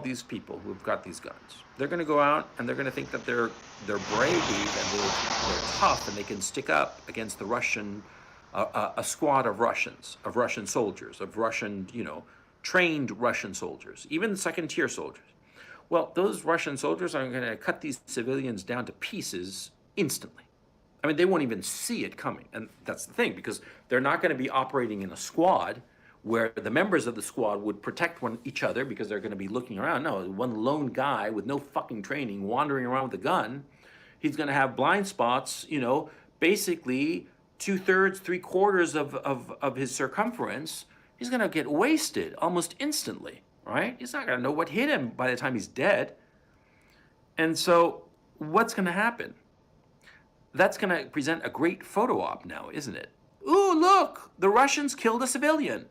these people who've got these guns. They're going to go out and they're going to think that they're brave and they're tough and they can stick up against the Russian a squad of Russians, of Russian soldiers, of Russian, trained Russian soldiers, even second tier soldiers. Well, those Russian soldiers are going to cut these civilians down to pieces instantly. I mean, they won't even see it coming. And that's the thing, because they're not going to be operating in a squad where the members of the squad would protect each other because they're going to be looking around. No, one lone guy with no fucking training wandering around with a gun, he's going to have blind spots, basically 2/3, 3/4 of his circumference. He's going to get wasted almost instantly, right? He's not going to know what hit him by the time he's dead. And so what's going to happen? That's going to present a great photo op now, isn't it? Ooh, look, the Russians killed a civilian.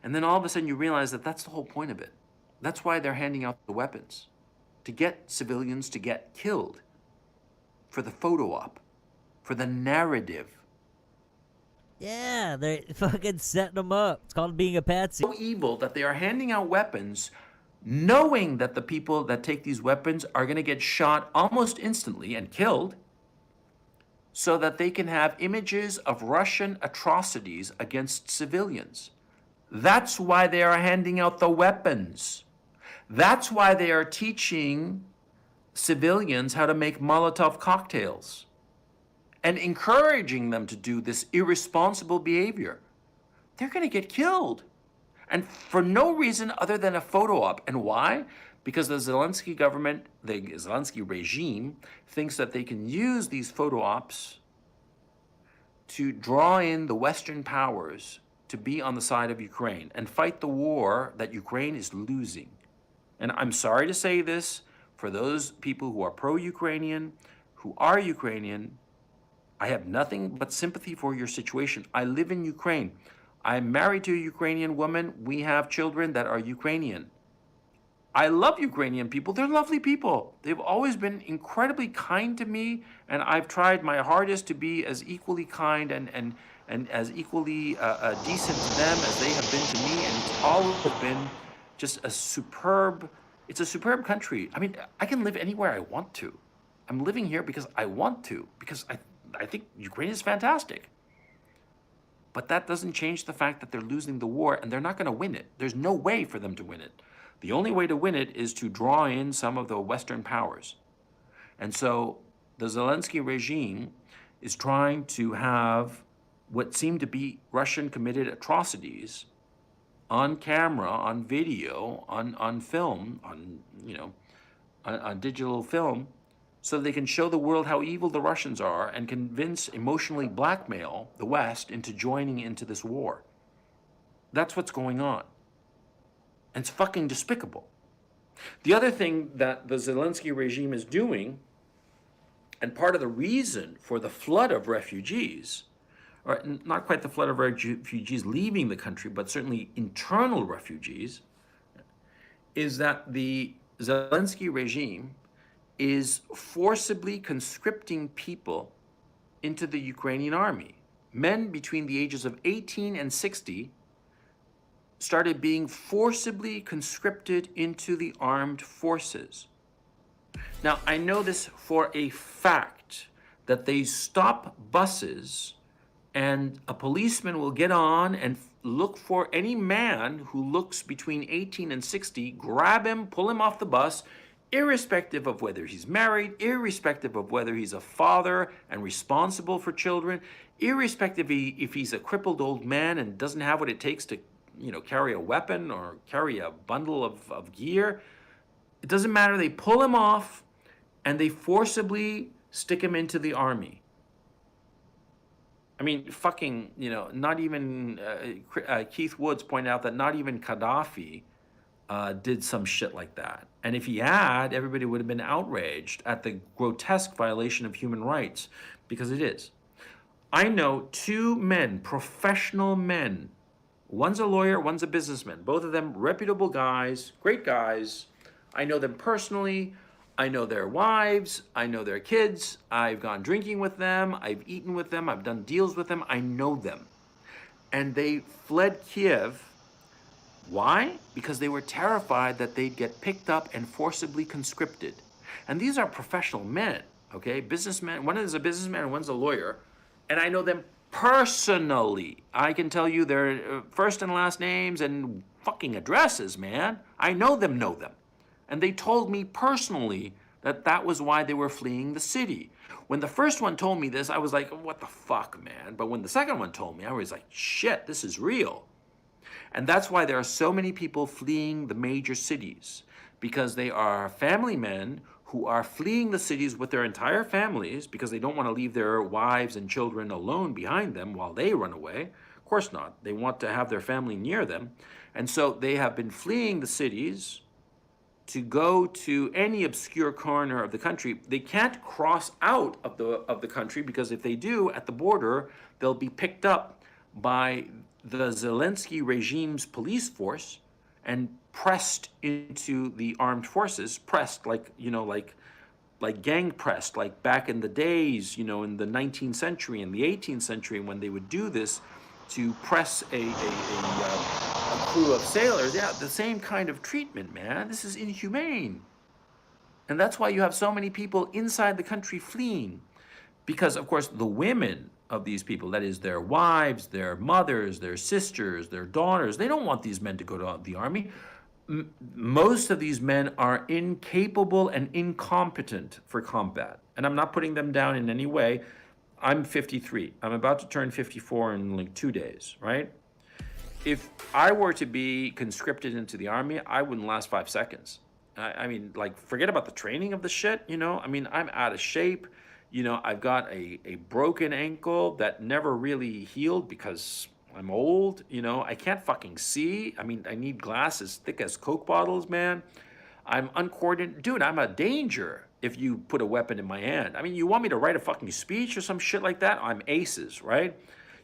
And then all of a sudden you realize that that's the whole point of it. That's why they're handing out the weapons, to get civilians to get killed, for the photo op, for the narrative. Yeah, they're fucking setting them up. It's called being a patsy. So evil that they are handing out weapons, knowing that the people that take these weapons are going to get shot almost instantly and killed, so that they can have images of Russian atrocities against civilians. That's why they are handing out the weapons. That's why they are teaching civilians how to make Molotov cocktails and encouraging them to do this irresponsible behavior. They're going to get killed. And for no reason other than a photo op. And why? Because the Zelensky government, the Zelensky regime, thinks that they can use these photo ops to draw in the Western powers to be on the side of Ukraine and fight the war that Ukraine is losing. And I'm sorry to say this, for those people who are pro-Ukrainian, who are Ukrainian, I have nothing but sympathy for your situation. I live in Ukraine. I'm married to a Ukrainian woman. We have children that are Ukrainian. I love Ukrainian people. They're lovely people. They've always been incredibly kind to me, and I've tried my hardest to be as equally kind and as equally decent to them as they have been to me, and it's always been just it's a superb country. I mean, I can live anywhere I want to. I'm living here because I want to, because I think Ukraine is fantastic. But that doesn't change the fact that they're losing the war and they're not going to win it. There's no way for them to win it. The only way to win it is to draw in some of the Western powers. And so the Zelensky regime is trying to have what seem to be Russian committed atrocities on camera, on video, on film, on digital film, so they can show the world how evil the Russians are and convince, emotionally blackmail the West into joining into this war. That's what's going on. And it's fucking despicable. The other thing that the Zelensky regime is doing, and part of the reason for the flood of refugees, or not quite the flood of refugees leaving the country, but certainly internal refugees, is that the Zelensky regime is forcibly conscripting people into the Ukrainian army. Men between the ages of 18 and 60 started being forcibly conscripted into the armed forces. Now, I know this for a fact, that they stop buses and a policeman will get on and look for any man who looks between 18 and 60, grab him, pull him off the bus, irrespective of whether he's married, irrespective of whether he's a father and responsible for children, irrespective if he's a crippled old man and doesn't have what it takes to, carry a weapon or carry a bundle of gear. It doesn't matter. They pull him off and they forcibly stick him into the army. I mean, fucking, not even, Keith Woods pointed out that not even Gaddafi did some shit like that. And if he had, everybody would have been outraged at the grotesque violation of human rights, because it is. I know two men, professional men. One's a lawyer, one's a businessman. Both of them reputable guys, great guys. I know them personally. I know their wives. I know their kids. I've gone drinking with them. I've eaten with them. I've done deals with them. I know them. And they fled Kiev Why? Because they were terrified that they'd get picked up and forcibly conscripted. And these are professional men, okay? Businessmen. One is a businessman and one's a lawyer. And I know them personally. I can tell you their first and last names and fucking addresses, man. I know them, know them. And they told me personally that that was why they were fleeing the city. When the first one told me this, I was like, what the fuck, man? But when the second one told me, I was like, shit, this is real. And that's why there are so many people fleeing the major cities, because they are family men who are fleeing the cities with their entire families because they don't want to leave their wives and children alone behind them while they run away. Of course not. They want to have their family near them. And so they have been fleeing the cities to go to any obscure corner of the country. They can't cross out of the country, because if they do, at the border, they'll be picked up by the Zelensky regime's police force and pressed into the armed forces, pressed like, like gang pressed, like back in the days, in the 19th century and the 18th century, when they would do this to press a crew of sailors. Yeah, the same kind of treatment, man. This is inhumane. And that's why you have so many people inside the country fleeing. Because, of course, the women of these people, that is their wives, their mothers, their sisters, their daughters, they don't want these men to go to the army. Most of these men are incapable and incompetent for combat. And I'm not putting them down in any way. I'm 53. I'm about to turn 54 in like 2 days, right? If I were to be conscripted into the army, I wouldn't last 5 seconds. I mean, like, forget about the training of the shit, I mean, I'm out of shape. I've got a broken ankle that never really healed because I'm old. I can't fucking see. I mean, I need glasses thick as Coke bottles, man. I'm uncoordinated. Dude, I'm a danger if you put a weapon in my hand. I mean, you want me to write a fucking speech or some shit like that? I'm aces, right?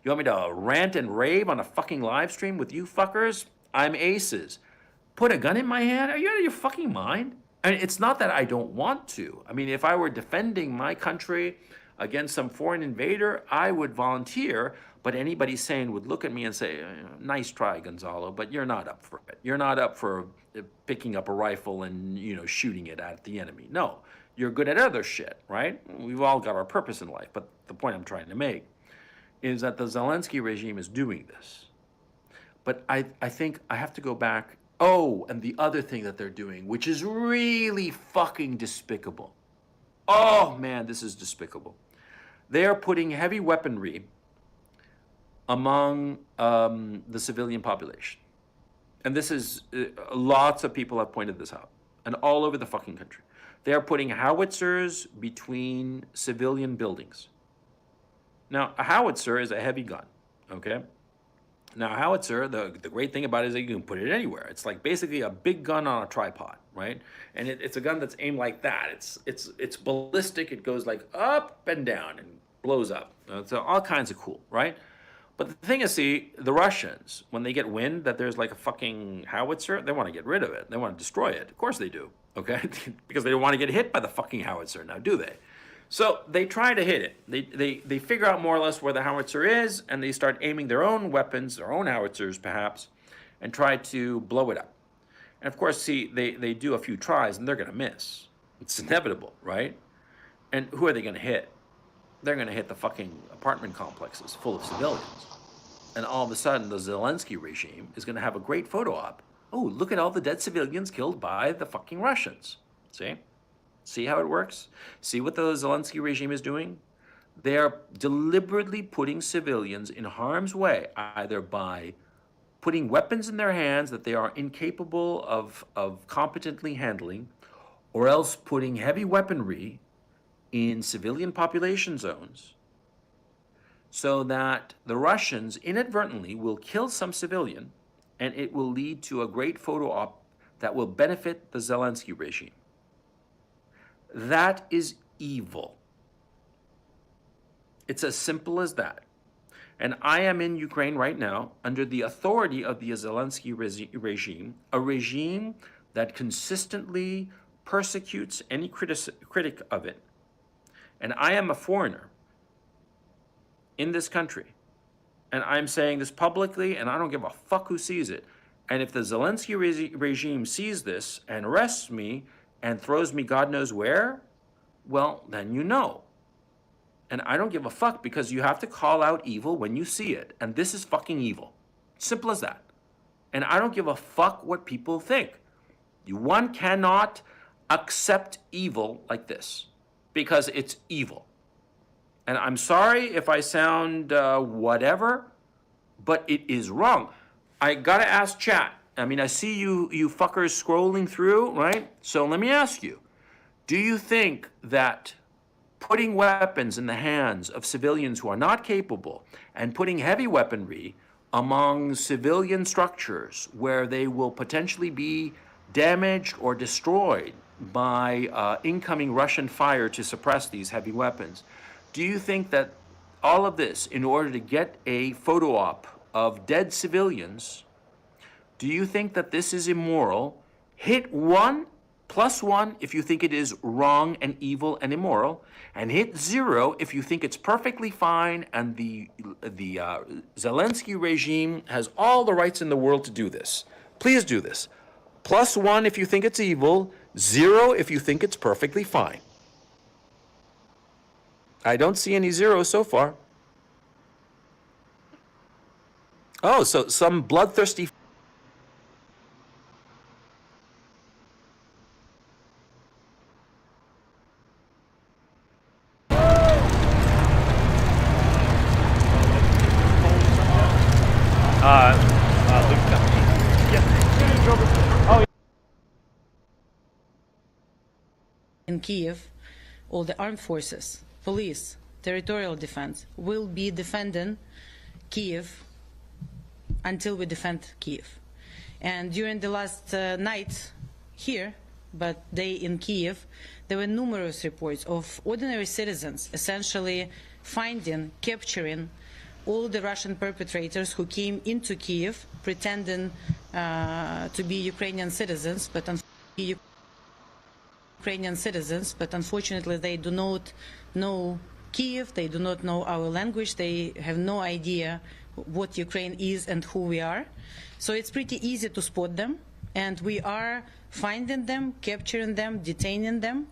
You want me to rant and rave on a fucking live stream with you fuckers? I'm aces. Put a gun in my hand? Are you out of your fucking mind? I mean, it's not that I don't want to. I mean, if I were defending my country against some foreign invader, I would volunteer. But anybody sane would look at me and say, nice try, Gonzalo, but you're not up for it. You're not up for picking up a rifle and, shooting it at the enemy. No, you're good at other shit, right? We've all got our purpose in life. But the point I'm trying to make is that the Zelensky regime is doing this. But I think I have to go back. Oh, and the other thing that they're doing, which is really fucking despicable. Oh, man, this is despicable. They are putting heavy weaponry among the civilian population. And this is, lots of people have pointed this out, and all over the fucking country. They are putting howitzers between civilian buildings. Now, a howitzer is a heavy gun, okay? Now, a howitzer, the great thing about it is that you can put it anywhere. It's like basically a big gun on a tripod, right? And it's a gun that's aimed like that. It's ballistic. It goes like up and down and blows up. So all kinds of cool, right? But the thing is, see, the Russians, when they get wind that there's like a fucking howitzer, they want to get rid of it. They want to destroy it. Of course they do, okay? Because they don't want to get hit by the fucking howitzer, now do they? So they try to hit it. They figure out more or less where the howitzer is, and they start aiming their own weapons, their own howitzers perhaps, and try to blow it up. And of course, see, they do a few tries, and they're going to miss. It's inevitable, right? And who are they going to hit? They're going to hit the fucking apartment complexes full of civilians. And all of a sudden, the Zelensky regime is going to have a great photo op. Oh, look at all the dead civilians killed by the fucking Russians. See? See how it works? See what the Zelensky regime is doing? They are deliberately putting civilians in harm's way, either by putting weapons in their hands that they are incapable of competently handling, or else putting heavy weaponry in civilian population zones so that the Russians inadvertently will kill some civilian, and it will lead to a great photo op that will benefit the Zelensky regime. That is evil. It's as simple as that. And I am in Ukraine right now under the authority of the Zelensky regime, a regime that consistently persecutes any critic of it. And I am a foreigner in this country. And I'm saying this publicly, and I don't give a fuck who sees it. And if the Zelensky regime sees this and arrests me and throws me God knows where, well, then you know. And I don't give a fuck, because you have to call out evil when you see it. And this is fucking evil. Simple as that. And I don't give a fuck what people think. One cannot accept evil like this, because it's evil. And I'm sorry if I sound whatever, but it is wrong. I gotta ask chat. I mean, I see you fuckers scrolling through, right? So let me ask you, do you think that putting weapons in the hands of civilians who are not capable and putting heavy weaponry among civilian structures where they will potentially be damaged or destroyed by incoming Russian fire to suppress these heavy weapons, do you think that all of this, in order to get a photo op of dead civilians, do you think that this is immoral? Hit 1 + 1 if you think it is wrong and evil and immoral, and hit 0 if you think it's perfectly fine and the Zelensky regime has all the rights in the world to do this. Please do this. +1 if you think it's evil, 0 if you think it's perfectly fine. I don't see any zeros so far. Oh, so some bloodthirsty in Kiev, all the armed forces, police, territorial defense will be defending Kiev until we defend Kiev. And during the last night here, but day in Kiev, there were numerous reports of ordinary citizens essentially finding, capturing all the Russian perpetrators who came into Kiev pretending to be Ukrainian citizens, but unfortunately they do not know Kiev, they do not know our language, they have no idea what Ukraine is and who we are. So it's pretty easy to spot them, and we are finding them, capturing them, detaining them,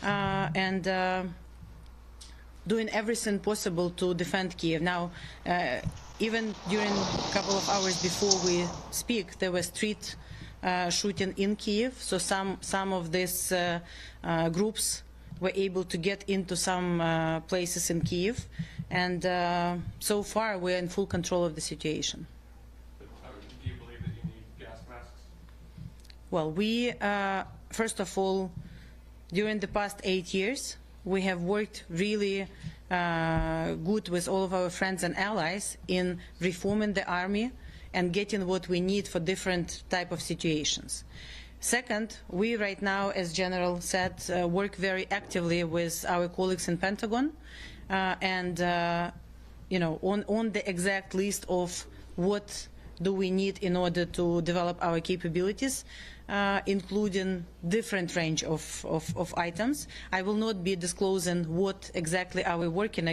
and doing everything possible to defend Kiev. Now, even during a couple of hours before we speak, there was street shooting in Kiev, so some of these groups were able to get into some places in Kiev, and so far we're in full control of the situation. Do you believe that you need gas masks? Well, we, first of all, during the past 8 years, we have worked really good with all of our friends and allies in reforming the army and getting what we need for different type of situations. Second, we right now, as General said, work very actively with our colleagues in Pentagon, and on the exact list of what do we need in order to develop our capabilities, including different range of items. I will not be disclosing what exactly are we working,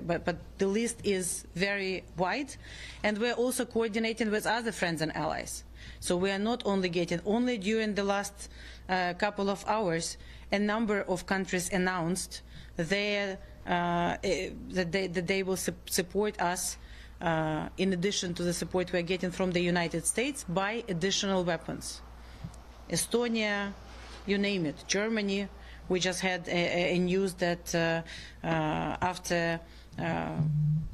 but the list is very wide, and we're also coordinating with other friends and allies. So we are not only getting, only during the last couple of hours, a number of countries announced that they will support us in addition to the support we are getting from the United States by additional weapons. Estonia, you name it, Germany. We just had a news that after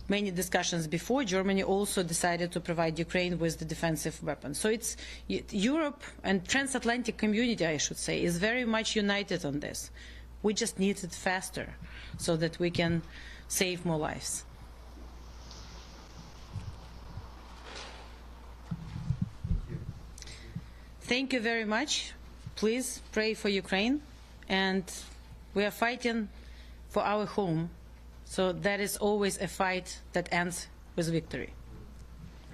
many discussions before, Germany also decided to provide Ukraine with the defensive weapons. So it's Europe and transatlantic community, I should say, is very much united on this. We just need it faster so that we can save more lives. Thank you very much. Please pray for Ukraine, and we are fighting for our home. So that is always a fight that ends with victory.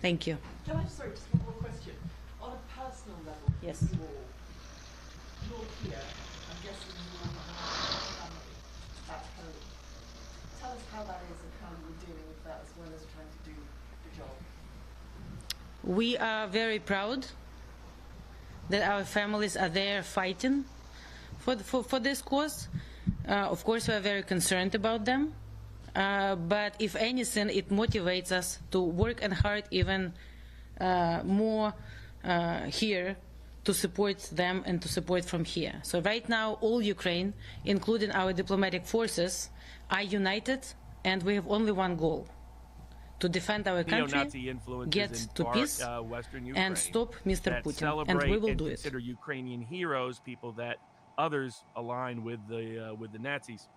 Thank you. Can I, sorry, just one more question? On a personal level, Yes. You're here, I'm guessing you all have family back home. Tell us how that is and how you're dealing with that as well as trying to do the job. We are very proud that our families are there fighting for this cause. Of course, we are very concerned about them. But if anything, it motivates us to work and hard even more here to support them and to support from here. So right now, all Ukraine, including our diplomatic forces, are united, and we have only one goal: to defend our country, Neo-Nazi influences get in to far, peace, Western Ukraine and stop Mr. that Putin. celebrate And we will do it. consider Ukrainian heroes people that others align with the Nazis.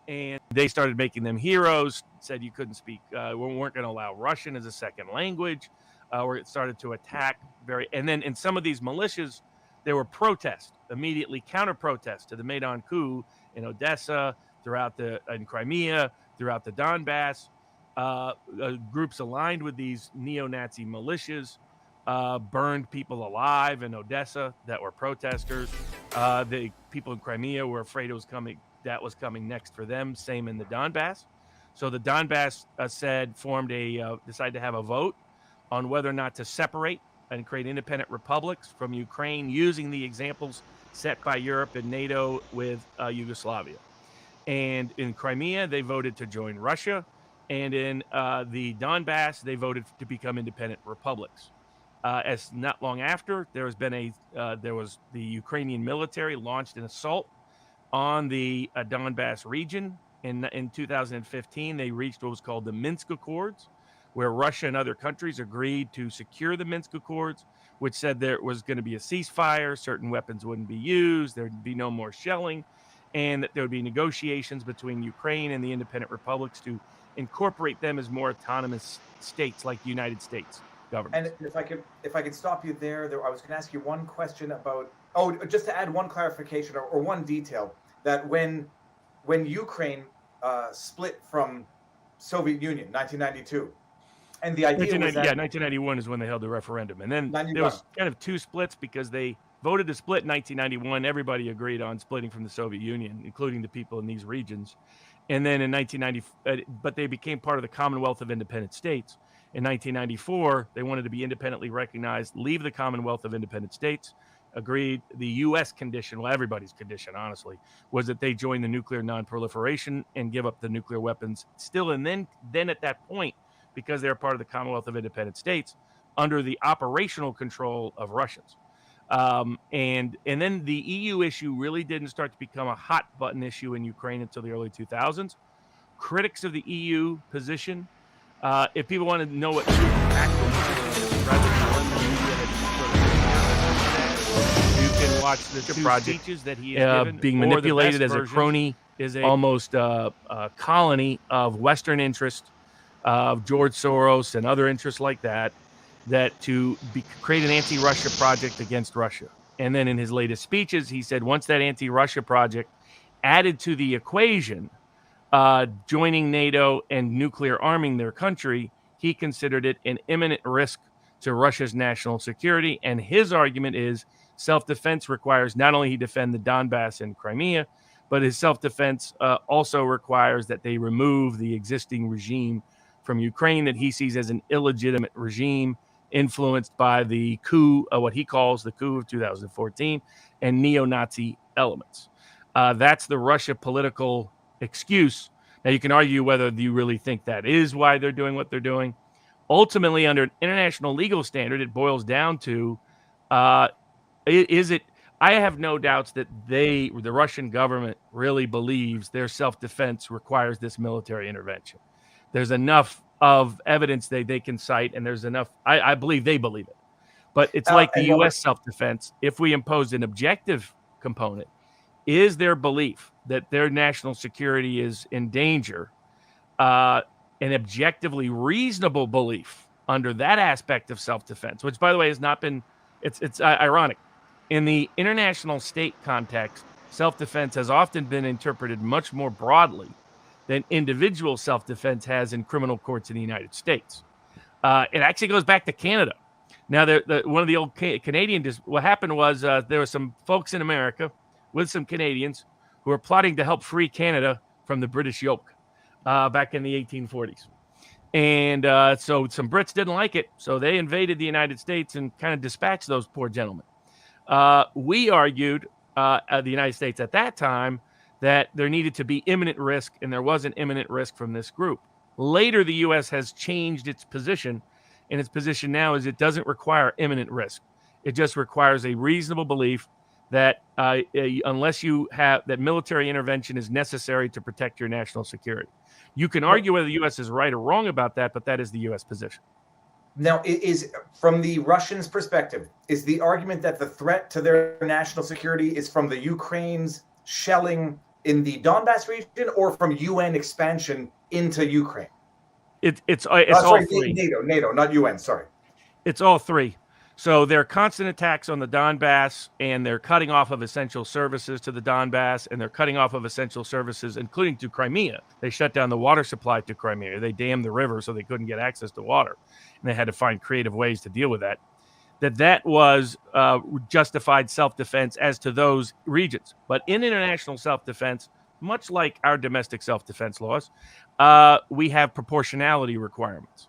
And they started making them heroes, said you couldn't speak, we weren't going to allow Russian as a second language, where it started to attack and then in some of these militias, there were protests, immediately counter-protests to the Maidan coup in Odessa, in Crimea, throughout the Donbass. Groups aligned with these neo-Nazi militias burned people alive in Odessa that were protesters. The people in Crimea were afraid that was coming next for them. Same in the Donbass. So the Donbass decided to have a vote on whether or not to separate and create independent republics from Ukraine, using the examples set by Europe and NATO with Yugoslavia. And in Crimea, they voted to join Russia. And in the Donbass, they voted to become independent republics. As not long after, there was the Ukrainian military launched an assault on the Donbass region. In 2015, they reached what was called the Minsk Accords, where Russia and other countries agreed to secure the Minsk Accords, which said there was going to be a ceasefire, certain weapons wouldn't be used, there'd be no more shelling, and that there would be negotiations between Ukraine and the independent republics to incorporate them as more autonomous states like the United States government. And if I could stop you there, I was going to ask you one question about, just to add one clarification or one detail, that when Ukraine split from Soviet Union, 1992, and the idea was that 1991 is when they held the referendum, and then 91. there was kind of two splits because they voted to split in 1991. Everybody agreed on splitting from the Soviet Union, including the people in these regions. And then in 1990, but they became part of the Commonwealth of Independent States. In 1994, they wanted to be independently recognized, leave the Commonwealth of Independent States, agreed. The U.S. condition, well, everybody's condition, honestly, was that they join the nuclear non-proliferation and give up the nuclear weapons still. And then at that point, because they're part of the Commonwealth of Independent States, under the operational control of Russians. And then the EU issue really didn't start to become a hot button issue in Ukraine until the early 2000s. Critics of the EU position, if people want to know what you can watch the two speeches that he has given. Being manipulated as a crony is almost a colony of Western interest, of George Soros and other interests like that, create an anti-Russia project against Russia. And then in his latest speeches, he said once that anti-Russia project added to the equation, joining NATO and nuclear arming their country, he considered it an imminent risk to Russia's national security. And his argument is self-defense requires not only he defend the Donbass and Crimea, but his self-defense also requires that they remove the existing regime from Ukraine that he sees as an illegitimate regime influenced by the coup, what he calls the coup of 2014, and neo-Nazi elements. That's the Russia political excuse. Now, you can argue whether you really think that is why they're doing what they're doing. Ultimately, under an international legal standard, it boils down to, is it? I have no doubts that the Russian government really believes their self-defense requires this military intervention. There's enough of evidence they can cite, and there's enough. I believe they believe it. But it's like the U.S. self-defense. If we impose an objective component, is their belief that their national security is in danger, an objectively reasonable belief under that aspect of self-defense, which, by the way, has not been. It's ironic. In the international state context, self-defense has often been interpreted much more broadly than individual self-defense has in criminal courts in the United States. It actually goes back to Canada. Now, one of the old Canadian, what happened was there were some folks in America with some Canadians who were plotting to help free Canada from the British yoke back in the 1840s. And so some Brits didn't like it, so they invaded the United States and kind of dispatched those poor gentlemen. We argued, the United States at that time, that there needed to be imminent risk, and there wasn't imminent risk from this group. Later, the U.S. has changed its position, and its position now is it doesn't require imminent risk. It just requires a reasonable belief that unless you have that military intervention is necessary to protect your national security. You can argue whether the U.S. is right or wrong about that, but that is the U.S. position. Now, is from the Russians' perspective, is the argument that the threat to their national security is from the Ukraine's shelling in the Donbass region or from UN expansion into Ukraine? It's all three. NATO, not UN. Sorry. It's all three. So there are constant attacks on the Donbass, and they're cutting off of essential services to the Donbass, and they're cutting off of essential services, including to Crimea. They shut down the water supply to Crimea. They dammed the river so they couldn't get access to water, and they had to find creative ways to deal with that. That was justified self-defense as to those regions. But in international self-defense, much like our domestic self-defense laws, we have proportionality requirements.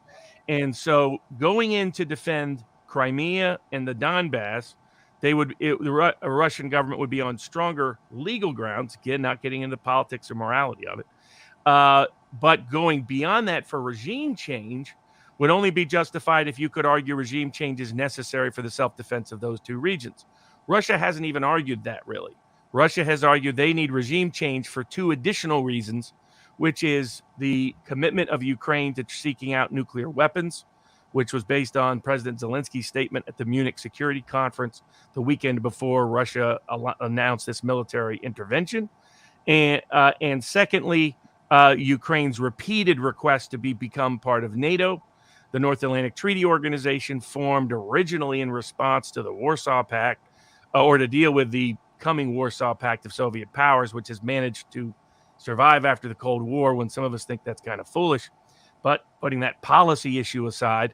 And so going in to defend Crimea and the Donbass, the Russian government would be on stronger legal grounds, again, not getting into politics or morality of it. But going beyond that for regime change would only be justified if you could argue regime change is necessary for the self-defense of those two regions. Russia hasn't even argued that, really. Russia has argued they need regime change for two additional reasons, which is the commitment of Ukraine to seeking out nuclear weapons, which was based on President Zelensky's statement at the Munich Security Conference the weekend before Russia announced this military intervention. And secondly, Ukraine's repeated request to become part of NATO, the North Atlantic Treaty Organization, formed originally in response to the Warsaw Pact, or to deal with the coming Warsaw Pact of Soviet powers, which has managed to survive after the Cold War, when some of us think that's kind of foolish. But putting that policy issue aside,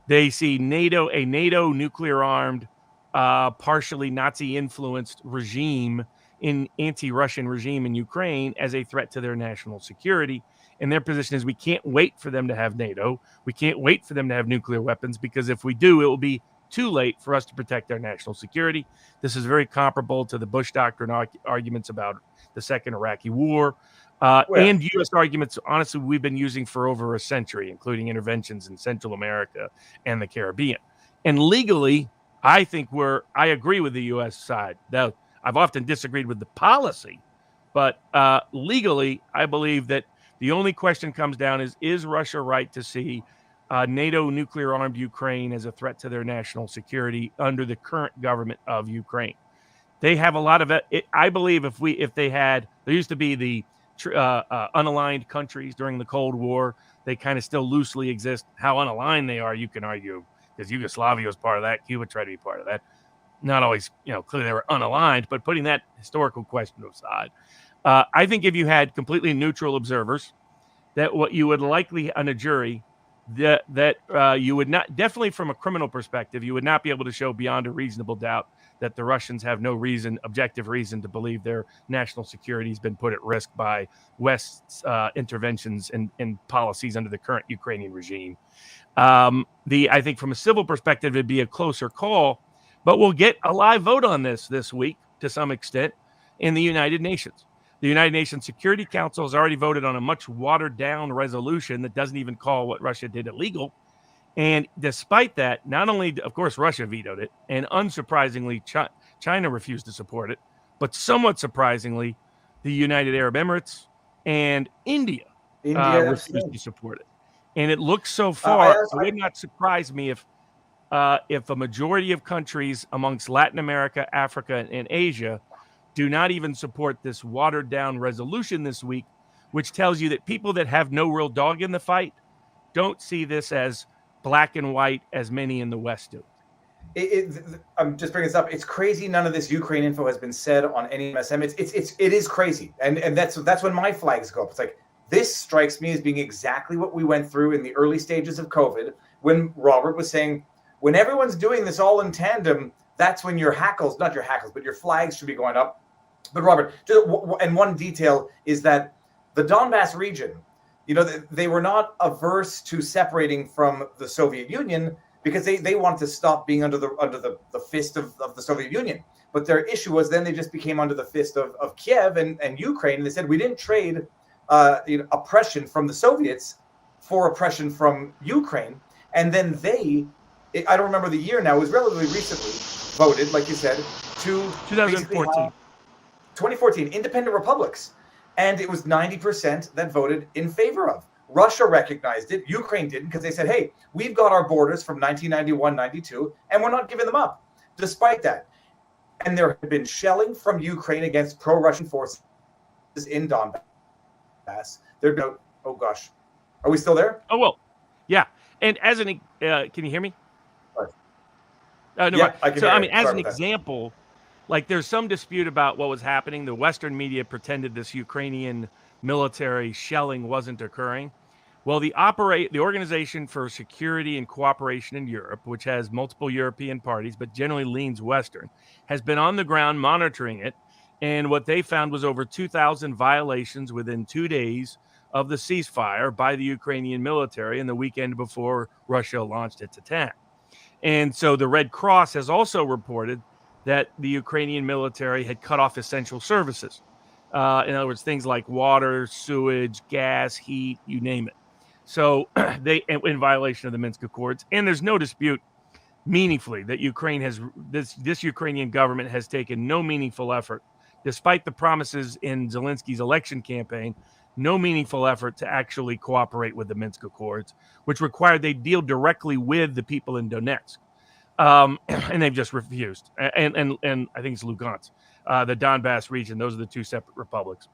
they see NATO, a NATO nuclear-armed, partially Nazi-influenced regime, anti-Russian regime in Ukraine, as a threat to their national security. And their position is we can't wait for them to have NATO. We can't wait for them to have nuclear weapons, because if we do, it will be too late for us to protect our national security. This is very comparable to the Bush Doctrine arguments about the Second Iraqi War. And U.S. arguments, honestly, we've been using for over a century, including interventions in Central America and the Caribbean. And legally, I think I agree with the U.S. side. Now, I've often disagreed with the policy, but legally, I believe that the only question comes down is Russia right to see NATO nuclear-armed Ukraine as a threat to their national security under the current government of Ukraine? They have a lot of it. I believe if they had, there used to be the unaligned countries during the Cold War. They kind of still loosely exist. How unaligned they are, you can argue, because Yugoslavia was part of that. Cuba tried to be part of that. Not always, clearly they were unaligned, but putting that historical question aside, I think if you had completely neutral observers, that what you would likely on a jury, that you would not, definitely from a criminal perspective, you would not be able to show beyond a reasonable doubt that the Russians have no objective reason to believe their national security has been put at risk by West's interventions and policies under the current Ukrainian regime. I think from a civil perspective, it'd be a closer call, but we'll get a live vote on this week to some extent in the United Nations. The United Nations Security Council has already voted on a much watered-down resolution that doesn't even call what Russia did illegal. And despite that, not only, of course, Russia vetoed it, and unsurprisingly, China refused to support it, but somewhat surprisingly, the United Arab Emirates and India refused to support it. And it looks so far, it would not surprise me if a majority of countries amongst Latin America, Africa, and Asia do not even support this watered-down resolution this week, which tells you that people that have no real dog in the fight don't see this as black and white as many in the West do. I'm just bringing this up. It's crazy. None of this Ukraine info has been said on any MSM. It is crazy, and that's when my flags go up. It's like, this strikes me as being exactly what we went through in the early stages of COVID, when Robert was saying, when everyone's doing this all in tandem, that's when your hackles, not your hackles, but your flags should be going up. But Robert, and one detail is that the Donbass region, they were not averse to separating from the Soviet Union. because they wanted to stop being under the fist of the Soviet Union. But their issue was then they just became under the fist of Kiev and Ukraine. And they said, we didn't trade oppression from the Soviets for oppression from Ukraine. And then I don't remember the year now, it was relatively recently voted, like you said, to 2014. 2014, independent republics. And it was 90% that voted in favor of. Russia recognized it. Ukraine didn't, because they said, hey, we've got our borders from 1991, 92, and we're not giving them up. Despite that, and there had been shelling from Ukraine against pro-Russian forces in Donbass. There'd been, oh gosh, are we still there? Oh, well, yeah. And as an, can you hear me? No, yeah, I can hear you. As Sorry an about that. example, like there's some dispute about what was happening. The Western media pretended this Ukrainian military shelling wasn't occurring. Well, the Organization for Security and Cooperation in Europe, which has multiple European parties but generally leans Western, has been on the ground monitoring it. And what they found was over 2,000 violations within 2 days of the ceasefire by the Ukrainian military in the weekend before Russia launched its attack. And so the Red Cross has also reported that the Ukrainian military had cut off essential services. In other words, things like water, sewage, gas, heat, you name it. So they, in violation of the Minsk Accords, and there's no dispute meaningfully that Ukraine has this Ukrainian government has taken no meaningful effort, despite the promises in Zelensky's election campaign, no meaningful effort to actually cooperate with the Minsk Accords, which required they deal directly with the people in Donetsk, and they've just refused. And I think it's Lugansk, the Donbass region; those are the two separate republics.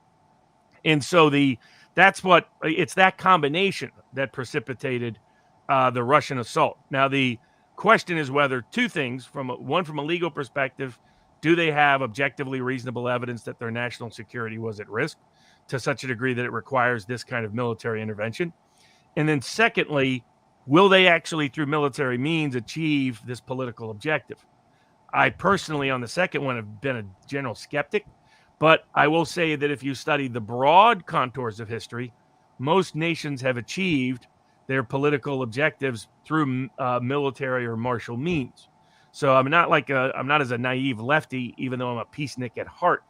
And so it's that combination that precipitated the Russian assault. Now, the question is whether two things, from a legal perspective, do they have objectively reasonable evidence that their national security was at risk to such a degree that it requires this kind of military intervention? And then secondly, will they actually, through military means, achieve this political objective? I personally, on the second one, have been a general skeptic. But I will say that if you study the broad contours of history, most nations have achieved their political objectives through military or martial means. So I'm not as a naive lefty, even though I'm a peacenik at heart,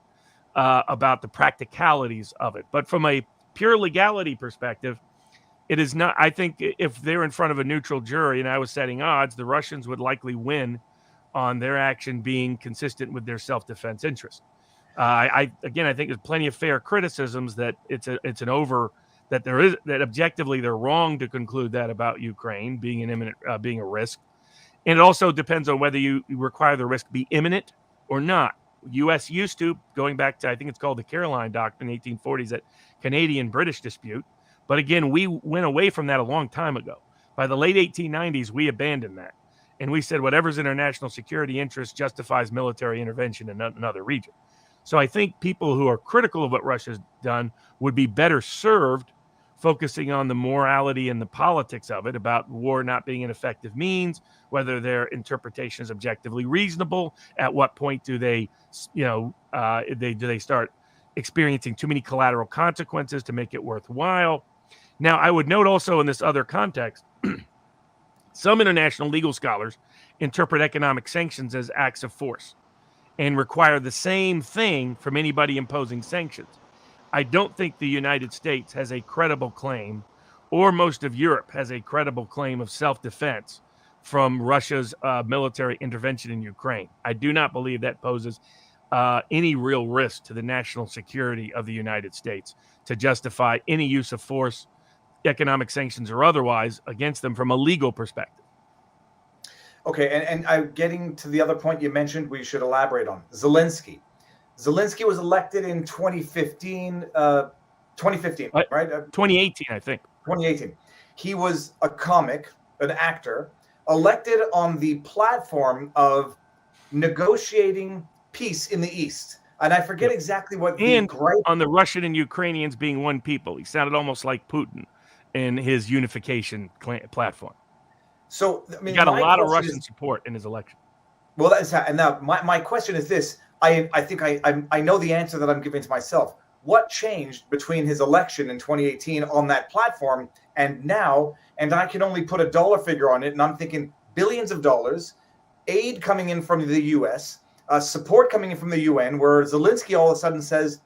about the practicalities of it. But from a pure legality perspective, it is not. I think if they're in front of a neutral jury and I was setting odds, the Russians would likely win on their action being consistent with their self-defense interest. I think there's plenty of fair criticisms that that objectively they're wrong to conclude that about Ukraine being being a risk, and it also depends on whether you require the risk be imminent or not. U.S. used to, going back to I think it's called the Caroline Doctrine, 1840s, that Canadian-British dispute, but again we went away from that a long time ago. By the late 1890s, we abandoned that, and we said whatever's in our national security interest justifies military intervention in another region. So I think people who are critical of what Russia's done would be better served focusing on the morality and the politics of it, about war not being an effective means, whether their interpretation is objectively reasonable, at what point do they start experiencing too many collateral consequences to make it worthwhile. Now, I would note also in this other context, some international legal scholars interpret economic sanctions as acts of force and require the same thing from anybody imposing sanctions. I don't think the United States has a credible claim, or most of Europe has a credible claim of self-defense from Russia's military intervention in Ukraine. I do not believe that poses any real risk to the national security of the United States to justify any use of force, economic sanctions or otherwise, against them from a legal perspective. Okay, and I'm getting to the other point you mentioned we should elaborate on. Zelensky. Zelensky was elected in 2015, right? 2018, I think. 2018. He was a comic, an actor, elected on the platform of negotiating peace in the East. And I forget exactly what on the Russian and Ukrainians being one people. He sounded almost like Putin in his unification platform. So I mean, he got a lot of Russian support in his election. Well, that's and now my question is this: I think I know the answer that I'm giving to myself. What changed between his election in 2018 on that platform and now? And I can only put a dollar figure on it, and I'm thinking billions of dollars, aid coming in from the U.S., support coming in from the UN, where Zelensky all of a sudden says,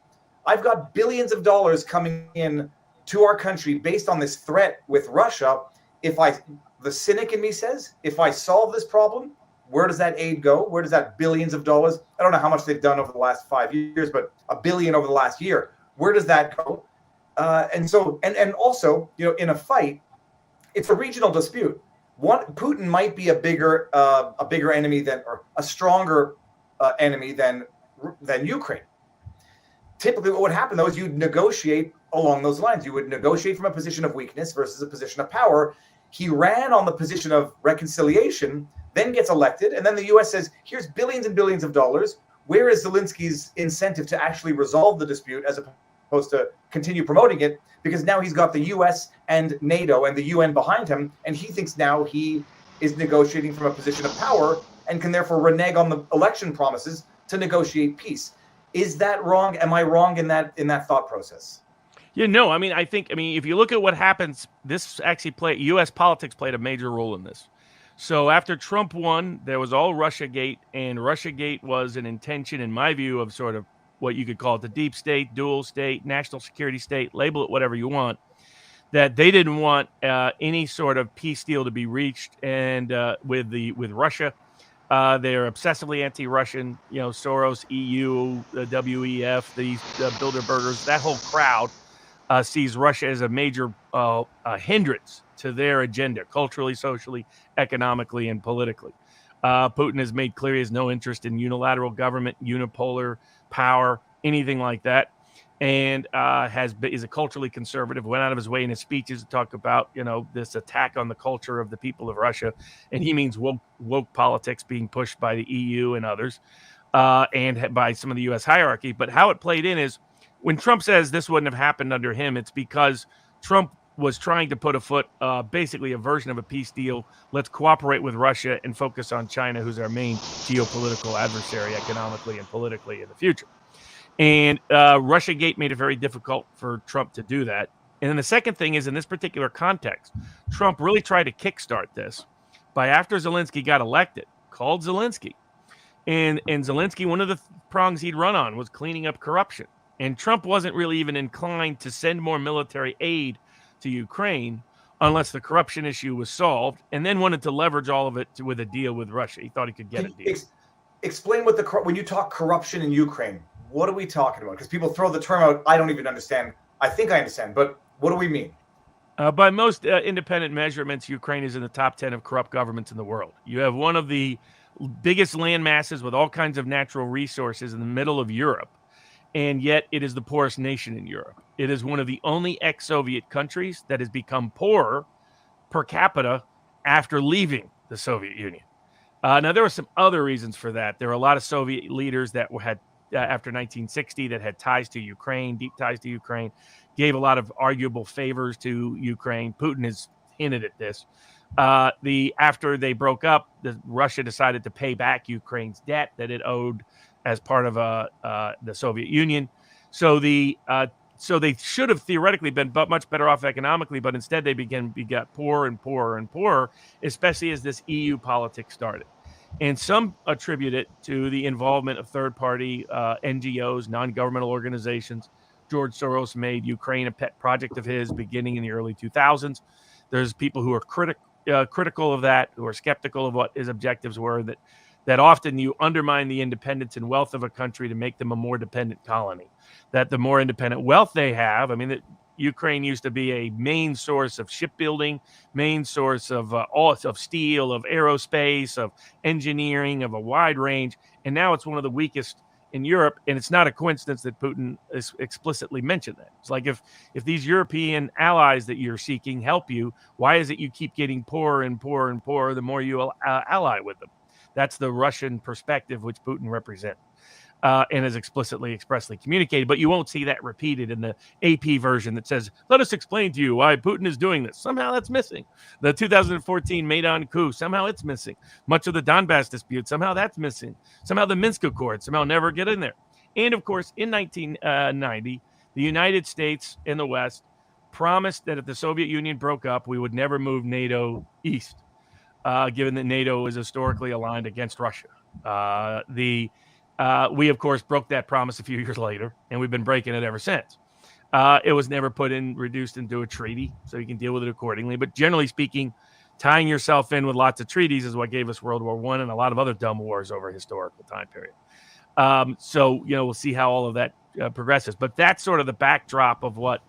I've got billions of dollars coming in to our country based on this threat with Russia. The cynic in me says, if I solve this problem, where does that aid go? Where does that billions of dollars? I don't know how much they've done over the last 5 years, but $1 billion over the last year. Where does that go? And also, in a fight, it's a regional dispute. Putin might be a bigger enemy or a stronger enemy than Ukraine. Typically, what would happen though is you'd negotiate along those lines. You would negotiate from a position of weakness versus a position of power. He ran on the position of reconciliation, then gets elected, and then the U.S. says, "Here's billions and billions of dollars. Where is Zelensky's incentive to actually resolve the dispute as opposed to continue promoting it?" Because now he's got the U.S. and NATO and the UN behind him, and he thinks now he is negotiating from a position of power and can therefore renege on the election promises to negotiate peace. Is that wrong? Am I wrong in that thought process? Yeah, no. I mean, if you look at what happens, this actually U.S. politics played a major role in this. So after Trump won, there was all Russiagate, and Russiagate was an intention, in my view, of sort of what you could call it the deep state, dual state, national security state, label it whatever you want, that they didn't want any sort of peace deal to be reached and with Russia. They're obsessively anti-Russian, Soros, EU, the WEF, the Bilderbergers, that whole crowd sees Russia as a major hindrance to their agenda, culturally, socially, economically, and politically. Putin has made clear he has no interest in unilateral government, unipolar power, anything like that, and is a culturally conservative, went out of his way in his speeches to talk about, this attack on the culture of the people of Russia. And he means woke politics being pushed by the EU and others, and by some of the U.S. hierarchy. But how it played in is when Trump says this wouldn't have happened under him, it's because Trump was trying to put afoot basically a version of a peace deal. Let's cooperate with Russia and focus on China, who's our main geopolitical adversary economically and politically in the future. And Russiagate made it very difficult for Trump to do that. And then the second thing is, in this particular context, Trump really tried to kickstart this by, after Zelensky got elected, called Zelensky. And Zelensky, one of the prongs he'd run on was cleaning up corruption. And Trump wasn't really even inclined to send more military aid to Ukraine unless the corruption issue was solved, and then wanted to leverage all of it with a deal with Russia. He thought he could get a deal. Explain when you talk corruption in Ukraine, what are we talking about? Because people throw the term out, I don't even understand. I think I understand, but what do we mean? By most independent measurements, Ukraine is in the top 10 of corrupt governments in the world. You have one of the biggest land masses with all kinds of natural resources in the middle of Europe, and yet it is the poorest nation in Europe. It is one of the only ex-Soviet countries that has become poorer per capita after leaving the Soviet Union. Now, there were some other reasons for that. There were a lot of Soviet leaders that had, after 1960, that had ties to Ukraine, deep ties to Ukraine, gave a lot of arguable favors to Ukraine. Putin has hinted at this. After they broke up, Russia decided to pay back Ukraine's debt that it owed as part of the Soviet Union. So they should have theoretically been much better off economically, but instead they got poorer and poorer and poorer, especially as this EU politics started. And some attribute it to the involvement of third-party NGOs, non-governmental organizations. George Soros made Ukraine a pet project of his beginning in the early 2000s. There's people who are critical of that, who are skeptical of what his objectives were, that often you undermine the independence and wealth of a country to make them a more dependent colony. That the more independent wealth they have, that Ukraine used to be a main source of shipbuilding, main source of steel, of aerospace, of engineering, of a wide range, and now it's one of the weakest in Europe. And it's not a coincidence that Putin explicitly mentioned that. It's like, if these European allies that you're seeking help you, why is it you keep getting poorer and poorer and poorer the more you ally with them? That's the Russian perspective, which Putin represents. And is expressly communicated. But you won't see that repeated in the AP version that says, let us explain to you why Putin is doing this. Somehow that's missing. The 2014 Maidan coup, somehow it's missing. Much of the Donbass dispute, somehow that's missing. Somehow the Minsk Accords somehow never get in there. And of course, in 1990, the United States and the West promised that if the Soviet Union broke up, we would never move NATO east. given that NATO is historically aligned against Russia. We, of course, broke that promise a few years later, and we've been breaking it ever since. It was never reduced into a treaty, so you can deal with it accordingly. But generally speaking, tying yourself in with lots of treaties is what gave us World War I and a lot of other dumb wars over a historical time period. So, we'll see how all of that progresses. But that's sort of the backdrop of what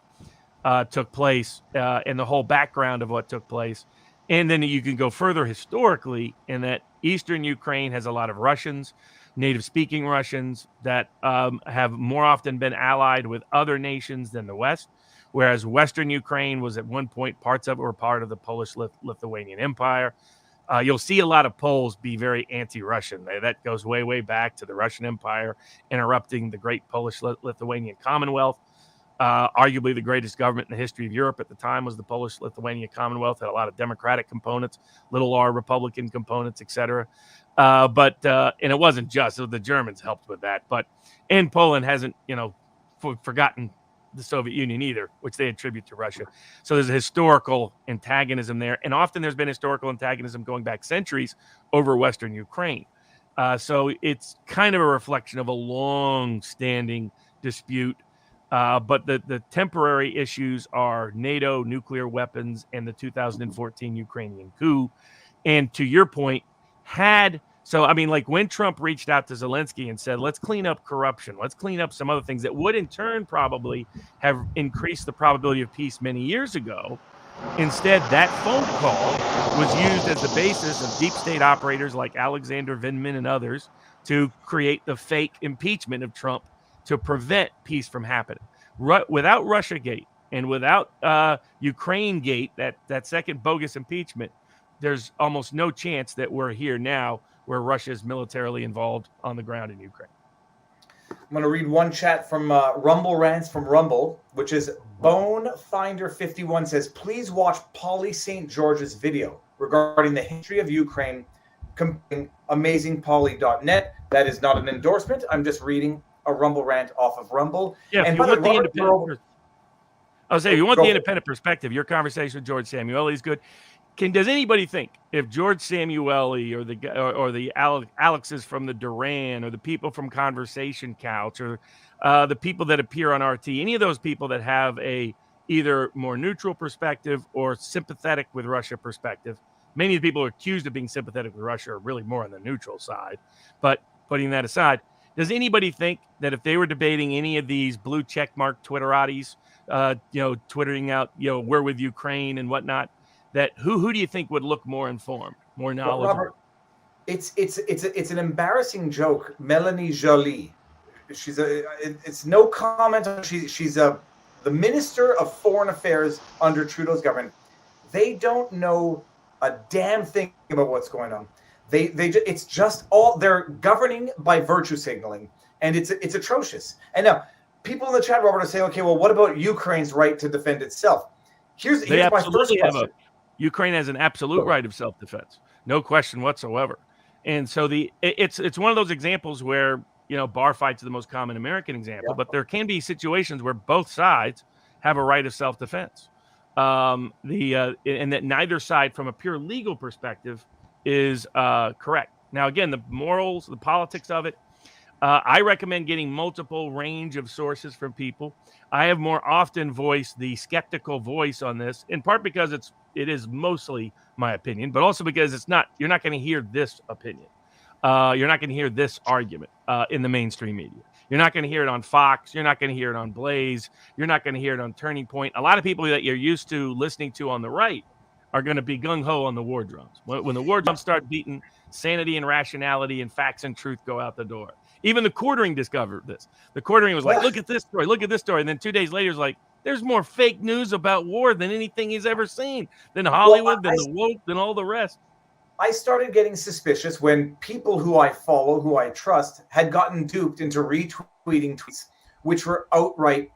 took place and the whole background of what took place. And then you can go further historically in that Eastern Ukraine has a lot of Russians, native-speaking Russians that have more often been allied with other nations than the West, whereas Western Ukraine was at one point, parts of it were part of the Polish-Lithuanian Empire. You'll see a lot of Poles be very anti-Russian. That goes way, way back to the Russian Empire interrupting the great Polish-Lithuanian Commonwealth. Arguably the greatest government in the history of Europe at the time was the Polish-Lithuanian Commonwealth. Had a lot of democratic components, little r Republican components, etc. And it wasn't just, so the Germans helped with that. And Poland hasn't, forgotten the Soviet Union either, which they attribute to Russia. So there's a historical antagonism there. And often there's been historical antagonism going back centuries over Western Ukraine. So it's kind of a reflection of a long-standing dispute. But the temporary issues are NATO, nuclear weapons, and the 2014 Ukrainian coup. And to your point, when Trump reached out to Zelensky and said, let's clean up corruption, let's clean up some other things that would in turn probably have increased the probability of peace many years ago. Instead, that phone call was used as the basis of deep state operators like Alexander Vindman and others to create the fake impeachment of Trump to prevent peace from happening. Without Russiagate and without Ukraine-gate, that second bogus impeachment, there's almost no chance that we're here now where Russia is militarily involved on the ground in Ukraine. I'm going to read one chat from Rumble Rants from Rumble, which is Bonefinder51 says, please watch Polly St. George's video regarding the history of Ukraine, amazingpolly.net. That is not an endorsement. I'm just reading a Rumble rant off of Rumble. Yeah, and if you want the independent, if you want the independent perspective, your conversation with George Samueli is good. Does anybody think if George Samueli or the Alexes from the Duran or the people from Conversation Couch or the people that appear on RT, any of those people that have a either more neutral perspective or sympathetic with Russia perspective, many of the people who are accused of being sympathetic with Russia are really more on the neutral side. But putting that aside, does anybody think that if they were debating any of these blue checkmark Twitterati's, twittering out, we're with Ukraine and whatnot, that who do you think would look more informed, more knowledgeable? Robert, it's an embarrassing joke. Melanie Joly, it's no comment. She's the Minister of Foreign Affairs under Trudeau's government. They don't know a damn thing about what's going on. It's just all they're governing by virtue signaling, and it's atrocious. And now people in the chat, Robert, are saying, okay, well, what about Ukraine's right to defend itself? Here's my first question. Ukraine has an absolute right of self-defense, no question whatsoever. And so it's one of those examples where bar fights are the most common American example, but there can be situations where both sides have a right of self-defense. And that neither side, from a pure legal perspective, is correct. Now, again, the morals, the politics of it, I recommend getting multiple range of sources from people. I have more often voiced the skeptical voice on this, in part because it is mostly my opinion, but also because you're not going to hear this opinion. You're not going to hear this argument in the mainstream media. You're not going to hear it on Fox. You're not going to hear it on Blaze. You're not going to hear it on Turning Point. A lot of people that you're used to listening to on the right are going to be gung-ho on the war drums. When the war drums start beating, sanity and rationality and facts and truth go out the door. Even the quartering discovered this. The quartering was like, look at this story, look at this story. And then 2 days later, it's like, there's more fake news about war than anything he's ever seen, than Hollywood, than the woke, than all the rest. I started getting suspicious when people who I follow, who I trust, had gotten duped into retweeting tweets, which were outright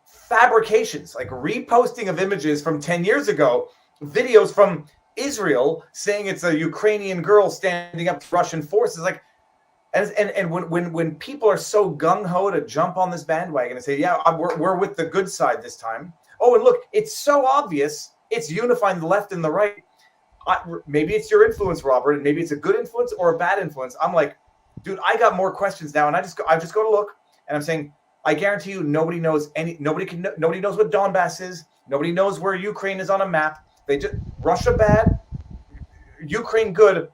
fabrications, like reposting of images from 10 years ago, videos from Israel saying it's a Ukrainian girl standing up to Russian forces. Like, and when people are so gung-ho to jump on this bandwagon and say, yeah, we're with the good side this time. Oh, and look, it's so obvious. It's unifying the left and the right. maybe it's your influence, Robert, and maybe it's a good influence or a bad influence. I'm like, dude, I got more questions now, and I just go to look, and I'm saying, I guarantee you, nobody knows nobody knows what Donbass is. Nobody knows where Ukraine is on a map. They just Russia bad, Ukraine good,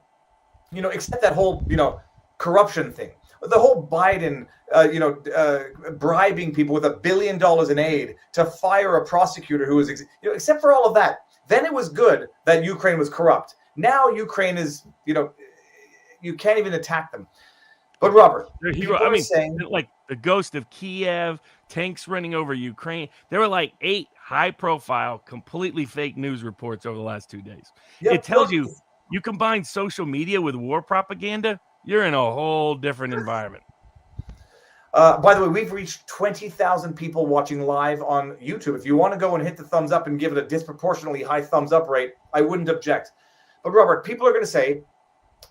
except that whole corruption thing, the whole Biden bribing people with $1 billion in aid to fire a prosecutor who was except for all of that. Then it was good that Ukraine was corrupt. Now Ukraine is you can't even attack them. But Robert, saying, like the ghost of Kiev, tanks running over Ukraine. There were like 8 high-profile, completely fake news reports over the last 2 days. It tells you combine social media with war propaganda, you're in a whole different environment. By the way, we've reached 20,000 people watching live on YouTube. If you want to go and hit the thumbs up and give it a disproportionately high thumbs up rate, I wouldn't object. But Robert, people are going to say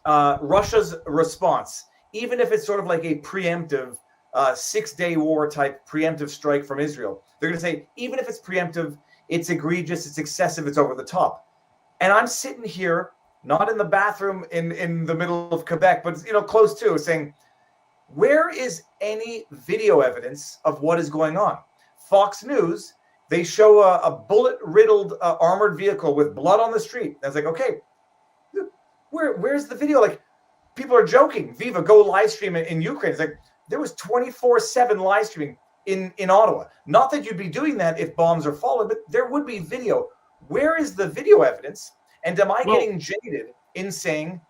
Russia's response, even if it's sort of like a preemptive 6-day war type preemptive strike from Israel, they're going to say, even if it's preemptive, it's egregious, it's excessive, it's over the top. And I'm sitting here, not in the bathroom in the middle of Quebec, but close to, saying, where is any video evidence of what is going on? Fox News, they show a bullet-riddled armored vehicle with blood on the street. I was like, okay, where's the video? Like, people are joking. Viva, go live stream in Ukraine. It's like, there was 24/7 live streaming in Ottawa. Not that you'd be doing that if bombs are falling, but there would be video. Where is the video evidence? And am I getting jaded in saying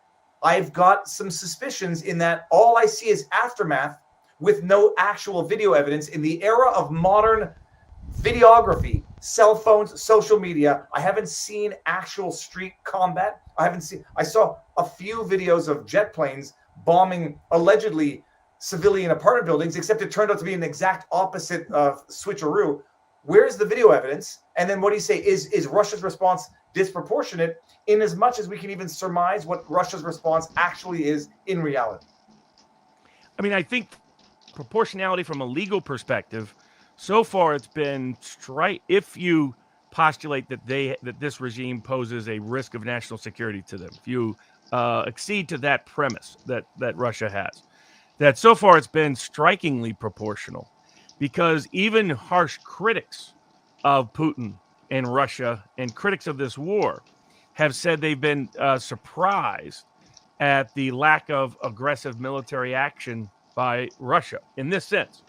I've got some suspicions in that all I see is aftermath with no actual video evidence in the era of modern videography, cell phones, social media? I haven't seen actual street combat. I saw a few videos of jet planes bombing allegedly civilian apartment buildings, except it turned out to be an exact opposite switcheroo. Where's the video evidence? And then what do you say? Is Russia's response disproportionate, in as much as we can even surmise what Russia's response actually is in reality? I mean, I think proportionality from a legal perspective, so far it's been if you postulate that this regime poses a risk of national security to them, if you accede to that premise that Russia has, that so far it's been strikingly proportional, because even harsh critics of Putin and Russia and critics of this war have said they've been surprised at the lack of aggressive military action by Russia. In this sense,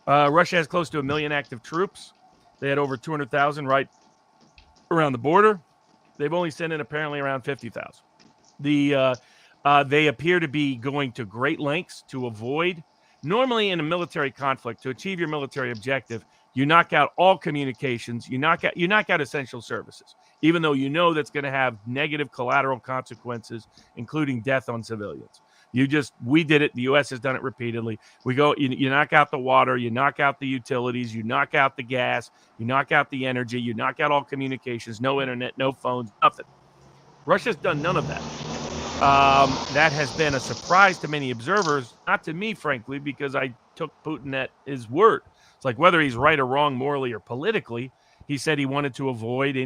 Russia has close to 1 million active troops. They had over 200,000 right around the border. They've only sent in apparently around 50,000. They appear to be going to great lengths to avoid. Normally in a military conflict, to achieve your military objective, you knock out all communications, you knock out essential services, even though you know that's going to have negative collateral consequences, including death on civilians. We did it. The U.S. has done it repeatedly. You knock out the water, you knock out the utilities, you knock out the gas, you knock out the energy, you knock out all communications, no internet, no phones, nothing. Russia's done none of that. That has been a surprise to many observers, not to me, frankly, because I took Putin at his word. It's like, whether he's right or wrong morally or politically, he said he wanted to avoid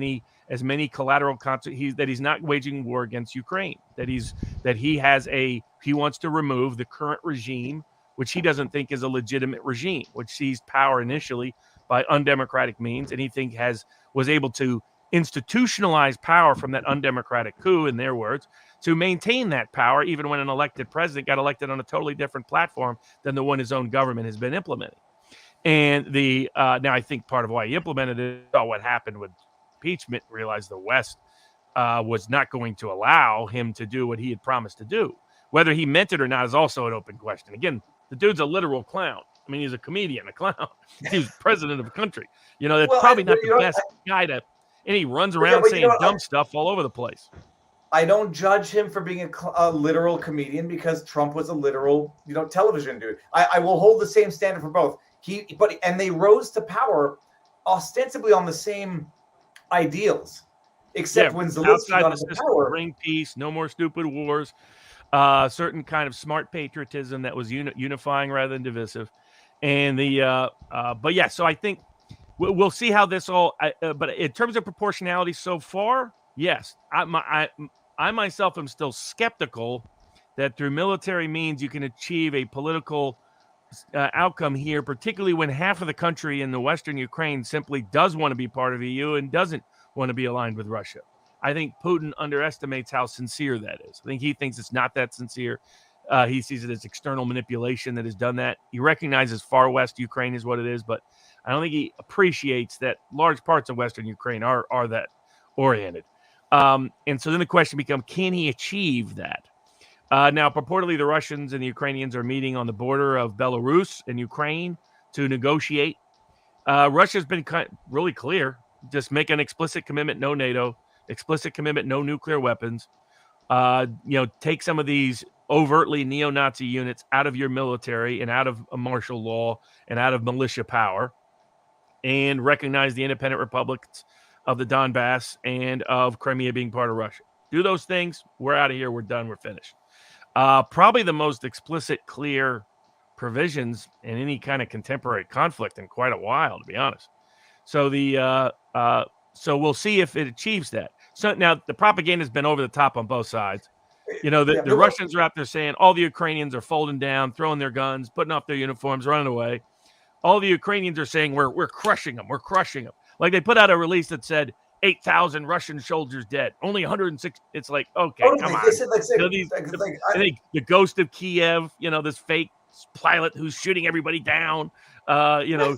as many collateral consequences, that he's not waging war against Ukraine, that he wants to remove the current regime, which he doesn't think is a legitimate regime, which seized power initially by undemocratic means, and he was able to institutionalize power from that undemocratic coup, in their words, to maintain that power even when an elected president got elected on a totally different platform than the one his own government has been implementing. And now I think part of why he implemented it, what happened with impeachment, realized the West was not going to allow him to do what he had promised to do. Whether he meant it or not is also an open question. Again, the dude's a literal clown. I mean, he's a comedian, a clown. He's president of a country. That's probably not the best guy to. And he runs around saying dumb stuff all over the place. I don't judge him for being a literal comedian, because Trump was a literal, television dude. I will hold the same standard for both. And they rose to power ostensibly on the same ideals, except when Zelensky got into power, bring peace, no more stupid wars, certain kind of smart patriotism that was unifying rather than divisive, and but yeah. So I think we'll see how this all. But in terms of proportionality, so far, yes, I myself am still skeptical that through military means you can achieve a political outcome here, particularly when half of the country in the Western Ukraine simply does want to be part of EU and doesn't want to be aligned with Russia. I think Putin underestimates how sincere that is. I think he thinks it's not that sincere. He sees it as external manipulation that has done that. He recognizes far west Ukraine is what it is, but I don't think he appreciates that large parts of Western Ukraine are that oriented. And so then the question becomes, can he achieve that? Now, purportedly, the Russians and the Ukrainians are meeting on the border of Belarus and Ukraine to negotiate. Russia's been really clear. Just make an explicit commitment, no NATO, explicit commitment, no nuclear weapons. Take some of these overtly neo-Nazi units out of your military and out of martial law and out of militia power, and recognize the independent republics of the Donbass and of Crimea being part of Russia. Do those things. We're out of here. We're done. We're finished. Probably the most explicit, clear provisions in any kind of contemporary conflict in quite a while, to be honest. So so we'll see if it achieves that. So now the propaganda has been over the top on both sides. The Russians are out there saying all the Ukrainians are folding down, throwing their guns, putting off their uniforms, running away. All the Ukrainians are saying we're crushing them. We're crushing them. Like they put out a release that said 8,000 Russian soldiers dead, only 106. It's like, okay, come on. I think the ghost of Kiev, this fake pilot who's shooting everybody down, so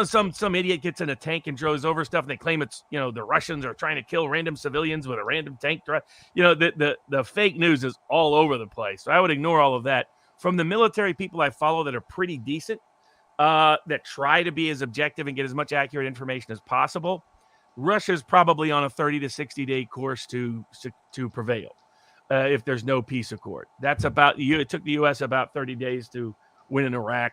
some idiot gets in a tank and drives over stuff, and they claim it's, the Russians are trying to kill random civilians with a random tank. The fake news is all over the place. So I would ignore all of that. From the military people I follow that are pretty decent, that try to be as objective and get as much accurate information as possible, Russia's probably on a 30 to 60-day course to prevail if there's no peace accord. That's it took the U.S. about 30 days to win in Iraq.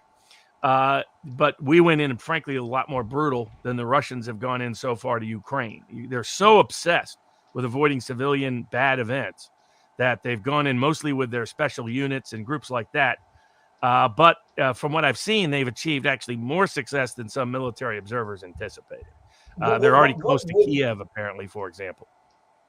But we went in, frankly, a lot more brutal than the Russians have gone in so far to Ukraine. They're so obsessed with avoiding civilian bad events that they've gone in mostly with their special units and groups like that. But from what I've seen, they've achieved actually more success than some military observers anticipated. They're already close to Kiev, apparently, for example.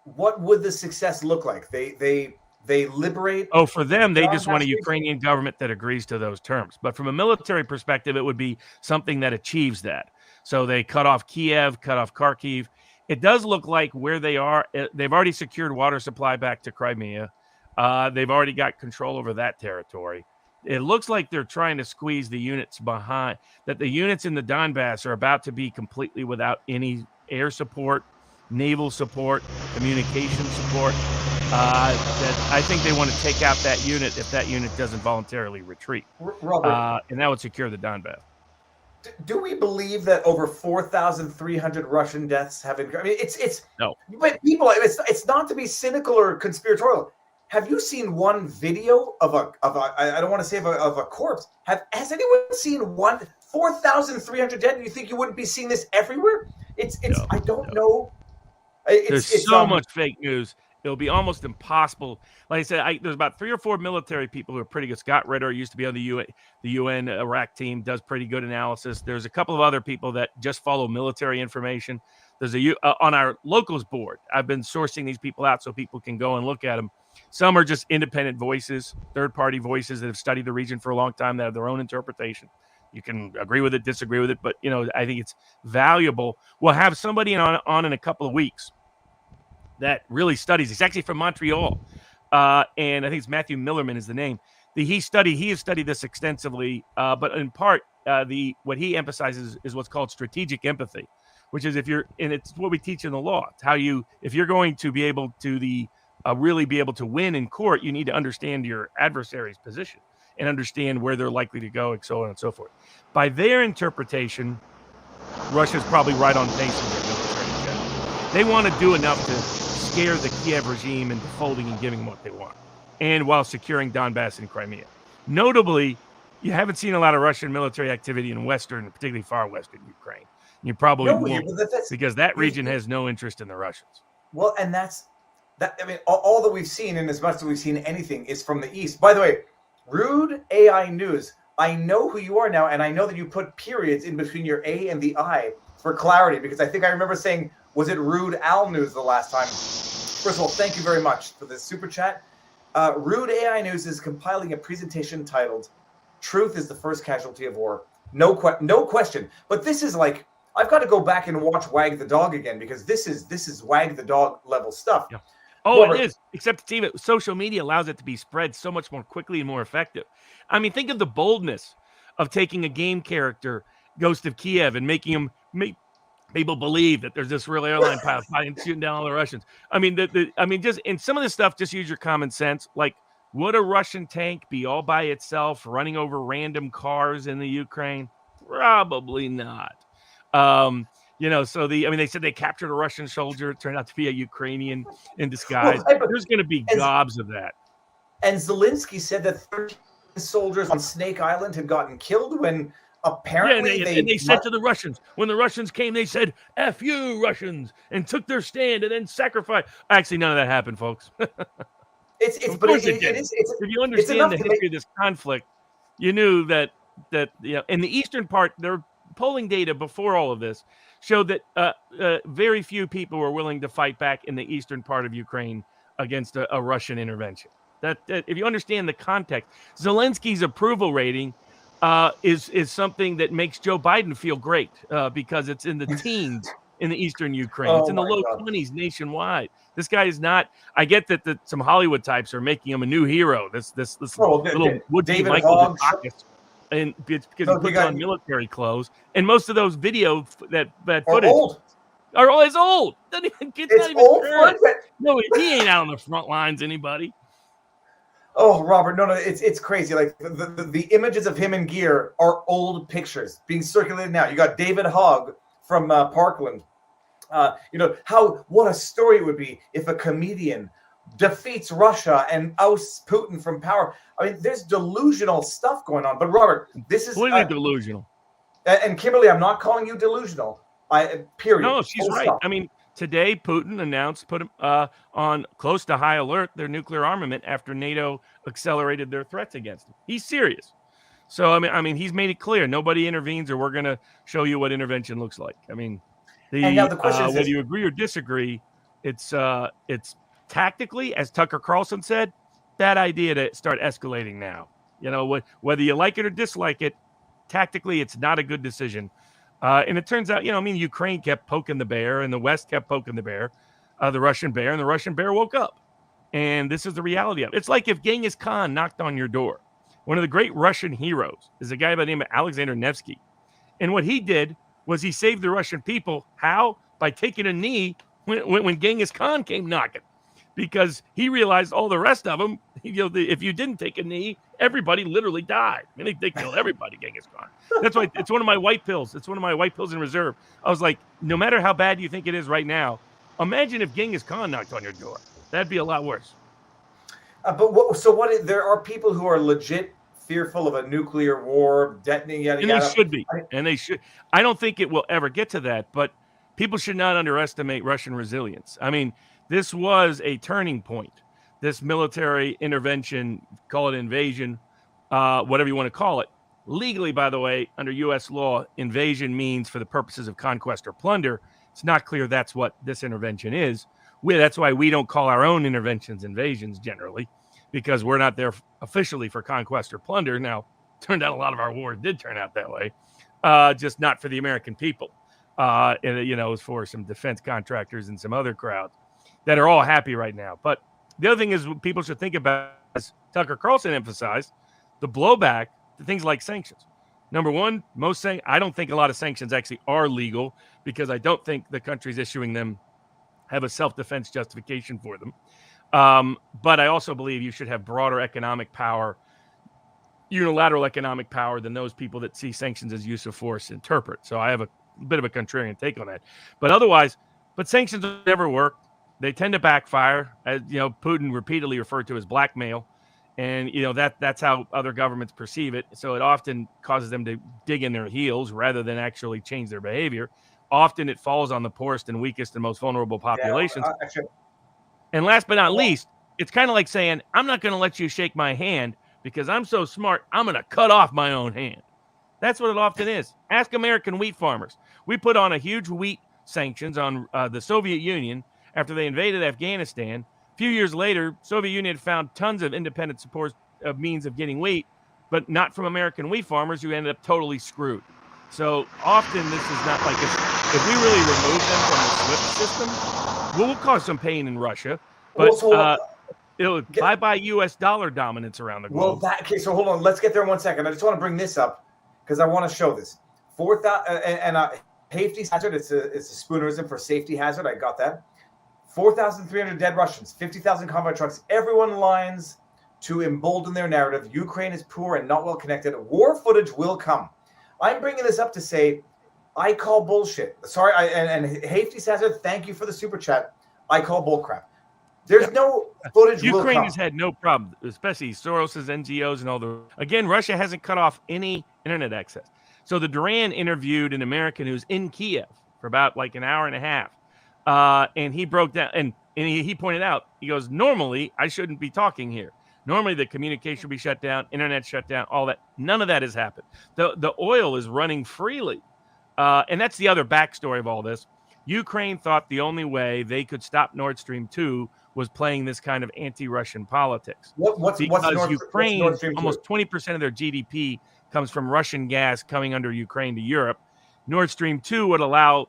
What would the success look like? They liberate. Oh, for them, they just want a Ukrainian government that agrees to those terms. But from a military perspective, it would be something that achieves that. So they cut off Kiev, cut off Kharkiv. It does look like where they are, they've already secured water supply back to Crimea. They've already got control over that territory. It looks like they're trying to squeeze the units behind, that the units in the Donbass are about to be completely without any air support, naval support, communication support. That I think they want to take out that unit if that unit doesn't voluntarily retreat. Robert, and that would secure the Donbass. Do we believe that over 4,300 Russian deaths have been? I mean, it's no. But people, it's not to be cynical or conspiratorial. Have you seen one video of a I don't want to say of a corpse? Has anyone seen 4,300 dead? Do you think you wouldn't be seeing this everywhere? I don't know. There's so much fake news. It'll be almost impossible. Like I said, there's about 3 or 4 military people who are pretty good. Scott Ritter used to be on the UN Iraq team, does pretty good analysis. There's a couple of other people that just follow military information. There's on our locals board. I've been sourcing these people out so people can go and look at them. Some are just independent voices, third-party voices that have studied the region for a long time that have their own interpretation. You can agree with it, disagree with it, but I think it's valuable. We'll have somebody on in a couple of weeks that really studies. He's actually from Montreal, and I think it's Matthew Millerman is the name. He has studied this extensively, but in part, what he emphasizes is what's called strategic empathy, which is it's what we teach in the law. It's how if you're going to be able to really be able to win in court, you need to understand your adversary's position and understand where they're likely to go, and so on and so forth. By their interpretation, Russia's probably right on pace with their military in general. They want to do enough to scare the Kiev regime into folding and giving them what they want, and while securing Donbass and Crimea. Notably, you haven't seen a lot of Russian military activity in western, particularly far western Ukraine. You probably won't, because that region has no interest in the Russians. Well, and that's that. I mean, all that we've seen, and as much as we've seen anything, is from the east. By the way, Rude AI News. I know who you are now, and I know that you put periods in between your A and the I for clarity, because I think I remember saying, was it Rude Al News the last time? First of all, thank you very much for this super chat. Rude AI News is compiling a presentation titled "Truth is the First Casualty of War." No question. But this is like, I've got to go back and watch Wag the Dog again, because this is Wag the Dog level stuff. Yeah. Oh, Robert, it is. Except it's even social media allows it to be spread so much more quickly and more effective. I mean, think of the boldness of taking a game character, Ghost of Kiev, and making him make people believe that there's this real airline pilot fighting, shooting down all the Russians. I mean, just in some of this stuff, just use your common sense. Like, would a Russian tank be all by itself running over random cars in the Ukraine? Probably not. So they said they captured a Russian soldier. It turned out to be a Ukrainian in disguise. Well, There's going to be gobs of that. And Zelensky said that 13 soldiers on Snake Island had gotten killed when apparently they said to the Russians, when the Russians came, they said, "F you, Russians," and took their stand and then sacrificed. Actually, none of that happened, folks. If you understand the history of this conflict, you knew that in the eastern part, their polling data before all of this showed that very few people were willing to fight back in the eastern part of Ukraine against a Russian intervention. That if you understand the context, Zelensky's approval rating is something that makes Joe Biden feel great because it's in the teens in the eastern Ukraine. It's in the low 20s nationwide. This guy is not. I get that some Hollywood types are making him a new hero. This little would-be Michael Dukakis, and it's because he puts on military clothes. And most of those video that footage are always old. It's not even current. No, he ain't out on the front lines. Anybody? Oh, Robert, no, it's crazy. Like the images of him in gear are old pictures being circulated now. You got David Hogg from Parkland. What a story it would be if a comedian defeats Russia and ousts Putin from power. I mean, there's delusional stuff going on. But Robert, this is completely delusional. And Kimberly, I'm not calling you delusional. Period. No, she's right. Stop. I mean, today Putin announced put on close to high alert their nuclear armament after NATO accelerated their threats against him. He's serious. So I mean, he's made it clear nobody intervenes, or we're going to show you what intervention looks like. I mean, and now the question is, whether you agree or disagree, it's tactically, as Tucker Carlson said, bad idea to start escalating now. Whether you like it or dislike it, tactically, it's not a good decision. And it turns out, Ukraine kept poking the bear, and the West kept poking the bear, the Russian bear, and the Russian bear woke up. And this is the reality of it. It's like if Genghis Khan knocked on your door. One of the great Russian heroes is a guy by the name of Alexander Nevsky. And what he did was he saved the Russian people. How? By taking a knee when Genghis Khan came knocking. Because he realized all the rest of them, if you didn't take a knee, everybody literally died. I mean, they killed everybody, Genghis Khan. That's why it's one of my white pills. It's one of my white pills in reserve. I was like, no matter how bad you think it is right now, imagine if Genghis Khan knocked on your door. That'd be a lot worse. There are people who are legit fearful of a nuclear war detonating, yada, yada. And they should be. And they should. I don't think it will ever get to that, but people should not underestimate Russian resilience. I mean, this was a turning point. This military intervention, call it invasion, whatever you want to call it. Legally, by the way, under U.S. law, invasion means for the purposes of conquest or plunder. It's not clear that's what this intervention is. That's why we don't call our own interventions invasions generally, because we're not there officially for conquest or plunder. Now, turned out a lot of our wars did turn out that way, just not for the American people. And it was for some defense contractors and some other crowds that are all happy right now. But the other thing is what people should think about, as Tucker Carlson emphasized, the blowback to things like sanctions. Number one, I don't think a lot of sanctions actually are legal, because I don't think the countries issuing them have a self-defense justification for them. But I also believe you should have broader economic power, unilateral economic power, than those people that see sanctions as use of force interpret. So I have a bit of a contrarian take on that. But sanctions never work. They tend to backfire, as Putin repeatedly referred to as blackmail, and that's how other governments perceive it. So it often causes them to dig in their heels rather than actually change their behavior. Often it falls on the poorest and weakest and most vulnerable populations. And last but not least, it's kind of like saying, I'm not going to let you shake my hand because I'm so smart, I'm going to cut off my own hand. That's what it often is. Ask American wheat farmers. We put on a huge wheat sanctions on the Soviet Union after they invaded Afghanistan. A few years later, Soviet Union had found tons of independent support of means of getting wheat, but not from American wheat farmers who ended up totally screwed. So often this is not like if we really remove them from the SWIFT system, we'll cause some pain in Russia, but it'll bye-bye U.S. dollar dominance around the globe. Okay, so hold on. Let's get there in 1 second. I just want to bring this up because I want to show this. 4,000 safety hazard. It's a spoonerism for safety hazard. I got that. 4,300 dead Russians, 50,000 combat trucks. Everyone lines to embolden their narrative. Ukraine is poor and not well connected. War footage will come. I'm bringing this up to say I call bullshit. Sorry, and Hafty Hazard, thank you for the super chat. I call bullcrap. There's no footage. Ukraine has had no problem, especially Soros's NGOs and all the. Again, Russia hasn't cut off any internet access. So the Duran interviewed an American who's in Kiev for about like an hour and a half, and he broke down and he pointed out. He goes, normally I shouldn't be talking here. Normally the communication will be shut down, internet shut down, all that. None of that has happened. The oil is running freely, and that's the other backstory of all this. Ukraine thought the only way they could stop Nord Stream 2 was playing this kind of anti-Russian politics. What's Ukraine, Nord Stream 2? almost 20% of their GDP comes from Russian gas coming under Ukraine to Europe. Nord Stream 2 would allow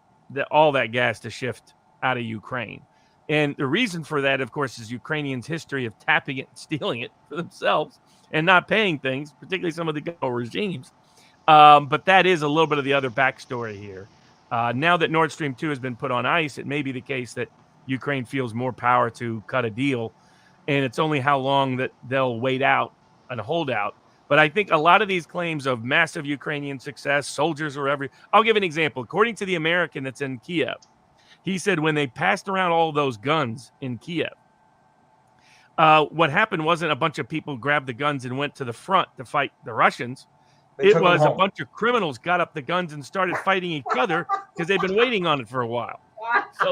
all that gas to shift out of Ukraine. And the reason for that, of course, is Ukrainians' history of tapping it and stealing it for themselves and not paying things, particularly some of the regimes. But that is a little bit of the other backstory here. Now that Nord Stream 2 has been put on ice, it may be the case that Ukraine feels more power to cut a deal. And it's only how long that they'll wait out and hold out. But I think a lot of these claims of massive Ukrainian success, soldiers or every. I'll give an example. According to the American that's in Kiev, he said when they passed around all those guns in Kiev, what happened wasn't a bunch of people grabbed the guns and went to the front to fight the Russians. It was a bunch of criminals got up the guns and started fighting each other because they've been waiting on it for a while. So,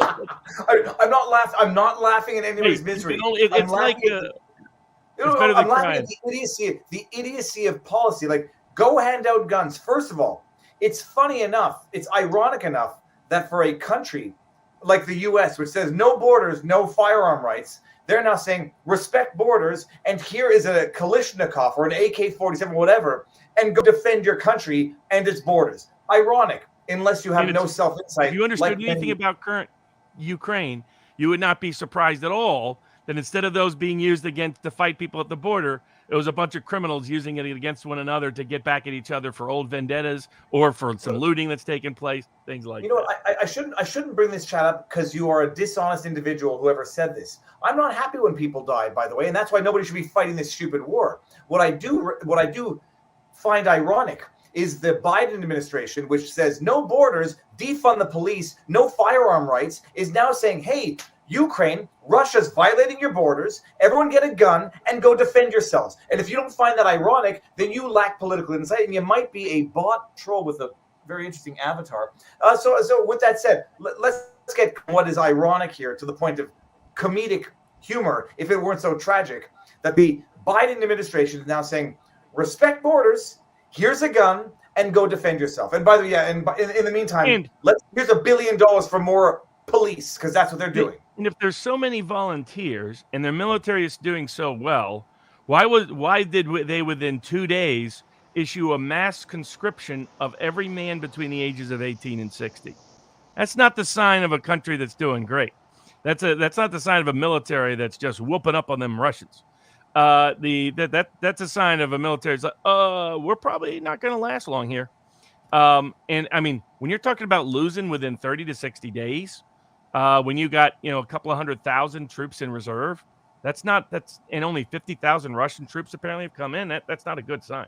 I'm not laughing. I'm not laughing at anybody's misery. It's like it's better than crying. The idiocy of policy. Like, go hand out guns. First of all, it's funny enough. It's ironic enough that for a country like the U.S., which says no borders, no firearm rights, they're now saying respect borders, and here is a Kalashnikov or an AK-47, whatever, and go defend your country and its borders. Ironic, unless you have no self-insight. If you understood anything about current Ukraine, you would not be surprised at all that instead of those being used to fight people at the border, it was a bunch of criminals using it against one another to get back at each other for old vendettas or for some looting that's taken place, things like that. You know what? I shouldn't bring this chat up because you are a dishonest individual, whoever said this. I'm not happy when people die, by the way, and that's why nobody should be fighting this stupid war. What I do find ironic is the Biden administration, which says no borders, defund the police, no firearm rights, is now saying, hey, Ukraine, Russia's violating your borders. Everyone get a gun and go defend yourselves. And if you don't find that ironic, then you lack political insight and you might be a bot troll with a very interesting avatar. So with that said, let's get what is ironic here to the point of comedic humor, if it weren't so tragic, that the Biden administration is now saying, respect borders, here's a gun, and go defend yourself. And by the way, and in the meantime, here's $1 billion for more police, because that's what they're doing. And if there's so many volunteers and their military is doing so well, why did they within 2 days issue a mass conscription of every man between the ages of 18 and 60? That's not the sign of a country that's doing great. That's not the sign of a military that's just whooping up on them Russians. That's a sign of a military that's like, we're probably not going to last long here. And I mean, when you're talking about losing within 30 to 60 days, when you got, a couple of 100,000 troops in reserve, and only 50,000 Russian troops apparently have come in. That's not a good sign.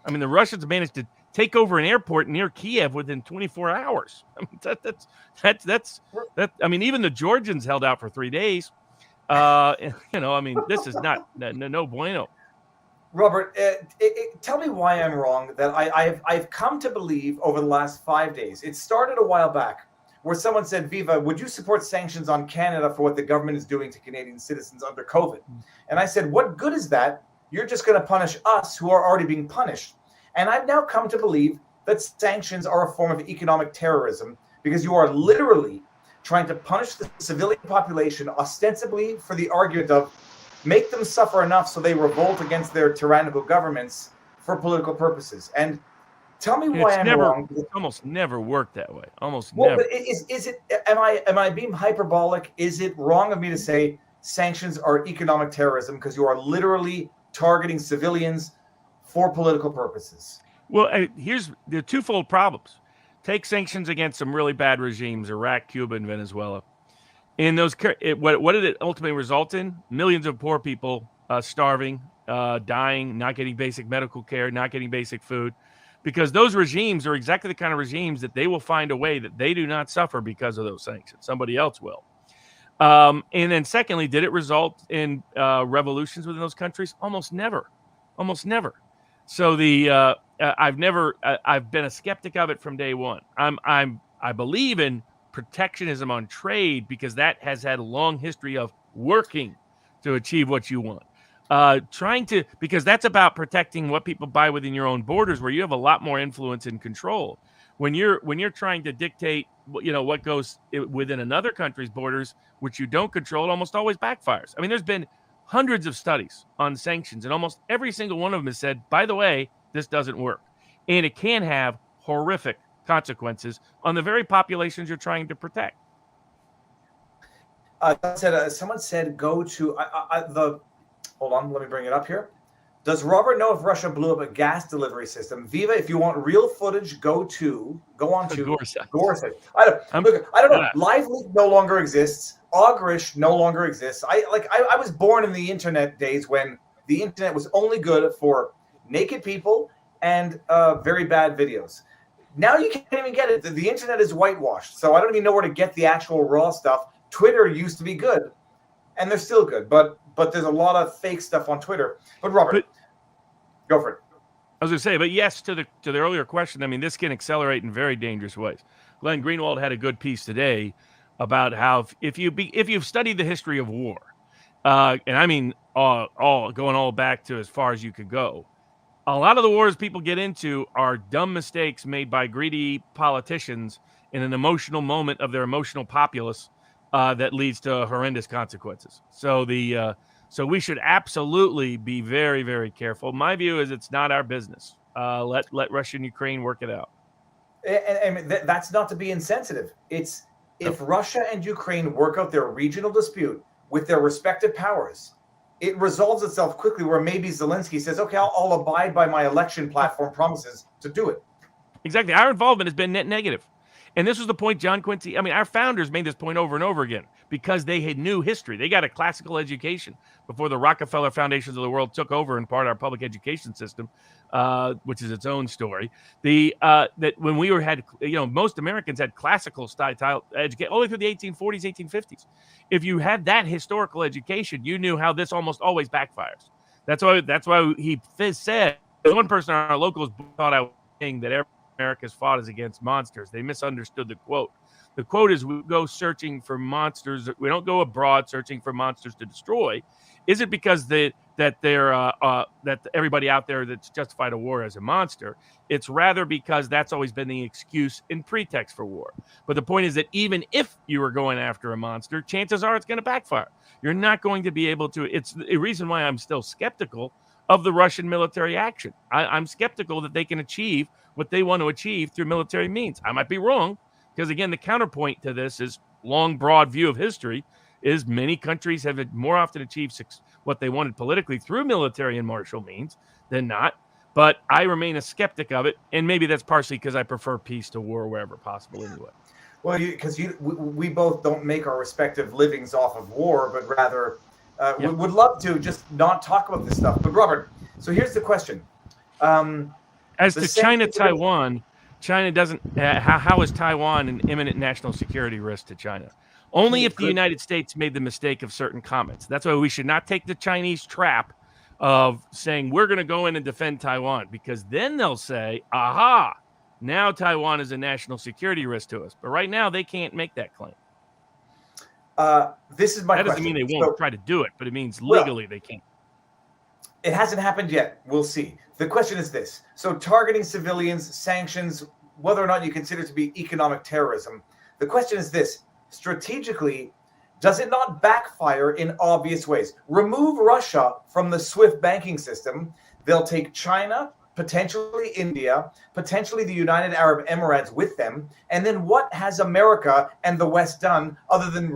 I mean, the Russians managed to take over an airport near Kiev within 24 hours. I mean, that's. I mean, even the Georgians held out for 3 days. I mean, this is not no bueno. Robert, tell me why I'm wrong. That I've come to believe over the last 5 days. It started a while back, where someone said, Viva, would you support sanctions on Canada for what the government is doing to Canadian citizens under COVID? And I said, what good is that? You're just going to punish us who are already being punished. And I've now come to believe that sanctions are a form of economic terrorism because you are literally trying to punish the civilian population ostensibly for the argument of make them suffer enough so they revolt against their tyrannical governments for political purposes. And tell me why I'm wrong. It's almost never worked that way. Almost Well, never. but is it? Am I being hyperbolic? Is it wrong of me to say sanctions are economic terrorism because you are literally targeting civilians for political purposes? Well, there are twofold problems. Take sanctions against some really bad regimes, Iraq, Cuba, and Venezuela. In those, what did it ultimately result in? Millions of poor people starving, dying, not getting basic medical care, not getting basic food, because those regimes are exactly the kind of regimes that they will find a way that they do not suffer because of those sanctions. Somebody else will. And then secondly, did it result in revolutions within those countries? Almost never. Almost never. So I've been a skeptic of it from day one. I believe in protectionism on trade because that has had a long history of working to achieve what you want. Because that's about protecting what people buy within your own borders, where you have a lot more influence and control. When you're trying to dictate, what goes within another country's borders, which you don't control, it almost always backfires. I mean, there's been hundreds of studies on sanctions, and almost every single one of them has said, by the way, this doesn't work. And it can have horrific consequences on the very populations you're trying to protect. Someone said go to hold on, let me bring it up here. Does Robert know if Russia blew up a gas delivery system? Viva, if you want real footage, go on to Gorsuch. I don't know. Live Leak no longer exists. Augrish no longer exists. I was born in the internet days when the internet was only good for naked people and very bad videos. Now you can't even get it. The internet is whitewashed, so I don't even know where to get the actual raw stuff. Twitter used to be good, and they're still good, but there's a lot of fake stuff on Twitter. But Robert, go for it. I was going to say, but yes, to the earlier question, I mean, this can accelerate in very dangerous ways. Glenn Greenwald had a good piece today about how if you've studied the history of war, and I mean all going all back to as far as you could go, a lot of the wars people get into are dumb mistakes made by greedy politicians in an emotional moment of their emotional populace that leads to horrendous consequences. So so we should absolutely be very, very careful. My view is it's not our business. Let Russia and Ukraine work it out. And that's not to be insensitive. It's if Russia and Ukraine work out their regional dispute with their respective powers, it resolves itself quickly where maybe Zelensky says, okay, I'll abide by my election platform promises to do it. Exactly. Our involvement has been net negative. And this was the point John Quincy, our founders made this point over and over again because they had knew history. They got a classical education before the Rockefeller Foundations of the world took over and part of our public education system, which is its own story. That when we most Americans had classical style education all the way through the 1840s, 1850s. If you had that historical education, you knew how this almost always backfires. That's why he said, one person on our locals thought I was saying that America's fought is against monsters. They misunderstood the quote. The quote is, we go searching for monsters. We don't go abroad searching for monsters to destroy. Is it because that everybody out there that's justified a war as a monster? It's rather because that's always been the excuse and pretext for war. But the point is that even if you were going after a monster, chances are it's going to backfire. You're not going to be able to. It's the reason why I'm still skeptical of the Russian military action. I'm skeptical that they can achieve what they want to achieve through military means. I might be wrong, because again, the counterpoint to this is long, broad view of history is many countries have more often achieved what they wanted politically through military and martial means than not. But I remain a skeptic of it, and maybe that's partially because I prefer peace to war wherever possible anyway. Well, because we both don't make our respective livings off of war, but rather we would love to just not talk about this stuff. But Robert, so here's the question. As to China, Taiwan, China doesn't. How is Taiwan an imminent national security risk to China? Only if the United States made the mistake of certain comments. That's why we should not take the Chinese trap of saying we're going to go in and defend Taiwan, because then they'll say, aha, now Taiwan is a national security risk to us. But right now, they can't make that claim. This is my question. That doesn't mean they won't try to do it, but it means legally they can't. It hasn't happened yet. We'll see. The question is this. So targeting civilians, sanctions, whether or not you consider it to be economic terrorism, the question is this. strategically, does it not backfire in obvious ways? Remove Russia from the SWIFT banking system, they'll take China, potentially India, potentially the United Arab Emirates with them, and then what has America and the West done other than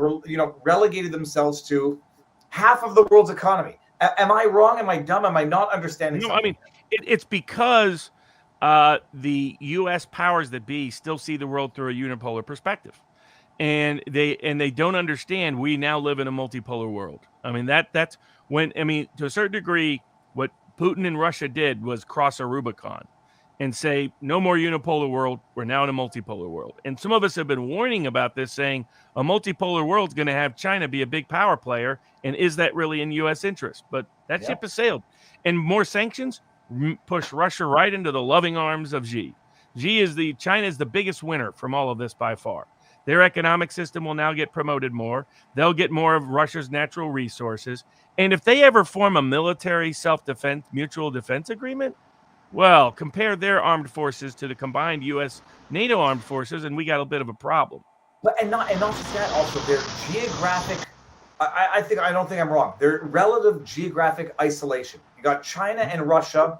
relegated themselves to half of the world's economy? Am I wrong? Am I dumb? Am I not understanding No, something? I mean, it's because the U.S. powers that be still see the world through a unipolar perspective, and they don't understand we now live in a multipolar world. I mean, that's when, I mean, to a certain degree, what Putin and Russia did was cross a Rubicon and say, no more unipolar world. We're now in a multipolar world. And some of us have been warning about this, saying a multipolar world is going to have China be a big power player. And is that really in U.S. interest? But that ship has sailed. And more sanctions push Russia right into the loving arms of Xi. China is the biggest winner from all of this by far. Their economic system will now get promoted more. They'll get more of Russia's natural resources. And if they ever form a military self-defense, mutual defense agreement, well, compare their armed forces to the combined U.S. NATO armed forces, and we got a bit of a problem. But and not just that, also their geographic. I don't think I'm wrong. Their relative geographic isolation. You got China and Russia,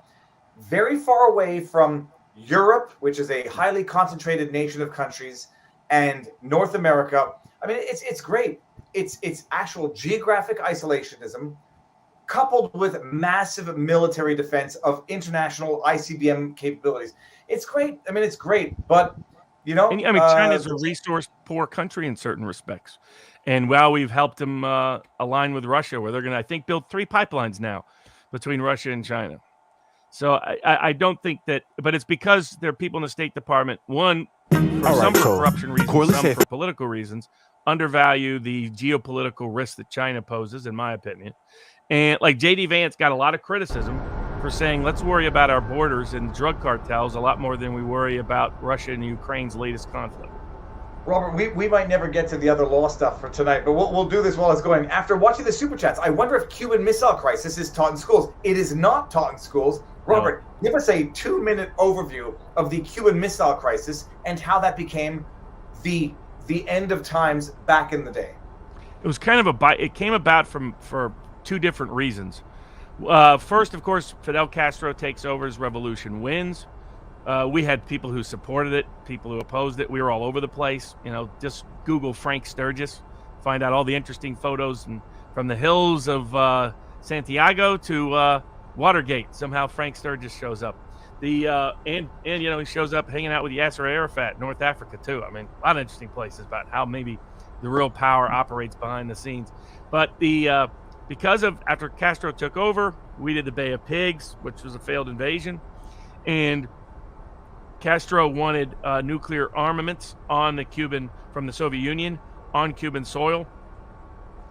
very far away from Europe, which is a highly concentrated nation of countries, and North America. I mean, it's great. It's actual geographic isolationism, coupled with massive military defense of international ICBM capabilities. It's great. I mean, it's great, but China's a resource-poor country in certain respects, and while we've helped them align with Russia, where they're going to, I think, build 3 pipelines now between Russia and China. So I don't think that, but it's because there are people in the State Department, one, for corruption reasons, some for political reasons, undervalue the geopolitical risk that China poses, in my opinion. And like J.D. Vance got a lot of criticism for saying, let's worry about our borders and drug cartels a lot more than we worry about Russia and Ukraine's latest conflict. Robert, we might never get to the other law stuff for tonight, but we'll do this while it's going. After watching the Super Chats, I wonder if Cuban Missile Crisis is taught in schools. It is not taught in schools. Robert, give us a 2-minute overview of the Cuban Missile Crisis and how that became the end of times back in the day. It was kind of it came about for 2 different reasons. First, of course, Fidel Castro takes over, his revolution wins. We had people who supported it, people who opposed it. We were all over the place. Just Google Frank Sturgis, find out all the interesting photos, and from the hills of Santiago to Watergate. Somehow Frank Sturgis shows up. He shows up hanging out with Yasser Arafat, North Africa too. I mean, a lot of interesting places about how maybe the real power operates behind the scenes. But after Castro took over, we did the Bay of Pigs, which was a failed invasion, and Castro wanted nuclear armaments from the Soviet Union on Cuban soil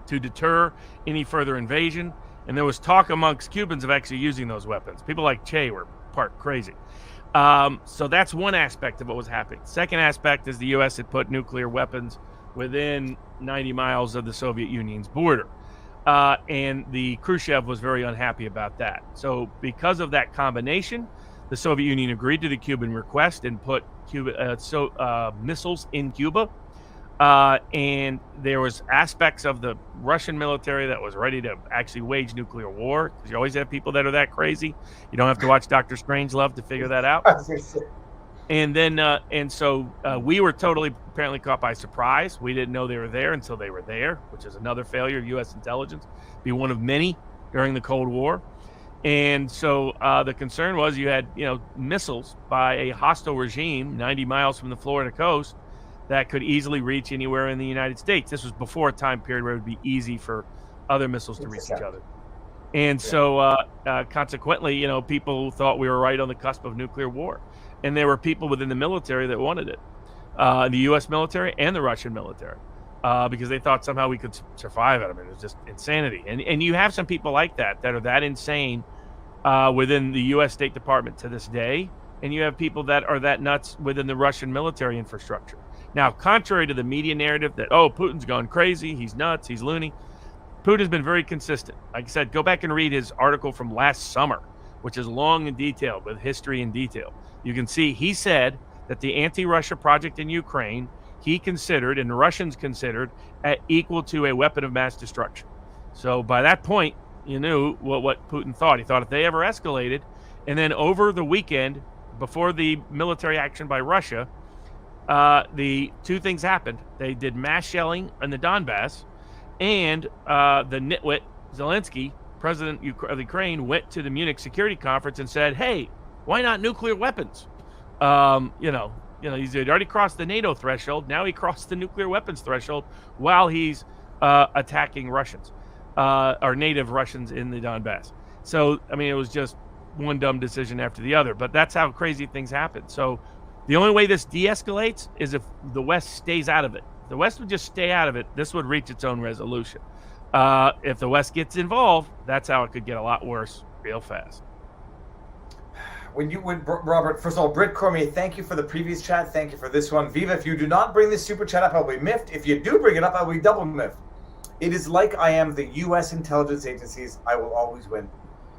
to deter any further invasion. And there was talk amongst Cubans of actually using those weapons. People like Che were part crazy. So that's one aspect of what was happening. Second aspect is the U.S. had put nuclear weapons within 90 miles of the Soviet Union's border. And the Khrushchev was very unhappy about that. So because of that combination, the Soviet Union agreed to the Cuban request and put missiles in Cuba. And there was aspects of the Russian military that was ready to actually wage nuclear war, because you always have people that are that crazy. You don't have to watch Dr. Strangelove to figure that out. And then, so we were totally apparently caught by surprise. We didn't know they were there until they were there, which is another failure of U.S. intelligence, be one of many during the Cold War. And so the concern was you had, missiles by a hostile regime 90 miles from the Florida coast that could easily reach anywhere in the United States. This was before a time period where it would be easy for other missiles to reach each other. And so consequently, people thought we were right on the cusp of nuclear war. And there were people within the military that wanted it, the U.S. military and the Russian military, because they thought somehow we could survive it. I mean, it was just insanity. And you have some people like that are that insane within the U.S. State Department to this day. And you have people that are that nuts within the Russian military infrastructure. Now, contrary to the media narrative that, Putin's gone crazy, he's nuts, he's loony, Putin's been very consistent. Like I said, go back and read his article from last summer, which is long and detailed with history in detail. You can see he said that the anti-Russia project in Ukraine he considered, and the Russians considered, equal to a weapon of mass destruction. So by that point, you knew what Putin thought. He thought if they ever escalated, and then over the weekend, before the military action by Russia, the two things happened. They did mass shelling in the Donbass, and the nitwit Zelensky, president of Ukraine, went to the Munich Security Conference and said, "Hey, why not nuclear weapons?" He'd already crossed the NATO threshold. Now he crossed the nuclear weapons threshold while he's attacking Russians, or native Russians in the Donbass. So, I mean, it was just one dumb decision after the other. But that's how crazy things happen. So the only way this de-escalates is if the West stays out of it. If the West would just stay out of it, this would reach its own resolution. If the West gets involved, that's how it could get a lot worse real fast. Robert, first of all, Britt Cormier, thank you for the previous chat. Thank you for this one. Viva, if you do not bring this super chat up, I'll be miffed. If you do bring it up, I'll be double miffed. It is like I am the U.S. intelligence agencies. I will always win.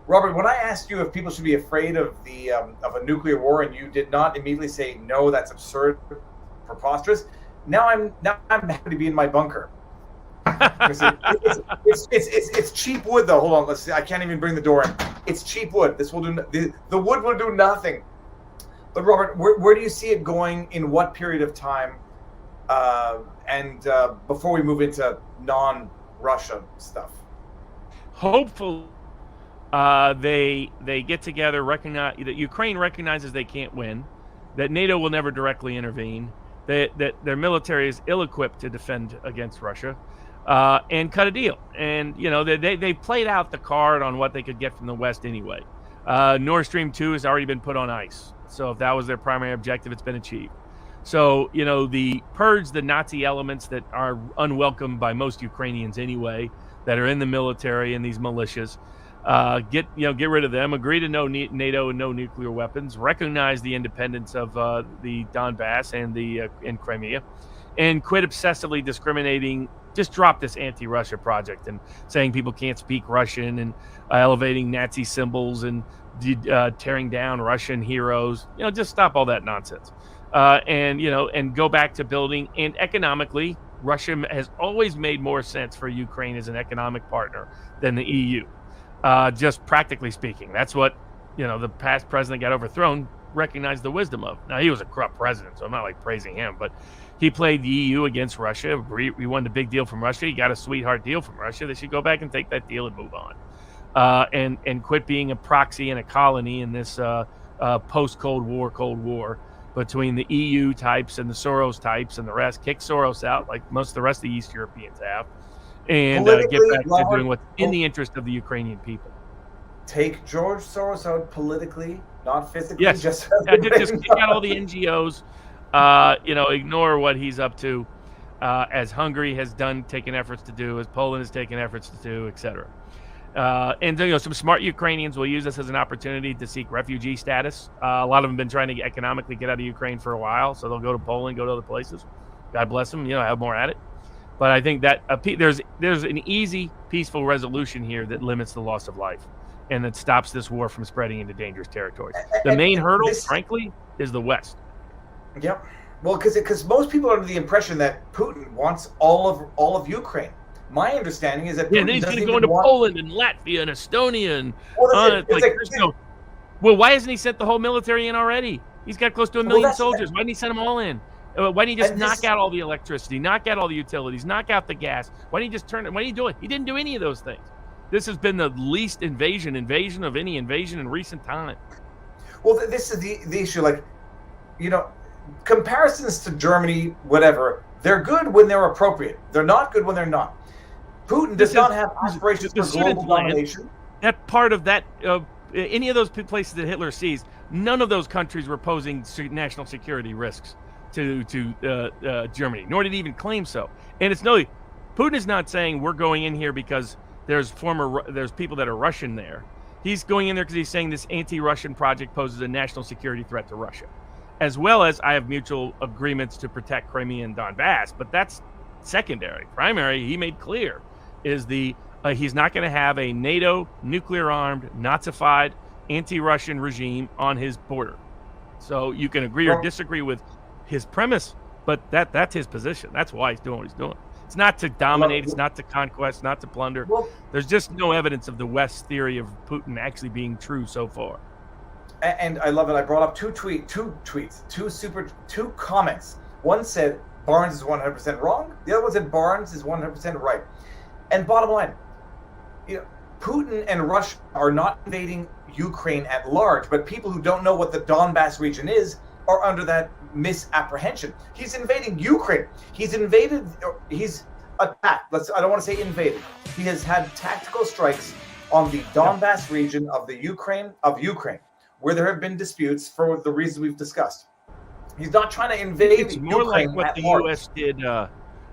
Robert, when I asked you if people should be afraid of a nuclear war, and you did not immediately say no, that's absurd, preposterous. Now I'm happy to be in my bunker. It's cheap wood though. Hold on, let's see. I can't even bring the door in. It's cheap wood. This will do. The wood will do nothing. But Robert, where do you see it going? In what period of time? And before we move into non-Russia stuff, hopefully they get together. Recognize that Ukraine recognizes they can't win. That NATO will never directly intervene. That their military is ill-equipped to defend against Russia. And cut a deal. And, they played out the card on what they could get from the West anyway. Nord Stream 2 has already been put on ice. So if that was their primary objective, it's been achieved. So, the purge the Nazi elements that are unwelcome by most Ukrainians anyway, that are in the military and these militias, get rid of them, agree to no NATO and no nuclear weapons, recognize the independence of the Donbass and Crimea, and quit obsessively discriminating. Just drop this anti-Russia project and saying people can't speak Russian and elevating Nazi symbols and tearing down Russian heroes. Just stop all that nonsense. And go back to building. And economically, Russia has always made more sense for Ukraine as an economic partner than the EU. Just practically speaking, that's what, the past president got overthrown recognized the wisdom of. Now, he was a corrupt president, so I'm not like praising him, but he played the EU against Russia. He won the big deal from Russia. He got a sweetheart deal from Russia. They should go back and take that deal and move on, and quit being a proxy and a colony in this post-Cold War between the EU types and the Soros types and the rest. Kick Soros out like most of the rest of the East Europeans have, and get back to doing what's in the interest of the Ukrainian people. Take George Soros out politically, not physically. Yes, just kick out all the NGOs. Ignore what he's up to, as Hungary has taken efforts to do, as Poland has taken efforts to do, etc. And some smart Ukrainians will use this as an opportunity to seek refugee status. A lot of them have been trying to economically get out of Ukraine for a while, so they'll go to Poland, go to other places. God bless them, have more at it. But I think that there's an easy, peaceful resolution here that limits the loss of life and that stops this war from spreading into dangerous territories. The main hurdle, frankly, is the West. Yep. Well, because most people are under the impression that Putin wants all of Ukraine. My understanding is that Putin he's going to go into Poland and Latvia and Estonia and well, why hasn't he sent the whole military in already? He's got close to 1 million soldiers. Why didn't he send them all in? Why didn't he just knock out all the electricity, knock out all the utilities, knock out the gas? Why didn't he just turn it? Why didn't he do it? He didn't do any of those things. This has been the least invasion of any invasion in recent time. Well, this is the issue. Comparisons to Germany, whatever, they're good when they're appropriate. They're not good when they're not. Putin does not have aspirations for global domination. That part of that, any of those places that Hitler seized, none of those countries were posing national security risks to Germany, nor did he even claim so. And Putin is not saying we're going in here because there's people that are Russian there. He's going in there because he's saying this anti-Russian project poses a national security threat to Russia, as well as I have mutual agreements to protect Crimea and Donbass. But that's secondary. Primary, he made clear, is he's not going to have a NATO nuclear-armed, Nazified, anti-Russian regime on his border. So you can agree or disagree with his premise, but that's his position. That's why he's doing what he's doing. It's not to dominate. It's not to conquest. Not to plunder. Well, there's just no evidence of the West's theory of Putin actually being true so far. and I love it. I brought up two comments. One said Barnes is 100% wrong. The other one said Barnes is 100% right. And bottom line, Putin and Russia are not invading Ukraine at large, but people who don't know what the Donbass region is are under that misapprehension. He's invading Ukraine. He's attacked. I don't want to say invaded. He has had tactical strikes on the Donbass region of Ukraine, where there have been disputes for the reasons we've discussed. He's not trying to invade. It's more Ukraine like what the large.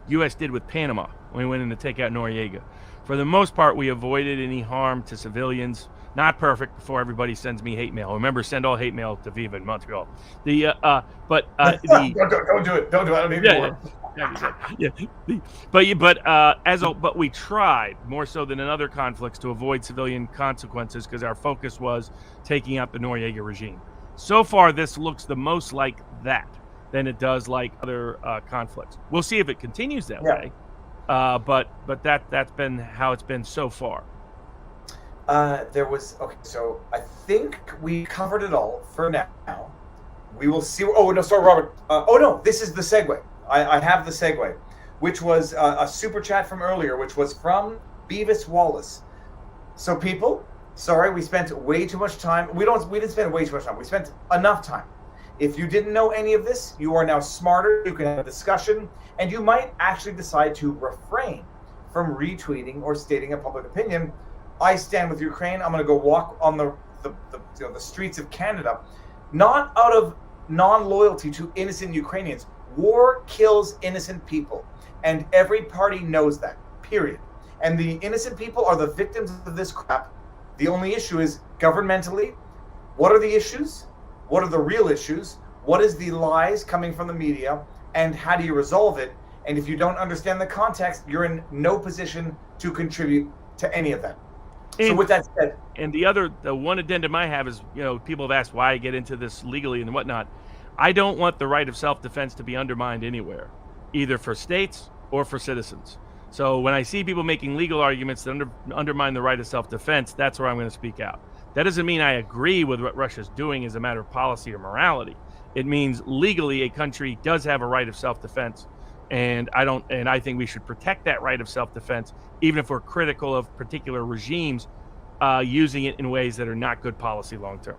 U.S. did with Panama when we went in to take out Noriega. For the most part, we avoided any harm to civilians. Not perfect. Before everybody sends me hate mail. Remember, send all hate mail to Viva in Montreal. Don't do it. Don't do it. I don't need more. But we tried more so than in other conflicts to avoid civilian consequences because our focus was taking out the Noriega regime. So far, this looks the most like that than it does like other conflicts. We'll see if it continues that way. But that's been how it's been so far. So I think we covered it all for now. We will see. Oh no, sorry, Robert. This is the segue. I have the segue, which was a super chat from earlier, which was from Beavis Wallace. So people, sorry, we spent way too much time. We didn't spend way too much time. We spent enough time. If you didn't know any of this, you are now smarter. You can have a discussion, and you might actually decide to refrain from retweeting or stating a public opinion. I stand with Ukraine. I'm going to go walk on the streets of Canada, not out of non-loyalty to innocent Ukrainians. War kills innocent people, and every party knows that, period. And the innocent people are the victims of this crap. The only issue is governmentally, what are the issues? What are the real issues? What is the lies coming from the media? And how do you resolve it? And if you don't understand the context, you're in no position to contribute to any of that. So with that said, and the one addendum I have is, people have asked why I get into this legally and whatnot. I don't want the right of self-defense to be undermined anywhere, either for states or for citizens. So when I see people making legal arguments that undermine the right of self-defense, that's where I'm going to speak out. That doesn't mean I agree with what Russia's doing as a matter of policy or morality. It means legally a country does have a right of self-defense, and I think we should protect that right of self-defense, even if we're critical of particular regimes using it in ways that are not good policy long term.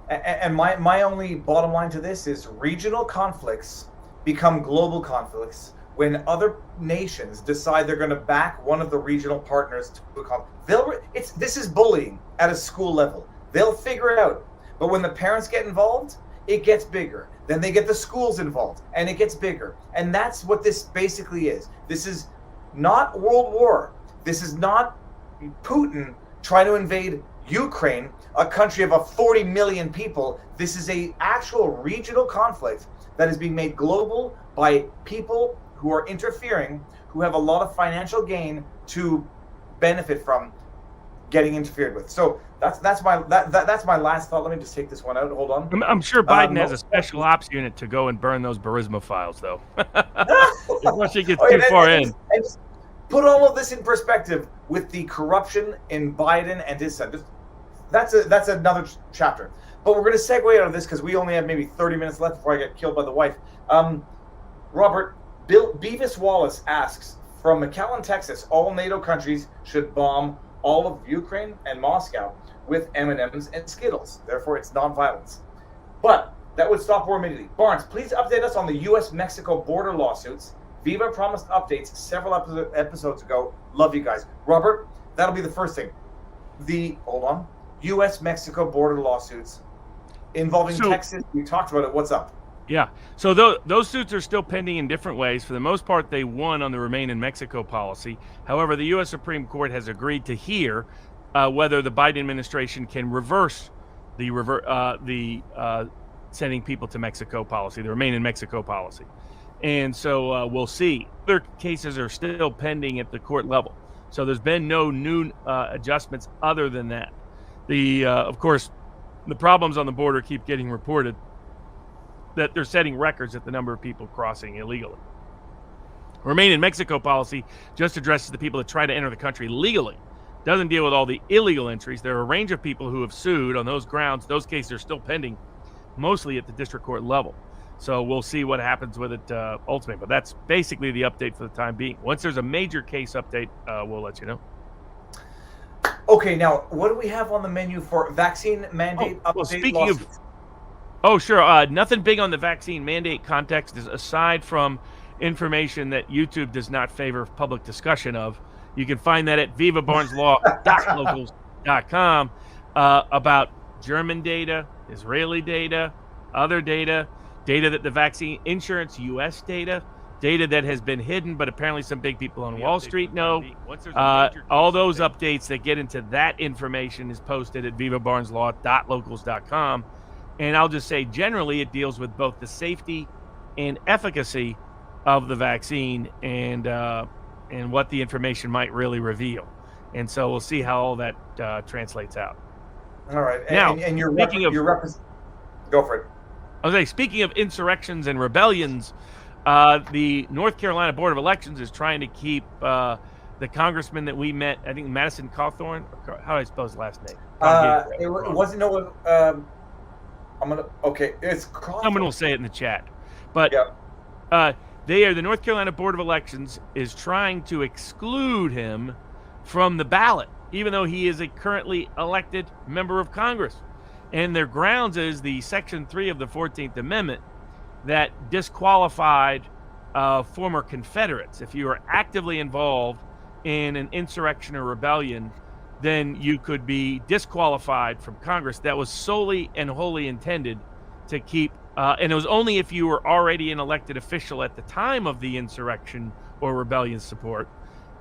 And my only bottom line to this is regional conflicts become global conflicts when other nations decide they're going to back one of the regional partners to a conflict. This is bullying at a school level. They'll figure it out. But when the parents get involved, it gets bigger. Then they get the schools involved, and it gets bigger. And that's what this basically is. This is not World War. This is not Putin trying to invade Ukraine, a country of 40 million people. This is a actual regional conflict that is being made global by people who are interfering, who have a lot of financial gain to benefit from getting interfered with. So that's my last thought. Let me just take this one out. Hold on. I'm sure Biden has a special ops unit to go and burn those Burisma files, though. Once he gets too far in. And just put all of this in perspective with the corruption in Biden and his son. That's another chapter. But we're going to segue out of this because we only have maybe 30 minutes left before I get killed by the wife. Robert, Beavis Wallace asks, from McAllen, Texas, all NATO countries should bomb all of Ukraine and Moscow with M&Ms and Skittles. Therefore, it's nonviolence. But that would stop war immediately. Barnes, please update us on the U.S.-Mexico border lawsuits. Viva promised updates several episodes ago. Love you guys. Robert, that'll be the first thing. U.S.-Mexico border lawsuits involving Texas. We talked about it. What's up? Yeah. So those suits are still pending in different ways. For the most part, they won on the Remain in Mexico policy. However, the U.S. Supreme Court has agreed to hear whether the Biden administration can reverse the sending people to Mexico policy, the Remain in Mexico policy. And so we'll see. Other cases are still pending at the court level. So there's been no new adjustments other than that. Of course, the problems on the border keep getting reported. that they're setting records at the number of people crossing illegally. Remain in Mexico policy just addresses the people that try to enter the country legally. Doesn't deal with all the illegal entries. There are a range of people who have sued on those grounds. Those cases are still pending, mostly at the district court level. So we'll see what happens with it ultimately. But that's basically the update for the time being. Once there's a major case update, we'll let you know. Okay, now what do we have on the menu for vaccine mandate update? Well, speaking of, sure, nothing big on the vaccine mandate context is aside from information that YouTube does not favor public discussion of. You can find that at vivabarneslaw.locals.com about German data, Israeli data, other data that the vaccine insurance U.S. data that has been hidden, but apparently some big people on Wall Street know. All those updates that get into that information is posted at vivabarneslaw.locals.com. And I'll just say generally it deals with both the safety and efficacy of the vaccine and what the information might really reveal. And so we'll see how all that translates out. All right. Now, and you're speaking of, go for it. I was saying, speaking of insurrections and rebellions, the North Carolina Board of Elections is trying to keep the congressman that we met, I think Madison Cawthorn. How do I spell his last name? It wasn't it's Cawthorn. Someone will say it in the chat. But the North Carolina Board of Elections is trying to exclude him from the ballot, even though he is a currently elected member of Congress. And their grounds is the Section 3 of the 14th Amendment that disqualified former Confederates. If you are actively involved in an insurrection or rebellion, then you could be disqualified from Congress. That was solely and wholly intended to keep, and it was only if you were already an elected official at the time of the insurrection or rebellion support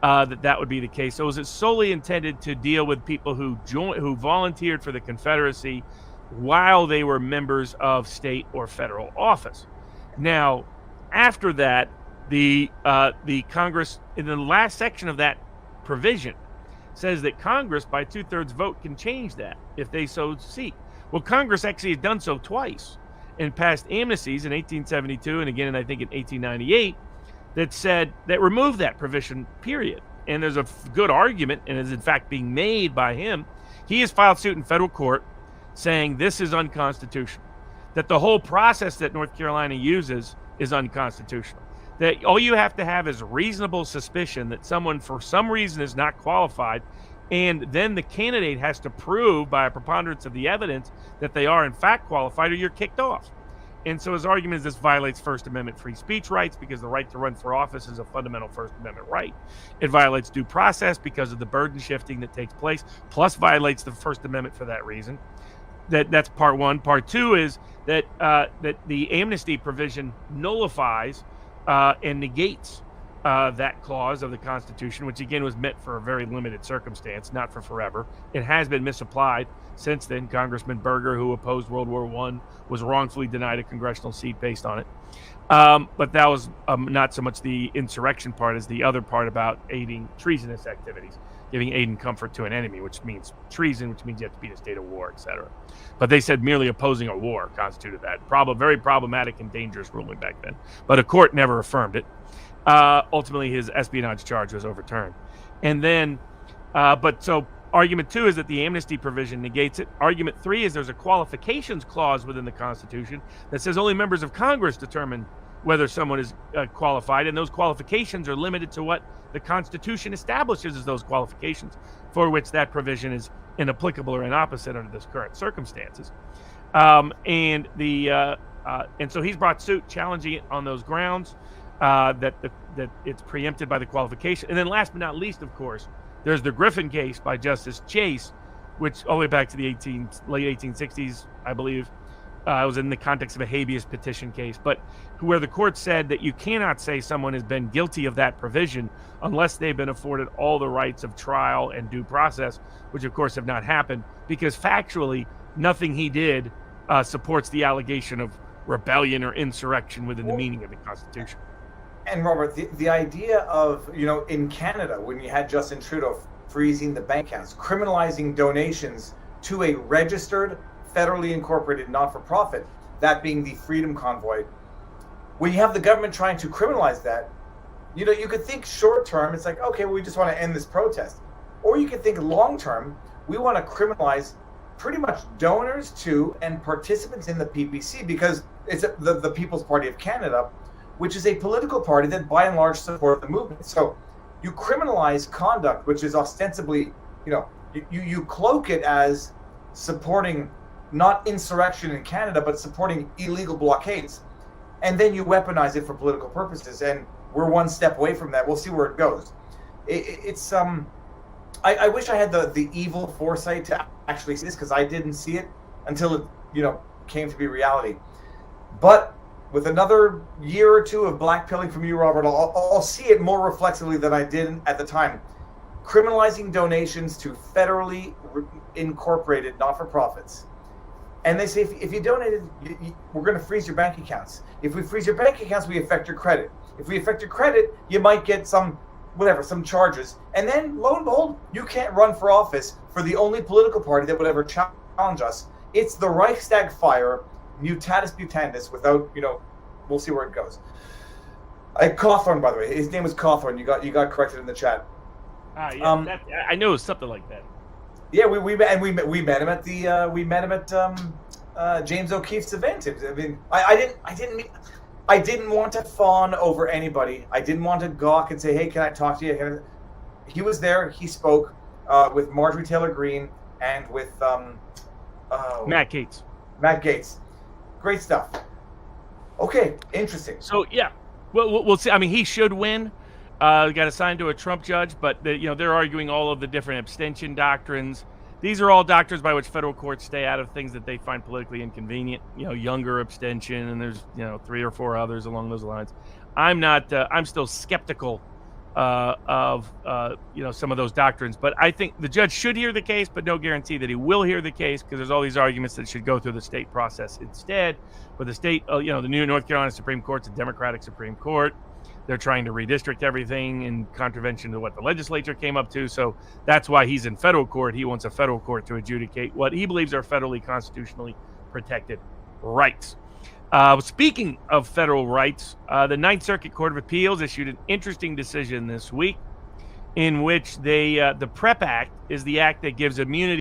that would be the case. So it was solely intended to deal with people who volunteered for the Confederacy while they were members of state or federal office. Now, after that, the Congress, in the last section of that provision, says that Congress, by 2/3 vote, can change that if they so seek. Well, Congress actually has done so twice and passed amnesties in 1872 and again, I think, in 1898 that removed that provision, period. And there's a good argument, and is in fact being made by him. He has filed suit in federal court saying this is unconstitutional, that the whole process that North Carolina uses is unconstitutional, that all you have to have is reasonable suspicion that someone for some reason is not qualified, and then the candidate has to prove by a preponderance of the evidence that they are in fact qualified, or you're kicked off. And so his argument is this violates First Amendment free speech rights because the right to run for office is a fundamental First Amendment right. It violates due process because of the burden shifting that takes place, plus violates the First Amendment for that reason. That's part one. Part two is that the amnesty provision nullifies and negates that clause of the Constitution, which again was meant for a very limited circumstance, not for forever. It has been misapplied since then. Congressman Berger, who opposed World War I, was wrongfully denied a congressional seat based on it. But that was not so much the insurrection part as the other part about aiding treasonous activities, giving aid and comfort to an enemy, which means treason, which means you have to be in a state of war, etc. But they said merely opposing a war constituted that. Very problematic and dangerous ruling back then. But a court never affirmed it. Ultimately, his espionage charge was overturned. And then, so argument two is that the amnesty provision negates it. Argument three is there's a qualifications clause within the Constitution that says only members of Congress determine whether someone is qualified, and those qualifications are limited to what the Constitution establishes as those qualifications, for which that provision is inapplicable or inopposite under this current circumstances. And so he's brought suit challenging it on those grounds that it's preempted by the qualification. And then last but not least, of course, there's the Griffin case by Justice Chase, which all the way back to the late 1860s, I believe, was in the context of a habeas petition case, but where the court said that you cannot say someone has been guilty of that provision unless they've been afforded all the rights of trial and due process, which of course have not happened, because factually nothing he did supports the allegation of rebellion or insurrection within the meaning of the Constitution. And Robert, the idea of, in Canada, when you had Justin Trudeau freezing the bank accounts, criminalizing donations to a registered, federally incorporated not-for-profit, that being the Freedom Convoy. When you have the government trying to criminalize that, you know, you could think short term, it's like, okay, well, we just want to end this protest. Or you could think long term, we want to criminalize pretty much donors to and participants in the PPC, because it's the People's Party of Canada, which is a political party that by and large support the movement. So you criminalize conduct, which is ostensibly, you know, you cloak it as supporting not insurrection in Canada, but supporting illegal blockades. And then you weaponize it for political purposes. And we're one step away from that. We'll see where it goes. I wish I had the evil foresight to actually see this, because I didn't see it until it, you know, came to be reality. But with another year or two of blackpilling from you, Robert, I'll see it more reflexively than I did at the time. Criminalizing donations to federally incorporated not-for-profits. And they say, if you donated, we're going to freeze your bank accounts. If we freeze your bank accounts, we affect your credit. If we affect your credit, you might get some charges. And then, lo and behold, you can't run for office for the only political party that would ever challenge us. It's the Reichstag fire, mutatis mutandis, without, you know, we'll see where it goes. Cawthorn, by the way, his name was Cawthorn. You got corrected in the chat. Yeah, I know it was something like that. Yeah, we met him at James O'Keefe's event. I mean, I didn't want to fawn over anybody. I didn't want to gawk and say, "Hey, can I talk to you?" He was there. He spoke with Marjorie Taylor Greene and with Matt Gaetz. Matt Gaetz. Great stuff. Okay, interesting. So yeah, we'll see. I mean, he should win. Got assigned to a Trump judge, but they're arguing all of the different abstention doctrines. These are all doctrines by which federal courts stay out of things that they find politically inconvenient. You know, younger abstention, and there's 3 or 4 others along those lines. I'm not. I'm still skeptical of some of those doctrines, but I think the judge should hear the case, but no guarantee that he will hear the case, because there's all these arguments that it should go through the state process instead. But the state, the new North Carolina Supreme Court's a Democratic Supreme Court. They're trying to redistrict everything in contravention to what the legislature came up to. So that's why he's in federal court. He wants a federal court to adjudicate what he believes are federally constitutionally protected rights. Speaking of federal rights, the Ninth Circuit Court of Appeals issued an interesting decision this week in which the PrEP Act is the act that gives immunity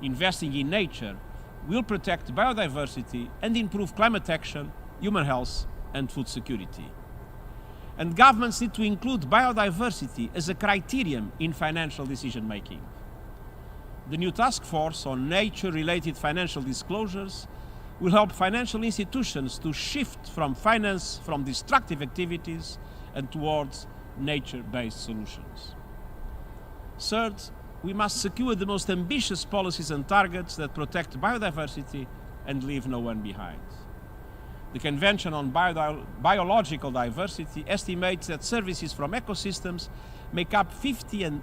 investing in nature will protect biodiversity and improve climate action, human health, and food security. And governments need to include biodiversity as a criterion in financial decision-making. The new task force on nature-related financial disclosures will help financial institutions to shift from finance from destructive activities and towards nature-based solutions. Third, we must secure the most ambitious policies and targets that protect biodiversity and leave no one behind. The Convention on Biological Diversity estimates that services from ecosystems make up 50 to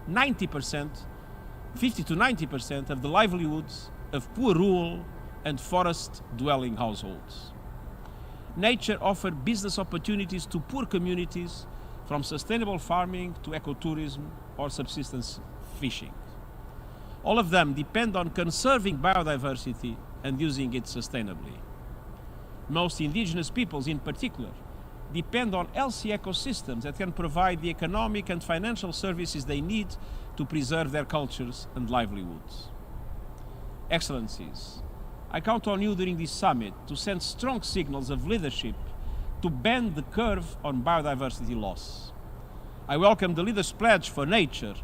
90% of the livelihoods of poor rural and forest-dwelling households. Nature offers business opportunities to poor communities, from sustainable farming to ecotourism or subsistence fishing. All of them depend on conserving biodiversity and using it sustainably. Most indigenous peoples in particular depend on healthy ecosystems that can provide the economic and financial services they need to preserve their cultures and livelihoods. Excellencies, I count on you during this summit to send strong signals of leadership to bend the curve on biodiversity loss. I welcome the leaders' pledge for nature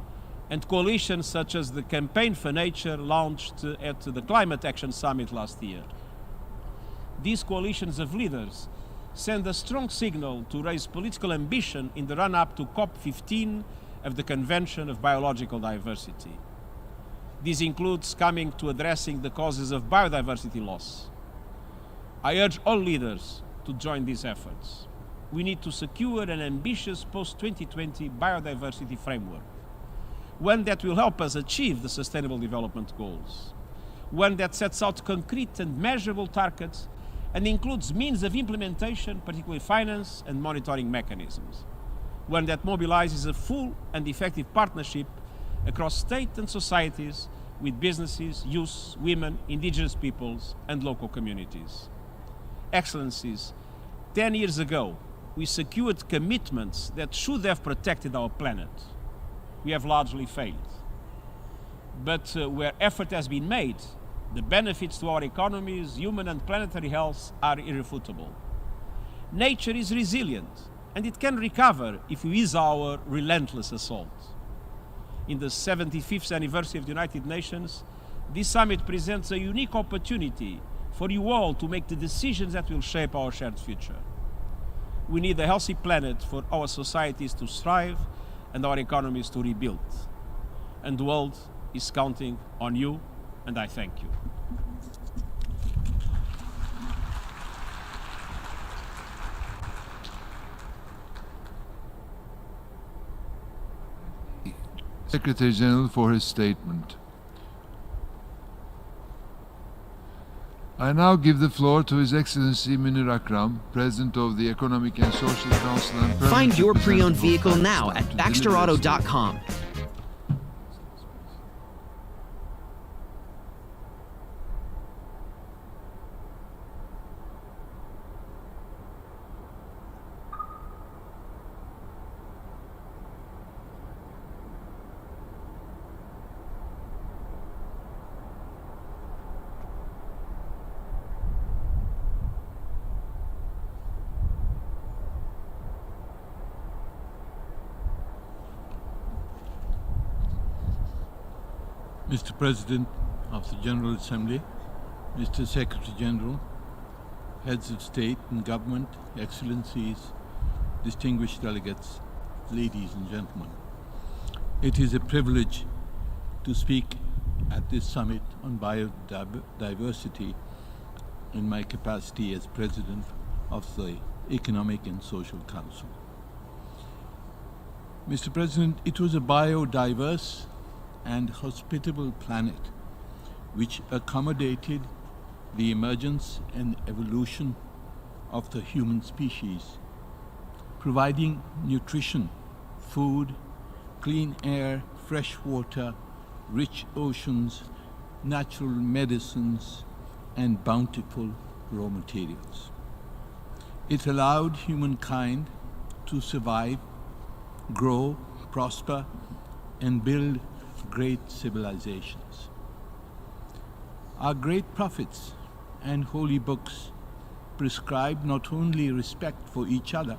and coalitions such as the Campaign for Nature launched at the Climate Action Summit last year. These coalitions of leaders send a strong signal to raise political ambition in the run-up to COP15 of the Convention of Biological Diversity. This includes coming to addressing the causes of biodiversity loss. I urge all leaders to join these efforts. We need to secure an ambitious post-2020 biodiversity framework, one that will help us achieve the Sustainable Development Goals, one that sets out concrete and measurable targets and includes means of implementation, particularly finance and monitoring mechanisms, one that mobilizes a full and effective partnership across state and societies with businesses, youth, women, indigenous peoples, and local communities. Excellencies, 10 years ago, we secured commitments that should have protected our planet. We have largely failed. But where effort has been made, the benefits to our economies, human and planetary health are irrefutable. Nature is resilient, and it can recover if we ease our relentless assault. In the 75th anniversary of the United Nations, this summit presents a unique opportunity for you all to make the decisions that will shape our shared future. We need a healthy planet for our societies to thrive and our economies to rebuild. And the world is counting on you, and I thank you. Secretary General for his statement. I now give the floor to His Excellency Munir Akram, President of the Economic and Social Council and Permanent Find your pre-owned Representative of vehicle now Pakistan at to deliver his BaxterAuto.com. Mr. President of the General Assembly, Mr. Secretary General, heads of state and government, excellencies, distinguished delegates, ladies and gentlemen. It is a privilege to speak at this summit on biodiversity in my capacity as President of the Economic and Social Council. Mr. President, it was a biodiverse and hospitable planet which accommodated the emergence and evolution of the human species, providing nutrition, food, clean air, fresh water, rich oceans, natural medicines, and bountiful raw materials. It allowed humankind to survive, grow, prosper, and build great civilizations. Our great prophets and holy books prescribe not only respect for each other,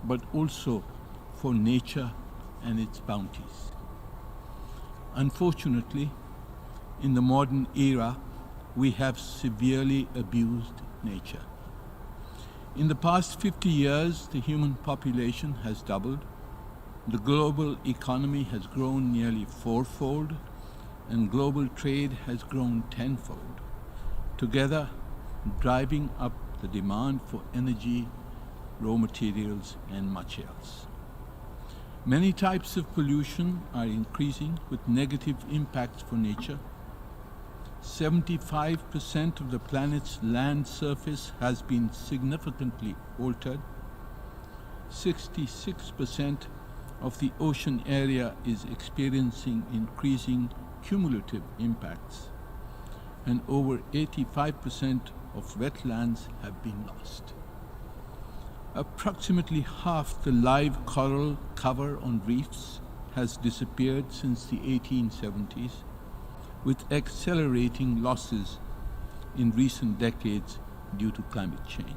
but also for nature and its bounties. Unfortunately, in the modern era, we have severely abused nature. In the past 50 years, the human population has doubled, the global economy has grown nearly fourfold, and global trade has grown tenfold, together driving up the demand for energy, raw materials, and much else. Many types of pollution are increasing with negative impacts for nature. 75% of the planet's land surface has been significantly altered. 66% of the ocean area is experiencing increasing cumulative impacts, and over 85% of wetlands have been lost. Approximately half the live coral cover on reefs has disappeared since the 1870s, with accelerating losses in recent decades due to climate change.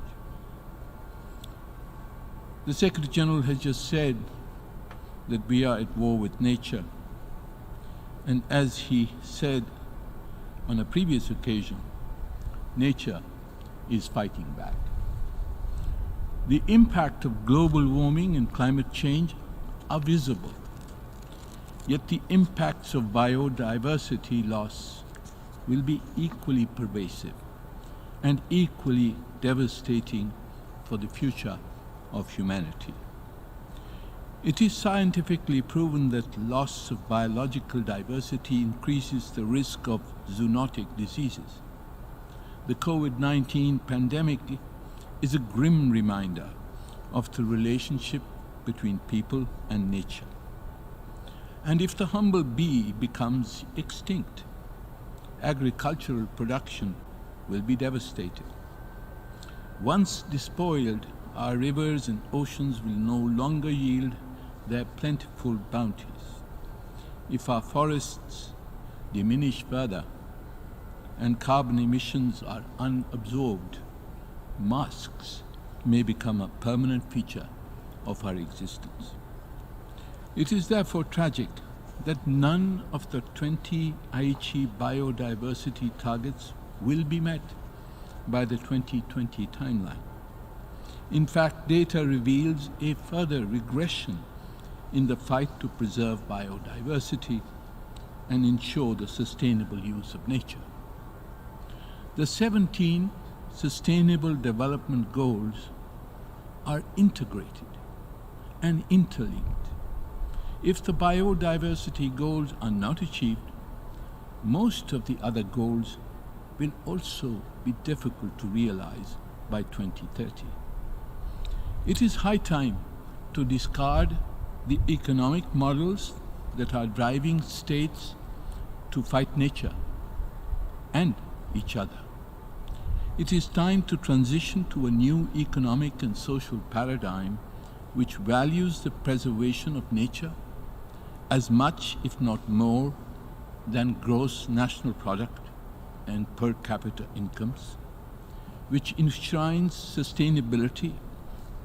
The Secretary General has just said that we are at war with nature, and as he said on a previous occasion, nature is fighting back. The impact of global warming and climate change are visible, yet the impacts of biodiversity loss will be equally pervasive and equally devastating for the future of humanity. It is scientifically proven that loss of biological diversity increases the risk of zoonotic diseases. The COVID-19 pandemic is a grim reminder of the relationship between people and nature. And if the humble bee becomes extinct, agricultural production will be devastated. Once despoiled, our rivers and oceans will no longer yield their plentiful bounties. If our forests diminish further and carbon emissions are unabsorbed, masks may become a permanent feature of our existence. It is therefore tragic that none of the 20 Aichi biodiversity targets will be met by the 2020 timeline. In fact, data reveals a further regression in the fight to preserve biodiversity and ensure the sustainable use of nature. The 17 Sustainable Development Goals are integrated and interlinked. If the biodiversity goals are not achieved, most of the other goals will also be difficult to realize by 2030. It is high time to discard the economic models that are driving states to fight nature and each other. It is time to transition to a new economic and social paradigm which values the preservation of nature as much, if not more, than gross national product and per capita incomes, which enshrines sustainability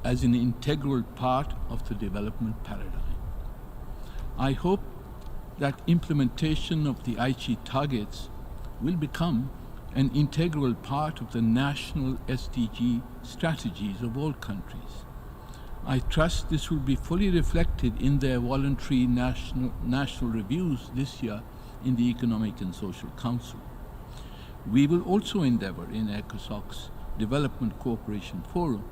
as an integral part of the development paradigm. I hope that implementation of the Aichi targets will become an integral part of the national SDG strategies of all countries. I trust this will be fully reflected in their voluntary national reviews this year in the Economic and Social Council. We will also endeavor in ECOSOC's Development Cooperation Forum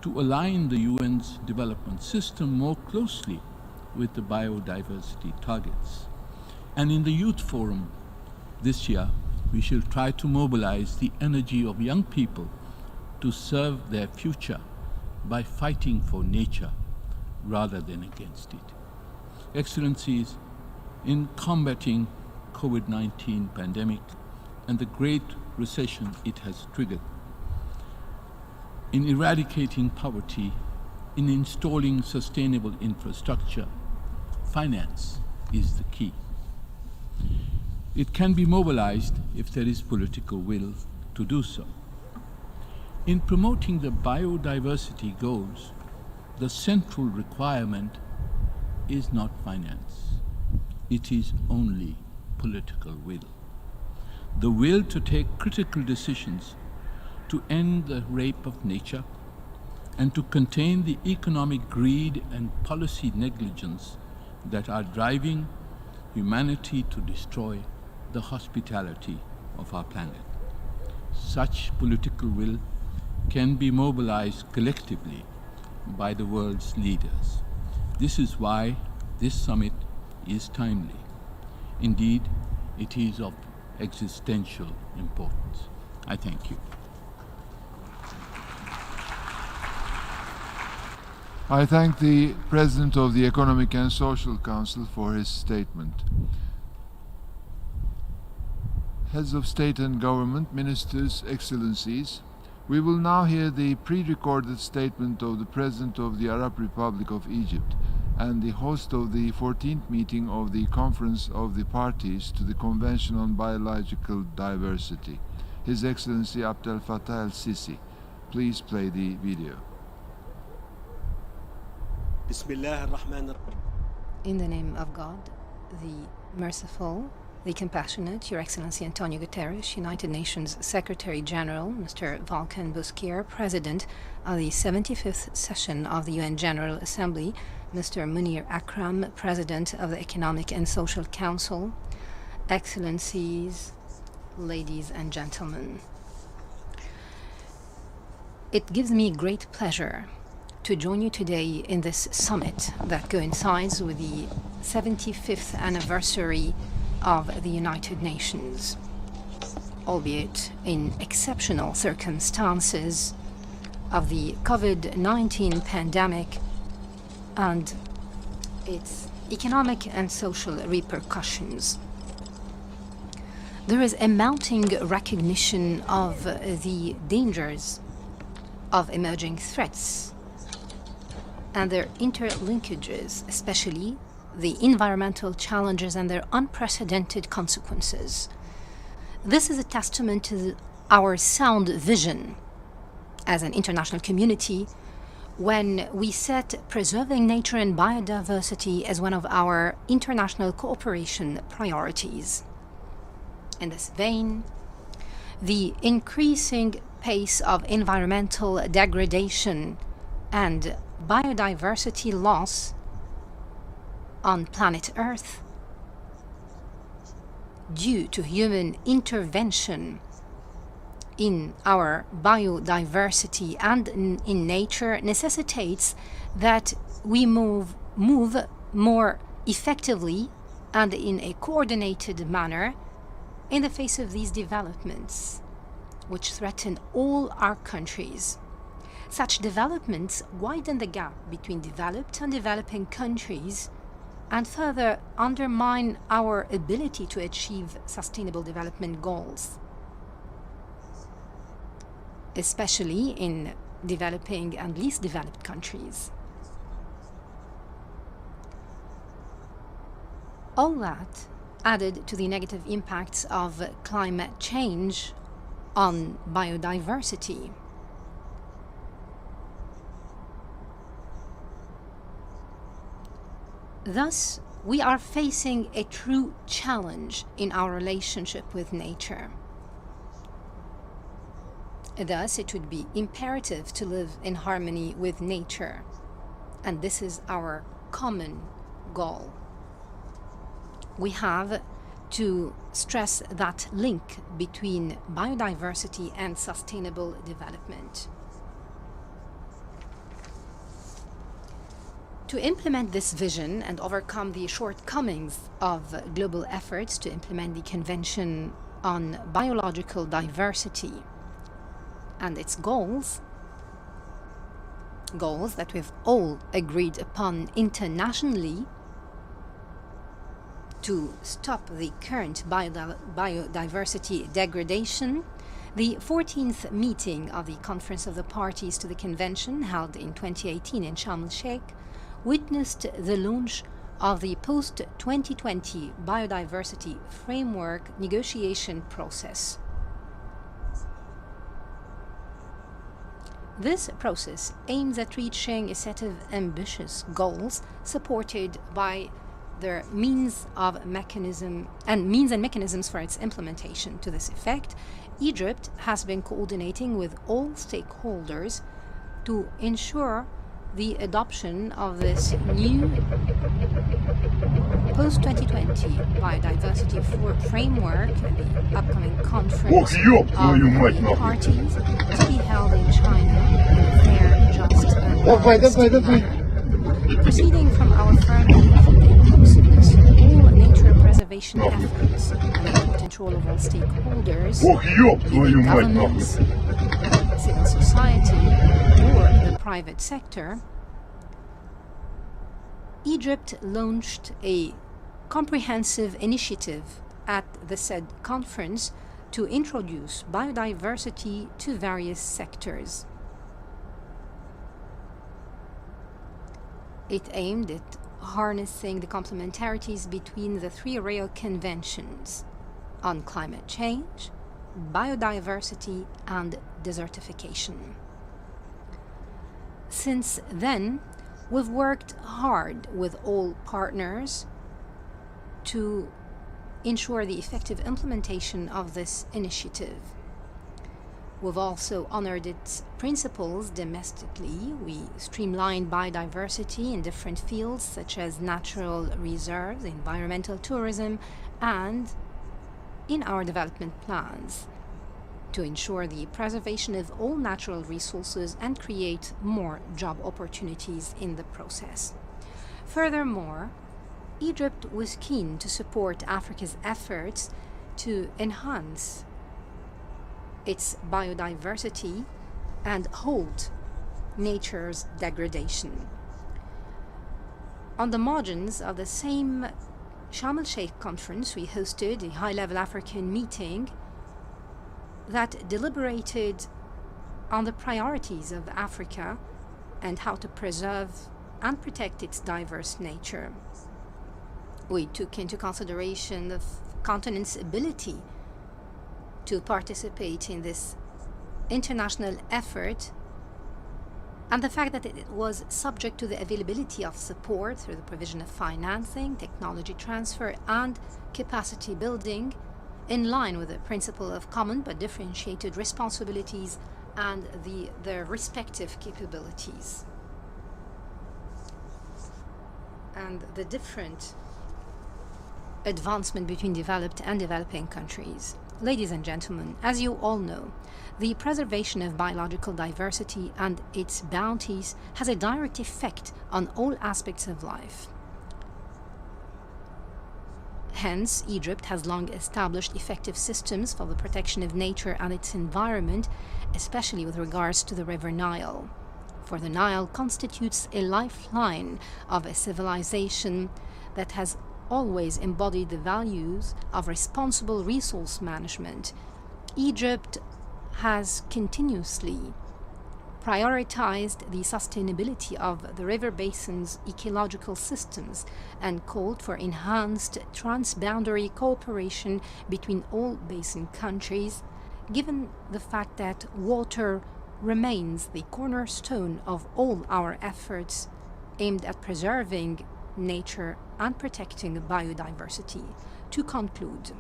to align the UN's development system more closely with the biodiversity targets. And in the Youth Forum this year, we shall try to mobilize the energy of young people to serve their future by fighting for nature rather than against it. Excellencies, in combating COVID-19 pandemic and the great recession it has triggered, in eradicating poverty, in installing sustainable infrastructure, finance is the key. It can be mobilized if there is political will to do so. In promoting the biodiversity goals, the central requirement is not finance. It is only political will. The will to take critical decisions to end the rape of nature and to contain the economic greed and policy negligence that are driving humanity to destroy the hospitality of our planet. Such political will can be mobilized collectively by the world's leaders. This is why this summit is timely. Indeed, it is of existential importance. I thank you. I thank the President of the Economic and Social Council for his statement. Heads of state and government, ministers, excellencies, we will now hear the pre-recorded statement of the President of the Arab Republic of Egypt and the host of the 14th meeting of the Conference of the Parties to the Convention on Biological Diversity, His Excellency Abdel Fattah el-Sisi. Please play the video. In the name of God, the merciful, the compassionate, Your Excellency Antonio Guterres, United Nations Secretary General, Mr. Volkan Bozkır, President of the 75th session of the UN General Assembly, Mr. Munir Akram, President of the Economic and Social Council, Excellencies, ladies and gentlemen. It gives me great pleasure to join you today in this summit that coincides with the 75th anniversary of the United Nations, albeit in exceptional circumstances of the COVID-19 pandemic and its economic and social repercussions. There is a mounting recognition of the dangers of emerging threats and their interlinkages, especially the environmental challenges and their unprecedented consequences. This is a testament to our sound vision as an international community when we set preserving nature and biodiversity as one of our international cooperation priorities. In this vein, the increasing pace of environmental degradation and biodiversity loss on planet Earth due to human intervention in our biodiversity and in nature necessitates that we move more effectively and in a coordinated manner in the face of these developments, which threaten all our countries. Such developments widen the gap between developed and developing countries and further undermine our ability to achieve sustainable development goals, especially in developing and least developed countries. All that added to the negative impacts of climate change on biodiversity. Thus, we are facing a true challenge in our relationship with nature. Thus, it would be imperative to live in harmony with nature, and this is our common goal. We have to stress that link between biodiversity and sustainable development. To implement this vision and overcome the shortcomings of global efforts to implement the Convention on Biological Diversity and its goals that we've all agreed upon internationally to stop the current biodiversity degradation, the 14th meeting of the Conference of the Parties to the Convention, held in 2018 in Sharm el-Sheikh, witnessed the launch of the post-2020 biodiversity framework negotiation process. This process aims at reaching a set of ambitious goals supported by the means and mechanisms for its implementation. To this effect, Egypt has been coordinating with all stakeholders to ensure the adoption of this new post-2020 biodiversity framework at the upcoming conference of the parties to be held in China in a fair, just, and balanced manner. Proceeding from our firm belief in the inclusiveness of all nature preservation efforts and the important role of all stakeholders, be they governments, civil society, or the private sector, Egypt launched a comprehensive initiative at the said conference to introduce biodiversity to various sectors. It aimed at harnessing the complementarities between the three Rio Conventions on climate change, biodiversity, and desertification. Since then, we've worked hard with all partners to ensure the effective implementation of this initiative. We've also honored its principles domestically. We streamlined biodiversity in different fields such as natural reserves, environmental tourism, and in our development plans to ensure the preservation of all natural resources and create more job opportunities in the process. Furthermore, Egypt was keen to support Africa's efforts to enhance its biodiversity and halt nature's degradation. On the margins of the same Sharm el-Sheikh conference, we hosted a high-level African meeting that deliberated on the priorities of Africa and how to preserve and protect its diverse nature. We took into consideration the continent's ability to participate in this international effort and the fact that it was subject to the availability of support through the provision of financing, technology transfer, and capacity building in line with the principle of common but differentiated responsibilities and their respective capabilities and the different advancement between developed and developing countries. Ladies and gentlemen, as you all know, the preservation of biological diversity and its bounties has a direct effect on all aspects of life. Hence, Egypt has long established effective systems for the protection of nature and its environment, especially with regards to the river Nile. For the Nile constitutes a lifeline of a civilization that has always embodied the values of responsible resource management. Egypt has continuously prioritized the sustainability of the river basin's ecological systems and called for enhanced transboundary cooperation between all basin countries, given the fact that water remains the cornerstone of all our efforts aimed at preserving nature and protecting biodiversity. To conclude,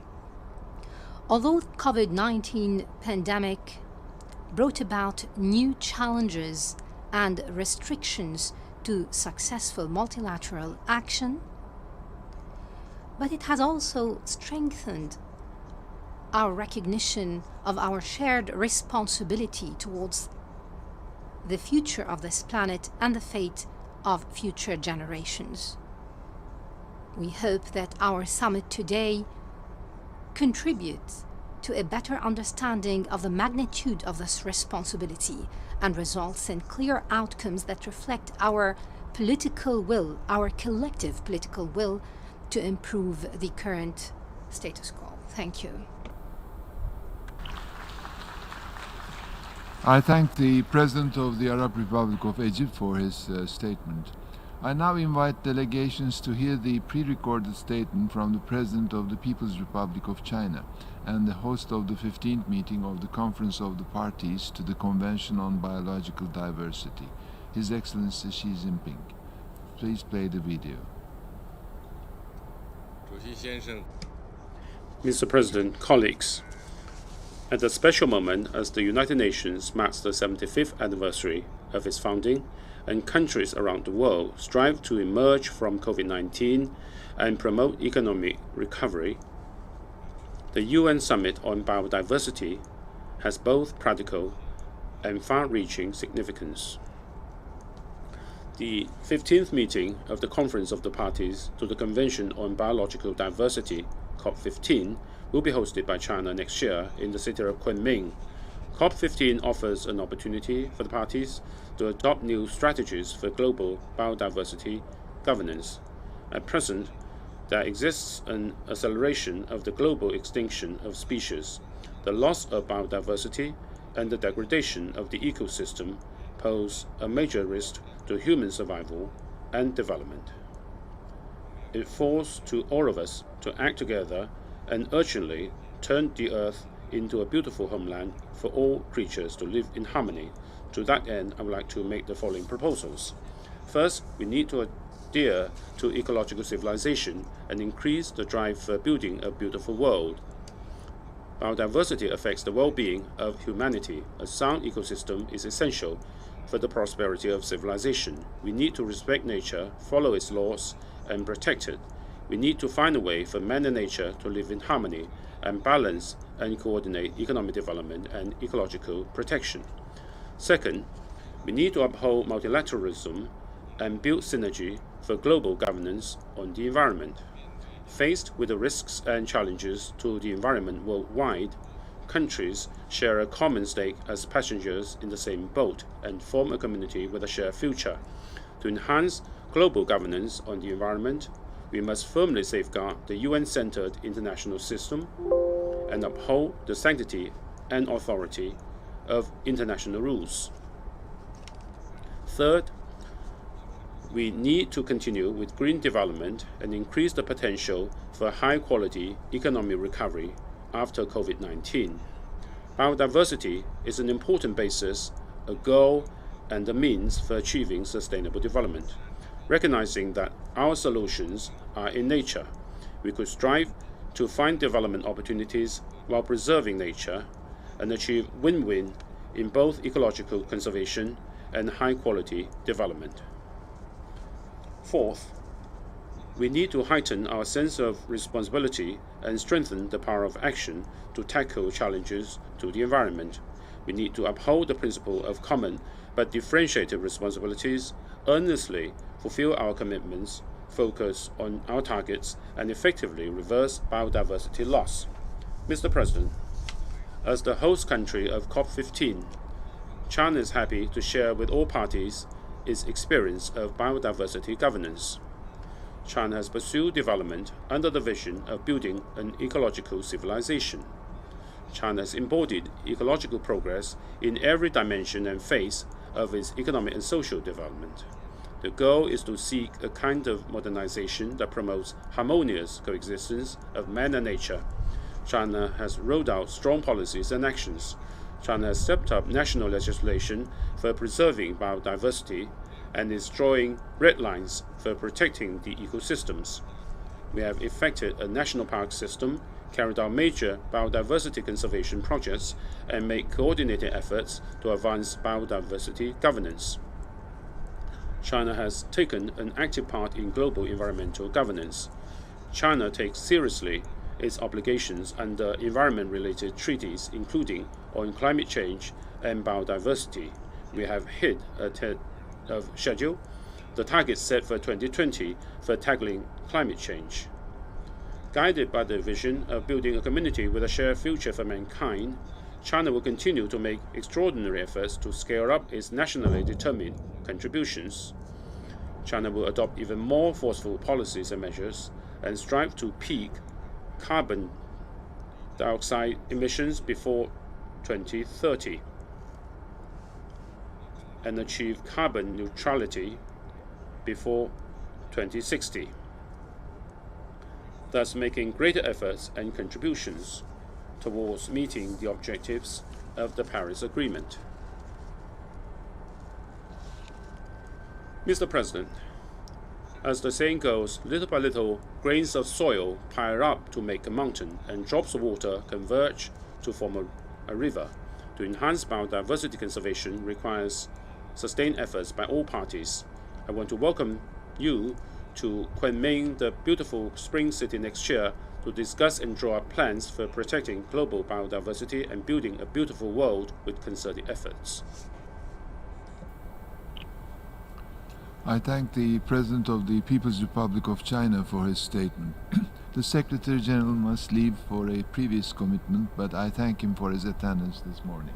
although the COVID-19 pandemic brought about new challenges and restrictions to successful multilateral action, but it has also strengthened our recognition of our shared responsibility towards the future of this planet and the fate of future generations. We hope that our summit today contributes to a better understanding of the magnitude of this responsibility and results in clear outcomes that reflect our political will, our collective political will, to improve the current status quo. Thank you. I thank the President of the Arab Republic of Egypt for his statement. I now invite delegations to hear the pre-recorded statement from the President of the People's Republic of China and the host of the 15th meeting of the Conference of the Parties to the Convention on Biological Diversity, His Excellency Xi Jinping. Please play the video. Mr. President, colleagues, at a special moment as the United Nations marks the 75th anniversary of its founding, and countries around the world strive to emerge from COVID-19 and promote economic recovery, the UN Summit on Biodiversity has both practical and far-reaching significance. The 15th meeting of the Conference of the Parties to the Convention on Biological Diversity, COP15, will be hosted by China next year in the city of Kunming. COP15 offers an opportunity for the parties to adopt new strategies for global biodiversity governance. At present, there exists an acceleration of the global extinction of species. The loss of biodiversity and the degradation of the ecosystem pose a major risk to human survival and development. It falls to all of us to act together and urgently turn the earth into a beautiful homeland for all creatures to live in harmony. To that end, I would like to make the following proposals. First, we need to adhere to ecological civilization and increase the drive for building a beautiful world. Biodiversity affects the well-being of humanity. A sound ecosystem is essential for the prosperity of civilization. We need to respect nature, follow its laws, and protect it. We need to find a way for man and nature to live in harmony and balance and coordinate economic development and ecological protection. Second, we need to uphold multilateralism and build synergy for global governance on the environment. Faced with the risks and challenges to the environment worldwide, countries share a common stake as passengers in the same boat and form a community with a shared future. To enhance global governance on the environment, we must firmly safeguard the UN-centered international system and uphold the sanctity and authority of international rules. Third, we need to continue with green development and increase the potential for high-quality economic recovery after COVID-19. Biodiversity is an important basis, a goal, and a means for achieving sustainable development. Recognizing that our solutions are in nature, we could strive to find development opportunities while preserving nature and achieve win-win in both ecological conservation and high-quality development. Fourth, we need to heighten our sense of responsibility and strengthen the power of action to tackle challenges to the environment. We need to uphold the principle of common but differentiated responsibilities, earnestly fulfill our commitments, focus on our targets, and effectively reverse biodiversity loss. Mr. President, as the host country of COP15, China is happy to share with all parties its experience of biodiversity governance. China has pursued development under the vision of building an ecological civilization. China has embodied ecological progress in every dimension and phase of its economic and social development. The goal is to seek a kind of modernization that promotes harmonious coexistence of man and nature. China has rolled out strong policies and actions. China has stepped up national legislation for preserving biodiversity and is drawing red lines for protecting the ecosystems. We have effected a national park system, carried out major biodiversity conservation projects, and made coordinated efforts to advance biodiversity governance. China has taken an active part in global environmental governance. China takes seriously its obligations under environment-related treaties, including on climate change and biodiversity. We have hit ahead of schedule the targets set for 2020 for tackling climate change. Guided by the vision of building a community with a shared future for mankind, China will continue to make extraordinary efforts to scale up its nationally determined contributions. China will adopt even more forceful policies and measures and strive to peak carbon dioxide emissions before 2030 and achieve carbon neutrality before 2060, thus making greater efforts and contributions towards meeting the objectives of the Paris Agreement. Mr. President, as the saying goes, little by little, grains of soil pile up to make a mountain, and drops of water converge to form a river. To enhance biodiversity conservation requires sustained efforts by all parties. I want to welcome you to Kunming, the beautiful spring city next year, to discuss and draw up plans for protecting global biodiversity and building a beautiful world with concerted efforts. I thank the President of the People's Republic of China for his statement. The Secretary General must leave for a previous commitment, but I thank him for his attendance this morning.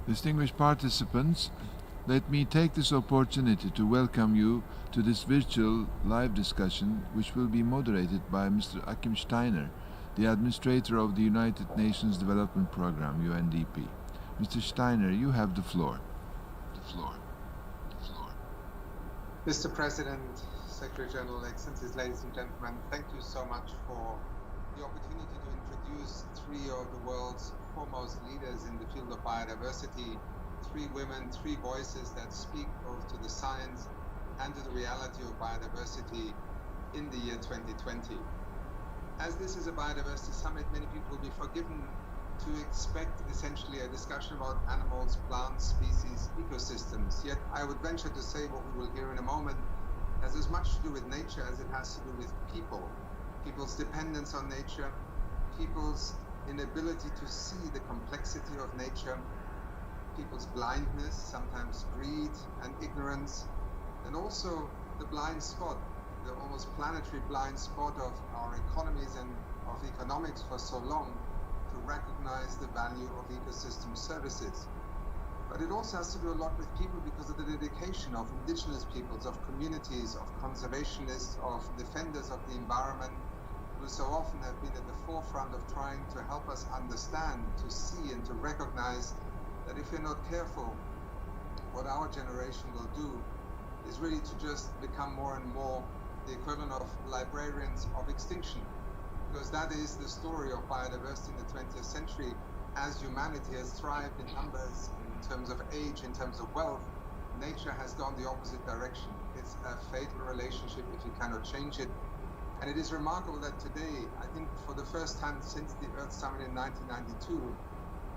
Distinguished participants, let me take this opportunity to welcome you to this virtual live discussion, which will be moderated by Mr. Achim Steiner, the Administrator of the United Nations Development Programme, UNDP. Mr. Steiner, you have the floor. Mr. President, Secretary General, Excellencies, ladies and gentlemen, thank you so much for the opportunity to introduce three of the world's foremost leaders in the field of biodiversity, three women, three voices that speak both to the science and to the reality of biodiversity in the year 2020. As this is a biodiversity summit, many people will be forgiven to expect essentially a discussion about animals, plants, species, ecosystems. Yet I would venture to say what we will hear in a moment has as much to do with nature as it has to do with people. People's dependence on nature, people's inability to see the complexity of nature, people's blindness, sometimes greed and ignorance, and also the blind spot, the almost planetary blind spot of our economies and of economics for so long to recognize the value of ecosystem services. But it also has to do a lot with people because of the dedication of indigenous peoples, of communities, of conservationists, of defenders of the environment, who so often have been at the forefront of trying to help us understand, to see and to recognize that if we're not careful, what our generation will do is really to just become more and more the equivalent of librarians of extinction. Because that is the story of biodiversity in the 20th century. As humanity has thrived in numbers, in terms of age, in terms of wealth, nature has gone the opposite direction. It's a fatal relationship if you cannot change it. And it is remarkable that today, I think for the first time since the Earth Summit in 1992,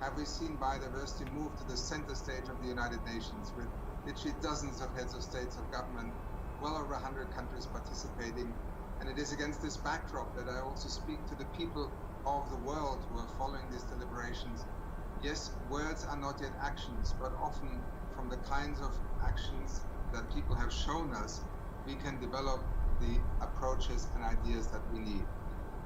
have we seen biodiversity move to the center stage of the United Nations, with literally dozens of heads of states of government, well over 100 countries participating. And it is against this backdrop that I also speak to the people of the world who are following these deliberations. Yes, words are not yet actions, but often from the kinds of actions that people have shown us, we can develop the approaches and ideas that we need.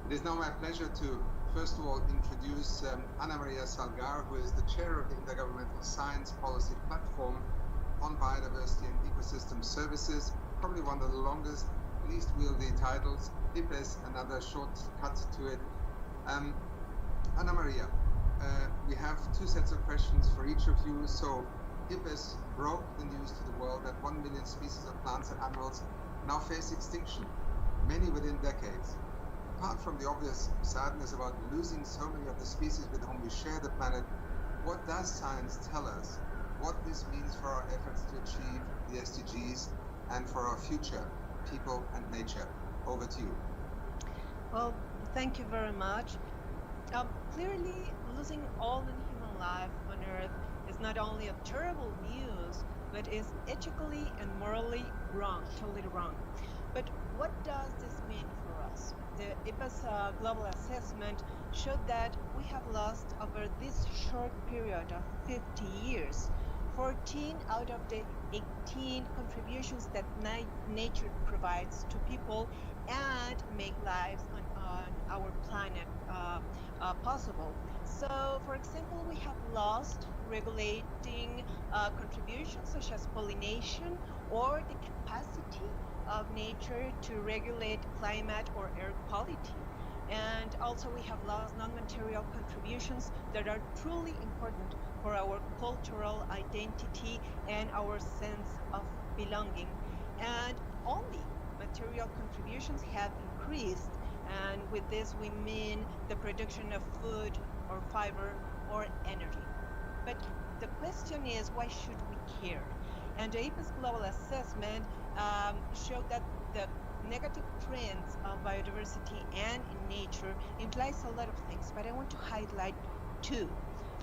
It is now my pleasure to, first of all, introduce Anna Maria Salgar, who is the chair of the Intergovernmental Science Policy Platform on Biodiversity and Ecosystem Services, probably one of the longest, least wieldy titles. IPES, another shortcut to it. Anna Maria, we have two sets of questions for each of you. So IPES broke the news to the world that 1 million species of plants and animals now face extinction, many within decades. Apart from the obvious sadness about losing so many of the species with whom we share the planet, what does science tell us? What this means for our efforts to achieve the SDGs and for our future, people and nature? Over to you. Well, thank you very much. Clearly, losing all non-human life on Earth is not only a terrible news, but is ethically and morally wrong, totally wrong. But what does this mean for us? The IPES global assessment showed that we have lost over this short period of 50 years 14 out of the 18 contributions that nature provides to people and make lives on our planet possible. So, for example, we have lost regulating contributions such as pollination or the capacity of nature to regulate climate or air quality. And also we have lost non-material contributions that are truly important for our cultural identity and our sense of belonging. And only material contributions have increased, and with this we mean the production of food or fiber or energy. But the question is, why should we care? And the IPES global assessment showed that the negative trends of biodiversity and in nature implies a lot of things, but I want to highlight two.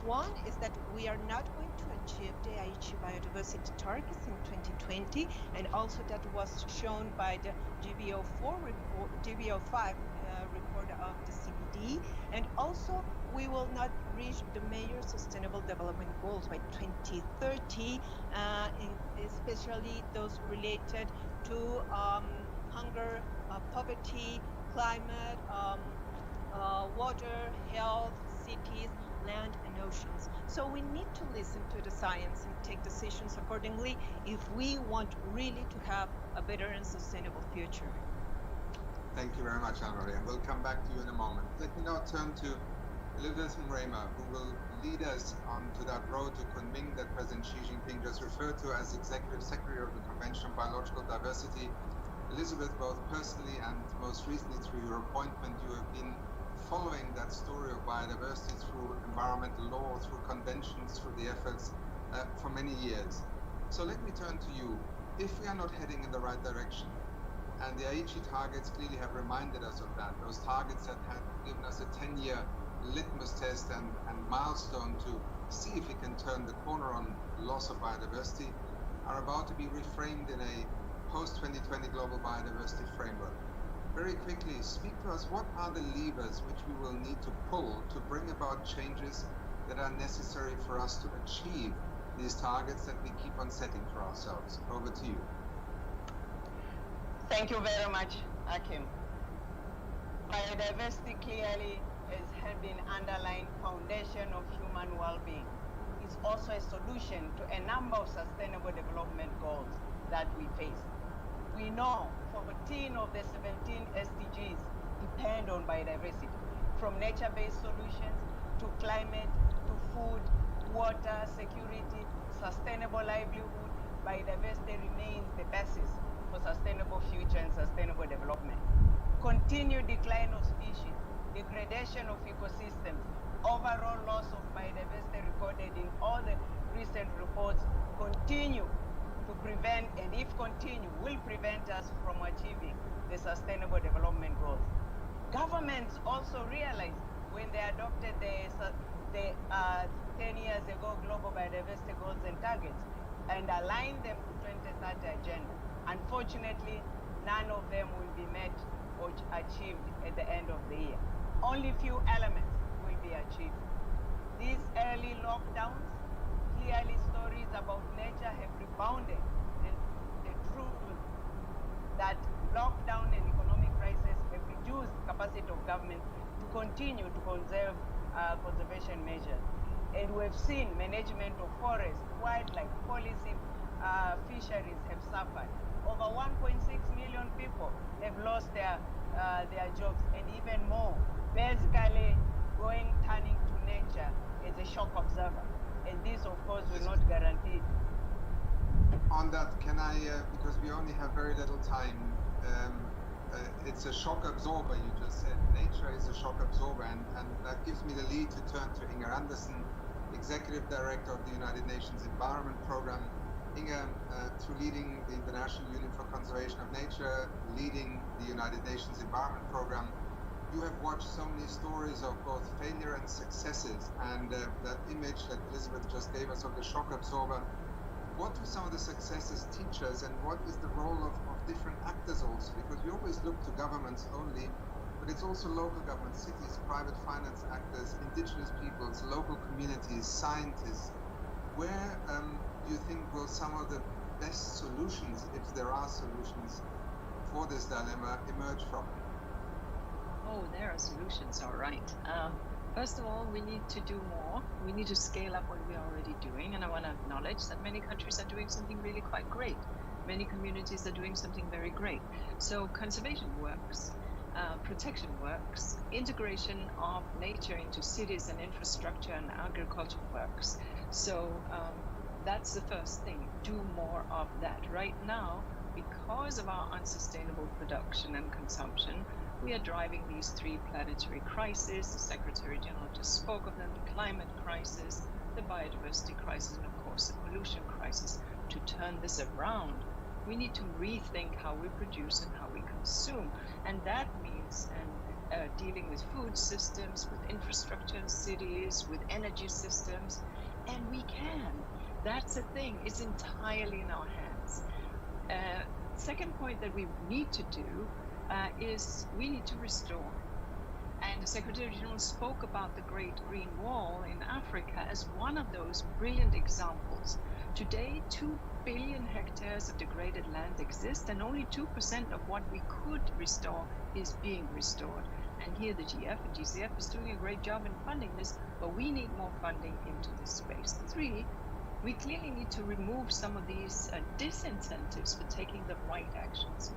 One is that we are not going to achieve the Aichi biodiversity targets in 2020, and also that was shown by the GBO5 report of the CBD, and also we will not reach the major sustainable development goals by 2030, especially those related to hunger, poverty, climate, water, health, cities, land, and oceans. So we need to listen to the science and take decisions accordingly if we want really to have a better and sustainable future. Thank you very much, Anna-Maria. We'll come back to you in a moment. Let me now turn to Elizabeth Mrema, who will lead us onto that road to Kunming that President Xi Jinping just referred to as Executive Secretary of the Convention on Biological Diversity. Elizabeth, both personally and most recently through your appointment, you have been following that story of biodiversity through environmental law, through conventions, through the efforts for many years. So let me turn to you. If we are not heading in the right direction, and the Aichi targets clearly have reminded us of that, those targets that had given us a 10-year litmus test and milestone to see if we can turn the corner on loss of biodiversity, are about to be reframed in a post-2020 global biodiversity framework. Very quickly, speak to us, what are the levers which we will need to pull to bring about changes that are necessary for us to achieve these targets that we keep on setting for ourselves? Over to you. Thank you very much, Akim. Biodiversity clearly has been underlying foundation of human well-being. It's also a solution to a number of sustainable development goals that we face. We know 14 of the 17 SDGs depend on biodiversity, from nature-based solutions to climate, to food, water, security, sustainable livelihood. Biodiversity remains the basis for sustainable future and sustainable development. Continued decline of species, degradation of ecosystems, overall loss of biodiversity recorded in all the recent reports continue to prevent, and if continue, will prevent us from achieving the sustainable development goals. Governments also realized when they adopted the 10 years ago global biodiversity goals and targets and aligned them to 2030 agenda. Unfortunately, none of them will be met or achieved at the end of the year. Only few elements will be achieved. These early lockdowns Clearly, stories about nature have rebounded. The truth that lockdown and economic crisis have reduced capacity of government to continue to conserve conservation measures. And we've seen management of forest, wildlife, policy, fisheries have suffered. Over 1.6 million people have lost their jobs, and even more, basically turning to nature as a shock observer. And this, of course, will not guarantee. On that, can I, because we only have very little time, it's a shock absorber, you just said. Nature is a shock absorber, and that gives me the lead to turn to Inger Andersen, Executive Director of the United Nations Environment Program. Inger, through leading the International Union for Conservation of Nature, leading the United Nations Environment Program, you have watched so many stories of both failure and successes, and that image that Elizabeth just gave us of the shock absorber. What do some of the successes teach us, and what is the role of different actors also? Because we always look to governments only, but it's also local governments, cities, private finance actors, indigenous peoples, local communities, scientists. Where do you think will some of the best solutions, if there are solutions for this dilemma, emerge from? Oh, there are solutions, all right. First of all, we need to do more. We need to scale up what we're already doing. And I want to acknowledge that many countries are doing something really quite great. Many communities are doing something very great. So conservation works, protection works, integration of nature into cities and infrastructure and agriculture works. So that's the first thing, do more of that. Right now, because of our unsustainable production and consumption, we are driving these three planetary crises. The Secretary General just spoke of them: the climate crisis, the biodiversity crisis, and of course the pollution crisis. To turn this around, we need to rethink how we produce and how we consume. And that means dealing with food systems, with infrastructure in cities, with energy systems. And we can. That's the thing. It's entirely in our hands. Second point that we need to do is we need to restore. And the Secretary General spoke about the Great Green Wall in Africa as one of those brilliant examples. Today, 2 billion hectares of degraded land exist, and only 2% of what we could restore is being restored. And here the GF and GCF is doing a great job in funding this, but we need more funding into this space. 3, we clearly need to remove some of these disincentives for taking the right actions.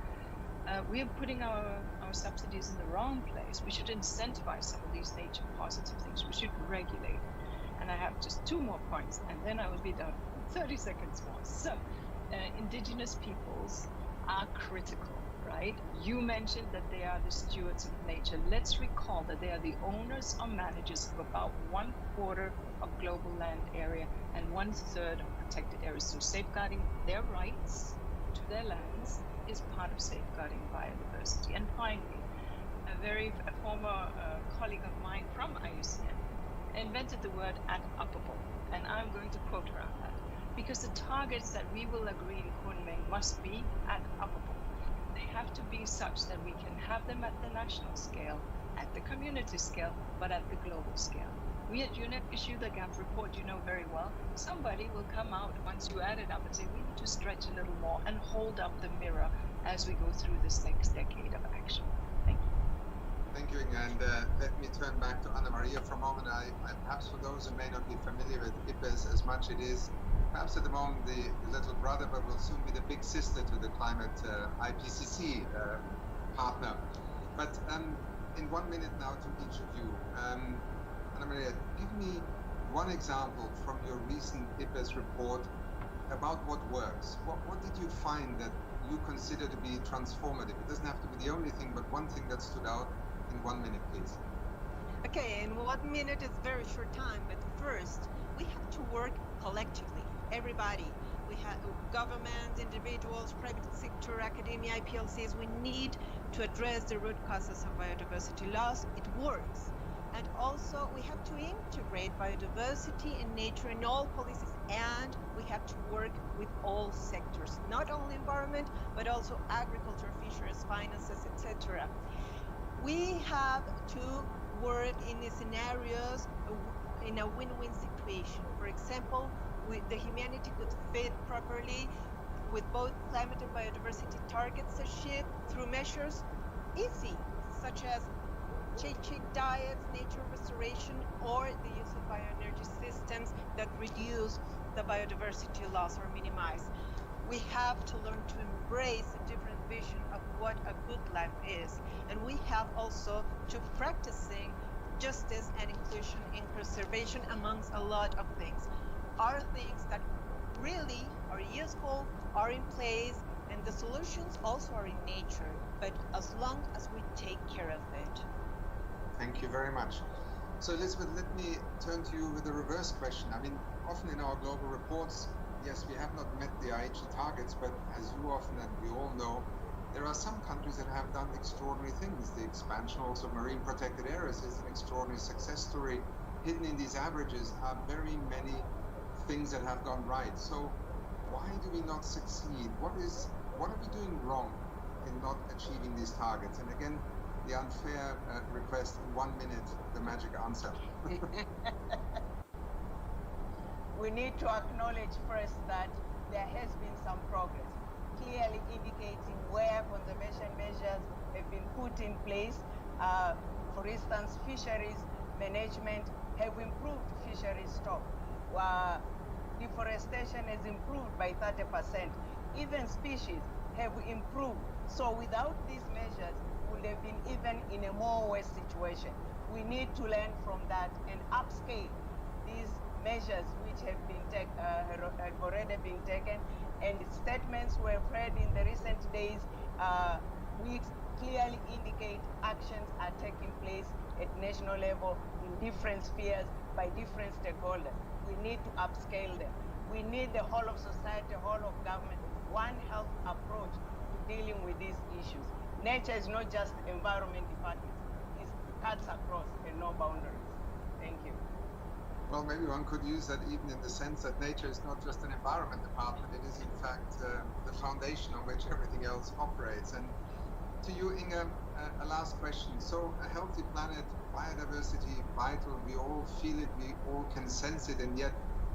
We are putting our subsidies in the wrong place. We should incentivize some of these nature positive things. We should regulate. And I have just 2 more points, and then I will be done. 30 seconds more. So, indigenous peoples are critical, right? You mentioned that they are the stewards of nature. Let's recall that they are the owners or managers of about 1/4 of global land area and 1/3 of protected areas. So safeguarding their rights to their lands is part of safeguarding biodiversity. And finally, a former colleague of mine from IUCN invented the word "ad-uppable," and I'm going to quote her on that, because the targets that we will agree in Kunming must be ad-uppable. They have to be such that we can have them at the national scale, at the community scale, but at the global scale. We at UNEP issue the GAP report, you know very well. Somebody will come out once you add it up and say we need to stretch a little more and hold up the mirror as we go through this next decade of action. Thank you. Thank you, Inga. And let me turn back to Anna Maria for a moment. I perhaps for those who may not be familiar with IPBES as much, it is perhaps at the moment the little brother, but will soon be the big sister to the climate IPCC partner. But in 1 minute now to each of you. Anna Maria, give me one example from your recent IPBES report about what works. What did you find that you consider to be transformative? It doesn't have to be the only thing, but one thing that stood out in 1 minute, please. Okay, in 1 minute is very short time, but first, we have to work collectively, everybody. We have governments, individuals, private sector, academia, IPLCs. We need to address the root causes of biodiversity loss. It works. And also, we have to integrate biodiversity and nature in all policies, and we have to work with all sectors, not only environment, but also agriculture, fisheries, finances, etc. We have to work in the scenarios in a win-win situation. For example, the humanity could fit properly with both climate and biodiversity targets achieved through measures easy, such as changing diets, nature restoration, or the use of bioenergy systems that reduce the biodiversity loss or minimize. We have to learn to embrace a different vision of what a good life is. And we have also to practicing justice and inclusion in conservation amongst a lot of things. Are things that really are useful, are in place, and the solutions also are in nature, but as long as we take care of it. Thank you very much. So Elizabeth, let me turn to you with a reverse question. I mean, often in our global reports, yes, we have not met the Aichi targets, but as you often and we all know, there are some countries that have done extraordinary things. The expansion also of marine protected areas is an extraordinary success story. Hidden in these averages are very many things that have gone right. So why do we not succeed? What are we doing wrong in not achieving these targets? And again, the unfair request, in 1 minute, the magic answer. We need to acknowledge first that there has been some progress, clearly indicating where conservation measures have been put in place. For instance, fisheries management have improved fisheries stock. Deforestation has improved by 30%. Even species have improved. So without these measures, would have been even in a more worse situation. We need to learn from that and upscale these measures which have been have already been taken, and statements were heard in the recent days which clearly indicate actions are taking place at national level in different spheres by different stakeholders. We need to upscale them. We need the whole of society, whole of government, one health approach to dealing with these issues. Nature is not just environment department. It cuts across and no boundaries. Thank you. Well, maybe one could use that even in the sense that nature is not just an environment department, it is in fact the foundation on which everything else operates. And to you, Inge, a last question. So a healthy planet, biodiversity, vital, we all feel it, we all can sense it, and yet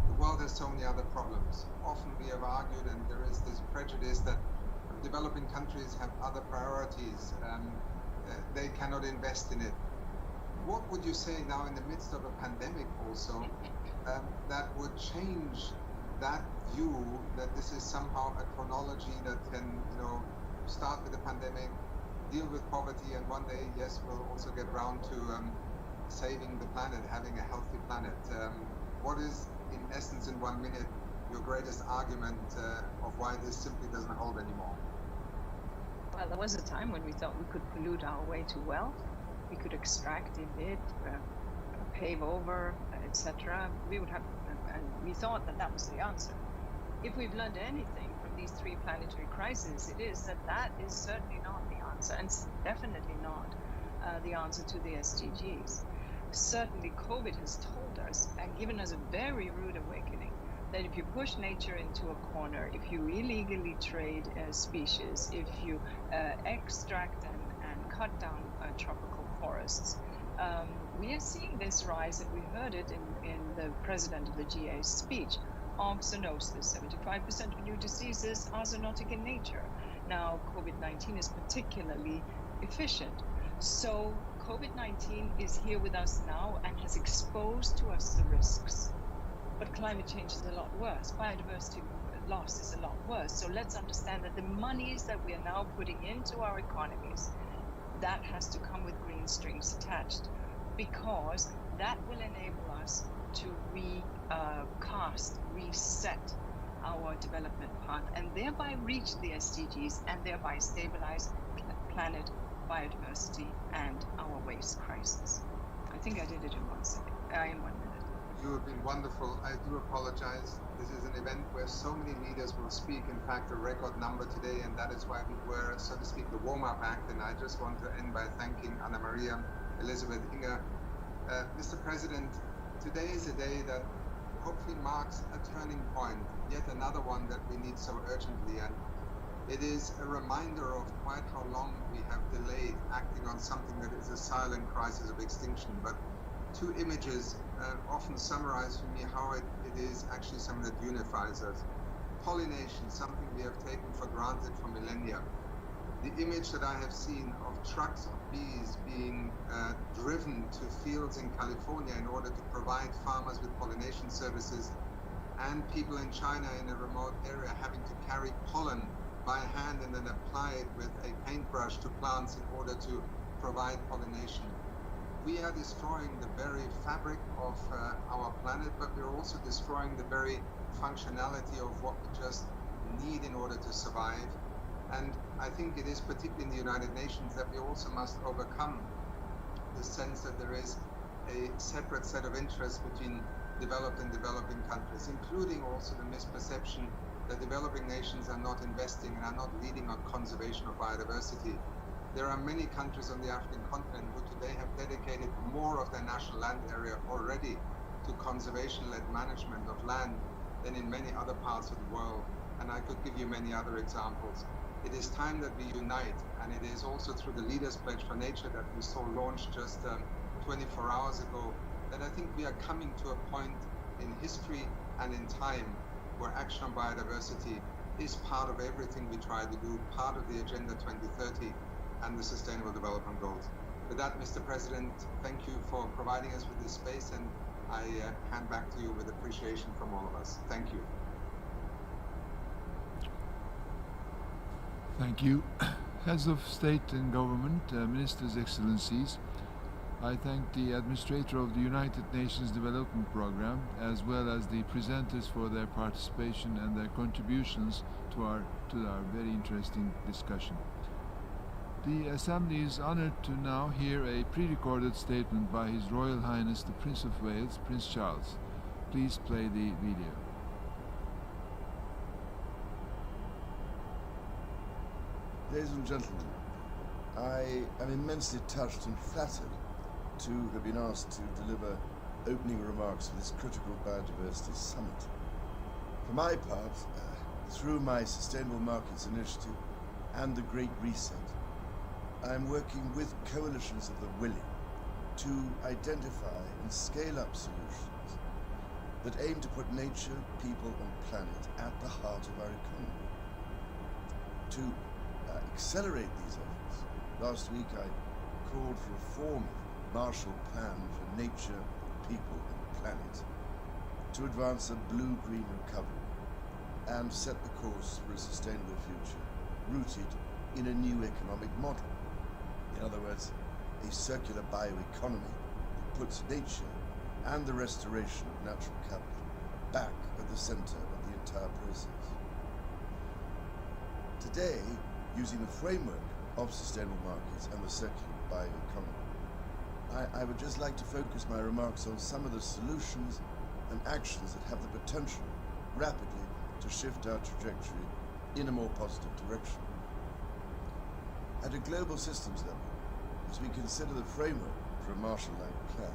the world has so many other problems. Often we have argued, and there is this prejudice that developing countries have other priorities, they cannot invest in it. What would you say now in the midst of a pandemic also that would change that view that this is somehow a chronology that can, start with the pandemic, deal with poverty, and one day, yes, we'll also get round to saving the planet, having a healthy planet. What is, in essence, in 1 minute, your greatest argument of why this simply doesn't hold anymore? Well, there was a time when we thought we could pollute our way to wealth. We could extract in it, pave over, etc. We would have, and we thought that that was the answer. If we've learned anything from these three planetary crises, it is that that is certainly not the answer, and it's definitely not the answer to the SDGs. Certainly, COVID has told us and given us a very rude awakening that if you push nature into a corner, if you illegally trade species, if you extract and cut down tropical forests, we are seeing this rise, and we heard it in the president of the GA's speech, of zoonosis. 75% of new diseases are zoonotic in nature. Now, COVID-19 is particularly efficient. So COVID-19 is here with us now and has exposed to us the risks. But climate change is a lot worse. Biodiversity loss is a lot worse. So let's understand that the monies that we are now putting into our economies, that has to come with green strings attached, because that will enable us to reset our development path, and thereby reach the SDGs, and thereby stabilize planet, biodiversity, and our waste crisis. I think I did it in 1 second. In 1 minute. You have been wonderful. I do apologize. This is an event where so many leaders will speak, in fact, a record number today, and that is why we were, so to speak, the warm-up act. And I just want to end by thanking Anna Maria, Elizabeth, Inge. Mr. President, today is a day that hopefully marks a turning point, yet another one that we need so urgently. And it is a reminder of quite how long we have delayed acting on something that is a silent crisis of extinction. But two images often summarize for me how it is actually something that unifies us. Pollination, something we have taken for granted for millennia. The image that I have seen of trucks of bees being driven to fields in California in order to provide farmers with pollination services, and people in China in a remote area having to carry pollen by hand and then apply it with a paintbrush to plants in order to provide pollination. We are destroying the very fabric of our planet, but we're also destroying the very functionality of what we just need in order to survive. And I think it is particularly in the United Nations that we also must overcome the sense that there is a separate set of interests between developed and developing countries, including also the misperception that developing nations are not investing and are not leading on conservation of biodiversity. There are many countries on the African continent who today have dedicated more of their national land area already to conservation-led management of land than in many other parts of the world. And I could give you many other examples. It is time that we unite, and it is also through the Leaders' Pledge for Nature that we saw launched just 24 hours ago, that I think we are coming to a point in history and in time where action on biodiversity is part of everything we try to do, part of the Agenda 2030 and the Sustainable Development Goals. With that, Mr. President, thank you for providing us with this space, and I hand back to you with appreciation from all of us. Thank you. Thank you. Heads of State and Government, Ministers, Excellencies, I thank the Administrator of the United Nations Development Programme, as well as the presenters for their participation and their contributions to our very interesting discussion. The Assembly is honoured to now hear a pre-recorded statement by His Royal Highness the Prince of Wales, Prince Charles. Please play the video. Ladies and gentlemen, I am immensely touched and flattered to have been asked to deliver opening remarks for this critical biodiversity summit. For my part, through my Sustainable Markets Initiative and the Great Reset, I am working with coalitions of the willing to identify and scale up solutions that aim to put nature, people and planet at the heart of our economy. To accelerate these efforts, last week I called for a form of Marshall Plan for nature, people and planet to advance a blue-green recovery and set the course for a sustainable future rooted in a new economic model. In other words, a circular bioeconomy that puts nature and the restoration of natural capital back at the center of the entire process. Today, using the framework of sustainable markets and the circular bioeconomy, I would just like to focus my remarks on some of the solutions and actions that have the potential rapidly to shift our trajectory in a more positive direction. At a global systems level, as we consider the framework for a Marshall-like plan,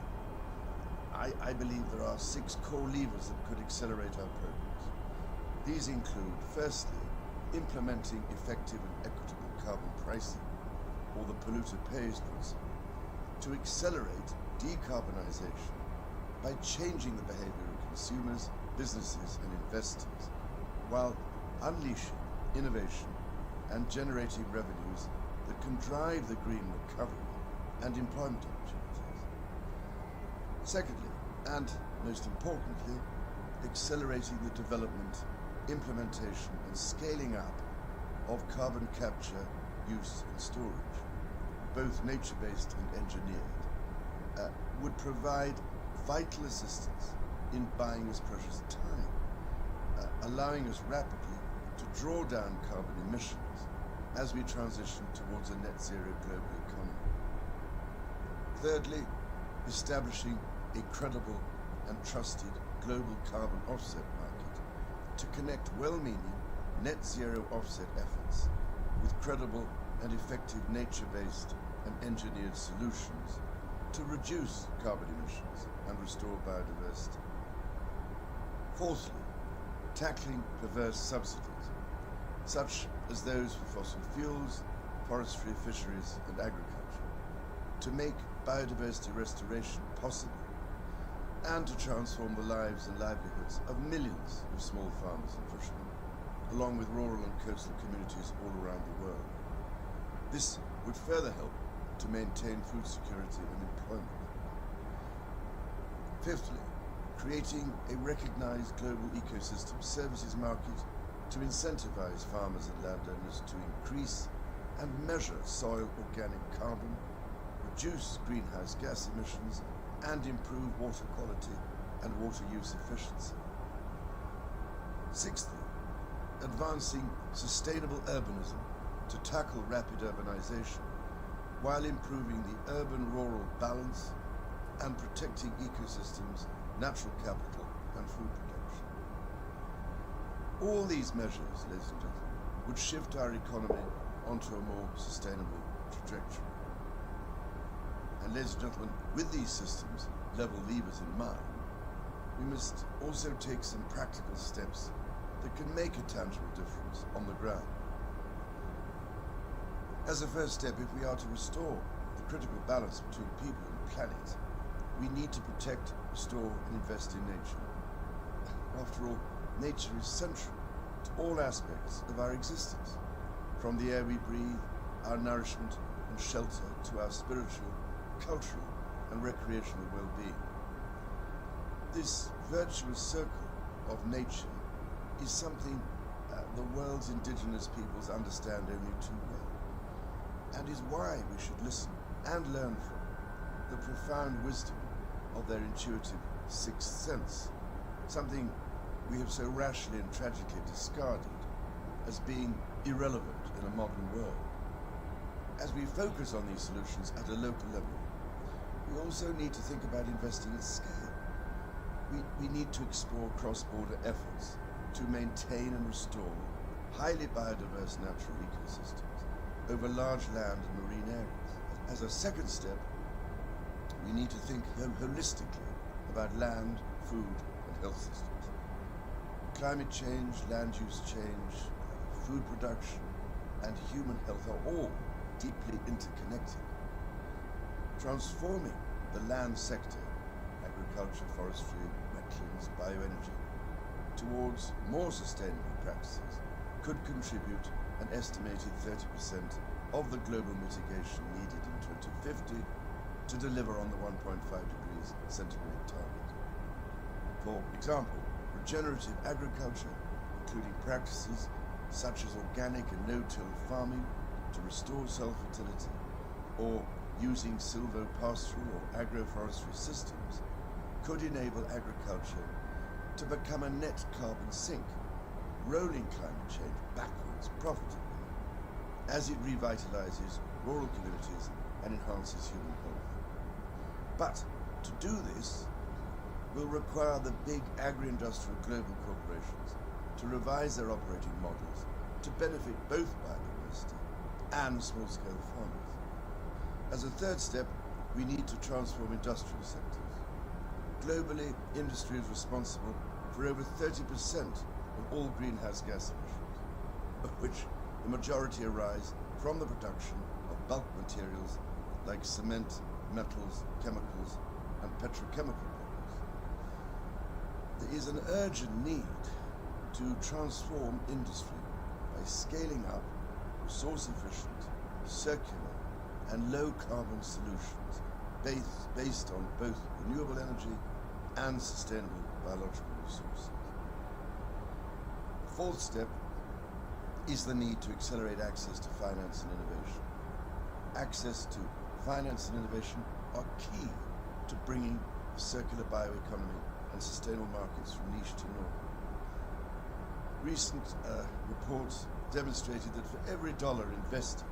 I believe there are 6 core levers that could accelerate our progress. These include, firstly, implementing effective and equitable carbon pricing, or the polluter pays principle, to accelerate decarbonization by changing the behavior of consumers, businesses and investors, while unleashing innovation and generating revenues that can drive the green recovery and employment opportunities. Secondly, and most importantly, accelerating the development, implementation and scaling up of carbon capture, use and storage, both nature-based and engineered, would provide vital assistance in buying us precious time, allowing us rapidly to draw down carbon emissions as we transition towards a net zero global economy. Thirdly, establishing a credible and trusted global carbon offset market to connect well-meaning net zero offset efforts with credible and effective nature-based and engineered solutions to reduce carbon emissions and restore biodiversity. Fourthly, tackling perverse subsidies, such as those for fossil fuels, forestry, fisheries and agriculture, to make biodiversity restoration possible and to transform the lives and livelihoods of millions of small farmers and fishermen, along with rural and coastal communities all around the world. This would further help to maintain food security and employment. Fifthly, creating a recognized global ecosystem services market to incentivize farmers and landowners to increase and measure soil organic carbon, reduce greenhouse gas emissions, and improve water quality and water use efficiency. Sixthly, advancing sustainable urbanism to tackle rapid urbanization while improving the urban-rural balance and protecting ecosystems, natural capital, and food production. All these measures, ladies and gentlemen, would shift our economy onto a more sustainable trajectory. And ladies and gentlemen, with these systems, level levers in mind, we must also take some practical steps that can make a tangible difference on the ground. As a first step, if we are to restore the critical balance between people and planet, we need to protect, restore, and invest in nature. After all, nature is central to all aspects of our existence, from the air we breathe, our nourishment and shelter, to our spiritual, cultural, and recreational well-being. This virtuous circle of nature is something the world's indigenous peoples understand only too well, and is why we should listen and learn from the profound wisdom of their intuitive sixth sense, something we have so rashly and tragically discarded as being irrelevant in a modern world. As we focus on these solutions at a local level, we also need to think about investing at scale. We need to explore cross-border efforts to maintain and restore highly biodiverse natural ecosystems over large land and marine areas. As a second step, we need to think holistically about land, food, and health systems. Climate change, land use change, food production, and human health are all deeply interconnected. Transforming the land sector, agriculture, forestry, wetlands, bioenergy, towards more sustainable practices could contribute an estimated 30% of the global mitigation needed in 2050 to deliver on the 1.5 degrees centigrade target. For example, regenerative agriculture, including practices such as organic and no-till farming to restore soil fertility, or using silvopastoral or agroforestry systems, could enable agriculture to become a net carbon sink, rolling climate change backwards profitably, as it revitalizes rural communities and enhances human health. But to do this will require the big agri-industrial global corporations to revise their operating models to benefit both biodiversity and small-scale farmers. As a third step, we need to transform industrial sectors. Globally, industry is responsible for over 30% of all greenhouse gas emissions, of which the majority arise from the production of bulk materials like cement, metals, chemicals, and petrochemical products. There is an urgent need to transform industry by scaling up resource-efficient, circular, and low-carbon solutions based on both renewable energy and sustainable biological resources. The fourth step is the need to accelerate access to finance and innovation. Access to finance and innovation are key to bringing a circular bioeconomy and sustainable markets from niche to norm. Recent reports demonstrated that for every dollar invested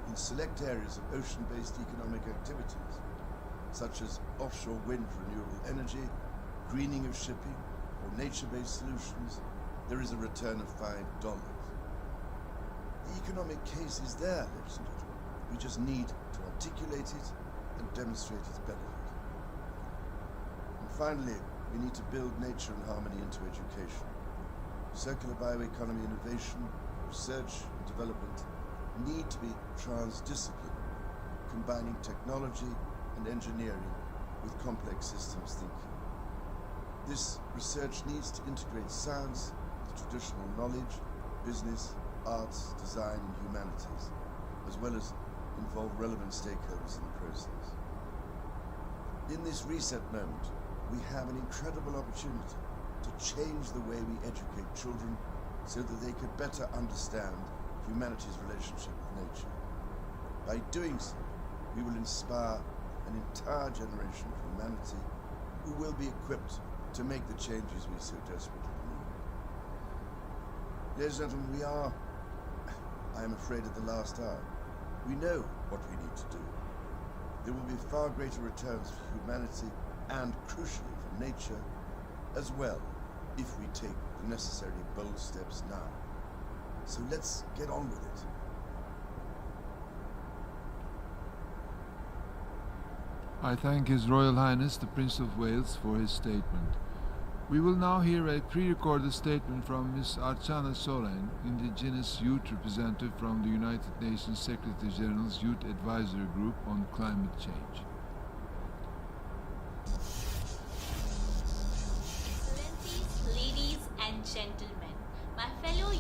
in select areas of ocean-based economic activities, such as offshore wind for renewable energy, greening of shipping, or nature-based solutions, there is a return of $5. The economic case is there, ladies and gentlemen. We just need to articulate it and demonstrate its benefit. And finally, we need to build nature and harmony into education. Circular bioeconomy innovation, research, and development need to be transdisciplinary, combining technology and engineering with complex systems thinking. This research needs to integrate science with traditional knowledge, business, arts, design, and humanities, as well as involve relevant stakeholders in the process. In this reset moment, we have an incredible opportunity to change the way we educate children so that they could better understand humanity's relationship with nature. By doing so, we will inspire an entire generation of humanity who will be equipped to make the changes we so desperately need. Ladies and gentlemen, we are, I am afraid, at the last hour. We know what we need to do. There will be far greater returns for humanity and, crucially, for nature as well, if we take the necessary bold steps now. So let's get on with it. I thank His Royal Highness the Prince of Wales for his statement. We will now hear a pre-recorded statement from Ms. Archana Soren, Indigenous Youth Representative from the United Nations Secretary General's Youth Advisory Group on Climate Change. Excellencies, ladies and gentlemen, my fellow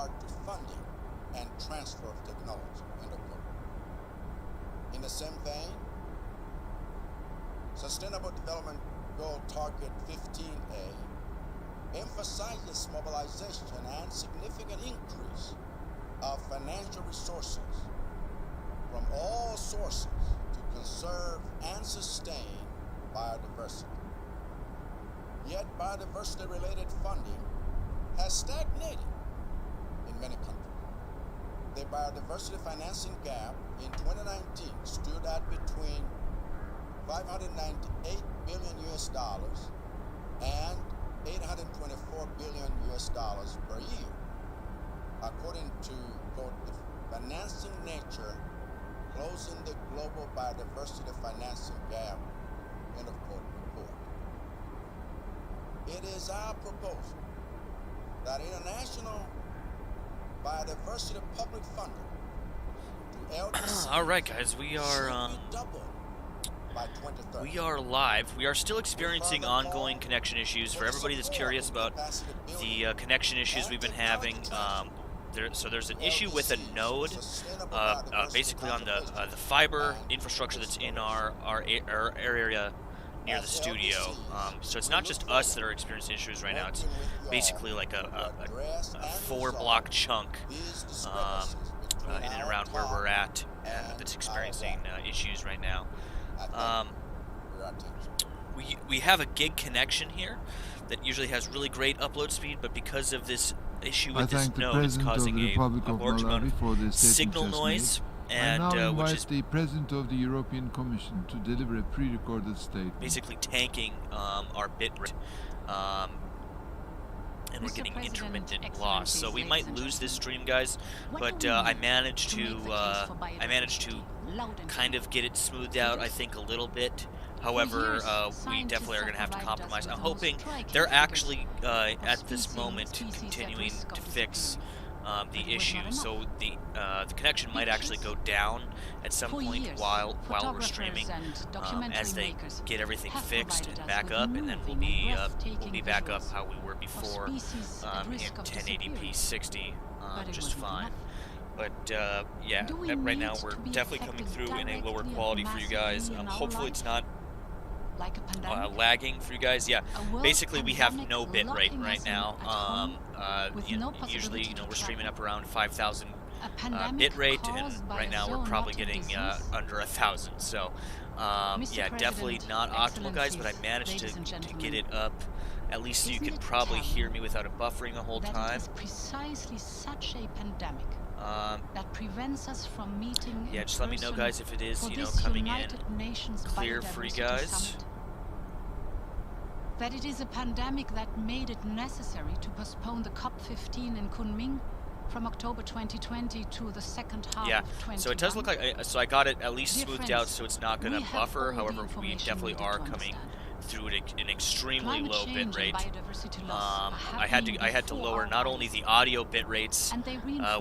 regard to funding and transfer of technology, end of quote. In the same vein, Sustainable Development Goal Target 15A emphasizes mobilization and significant increase of financial resources from all sources to conserve and sustain biodiversity. Yet biodiversity-related funding has stagnated in many countries. The biodiversity financing gap in 2019 stood at between $598 billion and $824 billion per year, according to, quote, the Financing Nature Closing the Global Biodiversity Financing Gap, end of quote, report. It is our proposal that international biodiversity public funding to LDC all right, guys, we are live. We are still experiencing ongoing connection issues. For everybody that's curious about the connection issues we've been having, so there's an issue with a node, basically on the fiber infrastructure that's in our area near the studio. So it's not just us that are experiencing issues right now. It's basically like a 4-block chunk in and around where we're at that's experiencing issues right now. We have a gig connection here that usually has really great upload speed, but because of this issue with this node, it's causing a large amount of signal noise. And I now invite which is the President of the European Commission to deliver a pre-recorded statement. basically tanking our bit rate, and we're getting intermittent loss. So we might lose this stream, guys, but I managed to kind of get it smoothed out, I think, a little bit. However, we definitely are going to have to compromise. I'm hoping they're actually at this moment continuing to fix the issue, so the connection might actually go down at some point while we're streaming, as they get everything fixed and back up, and then we'll be back up how we were before in 1080p 60 just fine. But yeah, right now we're definitely coming through in a lower quality for you guys. Hopefully it's not lagging for you guys. Yeah, basically we have no bit rate right now. Usually, we're streaming up around 5,000 bit rate, and right now we're probably getting under 1,000. So yeah, definitely not optimal, guys, but I managed to get it up at least so you can probably hear me without it buffering the whole time. Precisely such a pandemic that prevents us from meeting. Yeah, just let me know, guys, if it is, coming in clear for you guys. That it is a pandemic that made it necessary to postpone the COP15 in Kunming from October 2020 to the second half of 2021. So it does look like, so I got it at least smoothed out so it's not going to buffer. However, we definitely are coming through an extremely low bit rate. I had to lower not only the audio bit rates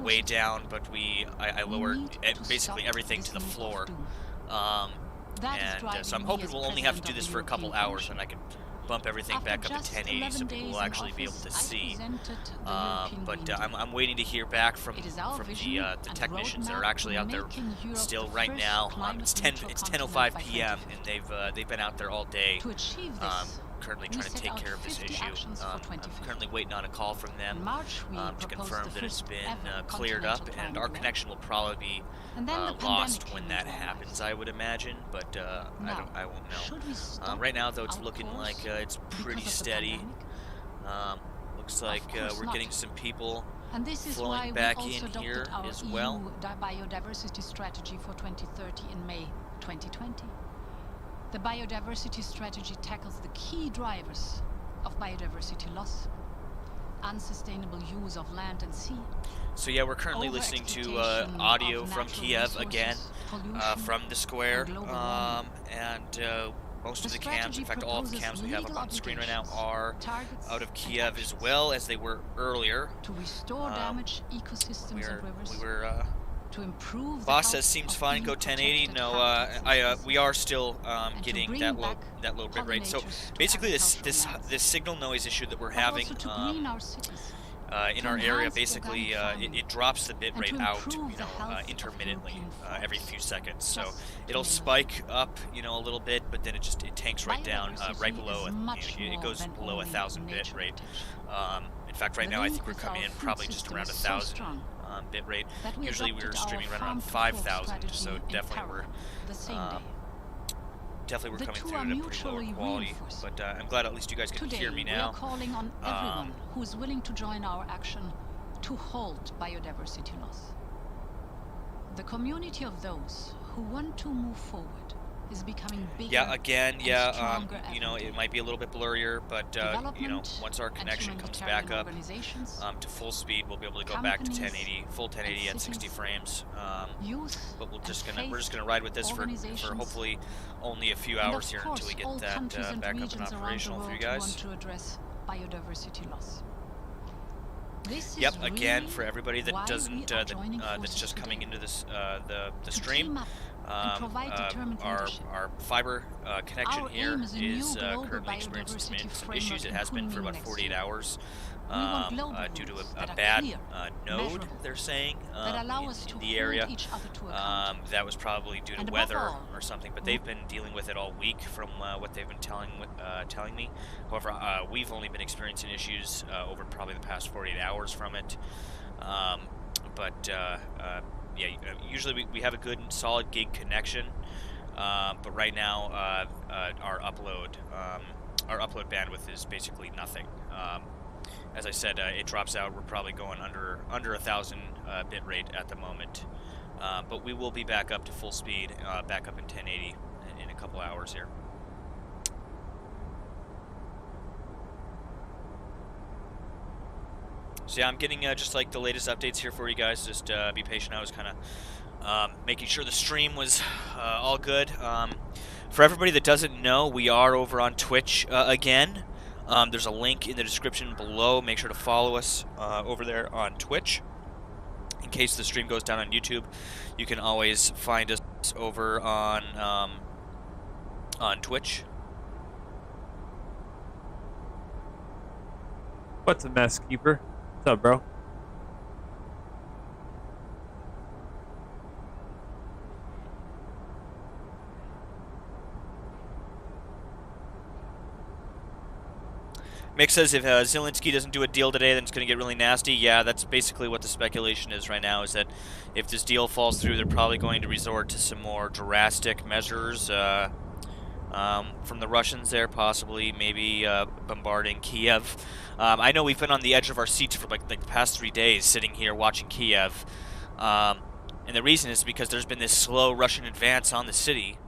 way down, but I lowered basically everything to the floor. And so I'm hoping we'll only have to do this for a couple hours, and I can bump everything back up to 1080 so people will actually be able to see. But I'm waiting to hear back from the technicians that are actually out there still right now. It's 10:05 p.m. and they've been out there all day. Currently trying to take care of this issue. I'm currently waiting on a call from them to confirm that it's been cleared up, and our connection will probably be lost when that happens, I would imagine, but I won't know. Right now, though, it's looking like it's pretty steady. Looks like we're getting some people flowing back in here as well. Biodiversity strategy for 2030 in May 2020. The biodiversity strategy tackles the key drivers of biodiversity loss, unsustainable use of land and sea. So yeah, we're currently listening to audio from Kiev again, from the square, and most of the cams, in fact all of the cams we have up on the screen right now are out of Kiev as well as they were earlier. To restore damaged ecosystems and rivers. To improve Boss says seems fine. Go 1080. No, we are still getting that low bit rate. So basically, this signal noise issue that we're having, in our area, basically, it drops the bit rate out, intermittently every few seconds. So it'll spike up, a little bit, but then it tanks right down, right below it goes below 1,000 bit rate. In fact, right now I think we're coming in probably just around 1,000 bit rate. Usually we were streaming right around 5,000, so definitely we're coming through at a pretty lower quality, but I'm glad at least you guys can hear me now. We are calling on everyone who is willing to join our action to halt biodiversity loss. The community of those who want to move forward is becoming bigger. Yeah, again, it might be a little bit blurrier, but once our connection comes back up to full speed, we'll be able to go back to 1080, full 1080 at 60 frames. But we're just gonna ride with this for hopefully only a few hours here until we get that back up and operational for you guys. Yep. Again, for everybody that doesn't, that's just coming into this the stream. Our fiber connection here is currently experiencing some issues. It has been for about 48 hours due to a bad node, they're saying, in the area. That was probably due to weather or something, but they've been dealing with it all week from what they've been telling me. However, we've only been experiencing issues over probably the past 48 hours from it. Yeah, usually we have a good and solid gig connection, but right now our upload bandwidth is basically nothing. As I said, it drops out. We're probably going under 1,000 bit rate at the moment, but we will be back up to full speed, back up in 1080 in a couple hours here. So yeah, I'm getting just like the latest updates here for you guys. Just be patient. I was kind of making sure the stream was all good. For everybody that doesn't know, we are over on Twitch again. There's a link in the description below. Make sure to follow us over there on Twitch. In case the stream goes down on YouTube, you can always find us over on Twitch. What's a mess, Keeper? What's up, bro? Mick says if Zelensky doesn't do a deal today, then it's going to get really nasty. Yeah, that's basically what the speculation is right now, is that if this deal falls through, they're probably going to resort to some more drastic measures from the Russians there, possibly maybe bombarding Kiev. I know we've been on the edge of our seats for like the past 3 days sitting here watching Kiev. And the reason is because there's been this slow Russian advance on the city.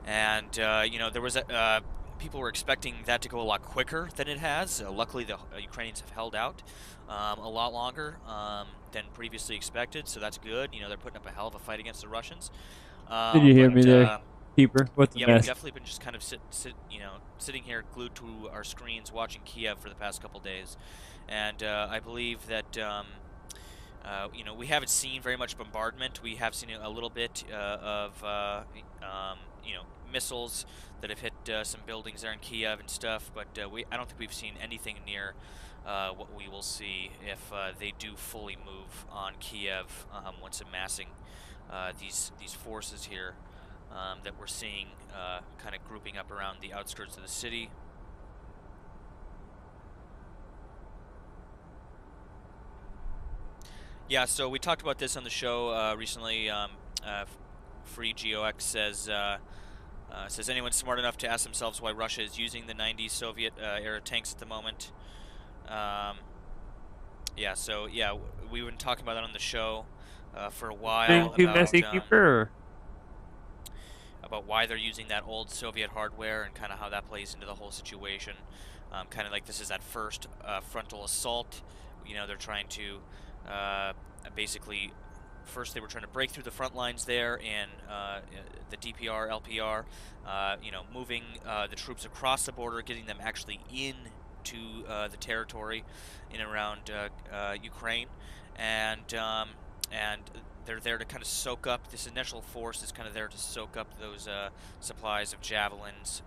And, there was people were expecting that to go a lot quicker than it has. Luckily, the Ukrainians have held out a lot longer than previously expected, so that's good. They're putting up a hell of a fight against the Russians. Did you hear me there, Keeper? What's the yeah, mess? We've definitely been just kind of sitting here glued to our screens watching Kiev for the past couple days, and I believe that we haven't seen very much bombardment. We have seen a little bit of missiles that have hit some buildings there in Kiev and stuff, but I don't think we've seen anything near what we will see if they do fully move on Kiev once amassing these forces here that we're seeing kind of grouping up around the outskirts of the city. Yeah, so we talked about this on the show recently. Free GeoX says anyone smart enough to ask themselves why Russia is using the 90s Soviet era tanks at the moment. Yeah, so yeah, we've been talking about that on the show for a while. Too messy, Keeper? About why they're using that old Soviet hardware and kind of how that plays into the whole situation. Kind of like this is that first frontal assault. They're trying to basically, first they were trying to break through the front lines there in the DPR, LPR, moving the troops across the border, getting them actually into the territory in and around Ukraine, and they're there to kind of soak up, this initial force is kind of there to soak up those supplies of javelins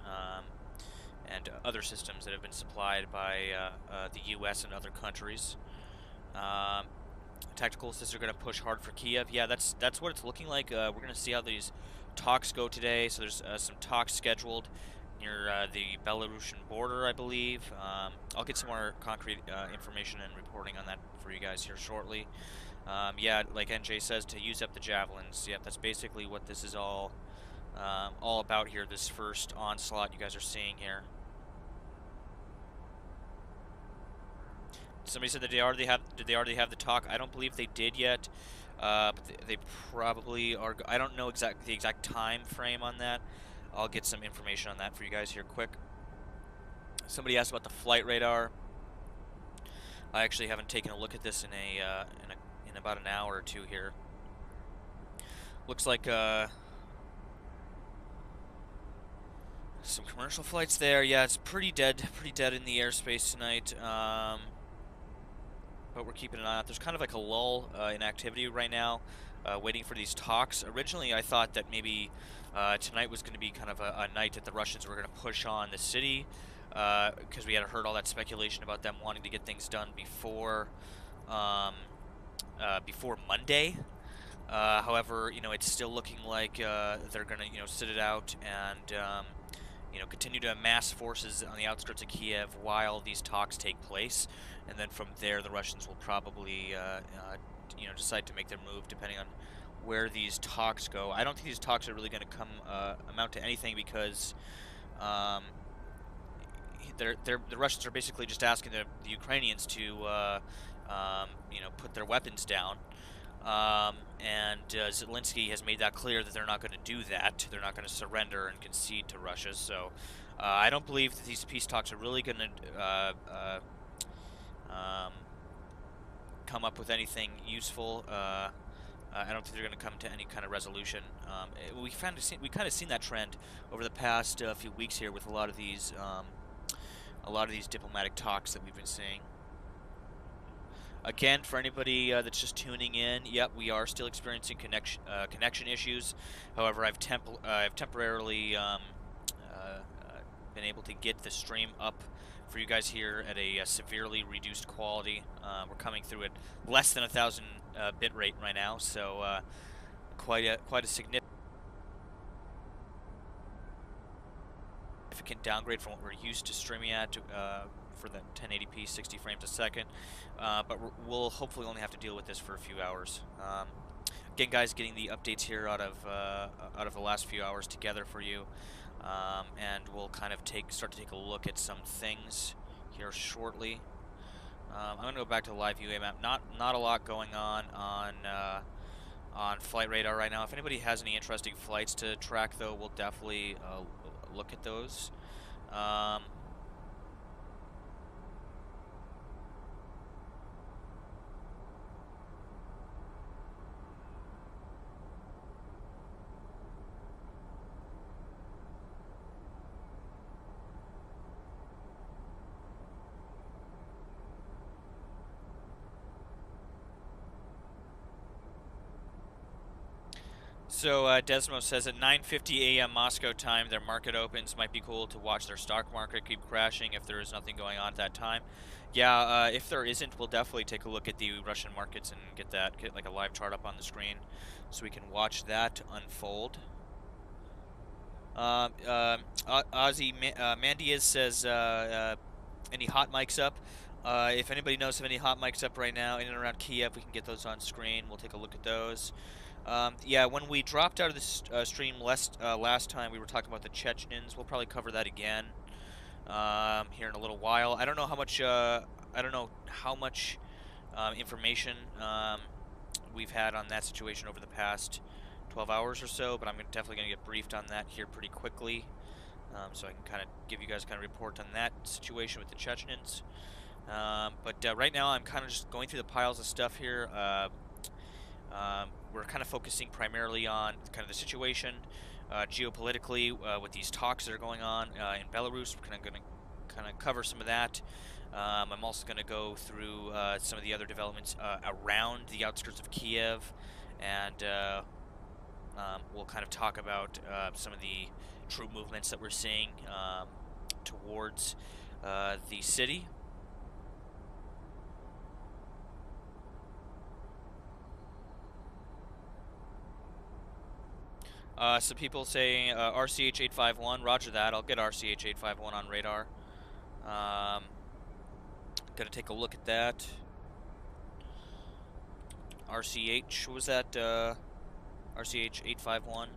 and other systems that have been supplied by the U.S. and other countries. Tactical says they're going to push hard for Kiev. Yeah, that's what it's looking like. We're going to see how these talks go today. So there's some talks scheduled near the Belarusian border, I believe. I'll get some more concrete information and reporting on that for you guys here shortly. Yeah, like NJ says, to use up the javelins. Yeah, that's basically what this is all about here. This first onslaught you guys are seeing here. Somebody said that did they already have the talk? I don't believe they did yet, but they probably are. I don't know the exact time frame on that. I'll get some information on that for you guys here quick. Somebody asked about the flight radar. I actually haven't taken a look at this in about an hour or two here. Looks like some commercial flights there. Yeah, it's pretty dead in the airspace tonight. But we're keeping an eye out. There's kind of like a lull in activity right now, waiting for these talks. Originally, I thought that maybe tonight was going to be kind of a night that the Russians were going to push on the city, because we had heard all that speculation about them wanting to get things done before Monday. However, it's still looking like they're going to, sit it out and continue to amass forces on the outskirts of Kiev while these talks take place, and then from there the Russians will probably decide to make their move depending on where these talks go. I don't think these talks are really going to amount to anything, because the Russians are basically just asking the Ukrainians to put their weapons down. And Zelensky has made that clear that they're not going to do that. They're not going to surrender and concede to Russia. So I don't believe that these peace talks are really going to come up with anything useful. I don't think they're going to come to any kind of resolution. We kind of seen that trend over the past few weeks here with a lot of these diplomatic talks that we've been seeing. Again, for anybody that's just tuning in, yep, we are still experiencing connection issues. However, I've temporarily been able to get the stream up for you guys here at a severely reduced quality. We're coming through at less than 1,000 bit rate right now, so quite a significant downgrade from what we're used to streaming at for the 1080p 60 frames a second, but we'll hopefully only have to deal with this for a few hours. Again, guys, getting the updates here out of the last few hours together for you, and we'll kind of start to take a look at some things here shortly. I'm going to go back to the live UA map. Not a lot going on flight radar right now. If anybody has any interesting flights to track, though, we'll definitely look at those. So Desmo says at 9:50 a.m. Moscow time, their market opens. Might be cool to watch their stock market keep crashing if there is nothing going on at that time. Yeah, if there isn't, we'll definitely take a look at the Russian markets and get like a live chart up on the screen, so we can watch that unfold. Ozzy Mandias says any hot mics up. If anybody knows of any hot mics up right now in and around Kiev, we can get those on screen. We'll take a look at those. Yeah, when we dropped out of this stream last time, we were talking about the Chechens. We'll probably cover that again here in a little while. I don't know how much information we've had on that situation over the past 12 hours or so, but I'm definitely going to get briefed on that here pretty quickly, so I can kind of give you guys kind of report on that situation with the Chechens. But right now, I'm kind of just going through the piles of stuff here. We're kind of focusing primarily on kind of the situation geopolitically with these talks that are going on in Belarus. We're going to kind of cover some of that. I'm also going to go through some of the other developments around the outskirts of Kiev, and we'll kind of talk about some of the troop movements that we're seeing towards the city. Some people saying RCH 851. Roger that. I'll get RCH 851 on radar. Gotta take a look at that. RCH, what was that? RCH 851.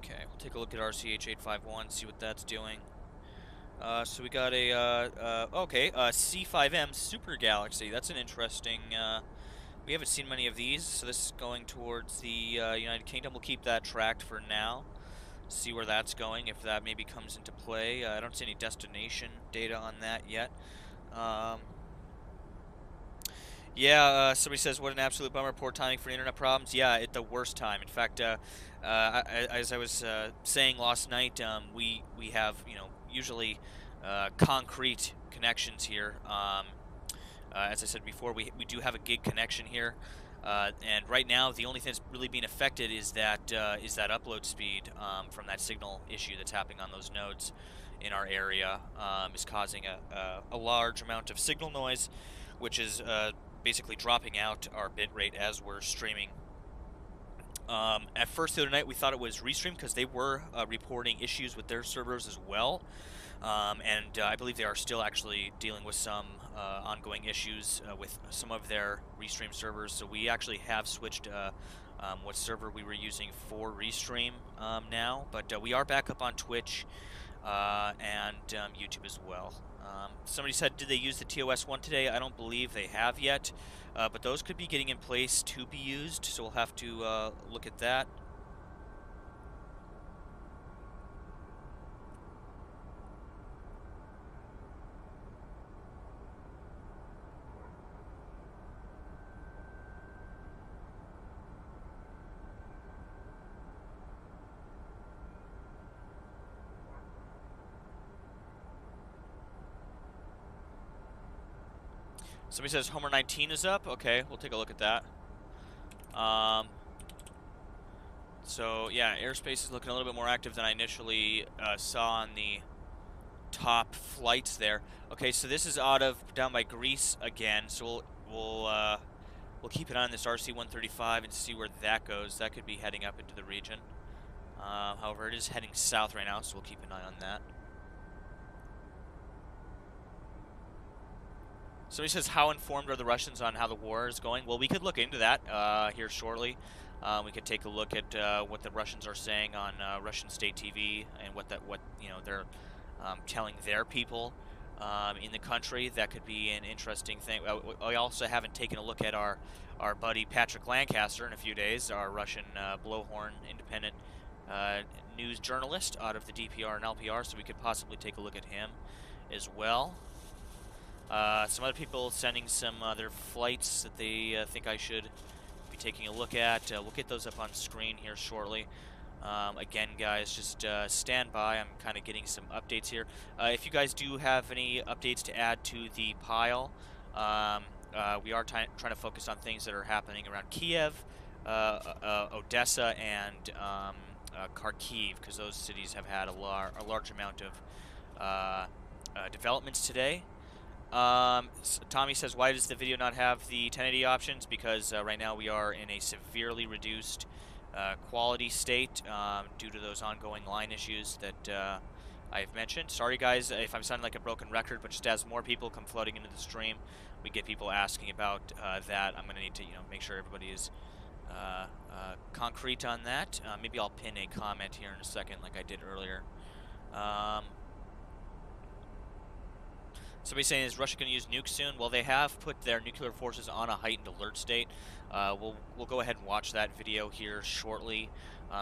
Okay, we'll take a look at RCH 851, see what that's doing. So we got a, C5M Super Galaxy. That's an interesting, we haven't seen many of these, so this is going towards the United Kingdom. We'll keep that tracked for now, see where that's going, if that maybe comes into play. I don't see any destination data on that yet. Yeah, somebody says, what an absolute bummer, poor timing for internet problems. Yeah, at the worst time. In fact, as I was saying last night, we have, usually concrete connections here. As I said before, we do have a gig connection here. And right now, the only thing that's really being affected is that upload speed from that signal issue that's happening on those nodes in our area, is causing a large amount of signal noise, which is basically dropping out our bit rate as we're streaming. At first the other night we thought it was Restream because they were reporting issues with their servers as well, and I believe they are still actually dealing with some ongoing issues with some of their Restream servers. So we actually have switched what server we were using for Restream now, but we are back up on Twitch and YouTube as well. Somebody said, did they use the TOS1 today? I don't believe they have yet, but those could be getting in place to be used, so we'll have to look at that. Somebody says Homer 19 is up. Okay, we'll take a look at that. So yeah, airspace is looking a little bit more active than I initially saw on the top flights there. Okay, so this is down by Greece again. So we'll keep an eye on this RC-135 and see where that goes. That could be heading up into the region. However, it is heading south right now, so we'll keep an eye on that. Somebody says, how informed are the Russians on how the war is going? Well, we could look into that here shortly. We could take a look at what the Russians are saying on Russian state TV and what they're telling their people in the country. That could be an interesting thing. We also haven't taken a look at our buddy Patrick Lancaster in a few days, our Russian blowhorn independent news journalist out of the DPR and LPR, so we could possibly take a look at him as well. Some other people sending some other flights that they think I should be taking a look at. We'll get those up on screen here shortly. Again, guys, just stand by. I'm kind of getting some updates here. If you guys do have any updates to add to the pile, we are trying to focus on things that are happening around Kiev, Odessa, and Kyiv, because those cities have had a large amount of developments today. Tommy says, why does the video not have the 1080 options? Because right now we are in a severely reduced quality state due to those ongoing line issues that I've mentioned. Sorry guys if I'm sounding like a broken record, but just as more people come flooding into the stream, we get people asking about that. I'm going to need to make sure everybody is concrete on that. Maybe I'll pin a comment here in a second like I did earlier. Somebody's saying, is Russia going to use nukes soon? Well, they have put their nuclear forces on a heightened alert state. We'll go ahead and watch that video here shortly.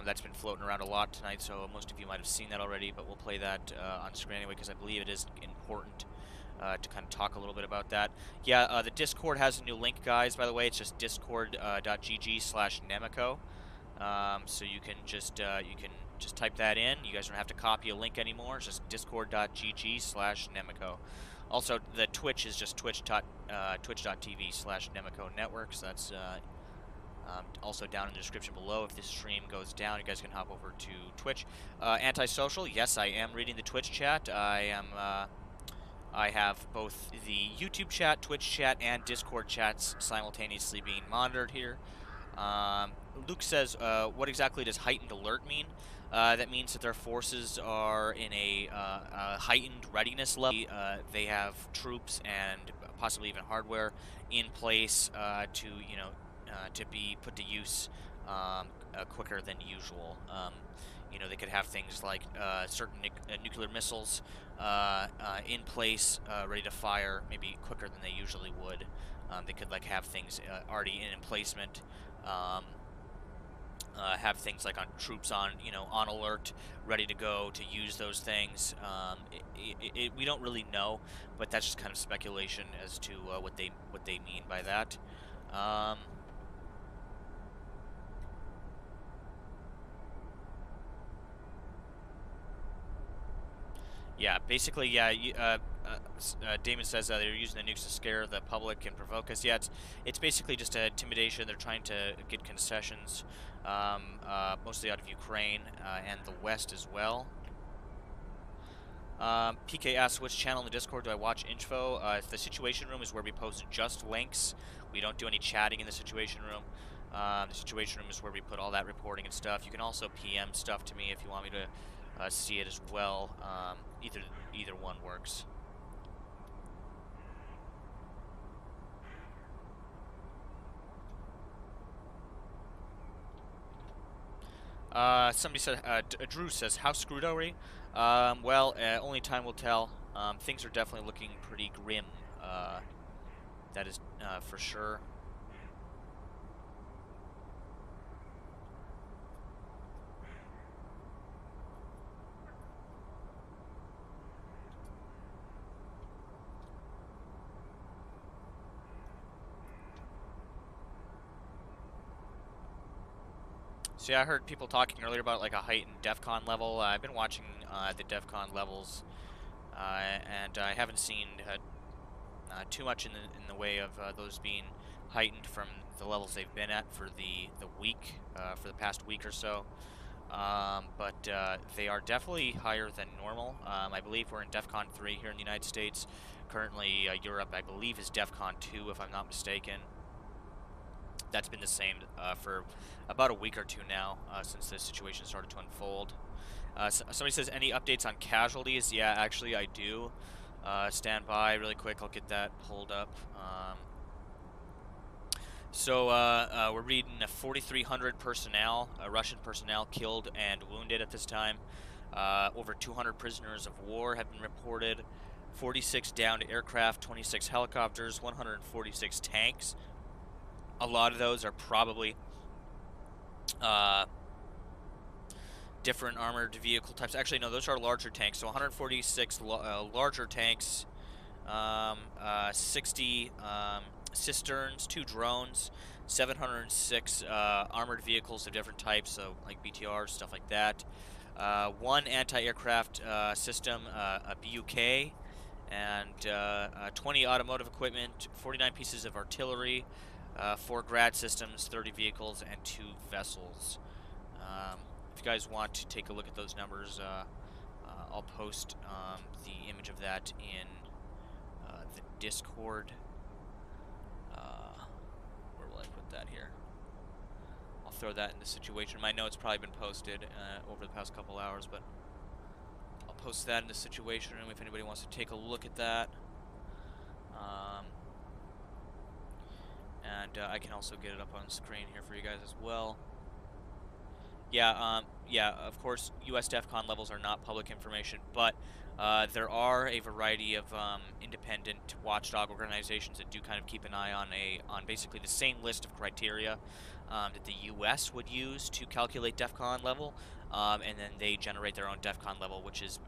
That's been floating around a lot tonight, so most of you might have seen that already, but we'll play that on screen anyway because I believe it is important to kind of talk a little bit about that. Yeah, the Discord has a new link, guys, by the way. It's just discord.gg/Nemiko. So you can just type that in. You guys don't have to copy a link anymore. It's just discord.gg/Nemiko. Also, the Twitch is just twitch.tv/Nemiko Network. So that's also down in the description below. If this stream goes down, you guys can hop over to Twitch. Antisocial, yes, I am reading the Twitch chat. I have both the YouTube chat, Twitch chat, and Discord chats simultaneously being monitored here. Luke says, what exactly does heightened alert mean? That means that their forces are in a heightened readiness level. They have troops and possibly even hardware in place to, to be put to use quicker than usual. They could have things like certain nuclear missiles in place, ready to fire, maybe quicker than they usually would. They could have things already in emplacement. Have things like on troops on alert, ready to go to use those things. We don't really know, but that's just kind of speculation as to what they mean by that. Yeah, basically, yeah. Damon says they're using the nukes to scare the public and provoke us. Yeah, it's basically just intimidation. They're trying to get concessions, mostly out of Ukraine and the West as well. PK asks, which channel in the Discord do I watch info? The Situation Room is where we post just links. We don't do any chatting in the Situation Room. The Situation Room is where we put all that reporting and stuff. You can also PM stuff to me if you want me to see it as well. Either one works. Somebody said, Drew says, how screwed are we? Well, only time will tell. Things are definitely looking pretty grim. That is for sure. So yeah, I heard people talking earlier about a heightened DEFCON level. I've been watching the DEFCON levels, and I haven't seen too much in the way of those being heightened from the levels they've been at for the week, for the past week or so. But they are definitely higher than normal. I believe we're in DEFCON 3 here in the United States. Currently, Europe, I believe, is DEFCON 2, if I'm not mistaken. That's been the same for about a week or two now, since this situation started to unfold. Somebody says, any updates on casualties? Yeah, actually I do. Stand by really quick, I'll get that pulled up. So we're reading 4,300 personnel, Russian personnel killed and wounded at this time. Over 200 prisoners of war have been reported. 46 downed aircraft, 26 helicopters, 146 tanks. A lot of those are probably different armored vehicle types. Actually, no, those are larger tanks. So 146 larger tanks, 60 cisterns, 2 drones, 706 armored vehicles of different types, so like BTRs, stuff like that. 1 anti-aircraft system, a BUK, and 20 automotive equipment, 49 pieces of artillery, 4 grad systems, 30 vehicles, and 2 vessels. If you guys want to take a look at those numbers, I'll post the image of that in the Discord. Where will I put that here? I'll throw that in the situation. I know it's probably been posted over the past couple hours, but I'll post that in the situation room if anybody wants to take a look at that. And I can also get it up on the screen here for you guys as well. Yeah, yeah, of course, U.S. DEFCON levels are not public information, but there are a variety of independent watchdog organizations that do kind of keep an eye on basically the same list of criteria that the U.S. would use to calculate DEFCON level, and then they generate their own DEFCON level, which is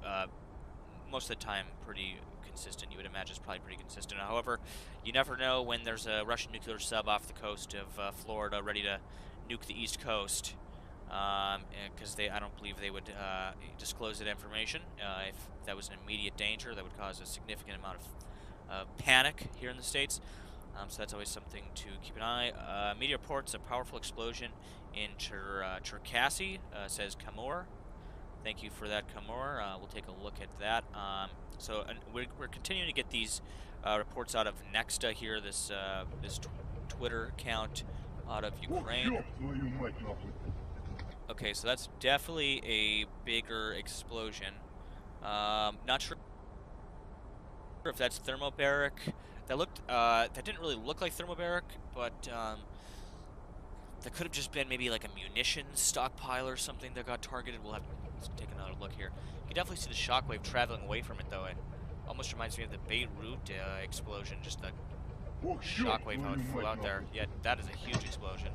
most of the time pretty consistent. You would imagine it's probably pretty consistent. However, you never know when there's a Russian nuclear sub off the coast of Florida ready to nuke the East Coast, because I don't believe they would disclose that information. If that was an immediate danger, that would cause a significant amount of panic here in the States. So that's always something to keep an eye. Media reports a powerful explosion in Cherkasy, says Kamor. Thank you for that, Kamor. We'll take a look at that. So we're continuing to get these reports out of Nexta here, this Twitter account out of Ukraine. Okay, so that's definitely a bigger explosion. Not sure if that's thermobaric. That looked, that didn't really look like thermobaric, but that could have just been maybe like a munitions stockpile or something that got targeted. We'll have to take another look here. You can definitely see the shockwave traveling away from it, though. It almost reminds me of the Beirut explosion, just the shockwave, how it flew out there. Yeah, that is a huge explosion.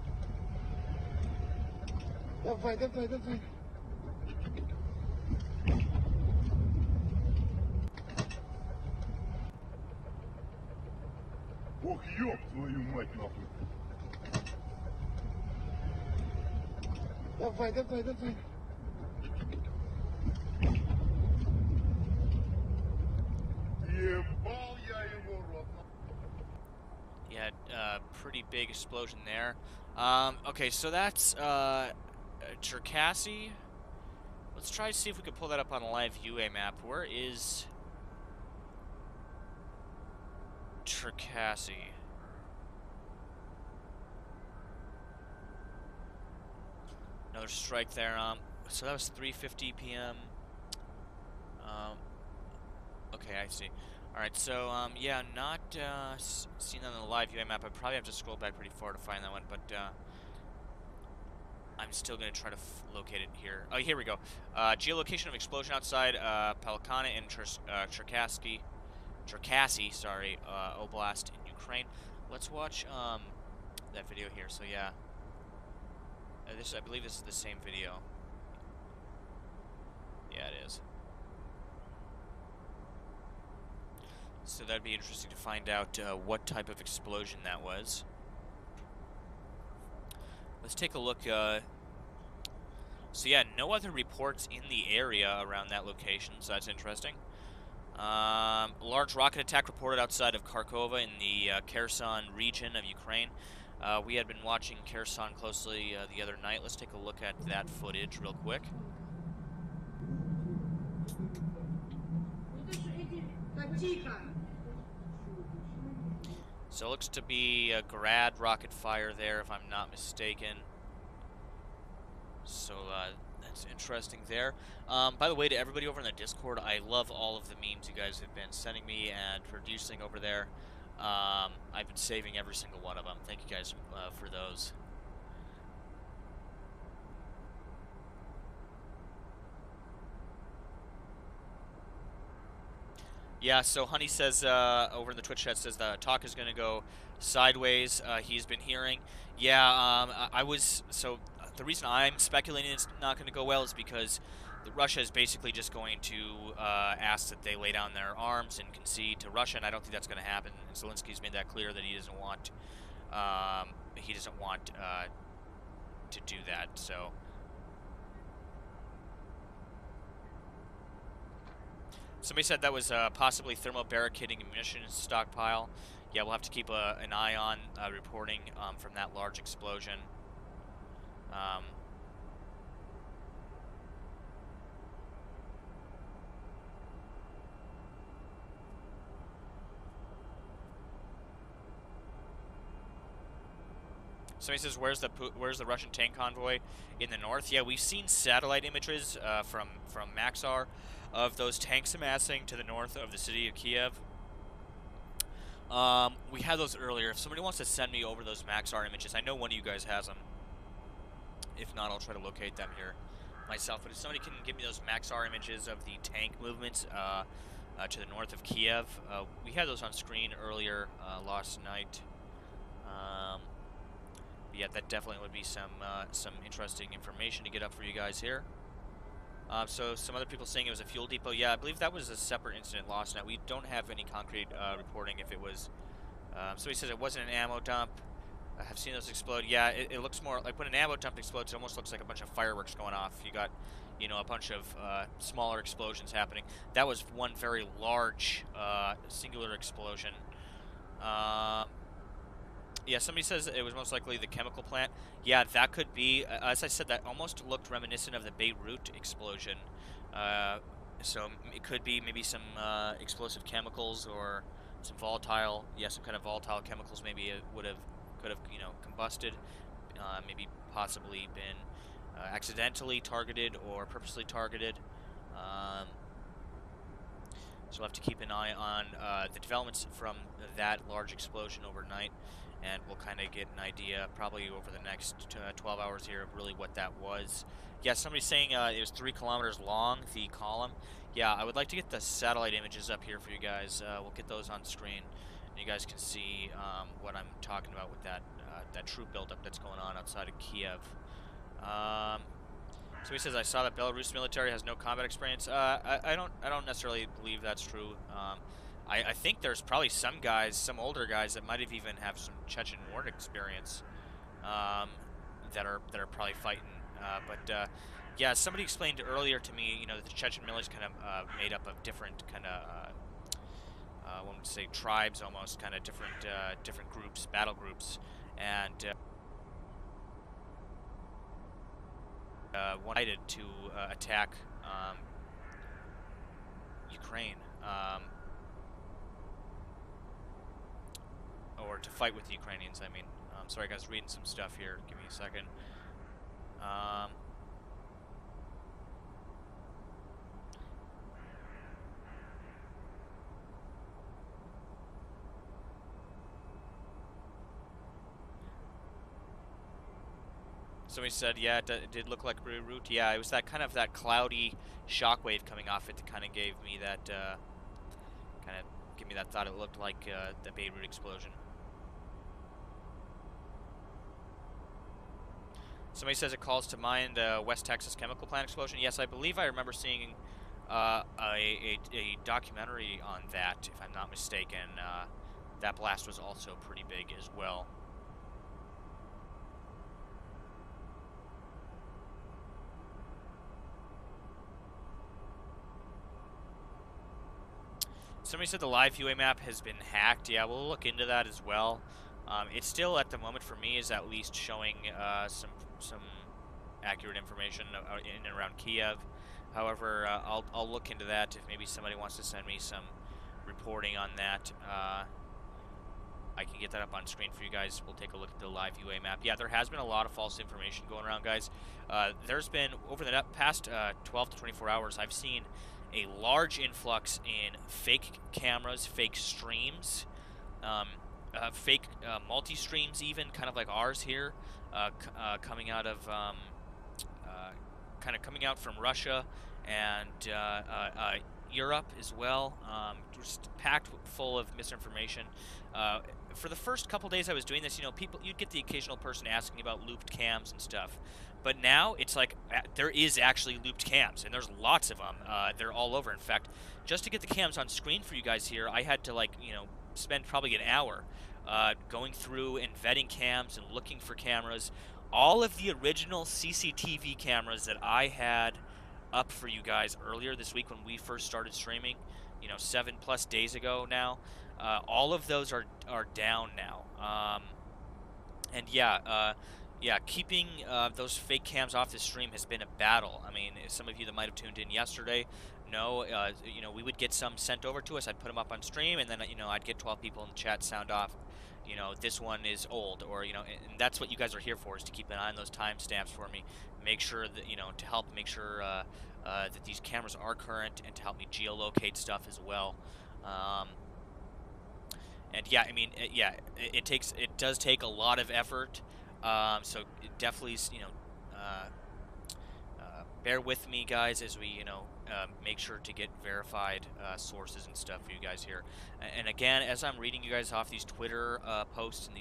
Ох, ёб твою мать, нахуй. Давай, давай, давай. Ебал я его рот. Yeah, pretty big explosion there. Okay, so that's Cherkasy. Let's try to see if we can pull that up on a live UA map. Where is Cherkasy? Another strike there. So that was 3:50 p.m. Okay, I see. All right, so yeah, not seen that on the live UA map. I probably have to scroll back pretty far to find that one, but I'm still gonna try to locate it here. Oh, here we go. Geolocation of explosion outside Palkana in Cherkasy, sorry, Oblast in Ukraine. Let's watch that video here. So yeah, I believe this is the same video. Yeah, it is. So that'd be interesting to find out what type of explosion that was. Let's take a look. So yeah, no other reports in the area around that location, so that's interesting. Large rocket attack reported outside of Kharkova in the Kherson region of Ukraine. We had been watching Kherson closely the other night. Let's take a look at that footage real quick. So it looks to be a Grad rocket fire there, if I'm not mistaken. So that's interesting there. By the way, to everybody over in the Discord, I love all of the memes you guys have been sending me and producing over there. I've been saving every single one of them. Thank you guys for those. Yeah, so Honey says, over in the Twitch chat, says the talk is going to go sideways. He's been hearing. Yeah, so the reason I'm speculating it's not going to go well is because Russia is basically just going to ask that they lay down their arms and concede to Russia, and I don't think that's going to happen. And Zelensky's made that clear that he doesn't want to do that, so... Somebody said that was possibly thermobaric hitting a munitions stockpile. Yeah, we'll have to keep an eye on reporting from that large explosion. Somebody says, where's the Russian tank convoy in the north? Yeah, we've seen satellite images from Maxar of those tanks amassing to the north of the city of Kiev. We had those earlier. If somebody wants to send me over those Maxar images, I know one of you guys has them. If not, I'll try to locate them here myself. But if somebody can give me those Maxar images of the tank movements to the north of Kiev, we had those on screen earlier last night. Yeah, that definitely would be some interesting information to get up for you guys here. So some other people saying it was a fuel depot. Yeah, I believe that was a separate incident last night. We don't have any concrete reporting if it was. Somebody says it wasn't an ammo dump. I have seen those explode. Yeah, it looks more like when an ammo dump explodes, it almost looks like a bunch of fireworks going off. You got, you know, a bunch of smaller explosions happening. That was one very large singular explosion. Yeah, somebody says it was most likely the chemical plant. Yeah, that could be. As I said, that almost looked reminiscent of the Beirut explosion. So it could be maybe some explosive chemicals or some volatile. Yeah, some kind of volatile chemicals. Maybe it could have, you know, combusted. maybe possibly been accidentally targeted or purposely targeted. So we'll have to keep an eye on the developments from that large explosion overnight, and we'll kind of get an idea probably over the next 12 hours here of really what that was. Yeah, somebody's saying it was 3 kilometers long, the column. Yeah, I would like to get the satellite images up here for you guys. We'll get those on screen, and you guys can see what I'm talking about with that that troop buildup that's going on outside of Kiev. So he says, I saw that Belarus military has no combat experience. I don't necessarily believe that's true. I think there's probably some guys, some older guys that might have even have some Chechen war experience that are probably fighting. But yeah, somebody explained earlier to me, you know, that the Chechen military is kind of made up of different kind of, one would say tribes almost, kind of different groups, battle groups, and wanted to attack Ukraine, or to fight with the Ukrainians, I mean. Sorry guys, reading some stuff here, give me a second. Somebody said, yeah, it did look like Beirut. Yeah, it was that kind of that cloudy shockwave coming off it that kind of gave me that thought. It looked like the Beirut explosion. Somebody says it calls to mind West Texas chemical plant explosion. Yes, I believe I remember seeing a documentary on that, if I'm not mistaken. That blast was also pretty big as well. Somebody said the live UA map has been hacked. Yeah, we'll look into that as well. It's still, at the moment for me, is at least showing some accurate information in and around Kiev. However, I'll look into that. If maybe somebody wants to send me some reporting on that, I can get that up on screen for you guys. We'll take a look at the live UA map. Yeah, there has been a lot of false information going around, guys. There's been, over the past 12 to 24 hours, I've seen a large influx in fake cameras, fake streams, fake multi-streams even, kind of like ours here, coming out of, coming out from Russia and Europe as well, just packed full of misinformation. For the first couple days I was doing this, you know, you'd get the occasional person asking about looped cams and stuff. But now it's like there is actually looped cams, and there's lots of them. They're all over. In fact, just to get the cams on screen for you guys here, I had to, like, you know, spend probably an hour going through and vetting cams and looking for cameras. All of the original CCTV cameras that I had up for you guys earlier this week when we first started streaming, you know, 7+ days ago now, all of those are down now. And yeah, yeah, keeping those fake cams off the stream has been a battle. I mean, some of you that might have tuned in yesterday know, you know, we would get some sent over to us. I'd put them up on stream, and then, you know, I'd get 12 people in the chat sound off, you know, this one is old, or, you know, and that's what you guys are here for, is to keep an eye on those timestamps for me. Make sure that, you know, to help make sure that these cameras are current, and to help me geolocate stuff as well. And yeah, I mean, yeah, it does take a lot of effort. So definitely, you know, bear with me, guys, as we, you know, make sure to get verified sources and stuff for you guys here. And again, as I'm reading you guys off these Twitter posts and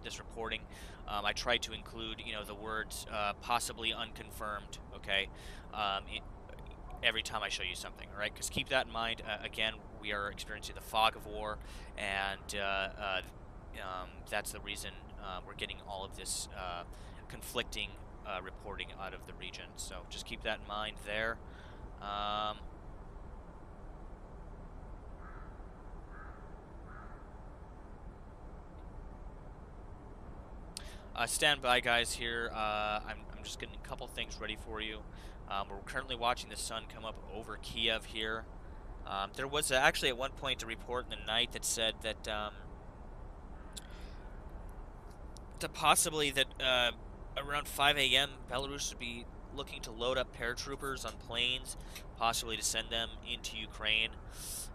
this reporting, I try to include, you know, the words possibly unconfirmed. Okay, every time I show you something, all right? Because keep that in mind. Again, we are experiencing the fog of war, and that's the reason we're getting all of this conflicting reporting out of the region. So just keep that in mind there. Stand by, guys, here. I'm just getting a couple things ready for you. We're currently watching the sun come up over Kiev here. There was actually at one point a report in the night that said that possibly that around 5 a.m., Belarus would be looking to load up paratroopers on planes, possibly to send them into Ukraine.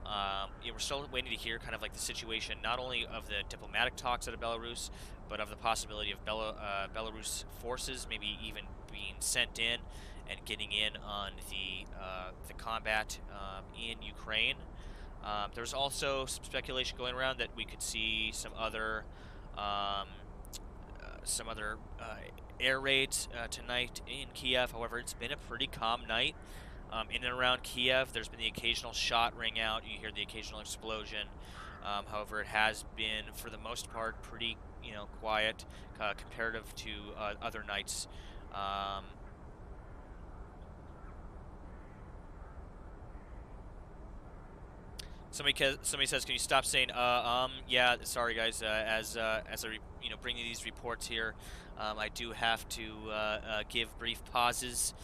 Yeah, we're still waiting to hear kind of like the situation, not only of the diplomatic talks out of Belarus, but of the possibility of Belarus forces maybe even being sent in and getting in on the combat in Ukraine. There's also some speculation going around that we could see some other air raids tonight in Kiev. However, it's been a pretty calm night in and around Kiev. There's been the occasional shot ring out. You hear the occasional explosion. However, it has been, for the most part, pretty quiet comparative to other nights. Somebody says, can you stop saying yeah, sorry guys, as I bring you these reports here, I do have to give brief pauses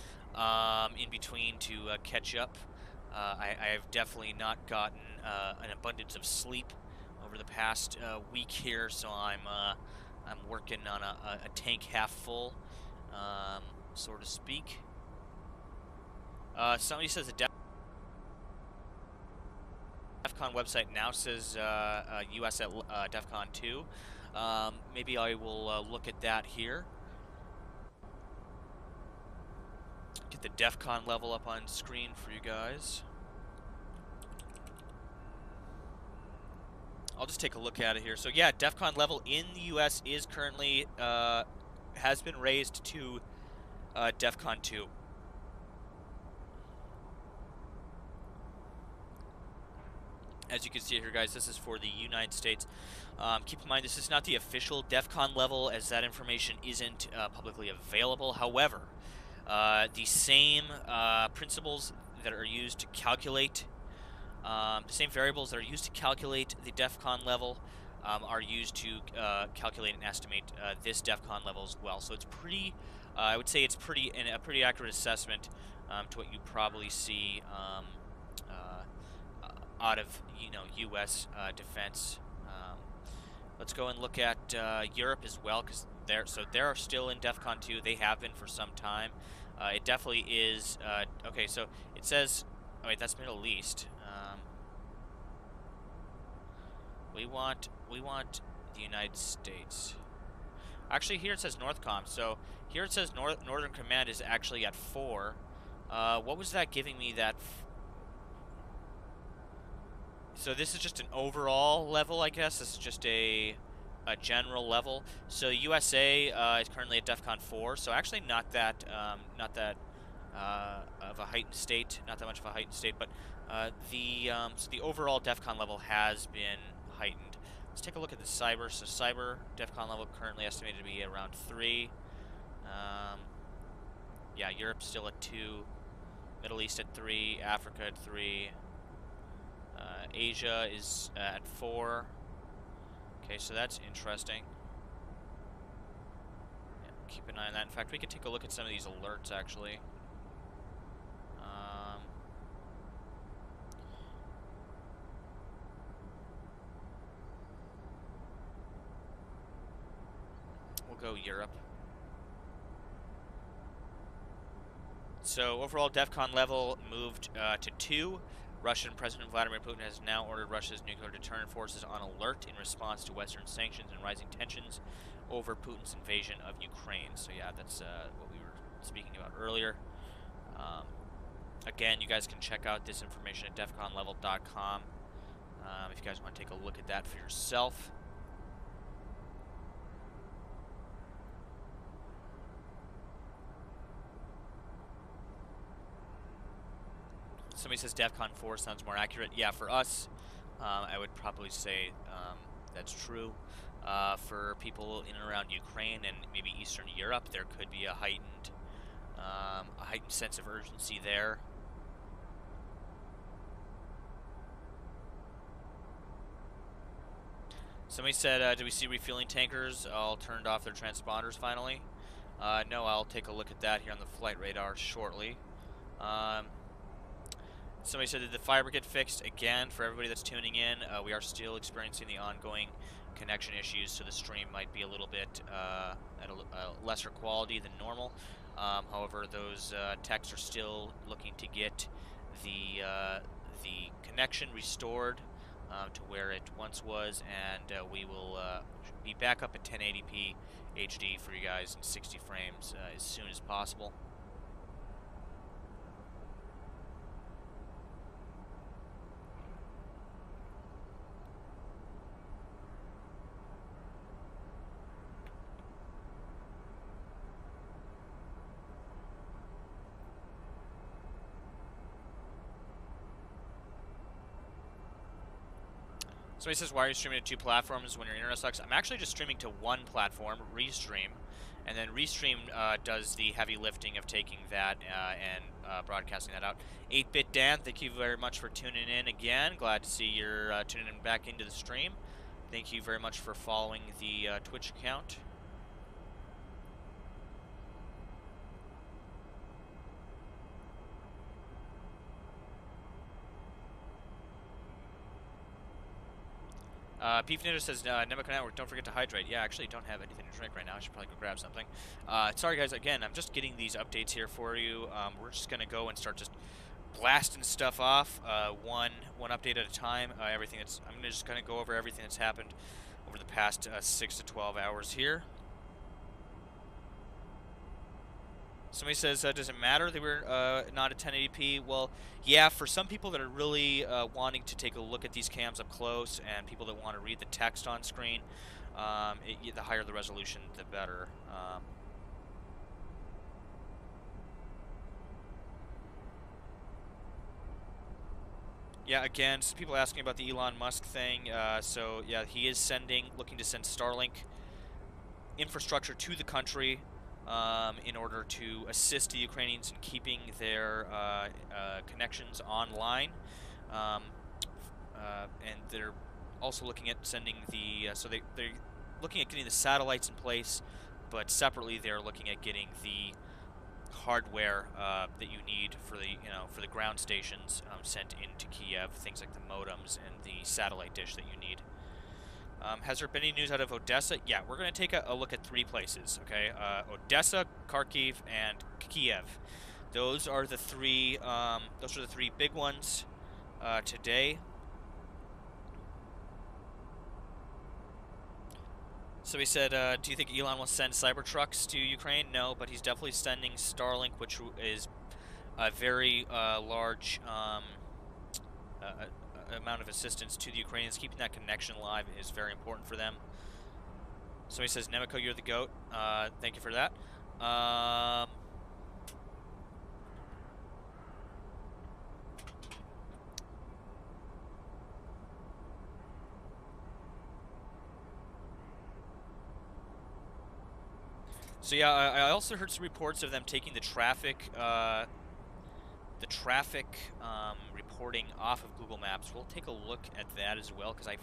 in between to catch up. I have definitely not gotten an abundance of sleep over the past week here, so I'm working on a tank half full, so to speak. Somebody says the DEFCON website now says US at DEFCON 2. Maybe I will look at that here. Get the DEFCON level up on screen for you guys. I'll just take a look at it here. So yeah, DEFCON level in the US is currently, has been raised to DEFCON 2. As you can see here, guys, this is for the United States. Keep in mind, this is not the official DEFCON level, as that information isn't publicly available. However, the same principles that are used to calculate, the same variables that are used to calculate the DEFCON level are used to calculate and estimate this DEFCON level as well. So it's pretty, I would say it's a pretty accurate assessment to what you probably see out of U.S. defense. Let's go and look at Europe as well, because they're still in DEFCON 2. They have been for some time. It definitely is. Okay, so it says, oh wait, that's Middle East. We want the United States. Actually, here it says Northcom. So here it says Northern Command is actually at 4. What was that giving me that? So this is just an overall level, I guess. This is just a general level. So USA is currently at DEFCON 4. So actually not that of a heightened state, not that much of a heightened state, but so the overall DEFCON level has been heightened. Let's take a look at the cyber. So cyber DEFCON level currently estimated to be around 3. Yeah, Europe's still at 2. Middle East at 3. Africa at 3. Asia is at 4. Okay, so that's interesting. Yeah, keep an eye on that. In fact, we could take a look at some of these alerts, actually. We'll go Europe. So overall DEFCON level moved to 2. Russian President Vladimir Putin has now ordered Russia's nuclear deterrent forces on alert in response to Western sanctions and rising tensions over Putin's invasion of Ukraine. So yeah, that's what we were speaking about earlier. Again, you guys can check out this information at defconlevel.com if you guys want to take a look at that for yourself. Somebody says DEFCON 4 sounds more accurate. Yeah, for us, I would probably say that's true. For people in and around Ukraine and maybe Eastern Europe, there could be a heightened sense of urgency there. Somebody said, do we see refueling tankers all turned off their transponders finally? No, I'll take a look at that here on the flight radar shortly. Somebody said, did the fiber get fixed? Again, for everybody that's tuning in, we are still experiencing the ongoing connection issues, so the stream might be a little bit at a lesser quality than normal. However, those techs are still looking to get the connection restored to where it once was, and we will be back up at 1080p HD for you guys in 60 frames as soon as possible. So he says, why are you streaming to 2 platforms when your internet sucks? I'm actually just streaming to 1 platform, Restream, and then Restream does the heavy lifting of taking that and broadcasting that out. 8-Bit Dan, thank you very much for tuning in again. Glad to see you're tuning in back into the stream. Thank you very much for following the Twitch account. Beef Ninja says, Nemeko Network, don't forget to hydrate. Yeah, I actually don't have anything to drink right now. I should probably go grab something. Sorry, guys. Again, I'm just getting these updates here for you. We're just going to go and start just blasting stuff off one update at a time. I'm just going to go over everything that's happened over the past 6 to 12 hours here. Somebody says, does it matter that we're not at 1080p? Well, yeah, for some people that are really wanting to take a look at these cams up close and people that want to read the text on screen, the higher the resolution, the better. Yeah, again, some people asking about the Elon Musk thing. So, yeah, he is looking to send Starlink infrastructure to the country. In order to assist the Ukrainians in keeping their connections online, and they're also looking at sending the they're looking at getting the satellites in place, but separately they're looking at getting the hardware that you need for the ground stations sent into Kiev, things like the modems and the satellite dish that you need. Has there been any news out of Odessa? Yeah, we're going to take a look at 3 places, okay? Odessa, Kharkiv, and Kiev. Those are the 3 big ones today. So he said, do you think Elon will send Cybertrucks to Ukraine? No, but he's definitely sending Starlink, which is a very large amount of assistance to the Ukrainians. Keeping that connection alive is very important for them. So he says, Nemeko, you're the GOAT. Thank you for that. So yeah, I also heard some reports of them taking the traffic reporting off of Google Maps. We'll take a look at that as well, because I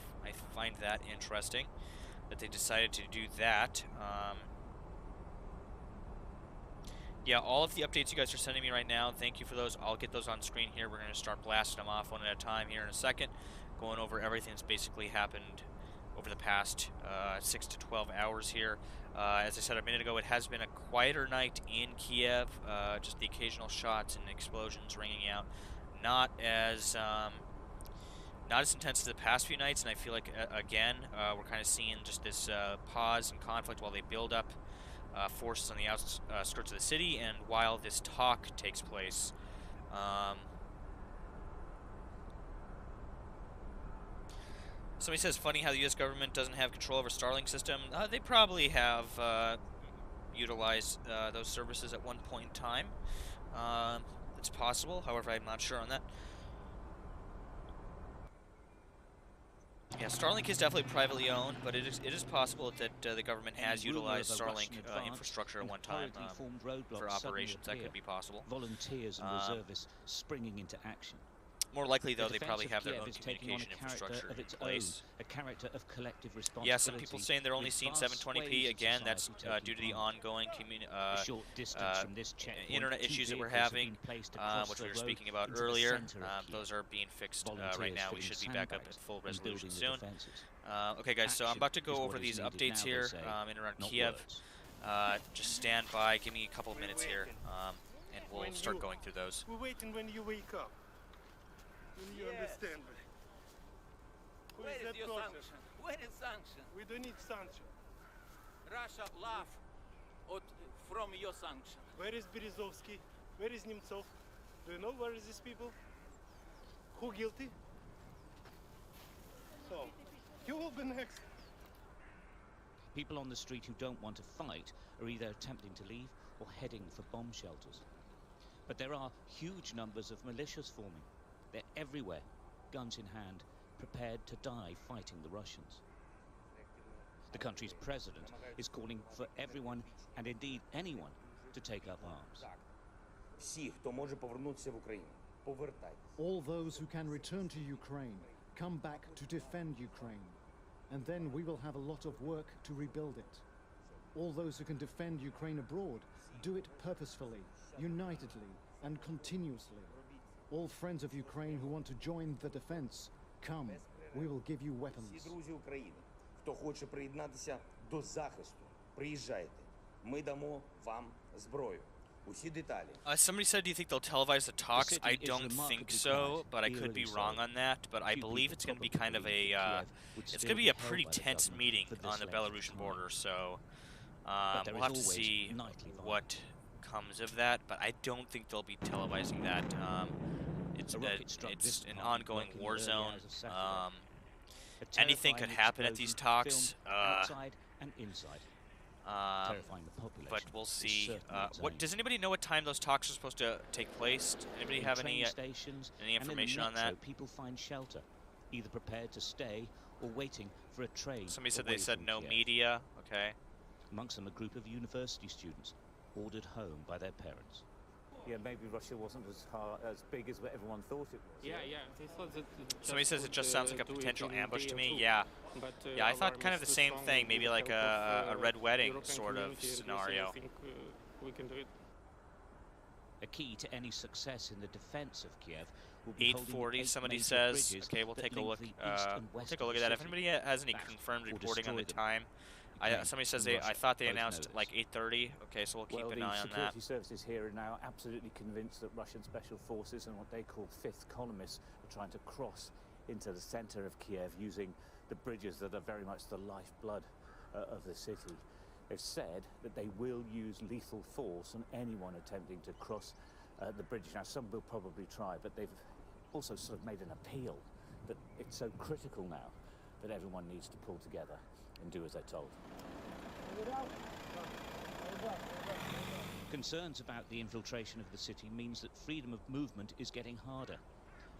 find that interesting that they decided to do that. Yeah, all of the updates you guys are sending me right now, thank you for those. I'll get those on screen here. We're going to start blasting them off one at a time here in a second, going over everything that's basically happened over the past 6 to 12 hours here. As I said a minute ago, it has been a quieter night in Kiev, just the occasional shots and explosions ringing out. Not as intense as the past few nights, and I feel like, again, we're kind of seeing just this pause in conflict while they build up forces on the outskirts of the city, and while this talk takes place. Somebody says, funny how the U.S. government doesn't have control over Starlink system. They probably have utilized those services at one point in time. It's possible, however, I'm not sure on that. Yeah, Starlink is definitely privately owned, but it is possible that the government has utilized Starlink infrastructure at one time for operations. That could be possible. Volunteers and reservists springing into action. More likely, though, they probably have their own communication infrastructure in place. A character of collective responsibility. Yeah, some people saying they're only seeing 720p. Again, that's due to the ongoing internet issues that we're having, which we were speaking about earlier. Those are being fixed right now. We should be back up at full resolution soon. Okay, guys, so I'm about to go over these updates here in and around Kiev. Just stand by. Give me a couple of minutes here, and we'll start going through those. We're waiting when you wake up. When you understand me. Where is your sanction? Where is sanction? We don't need sanction. Russia laugh from your sanction. Where is Berezovsky? Where is Nemtsov? Do you know where is these people? Who guilty? So, you will be next. People on the street who don't want to fight are either attempting to leave or heading for bomb shelters. But there are huge numbers of militias forming. They're everywhere, guns in hand, prepared to die fighting the Russians. The country's president is calling for everyone, and indeed anyone, to take up arms. All those who can return to Ukraine, come back to defend Ukraine. And then we will have a lot of work to rebuild it. All those who can defend Ukraine abroad, do it purposefully, unitedly, and continuously. All friends of Ukraine who want to join the defense, come, we will give you weapons. Всі друзі України, хто хоче приєднатися до захисту, приїжджайте. Ми дамо вам зброю. Усі деталі. Somebody said, do you think they'll televise the talks? I don't think so, but I could be wrong on that. But I believe it's going to be kind of a, it's going to be a pretty tense meeting on the Belarusian border. So we'll have to see what comes of that. But I don't think they'll be televising that. It's an ongoing war zone. Anything could happen at these talks. Outside and inside. Terrifying the population. But we'll see. What does anybody know what time those talks are supposed to take place? Anybody have any information on that? People find shelter, either prepared to stay or waiting for a train. Somebody said they said no media. Okay. Amongst them, a group of university students ordered home by their parents. Yeah, maybe Russia wasn't as big as what everyone thought it was. Yeah. They thought that somebody says it just sounds like a potential ambush to me. Yeah. Yeah, I thought kind of the same thing. Maybe like a red wedding sort of scenario. I think we can do it. A key to any success in the defense of Kiev will be 840. Somebody says. Okay, we'll take a look. We'll take a look at that. If anybody has any confirmed reporting on the time. Somebody says I thought they announced like 8:30. Okay, so we'll keep an eye on that. The security services here are now absolutely convinced that Russian special forces and what they call fifth columnists are trying to cross into the center of Kiev using the bridges that are very much the lifeblood of the city. They've said that they will use lethal force on anyone attempting to cross the bridge. Now, some will probably try, but they've also sort of made an appeal that it's so critical now that everyone needs to pull together and do as they're told. Concerns about the infiltration of the city means that freedom of movement is getting harder.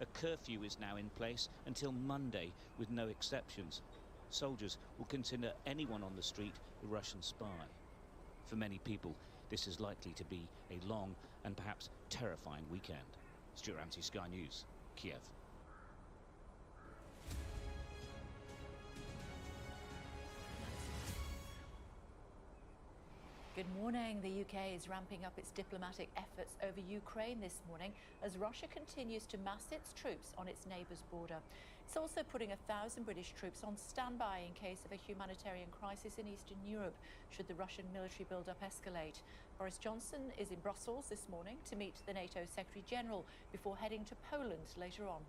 A curfew is now in place until Monday, with no exceptions. Soldiers will consider anyone on the street a Russian spy. For many people, this is likely to be a long and perhaps terrifying weekend. Stuart Ramsey, Sky News, Kiev. Good morning. The UK is ramping up its diplomatic efforts over Ukraine this morning as Russia continues to mass its troops on its neighbour's border. It's also putting 1,000 British troops on standby in case of a humanitarian crisis in Eastern Europe, should the Russian military build-up escalate. Boris Johnson is in Brussels this morning to meet the NATO Secretary-General before heading to Poland later on.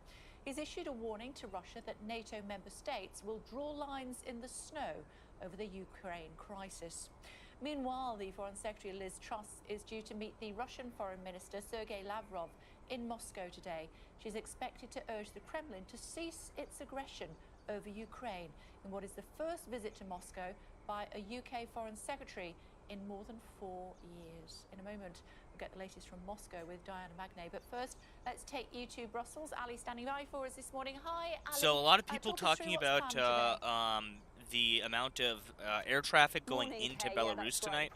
He's issued a warning to Russia that NATO member states will draw lines in the snow over the Ukraine crisis. Meanwhile, the Foreign Secretary Liz Truss is due to meet the Russian Foreign Minister Sergei Lavrov in Moscow today. She's expected to urge the Kremlin to cease its aggression over Ukraine in what is the first visit to Moscow by a UK Foreign Secretary in more than 4 years. In a moment, we'll get the latest from Moscow with Diana Magne. But first, let's take you to Brussels. Ali standing by for us this morning. Hi, Ali. So a lot of people talking about the amount of air traffic going into Belarus tonight.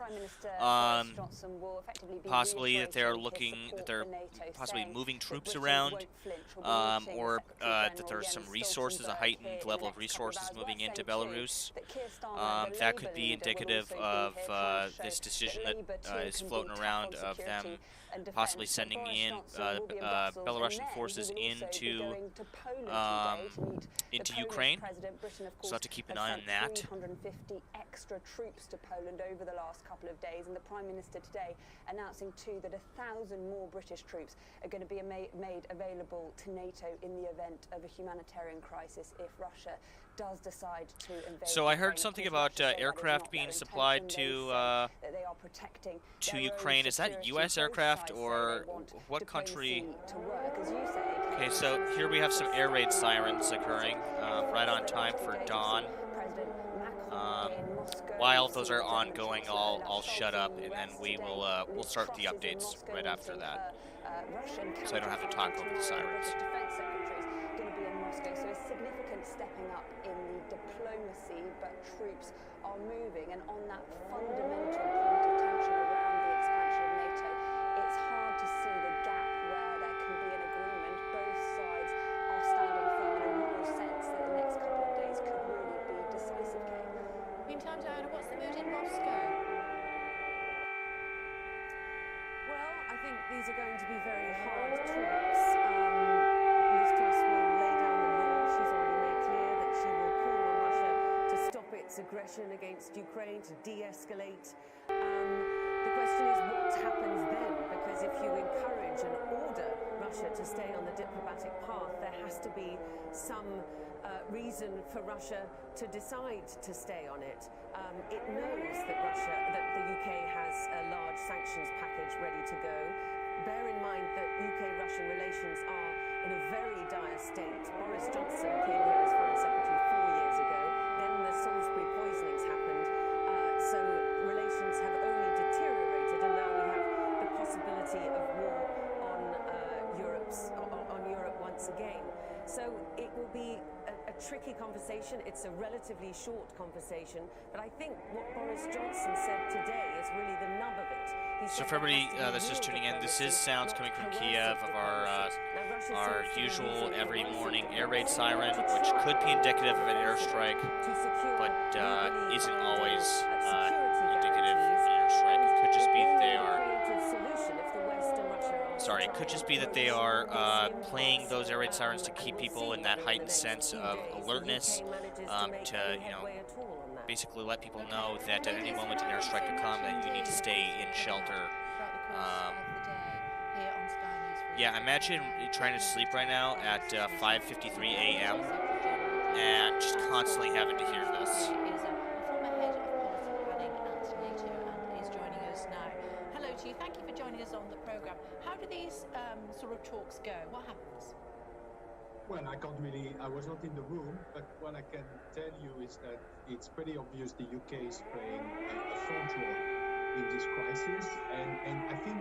Possibly that they're possibly moving troops around, or that there are some resources, a heightened level of resources moving into Belarus. That could be indicative of this decision that is floating around of them possibly sending in Belarusian forces into Ukraine. So we'll have to keep an eye on that. 350 extra troops to Poland over the last couple of days, and the Prime Minister today announcing too that 1,000 more British troops are going to be made available to NATO in the event of a humanitarian crisis if Russia does decide to invade. So I heard something about aircraft being supplied to Ukraine. Is that U.S. aircraft or what country? Okay, so here we have some air raid sirens occurring right on time for dawn. While those are ongoing, I'll shut up and then we'll start the updates right after that, so I don't have to talk over the sirens. So a significant stepping up in the diplomacy, but troops are moving, and on that fundamental point of tension around the expansion of NATO, it's hard to see the gap where there can be an agreement. Both sides are standing firm in a real sense that the next couple of days could really be decisive, Kay. Meantime, Diana, what's the mood in Moscow? Well, I think these are going to be very hard talks. Liz Truss will lay down the law. She's already made clear that she will call on Russia to stop its aggression against Ukraine, to de-escalate. The question is what happens then, because if you encourage and order Russia to stay on the diplomatic path, there has to be some reason for Russia to decide to stay on it. It knows that the UK has a large sanctions package ready to go. Bear in mind that UK-Russian relations are in a very dire state. Boris Johnson came here as Foreign Secretary 4 years ago. Then the Salisbury poisonings happened. So relations have only deteriorated, and now we have the possibility of war on Europe once again. So it will be a tricky conversation. It's a relatively short conversation, but I think what Boris Johnson said today is really the nub of it. So for everybody that's just tuning in, this is sounds coming from Kiev of our usual every morning air raid siren, which could be indicative of an airstrike, but isn't always indicative of an airstrike. It could just be that they are. Sorry, it could just be that they are playing those air raid sirens to keep people in that heightened sense of alertness, to basically let people know that at any moment an airstrike could come, that you need to stay in shelter. Yeah, imagine trying to sleep right now at 5:53 a.m. and just constantly having to hear this. Thank you for joining us on the program. How do these sort of talks go? What happens? Well, I was not in the room, but what I can tell you is that it's pretty obvious the UK is playing a front role in this crisis, and I think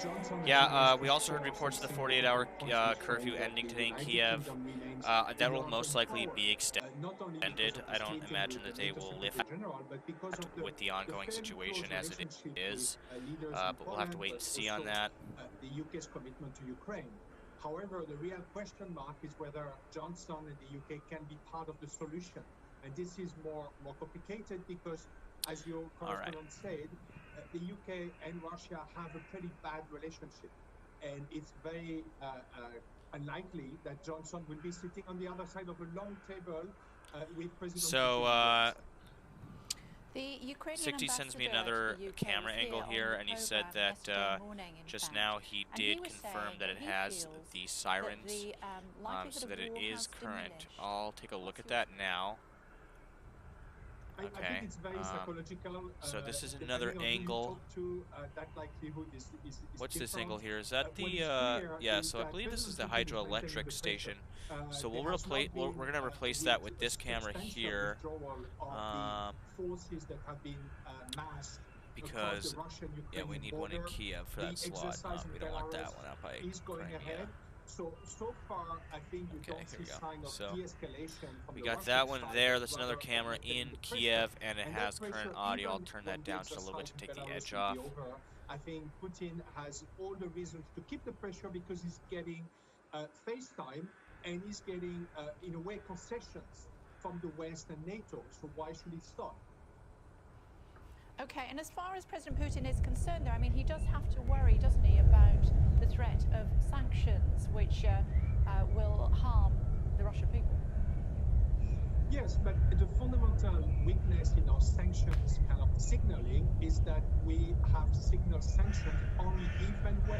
Johnson... Yeah, we also heard reports of the 48-hour curfew ending today in Kiev. That will most likely be extended. I don't imagine that they will lift with the ongoing situation as it is, but we'll have to wait and see on that. The UK's commitment to Ukraine. However, the real question mark is whether Johnson and the UK can be part of the solution. And this is more complicated because, as your correspondent said, the UK and Russia have a pretty bad relationship. And it's very unlikely that Johnson will be sitting on the other side of a long table with President Putin. The Ukrainian 60 sends me another camera angle here, and he said that just now he did confirm that it has the sirens, so that it is current. I'll take a look at that now. Okay, I think it's very psychological. So this is another angle. That likelihood is What's this angle here? Is that the, yeah, so I believe this is the hydroelectric station. So we'll replace, we're going to replace that with this camera here. Because, yeah, we need one in Kiev for that slot. We don't want that one up by Crimea. So far, I think you don't see sign of de-escalation. We got that one there. That's another camera in Kiev, and it has current audio. I'll turn that down just a little bit to take the edge off. I think Putin has all the reasons to keep the pressure because he's getting FaceTime and he's getting, in a way, concessions from the West and NATO. So why should he stop? Okay, and as far as President Putin is concerned, though, I mean, he does have to worry, doesn't he, about the threat of sanctions, which will harm the Russian people. Yes, but the fundamental weakness in our sanctions kind of signaling is that we have signaled sanctions only if and when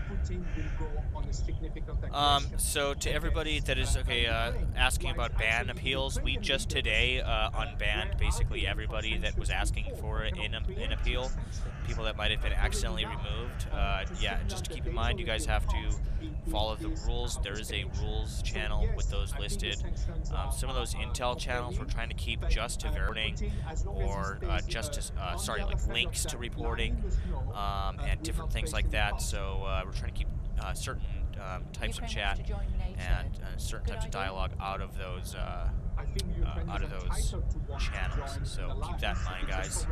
Putin will go on a significant aggression. So to everybody that is asking about ban appeals, we just today unbanned basically everybody that was asking for an appeal. People that might have been accidentally removed. Yeah, just to keep in mind, you guys have to follow the rules. There is a rules channel with those listed. Some of those intel channels we're trying to keep just to reporting, or just to like links to reporting, and different things like that. So we're trying to keep certain types of chat and certain types of dialogue out of those channels. So keep that in mind, guys.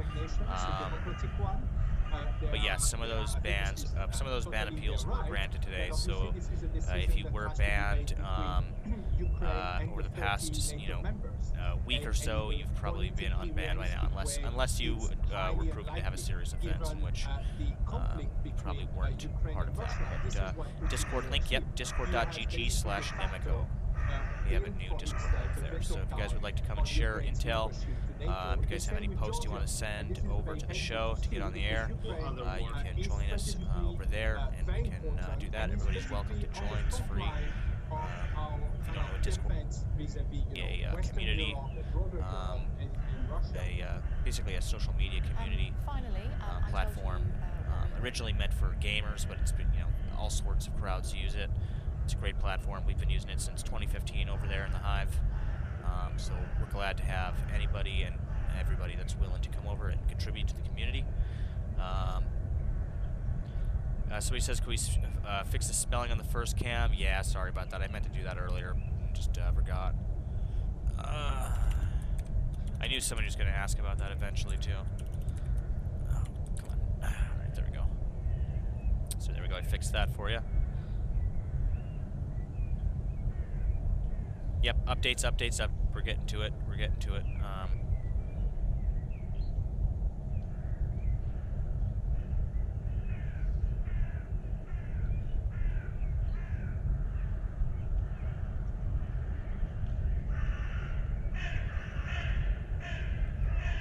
But yeah, some of those bans, some of those ban appeals were granted today. So if you were banned over the past, week or so, you've probably been unbanned by now, unless you were proven to have a serious offense, in which you probably weren't part of that. But Discord link, yep, discord.gg/Nemico. We have a new Discord link there. So if you guys would like to come and share intel, if you guys have any posts you want to send over to the show to get on the air, you can join us over there, and we can do that. Everybody's welcome to join. It's free. If you don't know what Discord is, a community, basically a social media community platform, originally meant for gamers, but it's been, all sorts of crowds use it. It's a great platform. We've been using it since 2015 over there in the Hive. So we're glad to have anybody and everybody that's willing to come over and contribute to the community. Somebody says, can we fix the spelling on the first cam? Yeah, sorry about that. I meant to do that earlier. Just forgot. I knew somebody was going to ask about that eventually, too. Oh, come on. Alright, there we go. So there we go. I fixed that for you. Yep, updates up. We're getting to it.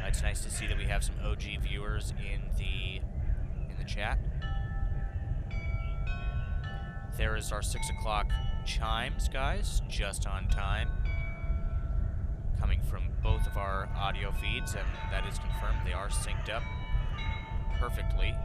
It's nice to see that we have some OG viewers in the chat. There is our 6 o'clock chimes, guys, just on time, coming from both of our audio feeds, and that is confirmed. They are synced up perfectly.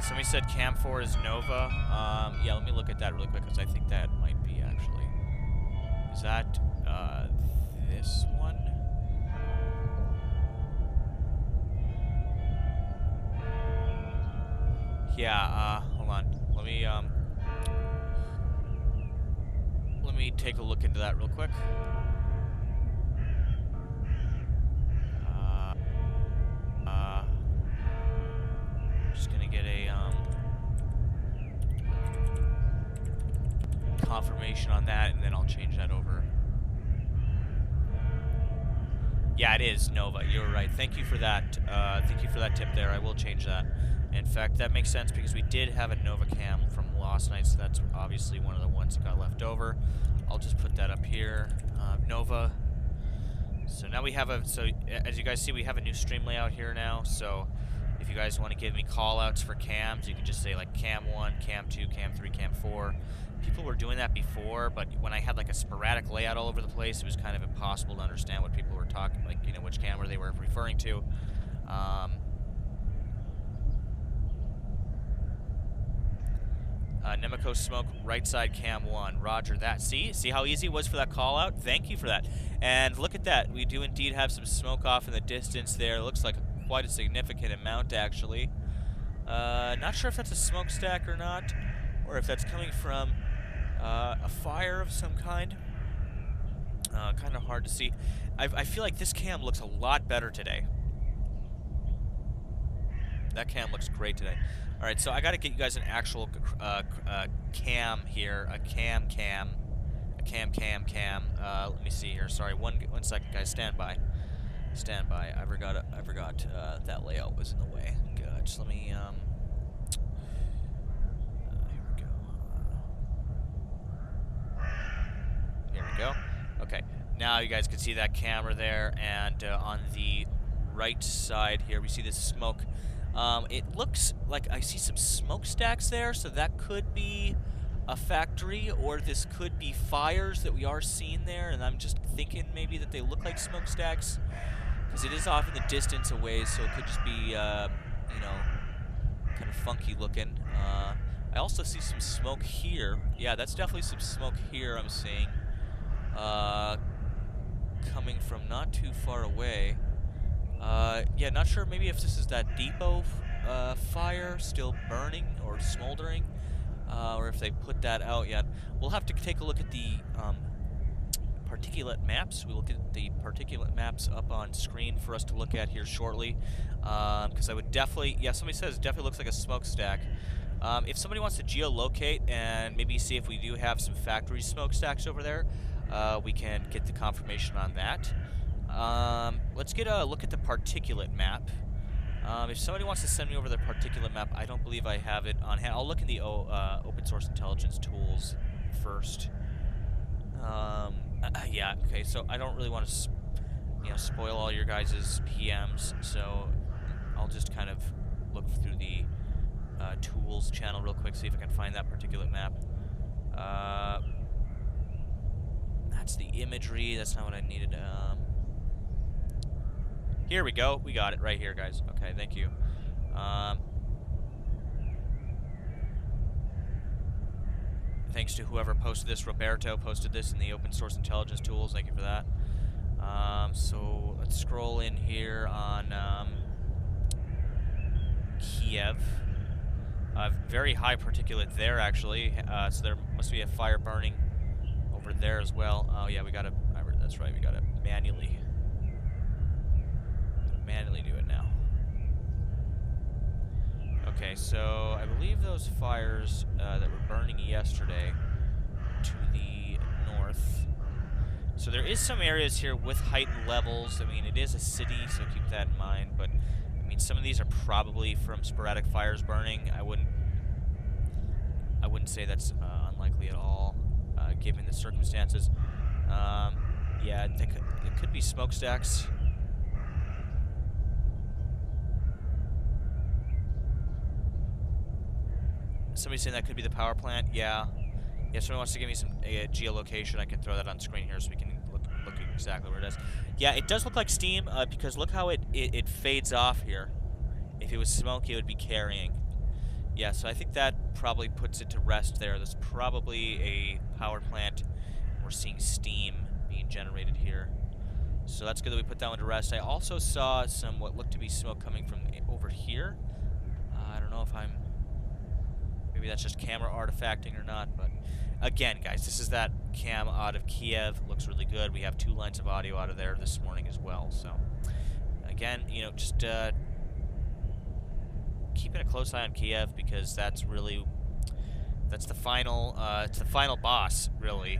Somebody said Cam 4 is Nova. Yeah, let me look at that really quick, because I think that might be actually. Is that this one? Yeah, hold on. Let me take a look into that real quick. Just gonna get a confirmation on that, and then I'll change that over. Yeah, it is Nova. You're right. Thank you for that. Thank you for that tip there. I will change that. In fact, that makes sense because we did have a Nova cam from last night, so that's obviously one of the ones that got left over. I'll just put that up here. Nova. So now we have so as you guys see, we have a new stream layout here now. So if you guys want to give me call-outs for cams, you can just say like cam 1, cam 2, cam 3, cam 4. People were doing that before, but when I had like a sporadic layout all over the place, it was kind of impossible to understand what people were talking, like, which camera they were referring to. Nemeko Smoke, right side cam 1. Roger that. See how easy it was for that call out? Thank you for that. And look at that. We do indeed have some smoke off in the distance there. It looks like quite a significant amount, actually. Not sure if that's a smokestack or not, or if that's coming from a fire of some kind. Kind of hard to see. I feel like this cam looks a lot better today. That cam looks great today. All right, so I got to get you guys an actual cam here, a cam, Let me see here. Sorry, one second, guys. Stand by. Stand by. I forgot that layout was in the way. Good. Just let me here we go. Here we go. Okay. Now you guys can see that camera there, and on the right side here we see this smoke. It looks like I see some smokestacks there, so that could be a factory, or this could be fires that we are seeing there, and I'm just thinking maybe that they look like smokestacks, because it is off in the distance away, so it could just be, you know, kind of funky looking. I also see some smoke here. Yeah, that's definitely some smoke here I'm seeing. Coming from not too far away. Yeah, not sure maybe if this is that depot fire still burning or smoldering, or if they put that out yet. We'll have to take a look at the particulate maps. We'll get the particulate maps up on screen for us to look at here shortly, because I would definitely, yeah, somebody says it definitely looks like a smokestack. If somebody wants to geolocate and maybe see if we do have some factory smokestacks over there, we can get the confirmation on that. Let's get a look at the particulate map. If somebody wants to send me over the particulate map, I don't believe I have it on hand. I'll look in the open source intelligence tools first. Yeah, okay, so I don't really want to, you know, spoil all your guys' PMs, so I'll just kind of look through the tools channel real quick, see if I can find that particulate map. That's the imagery, that's not what I needed. Here we go. We got it right here, guys. Okay, thank you. Thanks to whoever posted this. Roberto posted this in the open source intelligence tools. Thank you for that. So let's scroll in here on Kiev. Very high particulate there, actually. So there must be a fire burning over there as well. Oh yeah, we gotta. That's right. We gotta manually do it now. Okay, so I believe those fires that were burning yesterday to the north. So there is some areas here with heightened levels. I mean, it is a city, so keep that in mind. But I mean, some of these are probably from sporadic fires burning. I wouldn't say that's unlikely at all, given the circumstances. Yeah, it could be smokestacks. Somebody's saying that could be the power plant. Yeah. Yeah, if someone wants to give me some geolocation, I can throw that on screen here so we can look exactly where it is. Yeah, it does look like steam, because look how it fades off here. If it was smoke, it would be carrying. Yeah, so I think that probably puts it to rest there. There's probably a power plant. We're seeing steam being generated here. So that's good that we put that one to rest. I also saw some what looked to be smoke coming from over here. I don't know if maybe that's just camera artifacting or not, but again, guys, this is that cam out of Kiev. Looks really good. We have 2 lines of audio out of there this morning as well. So again, you know, just keeping a close eye on Kiev, because that's the final it's the final boss, really.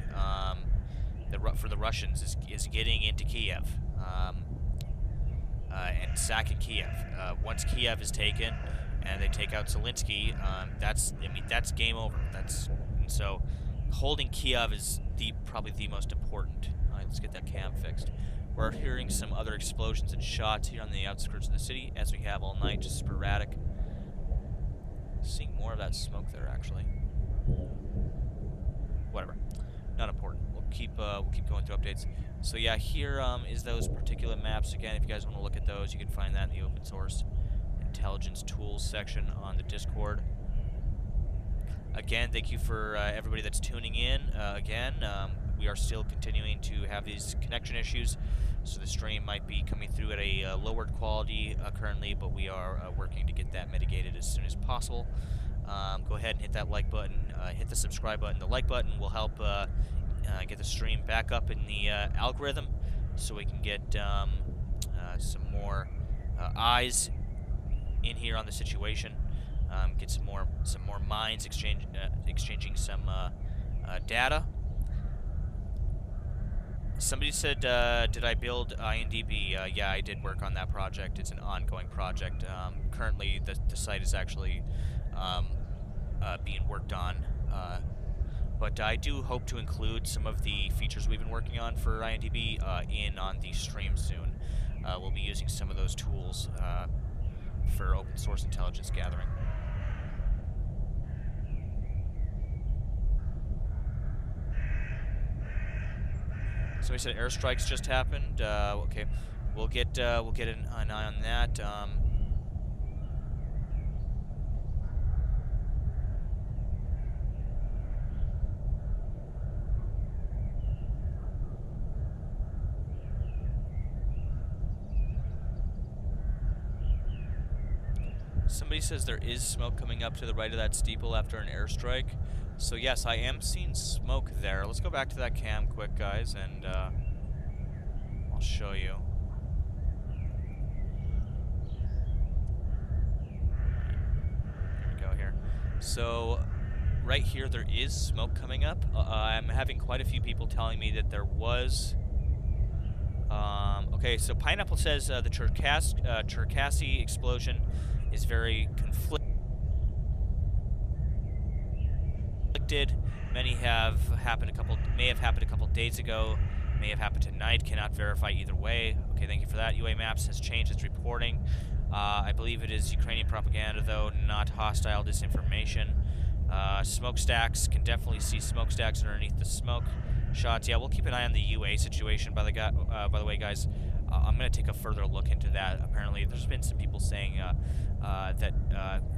For the Russians is getting into Kiev and sacking Kiev. Once Kiev is taken and they take out Zelensky, that's game over. And so holding Kiev is probably the most important. All right, let's get that cam fixed. We're hearing some other explosions and shots here on the outskirts of the city, as we have all night, just sporadic. Seeing more of that smoke there, actually. Whatever, not important. We'll keep going through updates. So yeah, here is those particular maps. Again, if you guys want to look at those, you can find that in the open source intelligence tools section on the Discord. Again, thank you for everybody that's tuning in. We are still continuing to have these connection issues, so the stream might be coming through at a lowered quality currently, but we are working to get that mitigated as soon as possible. Go ahead and hit that like button, hit the subscribe button. The like button will help get the stream back up in the algorithm, so we can get some more eyes in here on the situation. Get some more minds exchanging some data. Somebody said, did I build INDB? Yeah, I did work on that project. It's an ongoing project. Currently, the site is actually being worked on. But I do hope to include some of the features we've been working on for INDB on the stream soon. We'll be using some of those tools for open source intelligence gathering. Somebody said airstrikes just happened. Okay, we'll get an eye on that. Somebody says there is smoke coming up to the right of that steeple after an airstrike. So yes, I am seeing smoke there. Let's go back to that cam quick, guys, and I'll show you. There we go here. So right here there is smoke coming up. I'm having quite a few people telling me that there was... okay, so Pineapple says the Cherkasy explosion is very conflicted. Many have happened may have happened a couple days ago, may have happened tonight. Cannot verify either way. Okay, thank you for that. UA Maps has changed its reporting. I believe it is Ukrainian propaganda, though, not hostile disinformation. Smokestacks, can definitely see smokestacks underneath the smoke shots. Yeah, we'll keep an eye on the UA situation. By the way, guys, I'm going to take a further look into that. Apparently, there's been some people saying that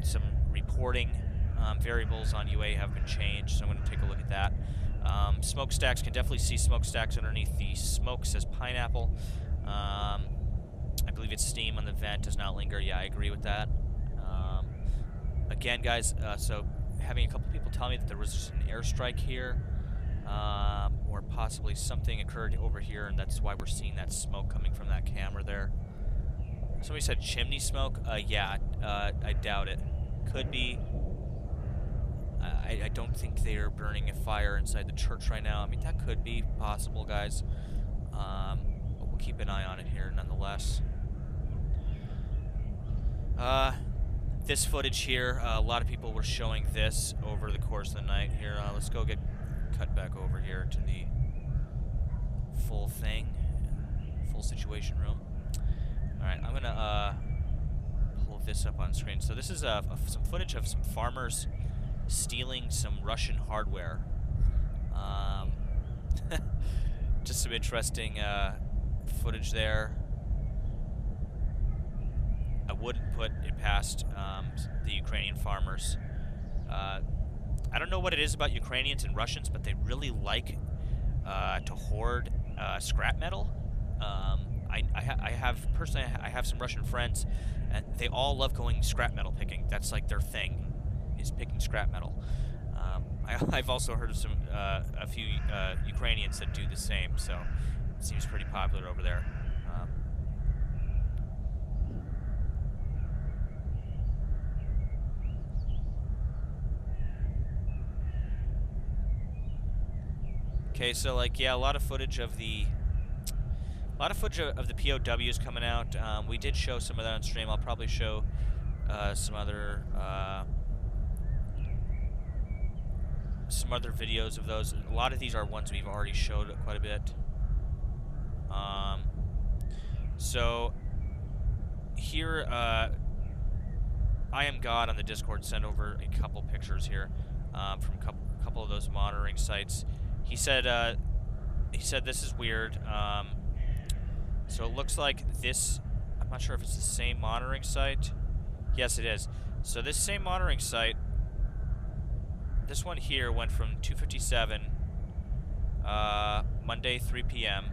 some reporting variables on UA have been changed, so I'm going to take a look at that. Smokestacks, can definitely see smokestacks underneath the smoke, says Pineapple. I believe it's steam on the vent, does not linger. Yeah, I agree with that. Again, guys, so having a couple people tell me that there was just an airstrike here, or possibly something occurred over here, and that's why we're seeing that smoke coming from that camera there. Somebody said chimney smoke. Yeah, I doubt it. Could be. I don't think they are burning a fire inside the church right now. I mean, that could be possible, guys. But we'll keep an eye on it here nonetheless. This footage here, a lot of people were showing this over the course of the night here. Let's go get cut back over here to the full thing, full situation room. Alright, I'm gonna pull this up on screen. So this is some footage of some farmers stealing some Russian hardware. Just some interesting footage there. I wouldn't put it past the Ukrainian farmers. I don't know what it is about Ukrainians and Russians, but they really like to hoard scrap metal. I have some Russian friends, and they all love going scrap metal picking. That's like their thing, is picking scrap metal. I've also heard of a few Ukrainians that do the same, so it seems pretty popular over there. Okay, so like, yeah, a lot of footage of the POWs coming out. We did show some of that on stream. I'll probably show some other videos of those. A lot of these are ones we've already showed quite a bit. So here, I Am God on the Discord sent over a couple pictures here from a couple of those monitoring sites. He said this is weird. So it looks like this, I'm not sure if it's the same monitoring site. Yes, it is. So this same monitoring site, this one here went from 2:57 Monday 3 p.m.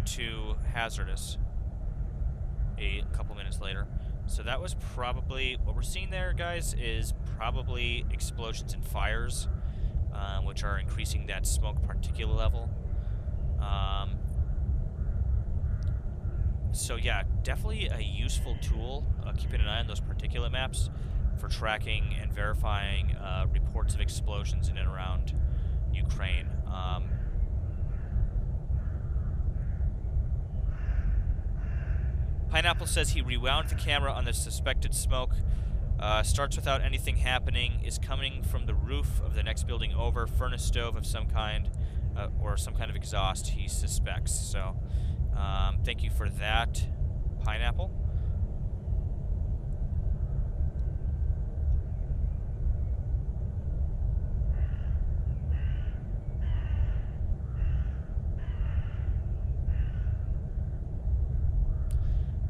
To hazardous a couple minutes later. So that was probably, what we're seeing there, guys, is probably explosions and fires, which are increasing that smoke particulate level. So yeah, definitely a useful tool, keeping an eye on those particulate maps. for tracking and verifying reports of explosions in and around Ukraine. Pineapple says he rewound the camera on the suspected smoke. Starts without anything happening. Is coming from the roof of the next building over. Furnace stove of some kind, or some kind of exhaust, he suspects. So, thank you for that, Pineapple.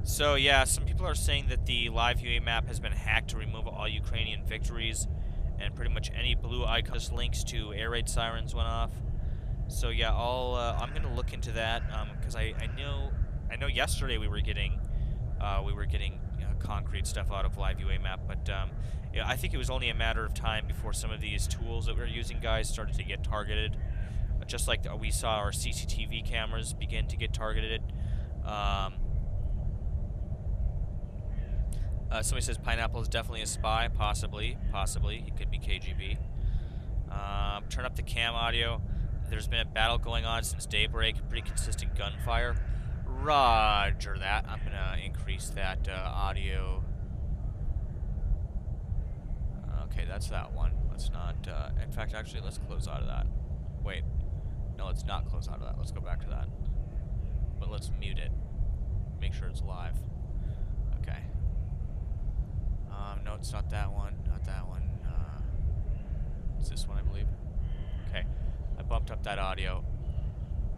So yeah, some people are saying that the live UA map has been hacked to remove all Ukrainian victories, and pretty much any blue icon links to air raid sirens went off. So yeah, I'm gonna look into that because I know yesterday we were getting concrete stuff out of live UA map, but yeah, I think it was only a matter of time before some of these tools that we're using, guys, started to get targeted, just like we saw our CCTV cameras begin to get targeted. Somebody says Pineapple is definitely a spy. Possibly. He could be KGB. Turn up the cam audio. There's been a battle going on since daybreak. Pretty consistent gunfire. Roger that. I'm gonna increase that audio. Okay, that's that one. Let's not. In fact, actually, let's close out of that. Wait. No, let's not close out of that. Let's go back to that. But let's mute it. Make sure it's live. Okay. No, it's not that one. Not that one. It's this one, I believe. Okay. I bumped up that audio.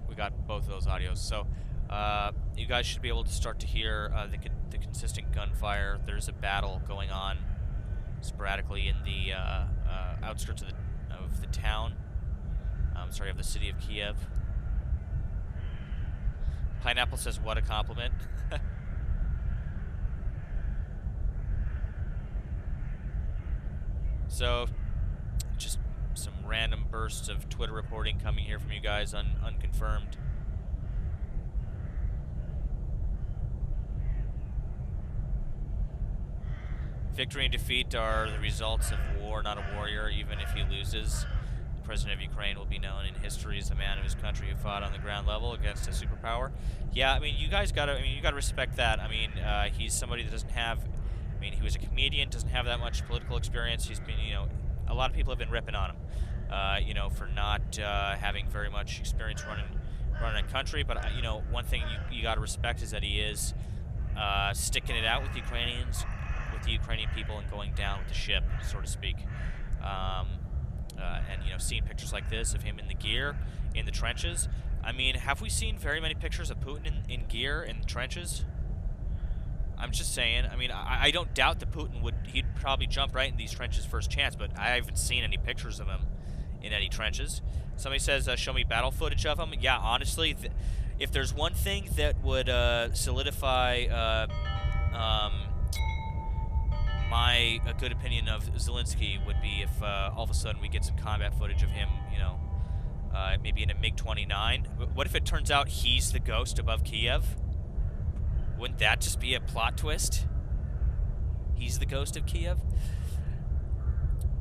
We got both of those audios. So, you guys should be able to start to hear the consistent gunfire. There's a battle going on sporadically in the outskirts of the town. Of the city of Kiev. Pineapple says, "What a compliment." So, just some random bursts of Twitter reporting coming here from you guys, unconfirmed. Victory and defeat are the results of war, not a warrior. Even if he loses, the president of Ukraine will be known in history as a man of his country who fought on the ground level against a superpower. Yeah, I mean, you guys gotta respect that. I mean, he's somebody that doesn't have. I mean, he was a comedian, doesn't have that much political experience. He's been, a lot of people have been ripping on him, for not having very much experience running a country. But, one thing you got to respect is that he is sticking it out with the Ukrainians, with the Ukrainian people, and going down with the ship, so to speak. And, seeing pictures like this of him in the gear, in the trenches. I mean, have we seen very many pictures of Putin in gear, in the trenches? I'm just saying. I mean, I don't doubt that he'd probably jump right in these trenches first chance, but I haven't seen any pictures of him in any trenches. Somebody says, show me battle footage of him. Yeah, honestly, if there's one thing that would solidify my good opinion of Zelensky would be if all of a sudden we get some combat footage of him, maybe in a MiG-29. What if it turns out he's the ghost above Kiev? Wouldn't that just be a plot twist? He's the ghost of Kiev?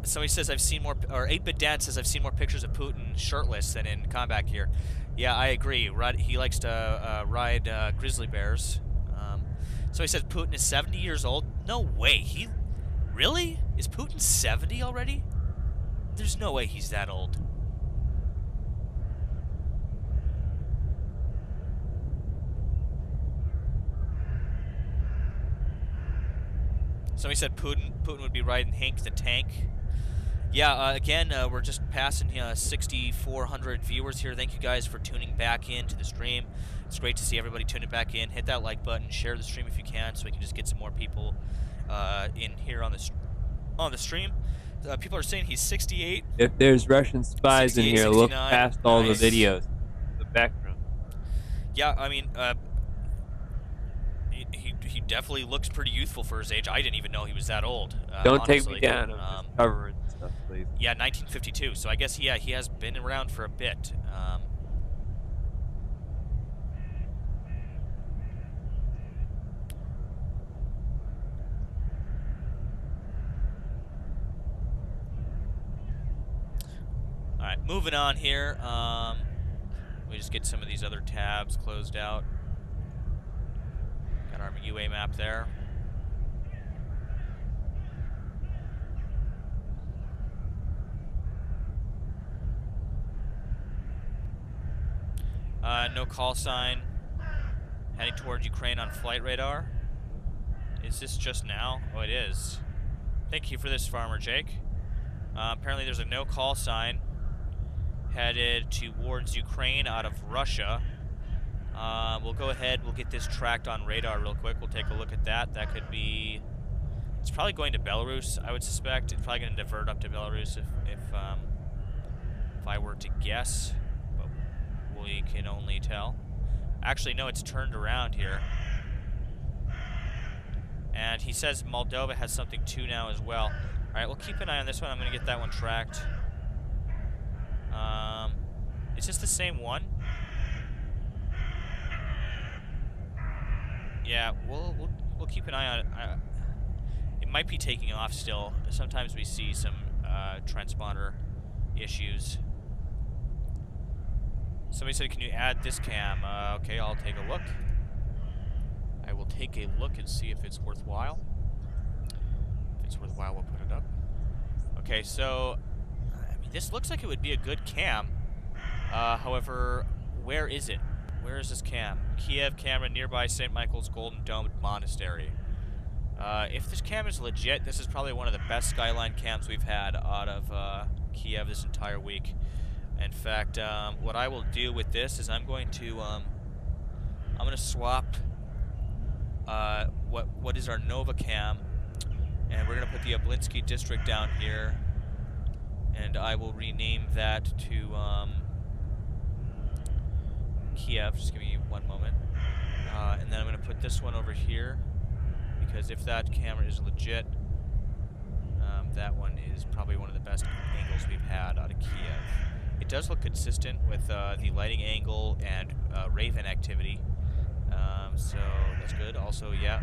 Somebody says I've seen more, or 8-Bit Dad says I've seen more pictures of Putin shirtless than in combat gear. Yeah, I agree. He likes to ride grizzly bears. So he says Putin is 70 years old. No way. Really? Is Putin 70 already? There's no way he's that old. Somebody said Putin would be riding Hank the Tank. Yeah, again, we're just passing 6,400 viewers here. Thank you guys for tuning back into the stream. It's great to see everybody tuning back in. Hit that like button, share the stream if you can, so we can just get some more people in here on the stream. People are saying he's 68. If there's Russian spies in here, look past all the videos. The background. Yeah, I mean, he definitely looks pretty youthful for his age. I didn't even know he was that old. Don't honestly. take me down. I'm just covering stuff, please. Yeah, 1952. So I guess he has been around for a bit. moving on here. Let me just get some of these other tabs closed out. Got our UA map there. No call sign. Heading toward Ukraine on flight radar. Is this just now? Oh, it is. Thank you for this, Farmer Jake. Apparently there's a no call sign headed towards Ukraine out of Russia. We'll go ahead, we'll get this tracked on radar real quick. We'll take a look at that. That could be... It's probably going to Belarus, I would suspect. It's probably going to divert up to Belarus if I were to guess. But we can only tell. Actually, no, it's turned around here. And he says Moldova has something too now as well. Alright, we'll keep an eye on this one. I'm going to get that one tracked. Is this the same one? Yeah, we'll keep an eye on it. It might be taking off still. Sometimes we see some transponder issues. Somebody said, can you add this cam? Okay, I'll take a look. I will take a look and see if it's worthwhile. If it's worthwhile, we'll put it up. Okay, so, I mean, this looks like it would be a good cam. However, where is it? Where is this cam? Kiev camera nearby St. Michael's Golden Dome Monastery. If this cam is legit, this is probably one of the best skyline cams we've had out of Kiev this entire week. In fact, what I will do with this is I'm going to swap what is our Nova cam, and we're going to put the Oblinsky district down here, and I will rename that to Kiev. Just give me one moment. And then I'm going to put this one over here, because if that camera is legit, that one is probably one of the best angles we've had out of Kiev. It does look consistent with the lighting angle and Raven activity, so that's good. Also, yeah.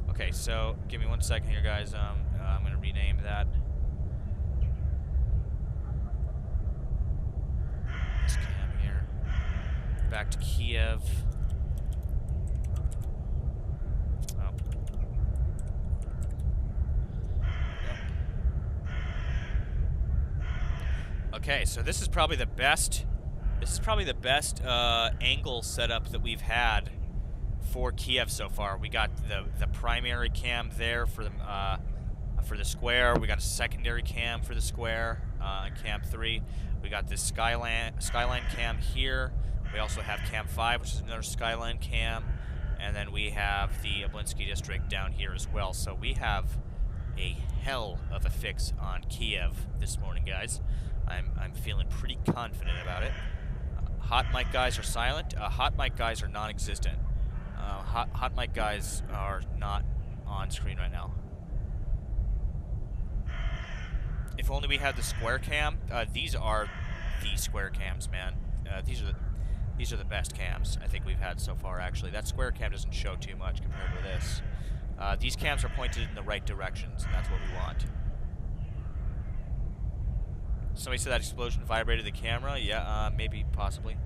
Okay, so give me 1 second here, guys. I'm going to rename that. This cam here. Back to Kiev. Okay, so this is probably the best. This is probably the best angle setup that we've had for Kiev so far. We got the primary cam there for the square. We got a secondary cam for the square, cam 3. We got this skyline cam here. We also have cam 5, which is another skyline cam, and then we have the Oblinsky district down here as well. So we have a hell of a fix on Kiev this morning, guys. I'm feeling pretty confident about it. Hot mic guys are silent. Hot mic guys are non-existent. Hot mic guys are not on screen right now. If only we had the square cam. These are the square cams, man. These are the best cams I think we've had so far. Actually, that square cam doesn't show too much compared to this. These cams are pointed in the right directions, and that's what we want. Somebody said that explosion vibrated the camera. Yeah, maybe, possibly.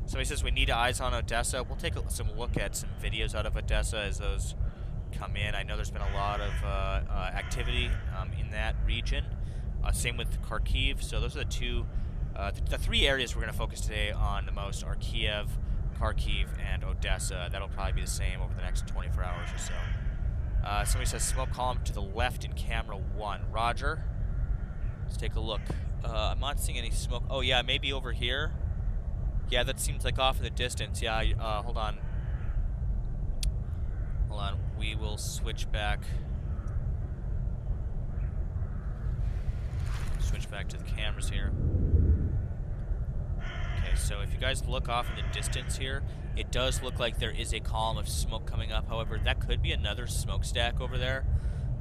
Somebody says we need eyes on Odessa. We'll take some look at some videos out of Odessa as those come in. I know there's been a lot of activity in that region. Same with Kharkiv. So those are the two, the three areas we're going to focus today on the most are Kiev, Kharkiv, and Odessa. That'll probably be the same over the next 24 hours or so. Somebody says smoke column to the left in camera 1. Roger. Let's take a look. I'm not seeing any smoke. Oh, yeah, maybe over here. Yeah, that seems like off in the distance. Yeah, hold on. Hold on. We will switch back. Switch back to the cameras here. Okay, so if you guys look off in the distance here, it does look like there is a column of smoke coming up. However, that could be another smokestack over there.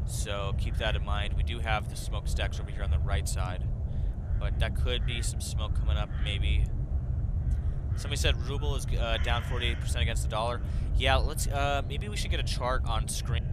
So keep that in mind. We do have the smokestacks over here on the right side, but that could be some smoke coming up, maybe. Somebody said ruble is down 48% against the dollar. Yeah, let's maybe we should get a chart on screen.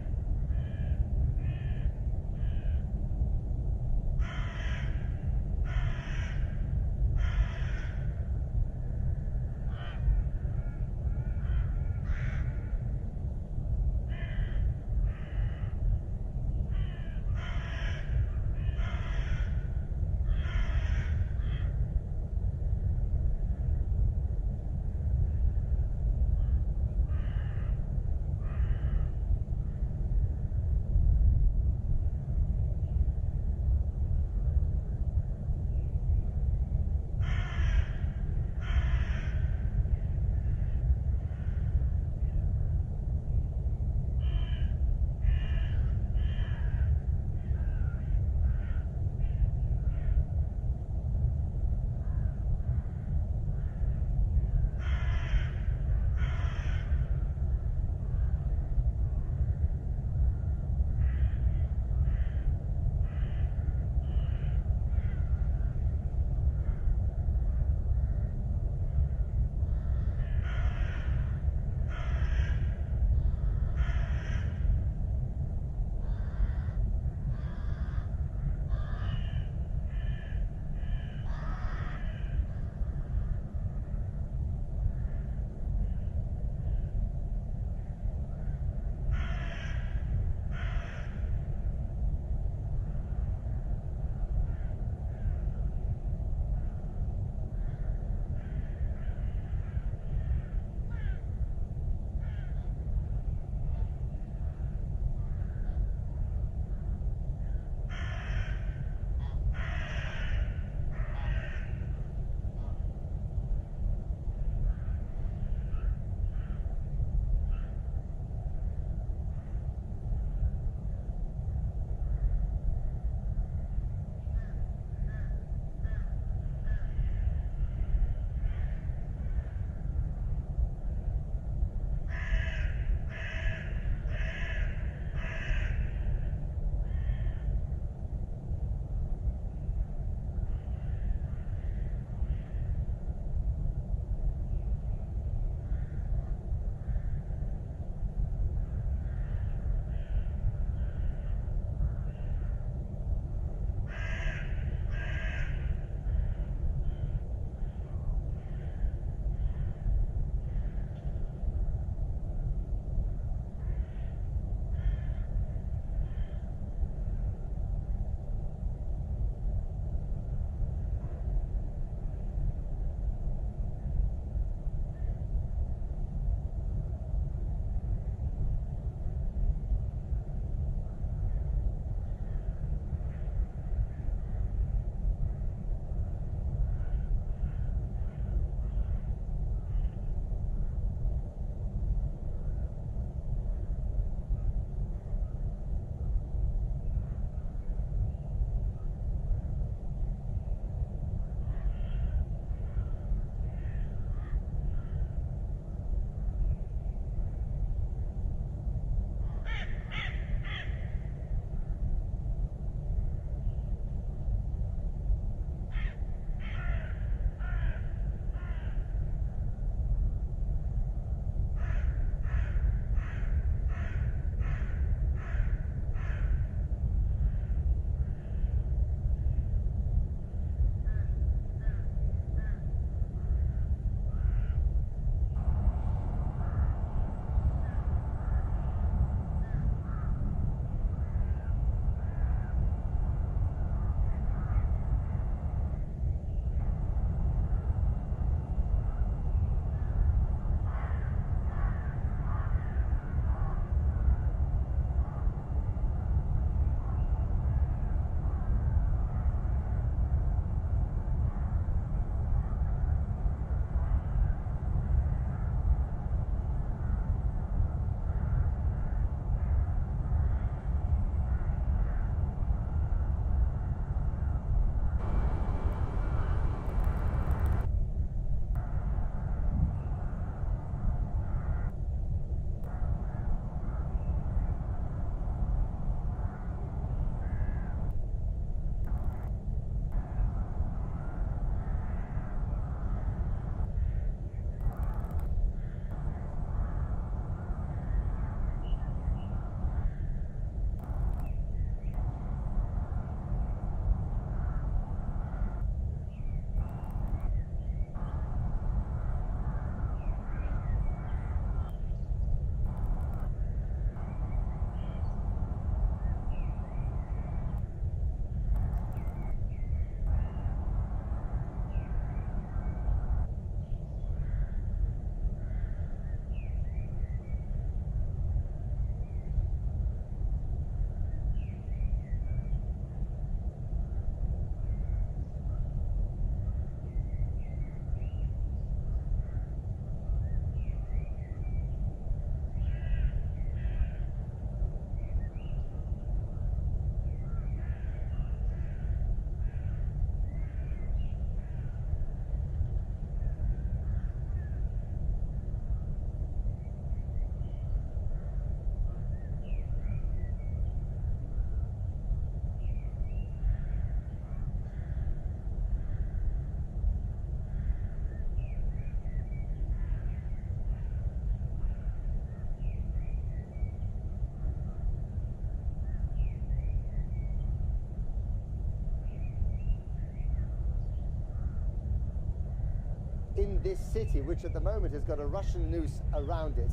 in this city, which at the moment has got a Russian noose around it,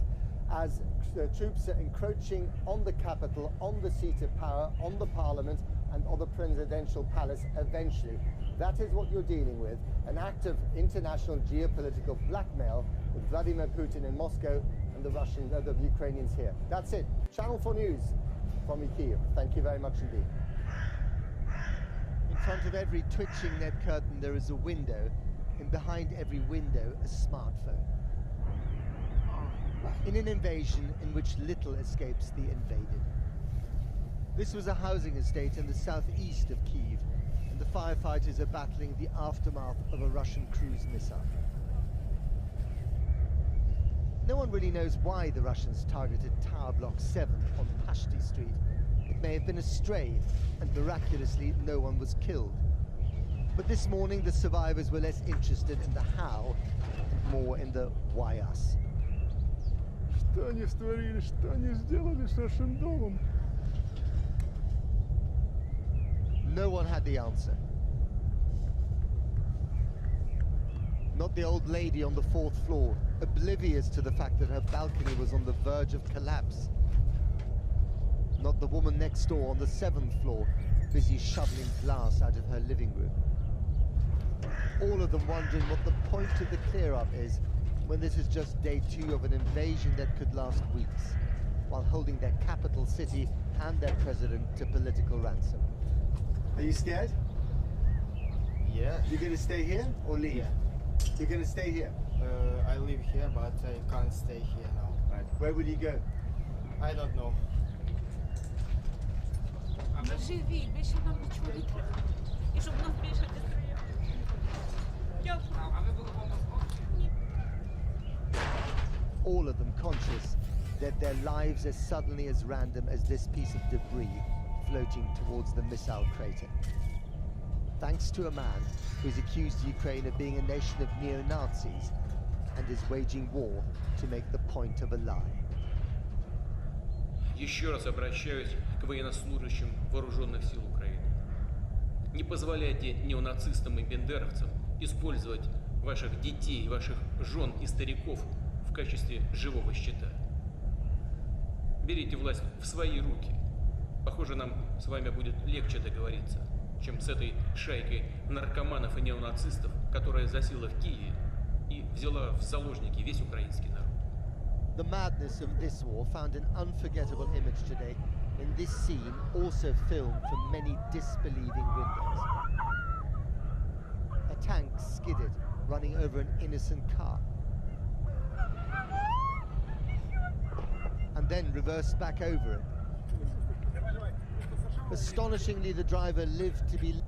as troops are encroaching on the capital, on the seat of power, on the parliament, and on the presidential palace eventually. That is what you're dealing with, an act of international geopolitical blackmail with Vladimir Putin in Moscow and the Ukrainians here. That's it. Channel 4 News from Kyiv. Thank you very much indeed. In front of every twitching net curtain there is a window, and behind every window a smartphone. In an invasion in which little escapes the invaded. This was a housing estate in the southeast of Kyiv, and the firefighters are battling the aftermath of a Russian cruise missile. No one really knows why the Russians targeted Tower Block 7 on Pashti Street. It may have been a stray, and miraculously no one was killed. But this morning the survivors were less interested in the how, and more in the why us. Что они створили, что они сделали с нашим домом? No one had the answer. Not the old lady on the 4th floor, oblivious to the fact that her balcony was on the verge of collapse. Not the woman next door on the 7th floor, busy shoveling glass out of her living room. All of them wondering what the point of the clear-up is, when this is just day 2 of an invasion that could last weeks, while holding their capital city and their president to political ransom. Are you scared? Yeah. You're going to stay here or leave? Yeah. You're going to stay here? I live here, but I can't stay here now. Right. Where will you go? I don't know. All of them conscious that their lives are suddenly as random as this piece of debris floating towards the missile crater. Thanks to a man who's accused Ukraine of being a nation of neo-Nazis and is waging war to make the point of a lie. Еще раз обращаюсь к военнослужащим вооруженных сил Украины. Не позволяйте неонацистам и бендеровцам использовать ваших детей, ваших жен и стариков в качестве живого щита. Берите власть в свои руки. Похоже, нам с вами будет легче договориться, чем с этой шайкой наркоманов и неонацистов, которая засела в Киеве и взяла в заложники весь украинский народ. The madness of this war found an unforgettable image today in this scene, also filmed from many disbelieving windows. A tank skidded, running over an innocent car. And then reversed back over it. Astonishingly, the driver lived to be...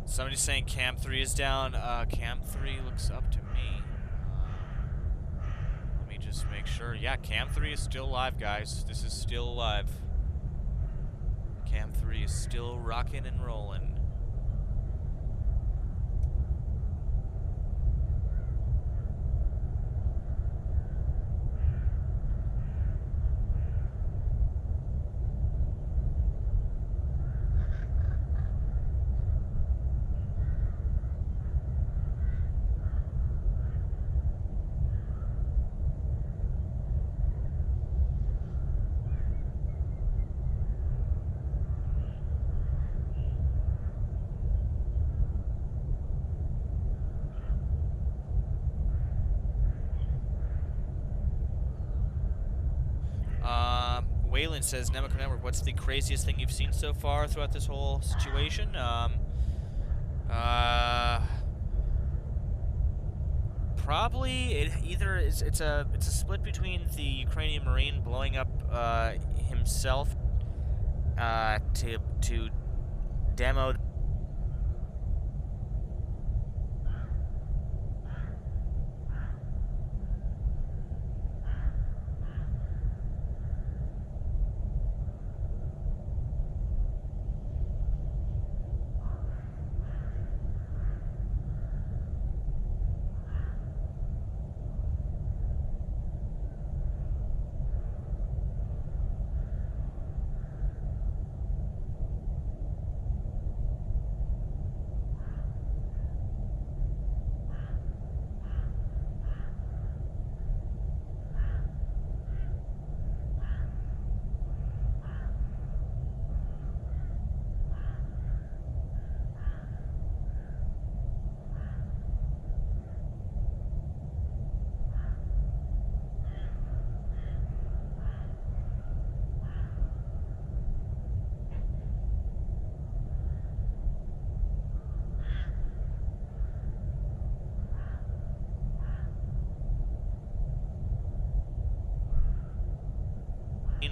Somebody's saying Cam 3 is down. Cam 3 looks up to me. Let me just make sure. Yeah, Cam 3 is still live, guys. This is still live. Cam 3 is still rocking and rolling. Waylon says, Nemico Network, what's the craziest thing you've seen so far throughout this whole situation? Probably it's a split between the Ukrainian Marine blowing up himself to demo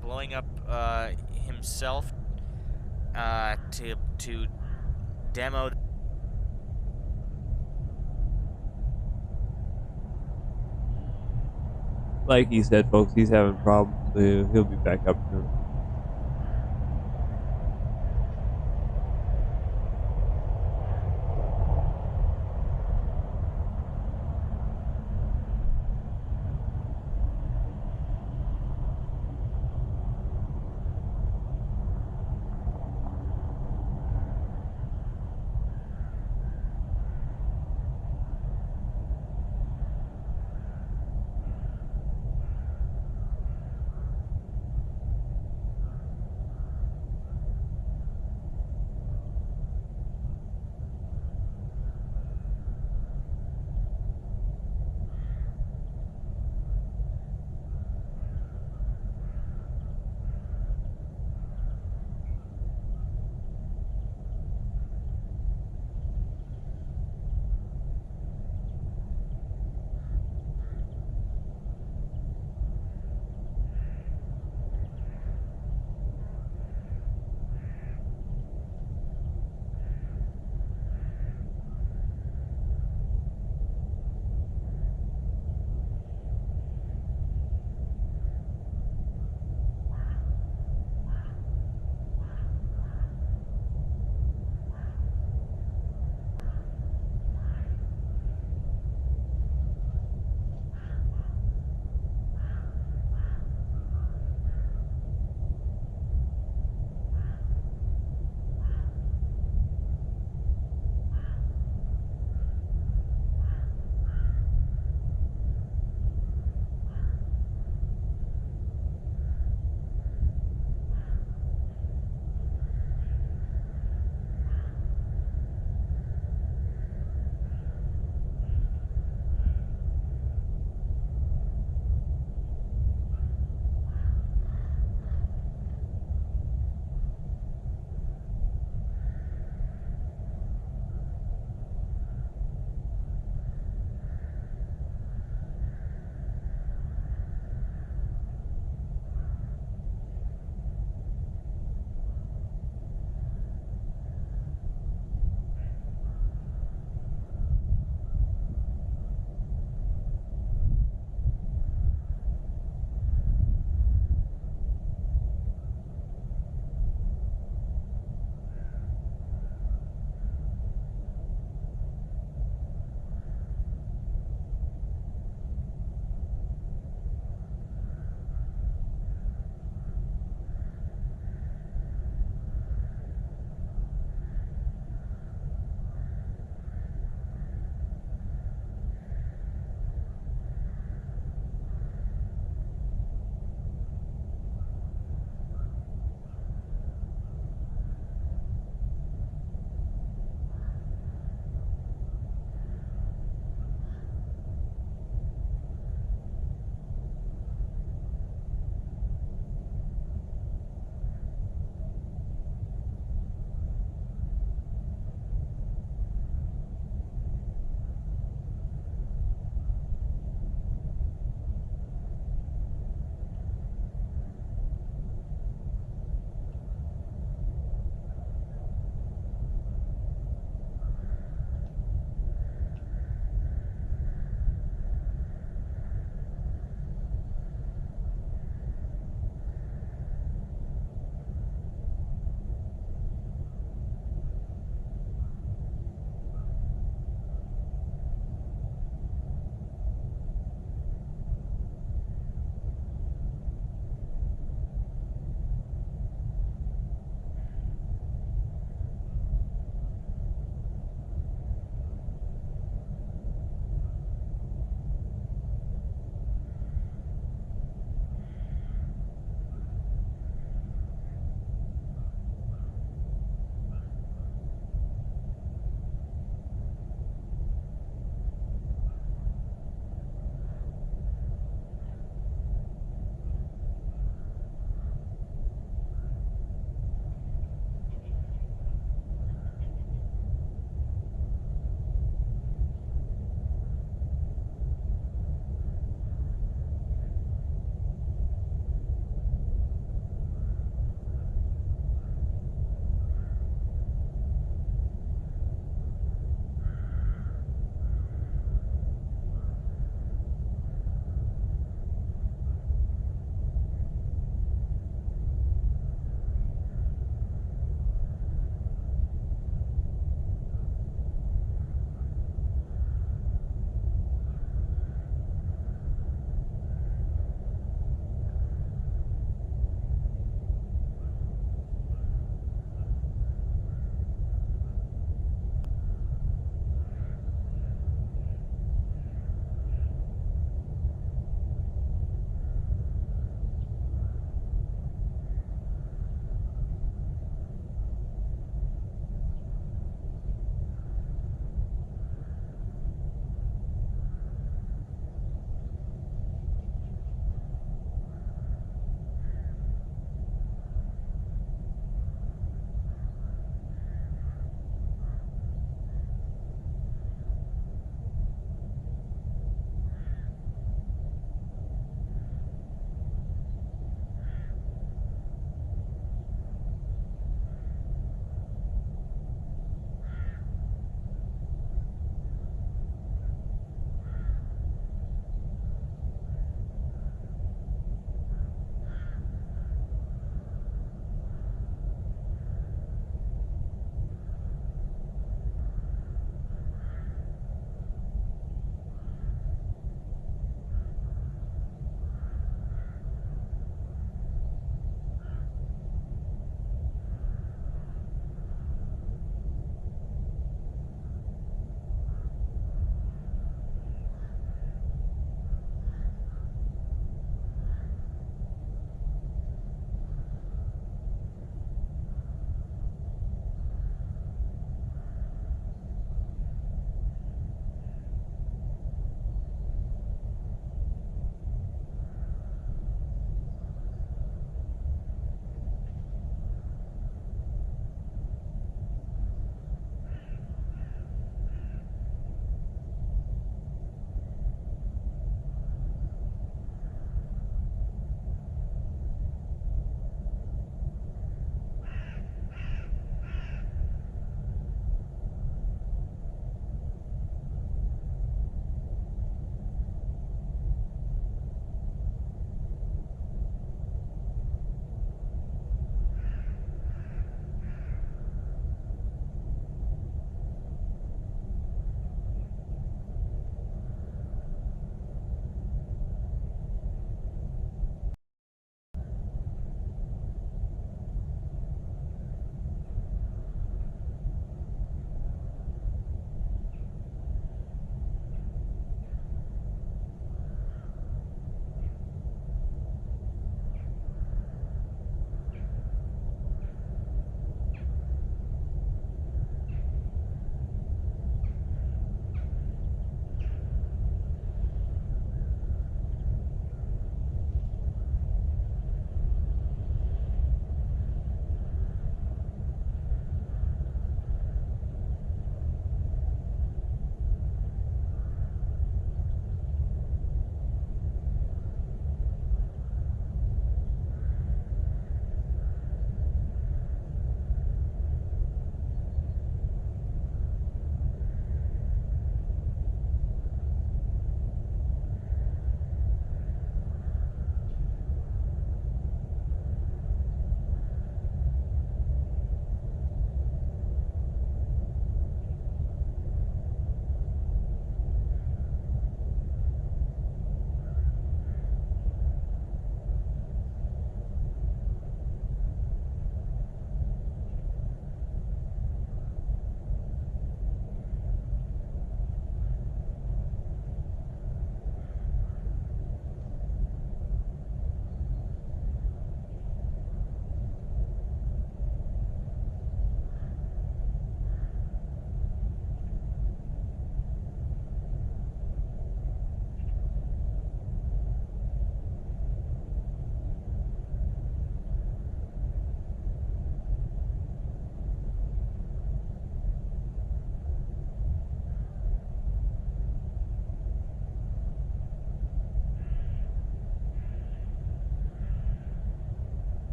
blowing up himself to demo. Like he said, folks, he's having problems. He'll be back up soon.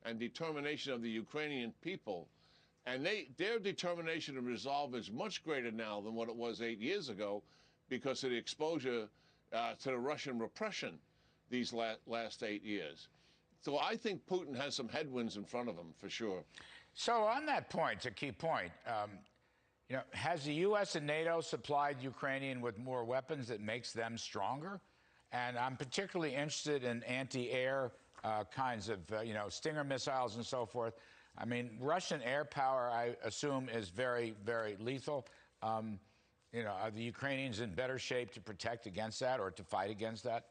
and determination of the Ukrainian people. And their determination to resolve is much greater now than what it was 8 years ago because of the exposure to the Russian repression these last 8 years. So I think Putin has some headwinds in front of him, for sure. So on that point, it's a key point. You know, has the U.S. and NATO supplied Ukrainian with more weapons that makes them stronger? And I'm particularly interested in anti-air kinds of, you know, Stinger missiles and so forth. I mean, Russian air power, I assume, is very, very lethal. You know, are the Ukrainians in better shape to protect against that or to fight against that?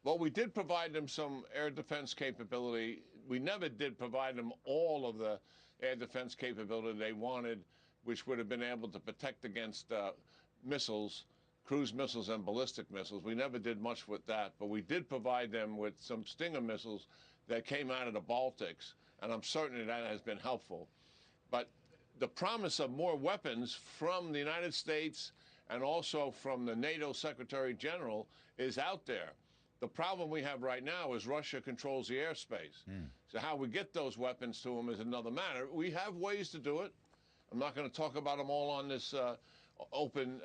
Well, we did provide them some air defense capability. We never did provide them all of the air defense capability they wanted, which would have been able to protect against missiles, cruise missiles and ballistic missiles. We never did much with that, but we did provide them with some Stinger missiles that came out of the Baltics, and I'm certain that has been helpful. But the promise of more weapons from the United States and also from the NATO Secretary General is out there. The problem we have right now is Russia controls the airspace. So how we get those weapons to them is another matter. We have ways to do it. I'm not going to talk about them all on this open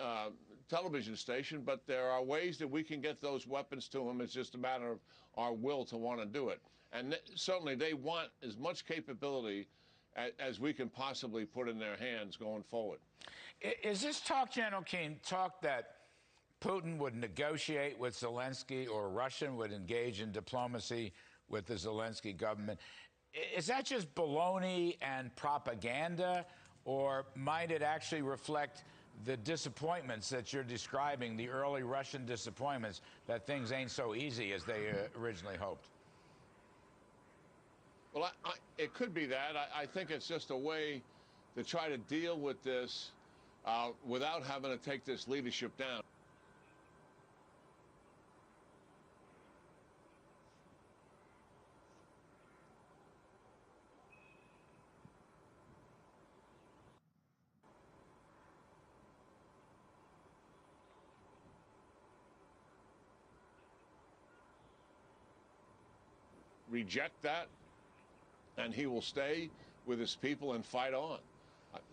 television station, but there are ways that we can get those weapons to them. It's just a matter of our will to want to do it. And certainly they want as much capability as we can possibly put in their hands going forward. Is this talk, General Keane, talk that Putin would negotiate with Zelensky or Russia would engage in diplomacy with the Zelensky government? Is that just baloney and propaganda, or might it actually reflect the disappointments that you're describing, the early Russian disappointments, that things ain't so easy as they originally hoped? Well, it could be that. I think it's just a way to try to deal with this without having to take this leadership down. Reject that, and he will stay with his people and fight on.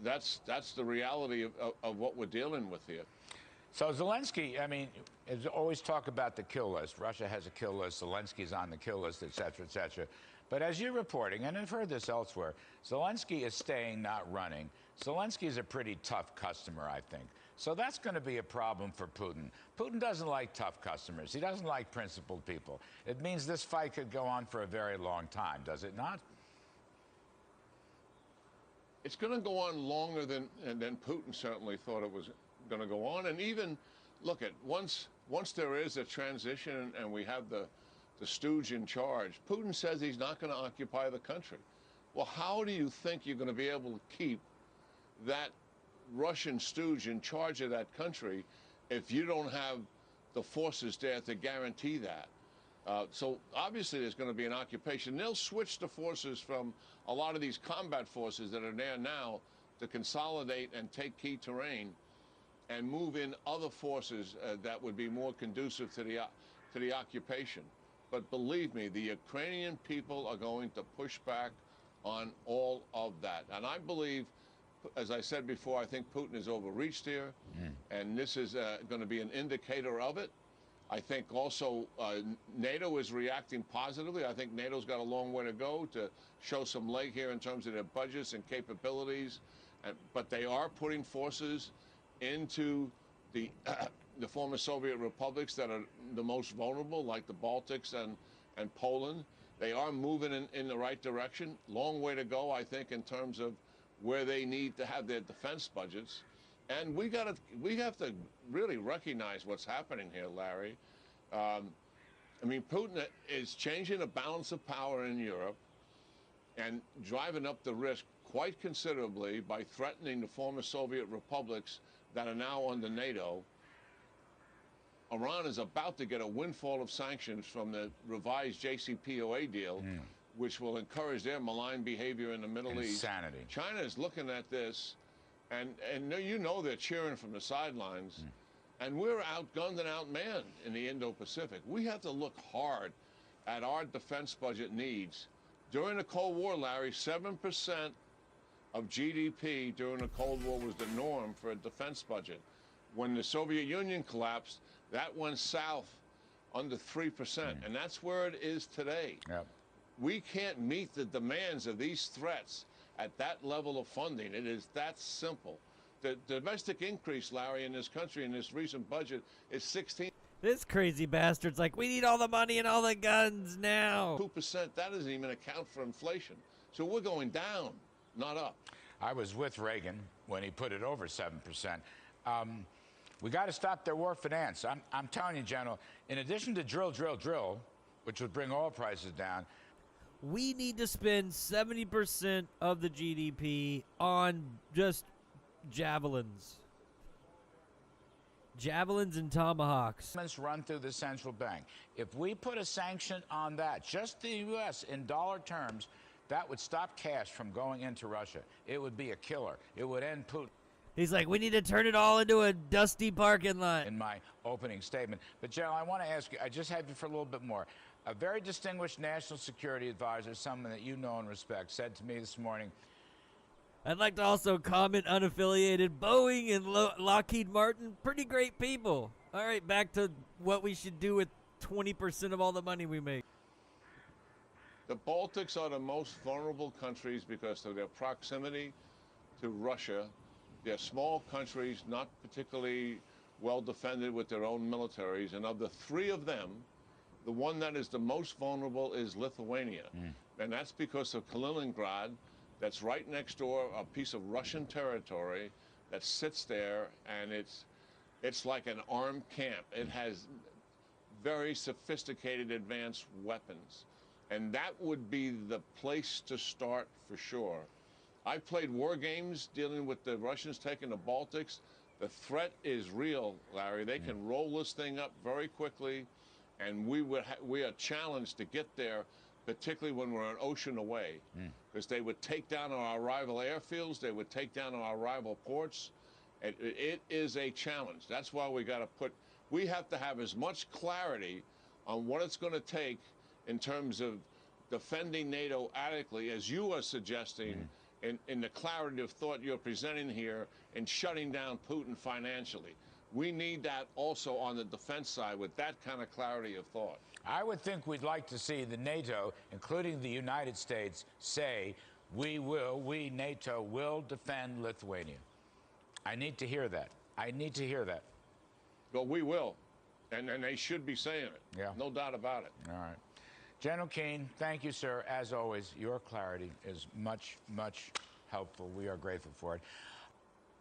That's the reality of what we're dealing with here. So Zelensky, I mean, there's always talk about the kill list. Russia has a kill list. Zelensky's on the kill list, et cetera, et cetera. But as you're reporting, and I've heard this elsewhere, Zelensky is staying, not running. Zelensky is a pretty tough customer, I think. So that's going to be a problem for Putin. Putin doesn't like tough customers. He doesn't like principled people. It means this fight could go on for a very long time, does it not? It's going to go on longer than Putin certainly thought it was going to go on. And even, look, once there is a transition and we have the stooge in charge, Putin says he's not going to occupy the country. Well, how do you think you're going to be able to keep that Russian stooge in charge of that country if you don't have the forces there to guarantee that? So obviously there's going to be an occupation. They'll switch the forces from a lot of these combat forces that are there now to consolidate and take key terrain and move in other forces that would be more conducive to the occupation. But believe me, the Ukrainian people are going to push back on all of that. And I believe, as I said before, I think Putin is overreached here, and this is going to be an indicator of it. I think also NATO is reacting positively. I think NATO's got a long way to go to show some leg here in terms of their budgets and capabilities, but they are putting forces into the former Soviet republics that are the most vulnerable, like the Baltics and Poland. They are moving in the right direction. Long way to go, I think, in terms of where they need to have their defense budgets. And we have to really recognize what's happening here, Larry. I mean, Putin is changing the balance of power in Europe and driving up the risk quite considerably by threatening the former Soviet republics that are now under NATO. Iran is about to get a windfall of sanctions from the revised JCPOA deal, which will encourage their malign behavior in the Middle East. Insanity. China is looking at this, and you know they're cheering from the sidelines, and we're outgunned and outmanned in the Indo-Pacific. We have to look hard at our defense budget needs. During the Cold War, Larry, 7% of GDP during the Cold War was the norm for a defense budget. When the Soviet Union collapsed, that went south under 3%, and that's where it is today. Yep. We can't meet the demands of these threats at that level of funding. It is that simple. The domestic increase, Larry, in this country in this recent budget is 16%. This crazy bastard's like, we need all the money and all the guns now. 2%, that doesn't even account for inflation. So we're going down, not up. I was with Reagan when he put it over 7%. We got to stop their war finance. I'm telling you, General, in addition to drill, which would bring oil prices down, we need to spend 70% of the GDP on just javelins. Javelins and tomahawks. Run through the central bank. If we put a sanction on that, just the U.S. in dollar terms, that would stop cash from going into Russia. It would be a killer. It would end Putin. He's like, we need to turn it all into a dusty parking lot. In my opening statement. But, General, I want to ask you, I just have you for a little bit more. A very distinguished national security advisor, someone that you know and respect, said to me this morning, I'd like to also comment, unaffiliated, Boeing and Lockheed Martin, pretty great people. All right, back to what we should do with 20% of all the money we make. The Baltics are the most vulnerable countries because of their proximity to Russia. They're small countries, not particularly well defended with their own militaries. And of the three of them, the one that is the most vulnerable is Lithuania. And that's because of Kaliningrad. That's right next door, a piece of Russian territory that sits there, and it's like an armed camp. It has very sophisticated advanced weapons. And that would be the place to start for sure. I played war games dealing with the Russians taking the Baltics. The threat is real, Larry. They can roll this thing up very quickly, and we are challenged to get there, particularly when we're an ocean away, because they would take down our rival airfields, they would take down our rival ports. It is a challenge. That's why we have to have as much clarity on what it's going to take in terms of defending NATO adequately, as you are suggesting, in the clarity of thought you're presenting here, and shutting down Putin financially. We need that also on the defense side with that kind of clarity of thought. I would think we'd like to see the NATO, including the United States, say, we, NATO, will defend Lithuania. I need to hear that. I need to hear that. Well, we will. And they should be saying it. Yeah. No doubt about it. All right. General Keane, thank you, sir. As always, your clarity is much, much helpful. We are grateful for it.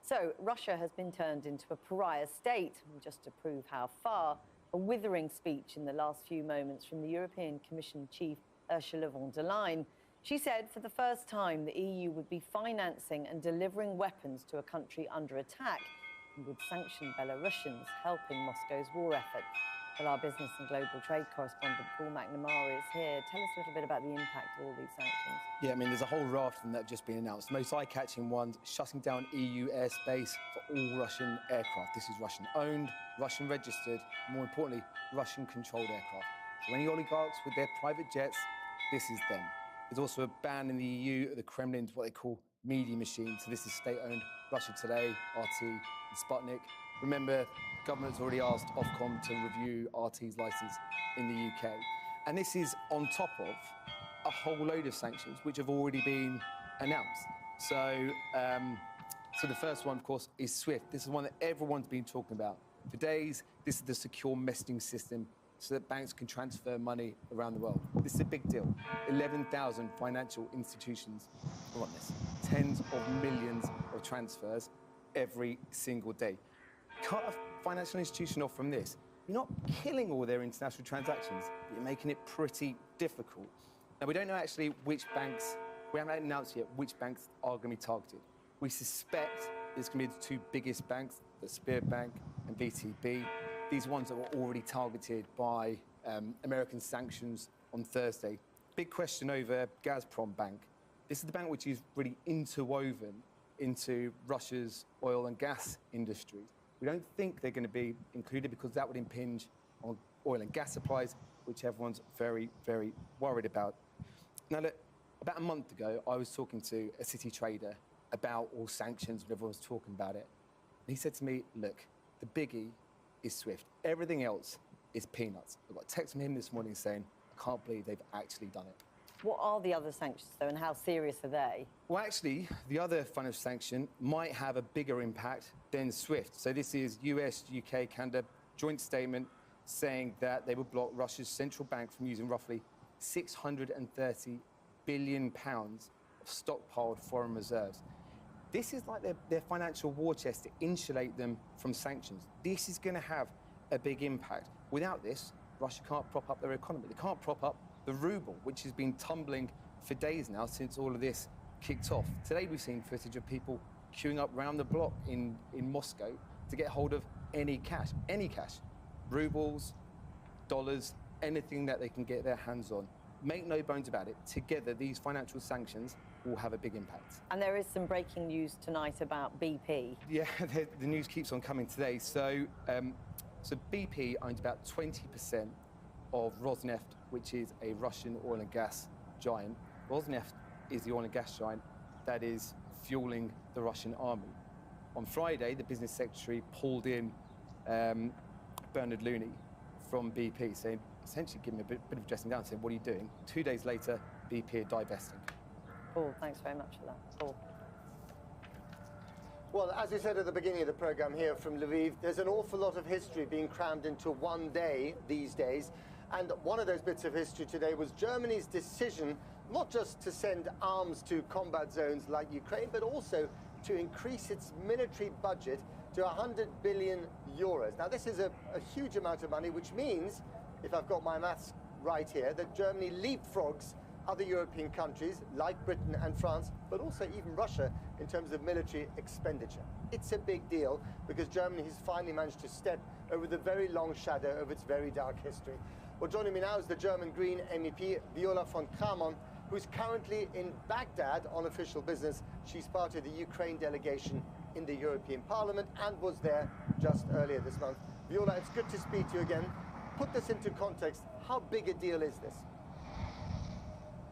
So Russia has been turned into a pariah state. And just to prove how far, a withering speech in the last few moments from the European Commission chief Ursula von der Leyen. She said for the first time the EU would be financing and delivering weapons to a country under attack and would sanction Belarusians helping Moscow's war effort. Well, our business and global trade correspondent Paul McNamara is here. Tell us a little bit about the impact of all these sanctions. Yeah, I mean, there's a whole raft of them that have just been announced. The most eye-catching ones, shutting down EU airspace for all Russian aircraft. This is Russian-owned, Russian-registered, more importantly, Russian-controlled aircraft. So any oligarchs with their private jets, this is them. There's also a ban in the EU of the Kremlin's what they call media machine. So this is state-owned Russia Today, RT, and Sputnik. Remember, government's already asked Ofcom to review RT's licence in the UK. And this is on top of a whole load of sanctions which have already been announced. So, so the first one, of course, is SWIFT. This is one that everyone's been talking about for days. This is the secure messaging system so that banks can transfer money around the world. This is a big deal. 11,000 financial institutions are on this. Tens of millions of transfers every single day. Cut a financial institution off from this. You're not killing all their international transactions, but you're making it pretty difficult. Now, we don't know actually which banks, we haven't announced yet which banks are going to be targeted. We suspect it's going to be the two biggest banks, the Spirit Bank and VTB. These ones that were already targeted by American sanctions on Thursday. Big question over Gazprom Bank. This is the bank which is really interwoven into Russia's oil and gas industries. We don't think they're going to be included because that would impinge on oil and gas supplies. which everyone's very, very worried about. Now, look, about a month ago, I was talking to a city trader about all sanctions when everyone was talking about it. And he said to me, look, the biggie is SWIFT. Everything else is peanuts. I got a text from him this morning saying, I can't believe they've actually done it. What are the other sanctions, though, and how serious are they? Well, actually, the other financial sanction might have a bigger impact than SWIFT. So this is US, UK, Canada joint statement saying that they will block Russia's central bank from using roughly £630 billion of stockpiled foreign reserves. This is like their financial war chest to insulate them from sanctions. This is going to have a big impact. Without this, Russia can't prop up their economy. They can't prop up the ruble, which has been tumbling for days now since all of this kicked off. Today we've seen footage of people queuing up round the block in Moscow to get hold of any cash, rubles, dollars, anything that they can get their hands on. Make no bones about it, together these financial sanctions will have a big impact. And there is some breaking news tonight about BP. Yeah, the news keeps on coming today. So BP owns about 20% of Rosneft, which is a Russian oil and gas giant. Rosneft is the oil and gas giant that is fueling the Russian army. On Friday, the business secretary pulled in Bernard Looney from BP, saying, essentially giving him a bit of dressing down, saying, what are you doing? 2 days later, BP are divesting. Paul, thanks very much for that. Paul. Well, as we said at the beginning of the programme here from Lviv, there's an awful lot of history being crammed into one day these days. And one of those bits of history today was Germany's decision not just to send arms to combat zones like Ukraine, but also to increase its military budget to 100 billion euros. Now, this is a huge amount of money, which means, if I've got my maths right here, that Germany leapfrogs other European countries like Britain and France, but also even Russia in terms of military expenditure. It's a big deal because Germany has finally managed to step over the very long shadow of its very dark history. Well, joining me now is the German Green MEP, Viola von Kramon, who's currently in Baghdad on official business. She's part of the Ukraine delegation in the European Parliament and was there just earlier this month. Viola, it's good to speak to you again. Put this into context. How big a deal is this?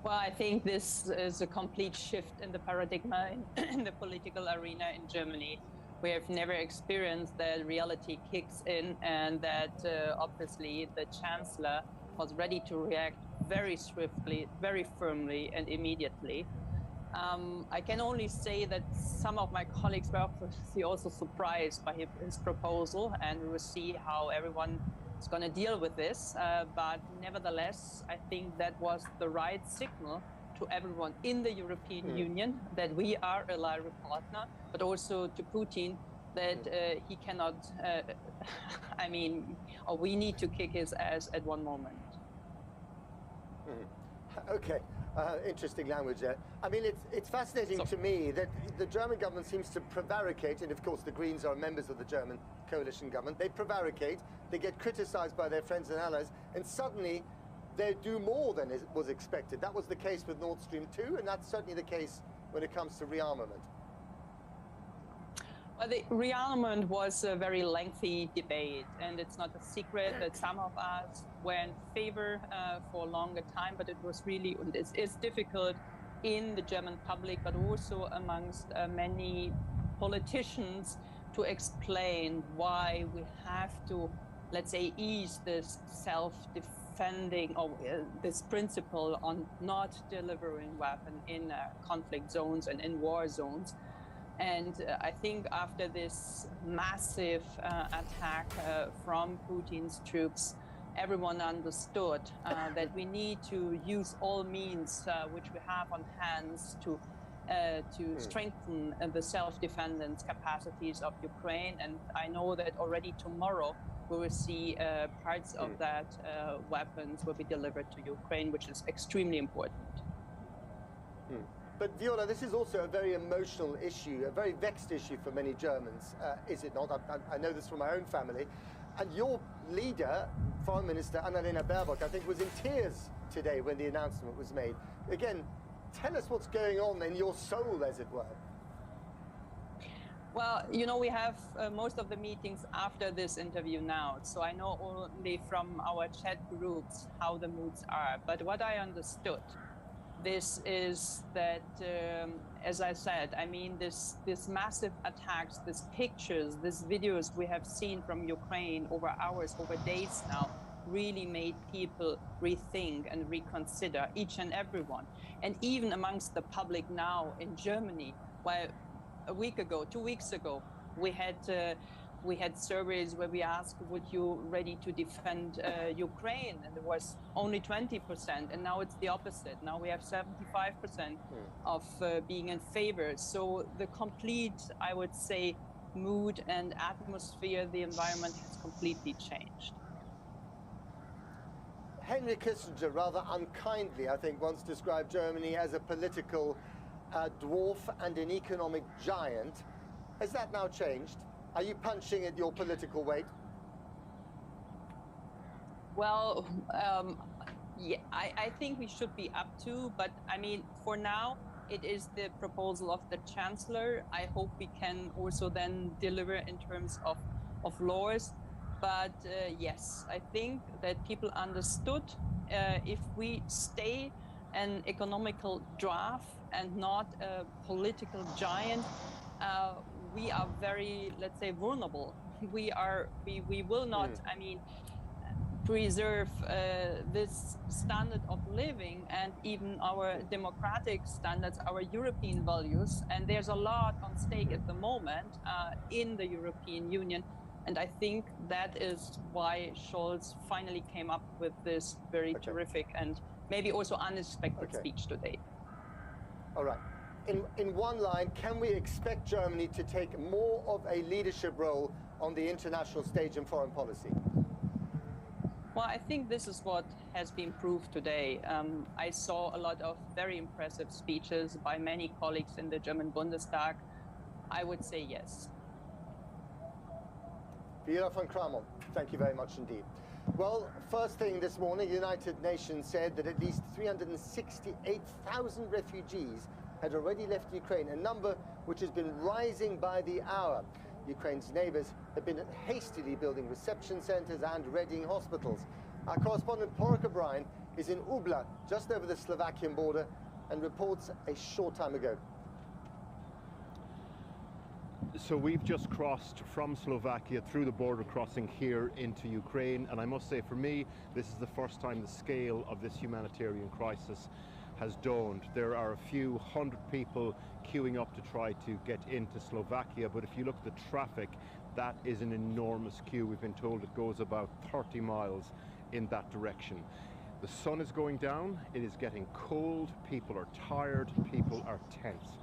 Well, I think this is a complete shift in the paradigm in the political arena in Germany. We have never experienced that reality kicks in and that obviously the Chancellor was ready to react very swiftly, very firmly and immediately. I can only say that some of my colleagues were obviously also surprised by his proposal, and we will see how everyone is going to deal with this. But nevertheless, I think that was the right signal to everyone in the European Union that we are a reliable partner, but also to Putin that he cannot, or we need to kick his ass at one moment. Okay, interesting language there. I mean, it's fascinating to me that the German government seems to prevaricate, and of course the Greens are members of the German coalition government. They prevaricate, they get criticized by their friends and allies, and suddenly they do more than was expected. That was the case with Nord Stream 2, and that's certainly the case when it comes to rearmament. Well, the rearmament was a very lengthy debate, and it's not a secret that some of us were in favor for a longer time, but it was really, and it's difficult in the German public, but also amongst many politicians to explain why we have to, let's say, ease this self-defending or this principle on not delivering weapons in conflict zones and in war zones. And I think after this massive attack from Putin's troops, everyone understood that we need to use all means which we have on hands to strengthen the self-defense capacities of Ukraine. And I know that already tomorrow we will see parts of that weapons will be delivered to Ukraine, which is extremely important. But Viola, this is also a very emotional issue, a very vexed issue for many Germans, is it not? I know this from my own family. And your leader, Foreign Minister Annalena Baerbock, I think was in tears today when the announcement was made. Again, tell us what's going on in your soul, as it were. Well, you know, we have most of the meetings after this interview now, so I know only from our chat groups how the moods are. But what I understood, this is that, as I said, I mean, this massive attacks, these pictures, these videos we have seen from Ukraine over hours, over days now, really made people rethink and reconsider, each and everyone. And even amongst the public now in Germany, where a week ago, 2 weeks ago, we had surveys where we asked, would you ready to defend Ukraine? And there was only 20%, and now it's the opposite. Now we have 75% of being in favor. So the complete, I would say, mood and atmosphere, the environment has completely changed. Henry Kissinger, rather unkindly, I think, once described Germany as a political dwarf and an economic giant. Has that now changed? Are you punching at your political weight? Well, yeah, I think we should be up to, but I mean, for now, it is the proposal of the Chancellor. I hope we can also then deliver in terms of laws. But yes, I think that people understood if we stay an economical dwarf and not a political giant, we are very, let's say, vulnerable. We will not, I mean, preserve this standard of living and even our democratic standards, our European values. And there's a lot on stake at the moment in the European Union. And I think that is why Scholz finally came up with this very terrific and maybe also unexpected speech today. All right. In one line, can we expect Germany to take more of a leadership role on the international stage in foreign policy? Well, I think this is what has been proved today. I saw a lot of very impressive speeches by many colleagues in the German Bundestag. I would say yes. Vera von Kramon, thank you very much indeed. Well, first thing this morning, the United Nations said that at least 368,000 refugees had already left Ukraine, a number which has been rising by the hour. Ukraine's neighbors have been hastily building reception centers and readying hospitals. Our correspondent Porka Bryan is in Ubla, just over the Slovakian border, and reports a short time ago. So we've just crossed from Slovakia through the border crossing here into Ukraine, and I must say, for me, this is the first time the scale of this humanitarian crisis has dawned. There are a few hundred people queuing up to try to get into Slovakia, but if you look at the traffic, that is an enormous queue. We've been told it goes about 30 miles in that direction. The sun is going down, it is getting cold, people are tired, people are tense.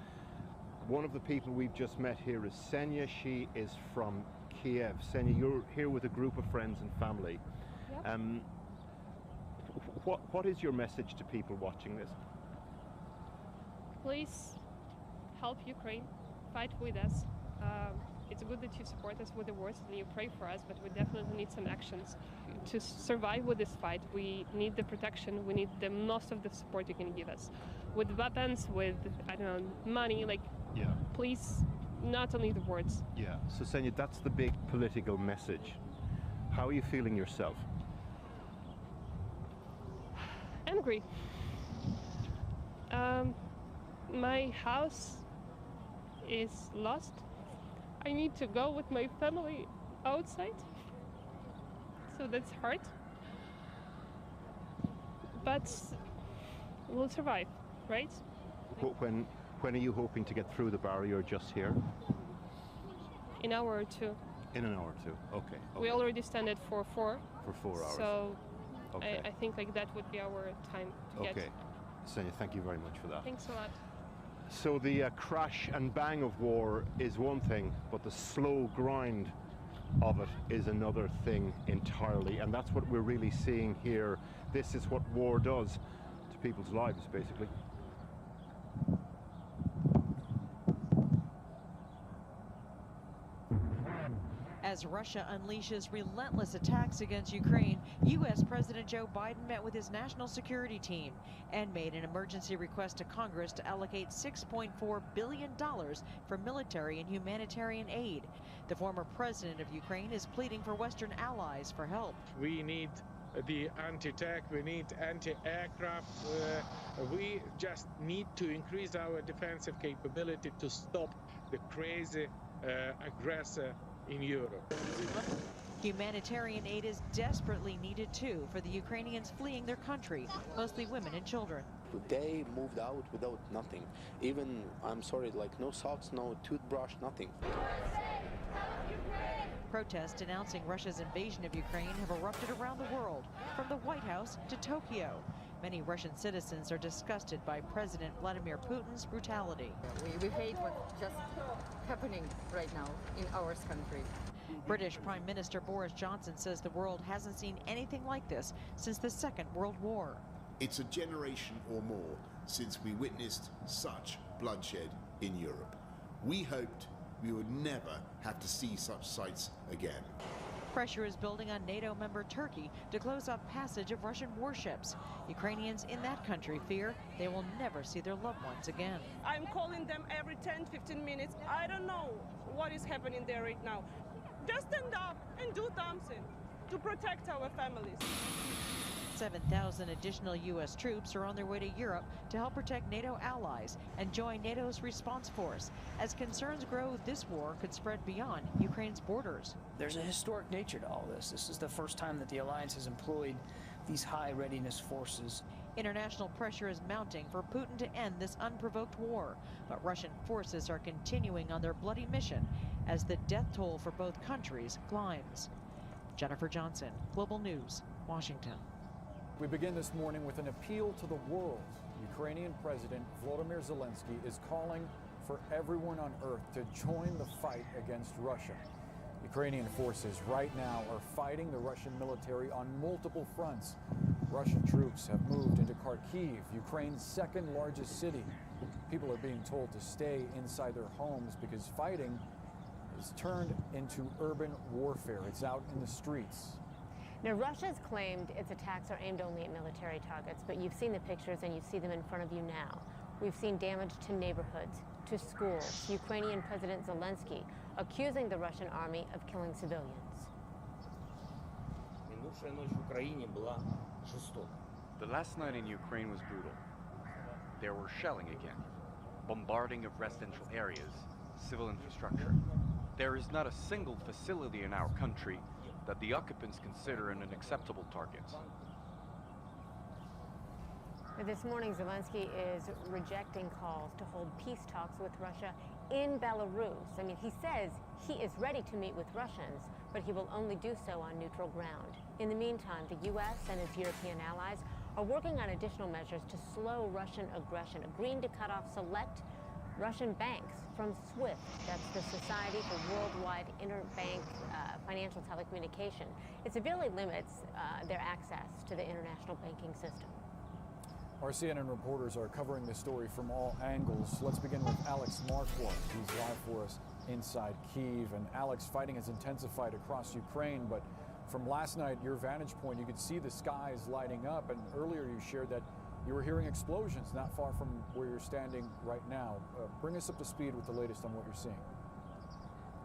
One of the people we've just met here is Senya. She is from Kiev. Senya, you're here with a group of friends and family. Yep. What is your message to people watching this? Please help Ukraine, fight with us. It's good that you support us with the words and you pray for us, but we definitely need some actions to survive with this fight. We need the protection, we need the most of the support you can give us. With weapons, with, I don't know, money, like, please, not only the words. Yeah, so Senya, that's the big political message. How are you feeling yourself? Angry. My house is lost. I need to go with my family outside, so that's hard. But we'll survive, right? When are you hoping to get through the barrier just here? An hour or two. In an hour or two, okay. We already stand at for 4. For 4 hours. So okay. I think like that would be our time to get. Okay, Senya, thank you very much for that. Thanks a lot. So the crash and bang of war is one thing, but the slow grind of it is another thing entirely, and that's what we're really seeing here. This is what war does to people's lives, basically. As Russia unleashes relentless attacks against Ukraine, U.S. President Joe Biden met with his national security team and made an emergency request to Congress to allocate $6.4 billion for military and humanitarian aid. The former president of Ukraine is pleading for Western allies for help. We need the anti-tank, we need anti-aircraft. We just need to increase our defensive capability to stop the crazy aggressor in Europe. Humanitarian aid is desperately needed too for the Ukrainians fleeing their country, mostly women and children. They moved out without nothing. Even, I'm sorry, like no socks, no toothbrush, nothing. Protests denouncing Russia's invasion of Ukraine have erupted around the world, from the White House to Tokyo. Many Russian citizens are disgusted by President Vladimir Putin's brutality. We hate what's just happening right now in our country. British Prime Minister Boris Johnson says the world hasn't seen anything like this since the Second World War. It's a generation or more since we witnessed such bloodshed in Europe. We hoped we would never have to see such sights again. Pressure is building on NATO member Turkey to close off passage of Russian warships. Ukrainians in that country fear they will never see their loved ones again. I'm calling them every 10-15 minutes. I don't know what is happening there right now. Just stand up and do something to protect our families. 7,000 additional U.S. troops are on their way to Europe to help protect NATO allies and join NATO's response force. As concerns grow, this war could spread beyond Ukraine's borders. There's a historic nature to all this. This is the first time that the alliance has employed these high readiness forces. International pressure is mounting for Putin to end this unprovoked war, but Russian forces are continuing on their bloody mission as the death toll for both countries climbs. Jennifer Johnson, Global News, Washington. We begin this morning with an appeal to the world. Ukrainian President Volodymyr Zelensky is calling for everyone on earth to join the fight against Russia. Ukrainian forces right now are fighting the Russian military on multiple fronts. Russian troops have moved into Kyiv, Ukraine's second largest city. People are being told to stay inside their homes because fighting is turned into urban warfare. It's out in the streets. Now, Russia's claimed its attacks are aimed only at military targets, but you've seen the pictures and you see them in front of you now. We've seen damage to neighborhoods, to schools. Ukrainian President Zelensky accusing the Russian army of killing civilians. The last night in Ukraine was brutal. There were shelling again, bombarding of residential areas, civil infrastructure. There is not a single facility in our country that the occupants consider an acceptable target. This morning, Zelensky is rejecting calls to hold peace talks with Russia in Belarus. I mean, he says he is ready to meet with Russians, but he will only do so on neutral ground. In the meantime, the U.S. and its European allies are working on additional measures to slow Russian aggression, agreeing to cut off select Russian banks from SWIFT. That's the Society for Worldwide Interbank Financial Telecommunication. It severely limits their access to the international banking system. Our CNN reporters are covering this story from all angles. Let's begin with Alex Marquardt. He's live for us inside Kyiv. And Alex, fighting has intensified across Ukraine, but from last night, your vantage point, you could see the skies lighting up. And earlier you shared that you were hearing explosions not far from where you're standing right now. Bring us up to speed with the latest on what you're seeing.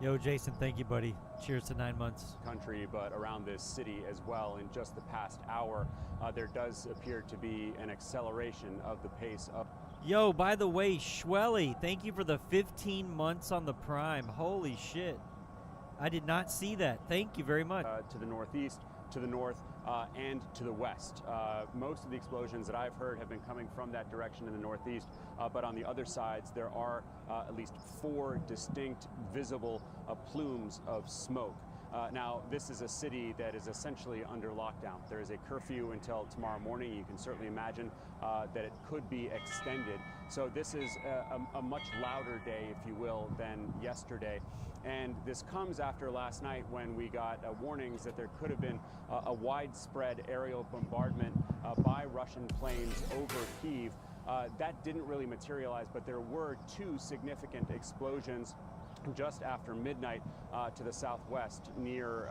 Yo, Jason, thank you, buddy. Cheers to 9 months. Country, but around this city as well. In just the past hour, there does appear to be an acceleration of the pace up. Yo, by the way, Schwelly, thank you for the 15 months on the Prime. Holy shit. I did not see that. Thank you very much. To the northeast, to the north, and to the west. Most of the explosions that I've heard have been coming from that direction in the northeast, but on the other sides there are at least 4 distinct visible plumes of smoke. Now, this is a city that is essentially under lockdown. There is a curfew until tomorrow morning. You can certainly imagine that it could be extended. So this is a much louder day, if you will, than yesterday. And this comes after last night when we got warnings that there could have been a widespread aerial bombardment by Russian planes over Kyiv. That didn't really materialize, but there were 2 significant explosions just after midnight to the southwest near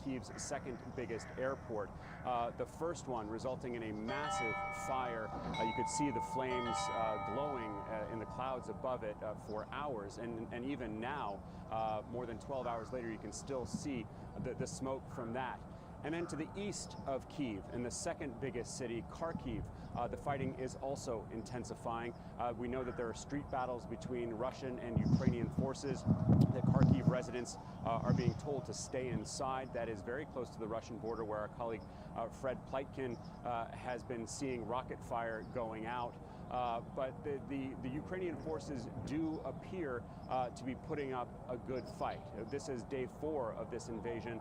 Kyiv's second biggest airport. The first one resulting in a massive fire. You could see the flames glowing in the clouds above it for hours, and even now, more than 12 hours later, you can still see the smoke from that. And then to the east of Kyiv, in the second biggest city, Kharkiv, the fighting is also intensifying. We know that there are street battles between Russian and Ukrainian forces. The Kharkiv residents are being told to stay inside. That is very close to the Russian border, where our colleague Fred Pleitkin has been seeing rocket fire going out. But the Ukrainian forces do appear to be putting up a good fight. This is day 4 of this invasion.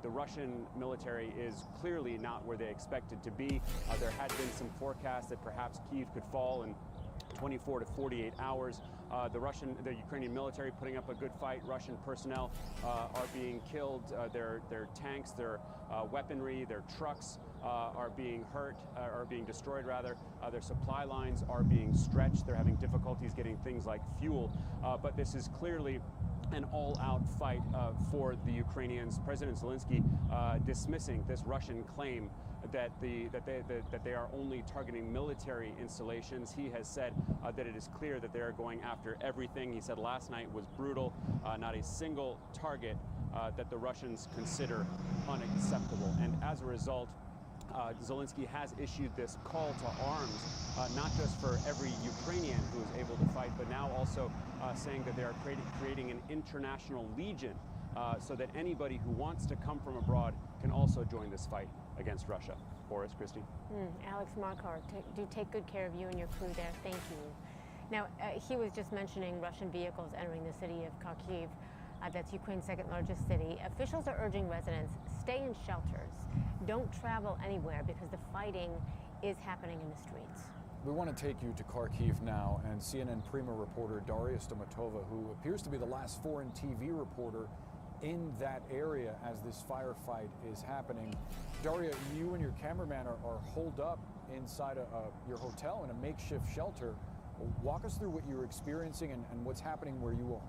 The Russian military is clearly not where they expected to be. There had been some forecasts that perhaps Kyiv could fall in 24 to 48 hours. The Ukrainian military putting up a good fight. Russian personnel are being killed. Their tanks, their weaponry, their trucks are being hurt, are being destroyed rather. Their supply lines are being stretched. They're having difficulties getting things like fuel. But this is clearly an all-out fight for the Ukrainians. President Zelensky dismissing this Russian claim that they are only targeting military installations. He has said that it is clear that they are going after everything. He said last night was brutal. Not a single target that the Russians consider unacceptable. And as a result, Zelensky has issued this call to arms, not just for every Ukrainian who is able to fight, but now also saying that they are creating an international legion so that anybody who wants to come from abroad can also join this fight against Russia. Boris, Christy. Alex Markar, do take good care of you and your crew there. Thank you. Now, he was just mentioning Russian vehicles entering the city of Kharkiv. That's Ukraine's second largest city. Officials are urging residents, stay in shelters. Don't travel anywhere because the fighting is happening in the streets. We want to take you to Kharkiv now, and CNN Prima reporter Daria Stomatova, who appears to be the last foreign TV reporter in that area as this firefight is happening. Daria, you and your cameraman are holed up inside your hotel in a makeshift shelter. Walk us through what you're experiencing and what's happening where you are.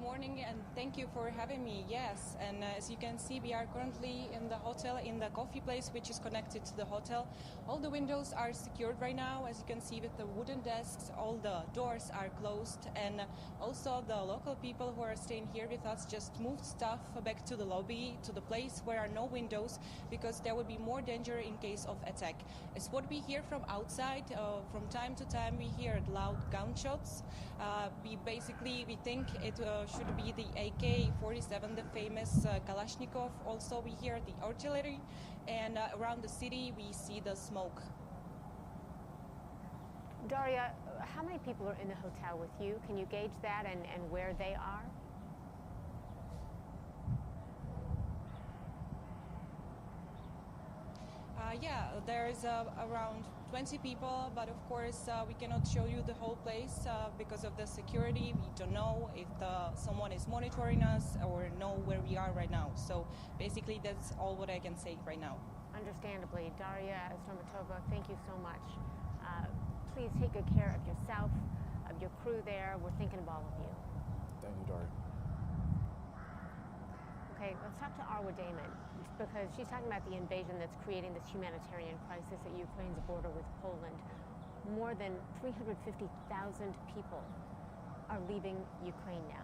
Morning, and thank you for having me. Yes, and as you can see, we are currently in the hotel, in the coffee place, which is connected to the hotel. All the windows are secured right now, as you can see, with the wooden desks. All the doors are closed, and also the local people who are staying here with us just moved stuff back to the lobby, to the place where are no windows, because there would be more danger in case of attack. As what we hear from outside, from time to time we hear loud gunshots. We think it should be the AK-47, the famous Kalashnikov. Also, we hear the artillery, and around the city, we see the smoke. Daria, how many people are in the hotel with you? Can you gauge that and where they are? Yeah, there's around 20 people, but of course we cannot show you the whole place because of the security. We don't know if someone is monitoring us or know where we are right now. So basically that's all what I can say right now. Understandably. Daria Stomatova, thank you so much. Please take good care of yourself, of your crew there. We're thinking of all of you. Thank you, Daria. Okay, let's talk to Arwa Damon, because she's talking about the invasion that's creating this humanitarian crisis at Ukraine's border with Poland. More than 350,000 people are leaving Ukraine now.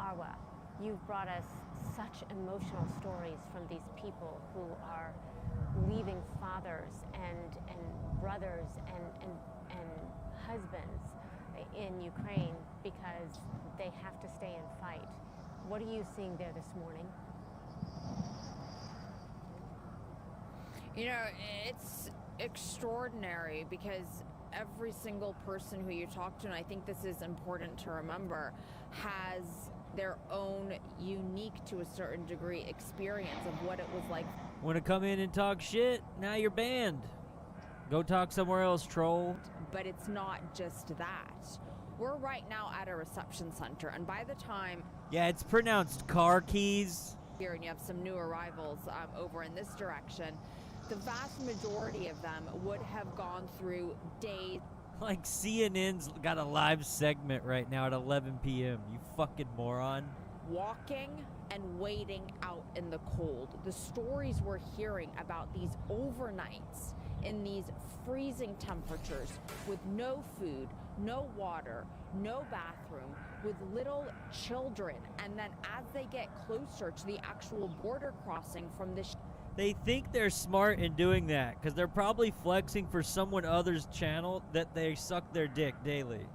Arwa, you've brought us such emotional stories from these people who are leaving fathers and brothers and husbands in Ukraine because they have to stay and fight. What are you seeing there this morning? You know, it's extraordinary because every single person who you talk to, and I think this is important to remember, has their own unique, to a certain degree, experience of what it was like. Want to come in and talk shit? Now you're banned. Go talk somewhere else, troll. But it's not just that. We're right now at a reception center, and by the time... Yeah, it's pronounced car keys. Here, and you have some new arrivals over in this direction. the vast majority of them would have gone through days. Like CNN's got a live segment right now at 11 p.m. You fucking moron. Walking and waiting out in the cold. The stories we're hearing about these overnights in these freezing temperatures with no food, no water, no bathroom, with little children. And then as they get closer to the actual border crossing from this... They think they're smart in doing that because they're probably flexing for someone other's channel that they suck their dick daily.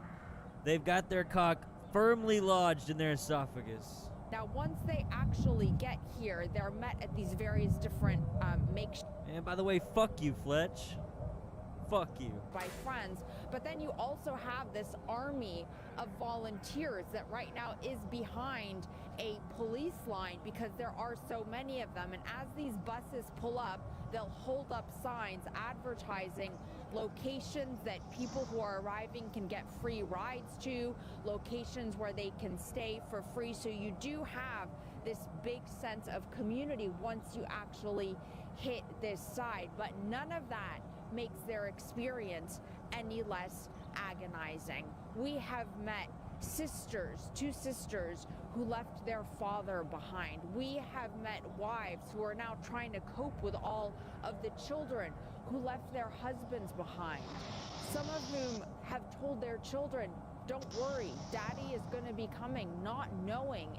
They've got their cock firmly lodged in their esophagus. Now, once they actually get here, they're met at these various different makeshift... And by the way, fuck you, Fletch. Fuck you. ...by friends. But then you also have this army of volunteers that right now is behind a police line because there are so many of them. And as these buses pull up, they'll hold up signs advertising locations that people who are arriving can get free rides to, locations where they can stay for free. So you do have this big sense of community once you actually hit this side. But none of that makes their experience any less agonizing. We have met sisters, two sisters who left their father behind. We have met wives who are now trying to cope with all of the children who left their husbands behind. Some of whom have told their children, don't worry, daddy is going to be coming, not knowing